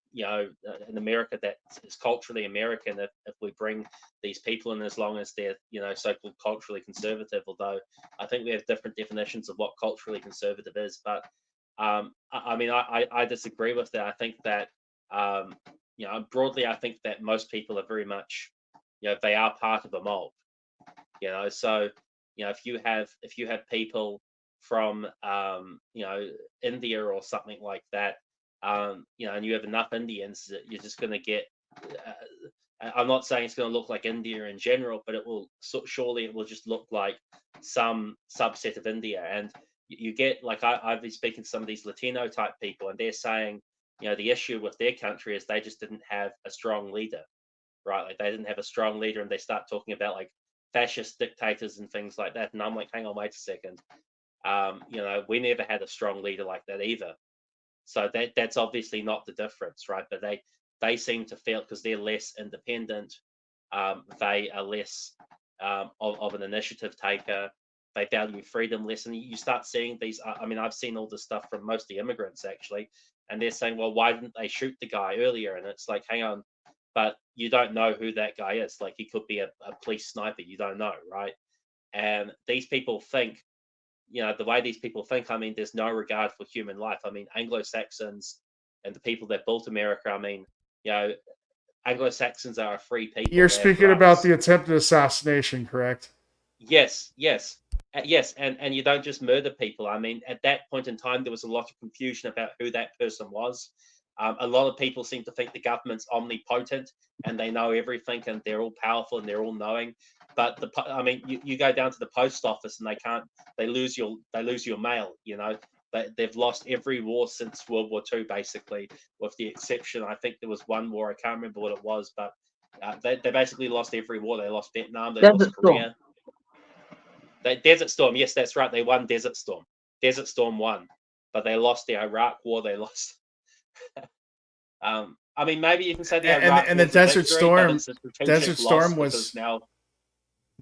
America that is culturally American if we bring these people in, as long as they're so-called culturally conservative. Although I think we have different definitions of what culturally conservative is, but I mean, I disagree with that. I think that broadly, I think that most people are very much they are part of a mold. So if you have people from India or something like that, and you have enough Indians, that you're just going to get. I'm not saying it's going to look like India in general, but surely it will just look like some subset of India. And you get, like, I've been speaking to some of these Latino type people, and they're saying, the issue with their country is they just didn't have a strong leader, right? Like, they didn't have a strong leader, and they start talking about like fascist dictators and things like that. And I'm like, hang on, wait a second. We never had a strong leader like that either. So that's obviously not the difference, right? But they seem to feel, because they're less independent, they are less of an initiative taker. They value freedom less, and you start seeing these. I mean, I've seen all this stuff from most of the immigrants actually, and they're saying, well, why didn't they shoot the guy earlier? And it's like, hang on, but you don't know who that guy is. Like, he could be a police sniper. You don't know, right? And these people think, the way these people think, I mean, there's no regard for human life. I mean, Anglo-Saxons and the people that built America, I mean, Anglo-Saxons are a free people. You're speaking about the attempted assassination, correct? Yes. And you don't just murder people. I mean, at that point in time, there was a lot of confusion about who that person was. A lot of people seem to think the government's omnipotent and they know everything and they're all powerful and they're all knowing. But you go down to the post office and they lose your mail. They've lost every war since World War II, basically, with the exception, I think there was one war, I can't remember what it was, but they basically lost every war. They lost Vietnam, they lost Korea. Desert Storm, yes, that's right. They won Desert Storm. Desert Storm won, but they lost the Iraq War. They lost. Maybe you can say the Iraq and the Desert Storm. Desert Storm was now.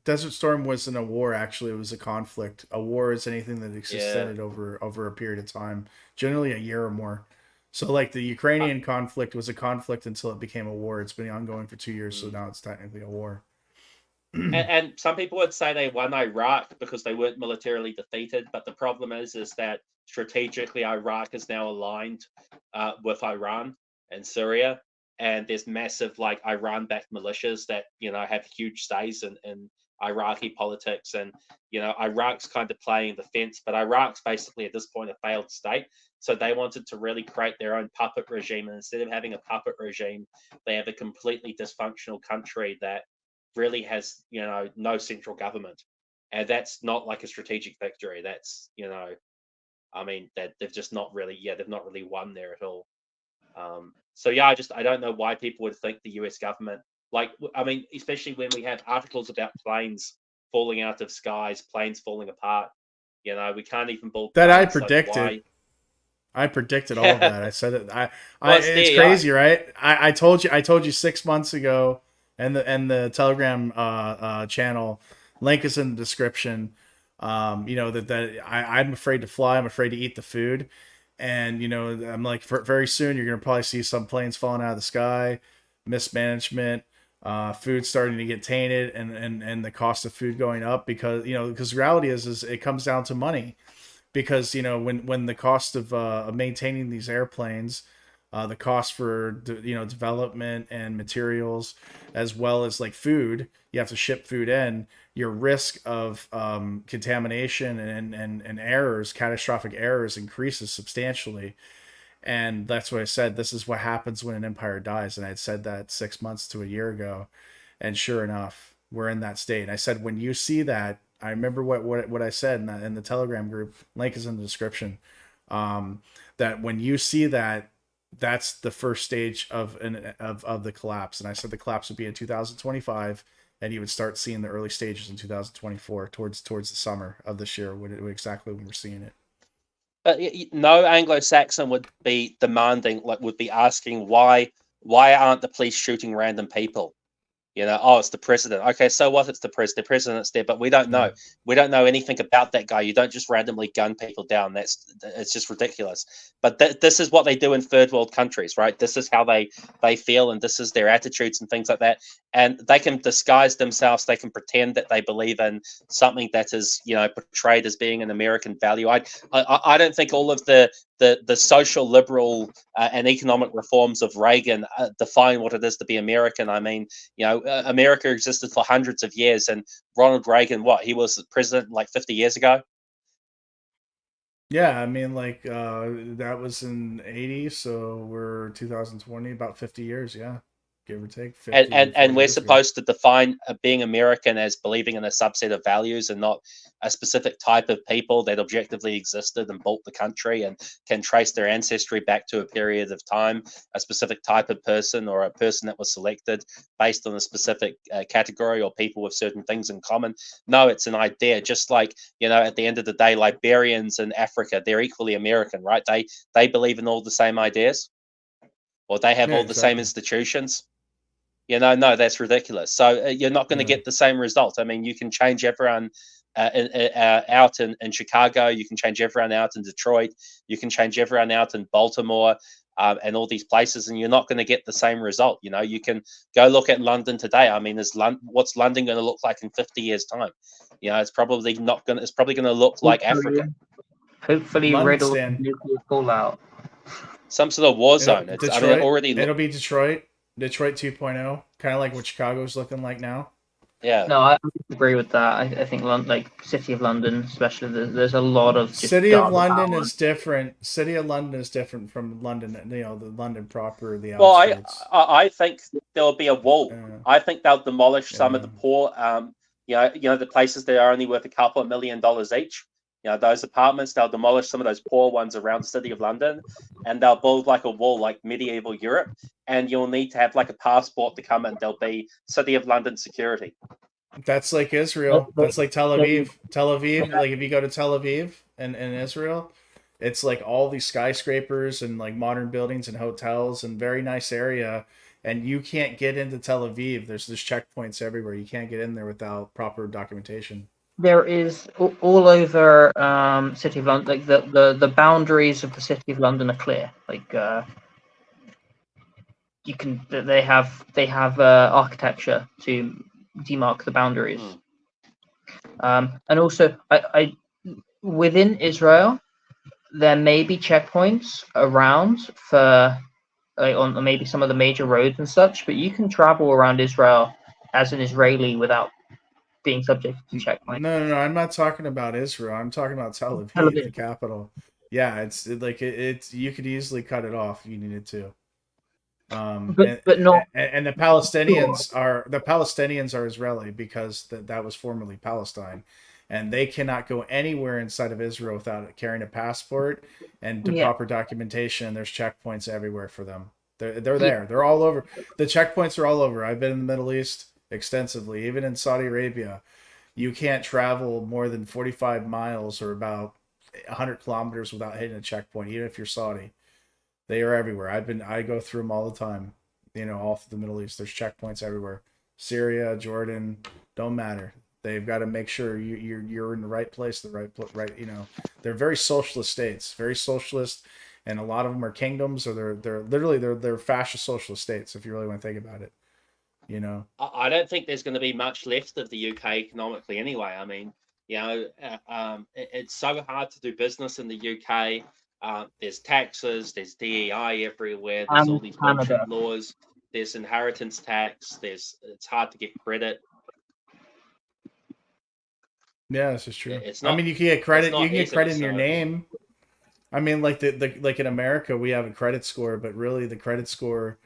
Desert Storm wasn't a war. Actually, it was a conflict. A war is anything that existed over a period of time, generally a year or more. So, like the Ukrainian conflict was a conflict until it became a war. It's been ongoing for 2 years, so now it's technically a war. And some people would say they won Iraq because they weren't militarily defeated, but the problem is that strategically Iraq is now aligned with Iran and Syria, and there's massive like Iran-backed militias that have huge stays in Iraqi politics, and Iraq's kind of playing the fence, but Iraq's basically at this point a failed state, so they wanted to really create their own puppet regime, and instead of having a puppet regime, they have a completely dysfunctional country that really has no central government, and that's not like a strategic victory. That's that they've just not really they've not really won there at all. I don't know why people would think the US government, especially when we have articles about planes falling out of skies, planes falling apart. We can't even build that planes, I predicted. I predicted all of that. I said it. It's crazy, right? I told you 6 months ago, and the Telegram channel link is in the description. That I'm afraid to fly. I'm afraid to eat the food. And, I'm like, very soon you're going to probably see some planes falling out of the sky, mismanagement, food starting to get tainted, and the cost of food going up because the reality is it comes down to money. Because, when the cost of maintaining these airplanes, the cost for, development and materials, as well as like food, you have to ship food in, your risk of contamination and errors, catastrophic errors, increases substantially. And that's what I said. This is what happens when an empire dies. And I had said that 6 months to a year ago. And sure enough, we're in that state. And I said, when you see that, I remember what I said in the Telegram group, link is in the description, that when you see that, that's the first stage of the collapse. And I said the collapse would be in 2025, and you would start seeing the early stages in 2024 towards the summer of this year, exactly when we're seeing it. But no Anglo-Saxon would be demanding, would be asking why aren't the police shooting random people? It's the president. Okay, so what? It's the president. The president's there, but we don't know. We don't know anything about that guy. You don't just randomly gun people down. It's just ridiculous. But this is what they do in third world countries, right? This is how they feel, and this is their attitudes and things like that. And they can disguise themselves. They can pretend that they believe in something that is, portrayed as being an American value. I don't think all of the social liberal and economic reforms of Reagan define what it is to be American. I mean, America existed for hundreds of years, and Ronald Reagan, he was president like 50 years ago. Yeah, I mean, that was in 80, so we're 2020, about 50 years, yeah. Give or take 50, and we're supposed to define being American as believing in a subset of values and not a specific type of people that objectively existed and built the country and can trace their ancestry back to a period of time, a specific type of person or a person that was selected based on a specific category or people with certain things in common. No, it's an idea. Just like, at the end of the day, Liberians in Africa, they're equally American, right? They believe in all the same ideas, or they have all the same institutions. No, that's ridiculous. So you're not going to get the same result. I mean, you can change everyone out in Chicago. You can change everyone out in Detroit. You can change everyone out in Baltimore and all these places, and you're not going to get the same result. You can go look at London today. I mean, what's London going to look like in 50 years' time? It's probably not going. It's probably going to look like Africa. Hopefully, riddled nuclear fallout. Some sort of war zone. It'll be Detroit 2.0, kind of like what Chicago's looking like now. Yeah. No, I agree with that. I think like City of London, especially, there's a lot of just City of dark London power. is different. City of London is different from London. The London proper, the Well, outskirts. I think there'll be a wall. I think they'll demolish some of the poor. The places that are only worth a couple of $1 million each. Those apartments. They'll demolish some of those poor ones around the City of London, and they'll build like a wall, like medieval Europe. And you'll need to have like a passport to come in. There'll be City of London security. That's like Israel. That's like Tel Aviv. Tel Aviv, like if you go to Tel Aviv and Israel, it's like all these skyscrapers and like modern buildings and hotels and very nice area. And you can't get into Tel Aviv. There's checkpoints everywhere. You can't get in there without proper documentation. There is all over City of London, like the boundaries of the City of London are clear. Like you can, they have architecture to demark the boundaries. And also, I within Israel, there may be checkpoints around for like on maybe some of the major roads and such, but you can travel around Israel as an Israeli without being subject to checkpoints. No. I'm not talking about Israel. I'm talking about Tel Aviv, the capital. Yeah, it's you could easily cut it off if you needed to. But not. And the Palestinians are Israeli because that was formerly Palestine, and they cannot go anywhere inside of Israel without carrying a passport and proper documentation. There's checkpoints everywhere for them. They're there. They're all over. The checkpoints are all over. I've been in the Middle East extensively, even in Saudi Arabia. You can't travel more than 45 miles or about 100 kilometers without hitting a checkpoint, even if you're Saudi. They are everywhere. I go through them all the time. All through the Middle East. There's checkpoints everywhere. Syria, Jordan, don't matter. They've got to make sure you're in the right place, right. They're very socialist states, very socialist, and a lot of them are kingdoms, or they're fascist socialist states. If you really want to think about it, I don't think there's going to be much left of the UK economically anyway. I mean, it's so hard to do business in the UK. There's taxes, there's DEI everywhere, there's all these bullshit laws, there's inheritance tax, it's hard to get credit. Yeah, this is true. It's not, I mean, you can get credit. You can get easy, credit in your name. I mean, like like in America, we have a credit score, but really the credit score,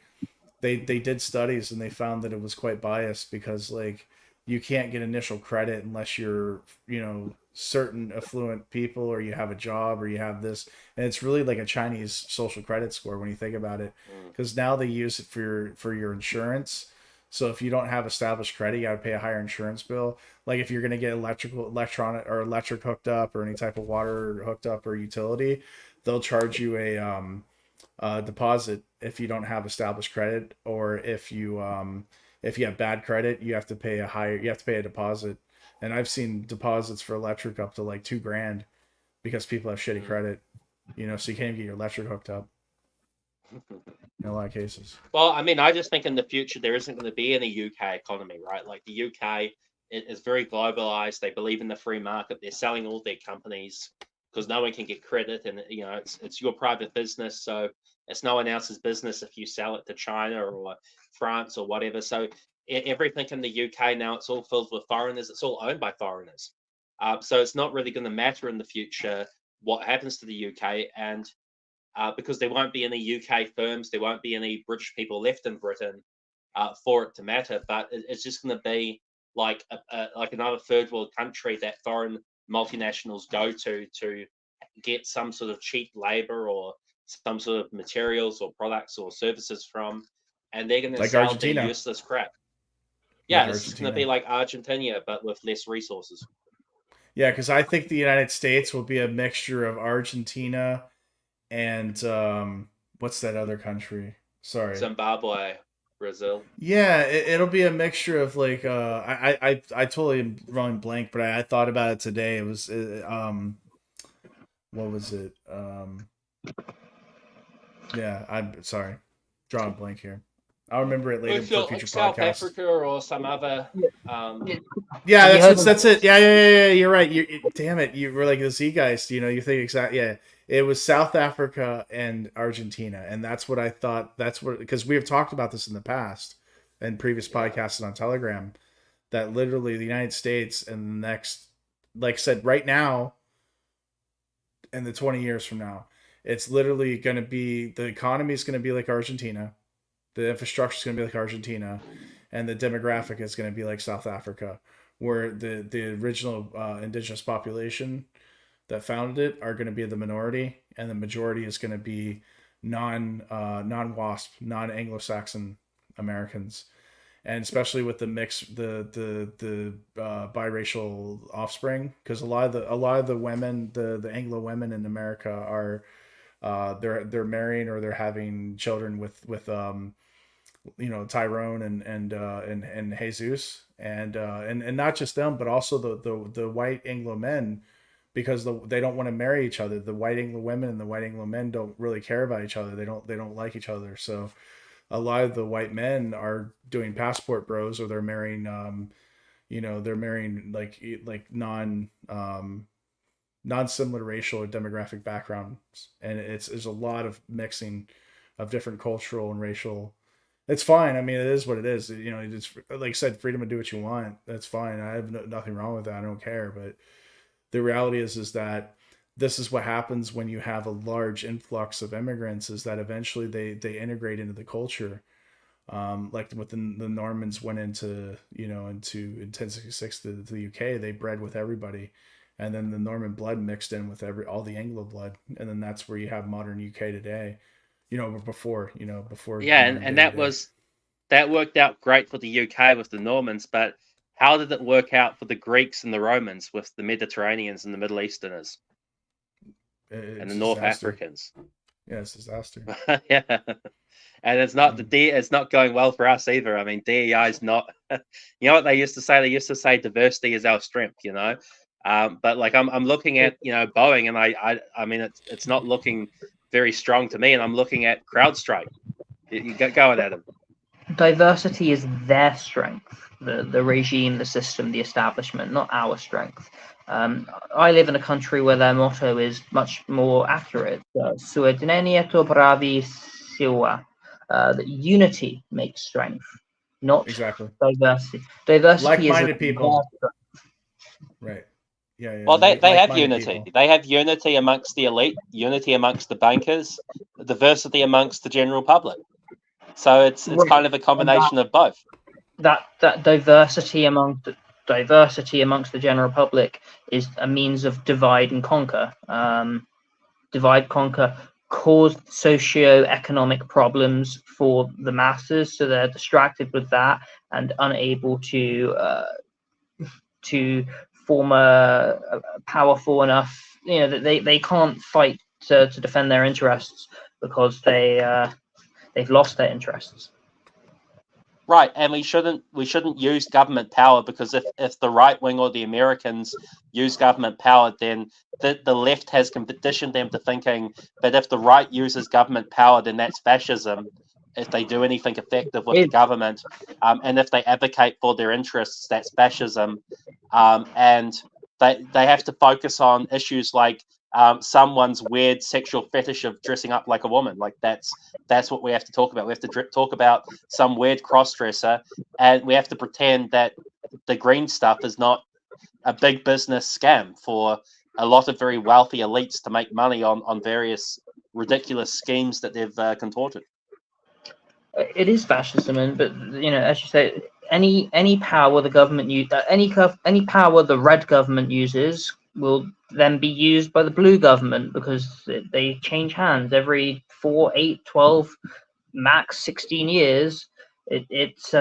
they did studies and they found that it was quite biased because like you can't get initial credit unless you're certain affluent people or you have a job or you have this, and it's really like a Chinese social credit score when you think about it, because now they use it for your insurance. So if you don't have established credit, you got to pay a higher insurance bill. Like if you're going to get electric hooked up or any type of water hooked up or utility, they'll charge you a deposit if you don't have established credit, or if you have bad credit, you have to pay a deposit. And I've seen deposits for electric up to like $2,000 because people have shitty credit, so you can't even get your electric hooked up in a lot of cases. Well, I mean, I just think in the future there isn't going to be any UK economy, right? Like the UK is very globalized. They believe in the free market. They're selling all their companies because no one can get credit, and it's your private business, so it's no one else's business if you sell it to China or France or whatever. So everything in the UK now, it's all filled with foreigners. It's all owned by foreigners. So it's not really going to matter in the future what happens to the UK, and because there won't be any UK firms, there won't be any British people left in Britain for it to matter. But it's just going to be like another third world country that foreign multinationals go to get some sort of cheap labor or some sort of materials or products or services from, and they're going to sell Argentina. their useless crap. Yeah, Like it's going to be like Argentina, but with less resources. Yeah, because I think the United States will be a mixture of Argentina and what's that other country? Sorry, Zimbabwe, Brazil. Yeah, it'll be a mixture of like I totally am drawing blank, but I thought about it today. It was what was it? Yeah, I'm sorry, drawing blank here. I'll remember it later for future South podcasts. Africa or some other. Yeah, that's it. Yeah. You're right. Damn it, you were like the Z guys. You think exactly. Yeah, it was South Africa and Argentina, and that's what I thought. That's what, because we have talked about this in the past in previous podcasts and on Telegram. that literally the United States in the next, like I said, right now, and the 20 years from now, it's literally going to be, the economy is going to be like Argentina, the infrastructure is going to be like Argentina, and the demographic is going to be like South Africa, where the original indigenous population that founded it are going to be the minority, and the majority is going to be non-WASP, non-Anglo-Saxon Americans, and especially with the mix, the biracial offspring, because a lot of the women, the Anglo women in America are they're marrying or they're having children with Tyrone and Jesus, and not just them, but also the white Anglo men, because they don't want to marry each other. The white Anglo women and the white Anglo men don't really care about each other. They don't like each other. So a lot of the white men are doing passport bros, or they're marrying they're marrying like non-similar racial or demographic backgrounds, and there's a lot of mixing of different cultural and racial. It's fine. I mean, it is what it is. It's like I said, freedom to do what you want. That's fine. I have nothing wrong with that. I don't care. But the reality is that this is what happens when you have a large influx of immigrants, is that eventually they integrate into the culture. Like when the Normans went into in 1066 to the UK, they bred with everybody, and then the Norman blood mixed in with all the Anglo blood, and then that's where you have modern UK today. Before Yeah, modern and day today. that worked out great for the UK with the Normans, but how did it work out for the Greeks and the Romans with the Mediterraneans and the Middle Easterners and the North Disaster. Africans? Yeah, it's disaster. Yeah, and it's not it's not going well for us either. I mean, DEI is not. You know what they used to say? They used to say diversity is our strength. But like I'm looking at Boeing, and I mean it's not looking very strong to me, and I'm looking at CrowdStrike. You go at them. Diversity is their strength, the regime, the system, the establishment, not our strength. I live in a country where their motto is much more accurate. Suedinenia to bravi siwa. That unity makes strength, not exactly diversity. Diversity is like-minded people. Right. Yeah. Well, they have like-minded unity. people. They have unity amongst the elite, unity amongst the bankers, diversity amongst the general public. So it's Right. kind of a combination of both. That diversity amongst the general public is a means of divide and conquer. Divide, conquer, cause socio-economic problems for the masses, so they're distracted with that and unable to form a powerful enough. That they can't fight to defend their interests because they've lost their interests. Right, and we shouldn't use government power, because if the right wing or the Americans use government power, then the left has conditioned them to thinking that if the right uses government power, then that's fascism. If they do anything effective with the government, and if they advocate for their interests, that's fascism. And they have to focus on issues like someone's weird sexual fetish of dressing up like a woman. Like that's what we have to talk about. We have to talk about some weird cross-dresser, and we have to pretend that the green stuff is not a big business scam for a lot of very wealthy elites to make money on various ridiculous schemes that they've contorted. It is fascism, but as you say, any power the government any power the red government uses will then be used by the blue government, because they change hands every 4, 8, 12, max 16 years. It's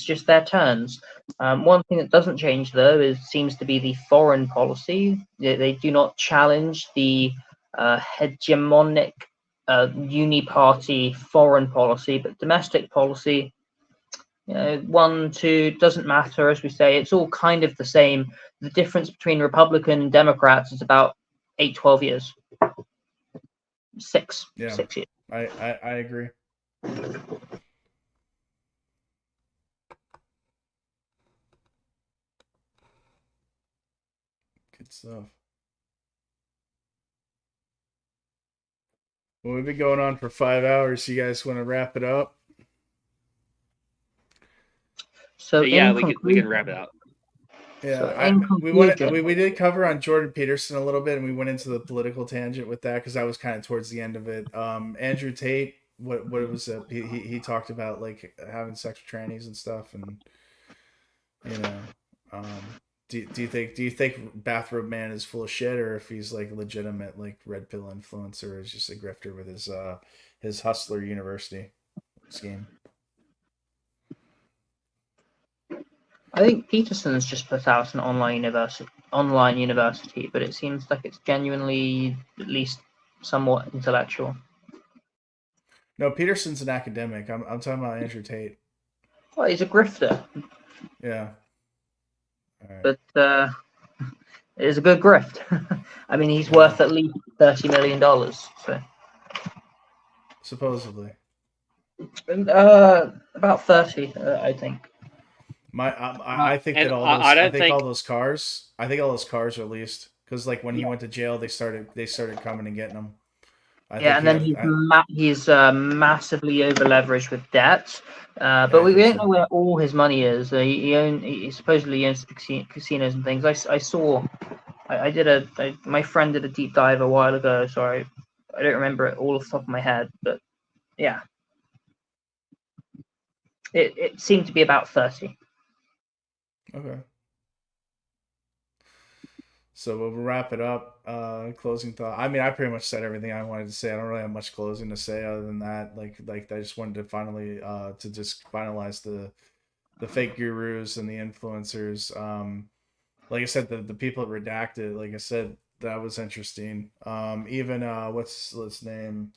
just their turns. One thing that doesn't change, though, seems to be the foreign policy. They do not challenge the hegemonic uni-party foreign policy, but domestic policy, 1, 2, doesn't matter. As we say, it's all kind of the same. The difference between Republican and Democrats is about 8, 12 years. 6 years. I agree. Good stuff. Well, we've been going on for 5 hours. You guys want to wrap it up? So yeah, in we can conclusion, wrap it up. Yeah, So in we did cover on Jordan Peterson a little bit, and we went into the political tangent with that because that was kind of towards the end of it. Andrew Tate, what was it? He talked about like having sex with trannies and stuff, and you know, do you think Bathrobe Man is full of shit, or if he's like legitimate like red pill influencer, or is just a grifter with his Hustler University scheme? I think Peterson's just put out an online university, but it seems like it's genuinely at least somewhat intellectual. No, Peterson's an academic. I'm talking about Andrew Tate. Well, he's a grifter. Yeah. But it is a good grift. I mean, he's worth at least $30 million. So supposedly, about 30, I think. I think that all those I think all those cars are leased because like when he went to jail, they started coming and getting them. And then he's massively over leveraged with debt. But we don't know where all his money is. He supposedly owns casinos and things. My friend did a deep dive a while ago. Sorry, I don't remember it all off the top of my head, but yeah, it seemed to be about 30. Okay. So we'll wrap it up. Closing thought. I mean, I pretty much said everything I wanted to say. I don't really have much closing to say other than that. Like I just wanted to finally to just finalize the fake gurus and the influencers. Like I said, the people at Redacted. Like I said, that was interesting. Even what's his name?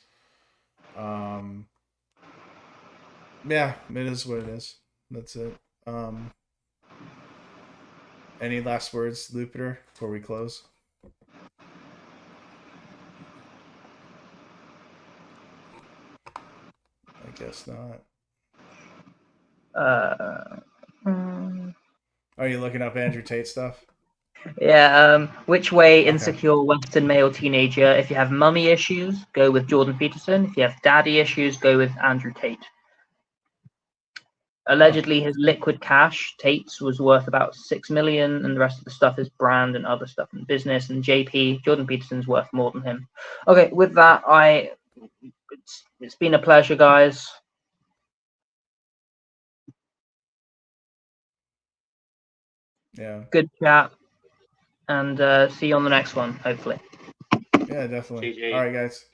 Yeah, it is what it is. That's it. Any last words, Lupiter, before we close? I guess not. Are you looking up Andrew Tate stuff? Yeah, which way insecure Western male teenager? If you have mummy issues, go with Jordan Peterson. If you have daddy issues, go with Andrew Tate. Allegedly, his liquid cash, Tate's, was worth about $6 million, and the rest of the stuff is brand and other stuff in business. And Jordan Peterson's worth more than him. Okay, with that, it's been a pleasure, guys. Yeah. Good chat, and see you on the next one, hopefully. Yeah, definitely. GG. All right, guys.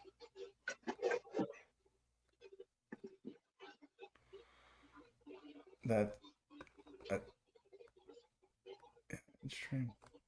That stream.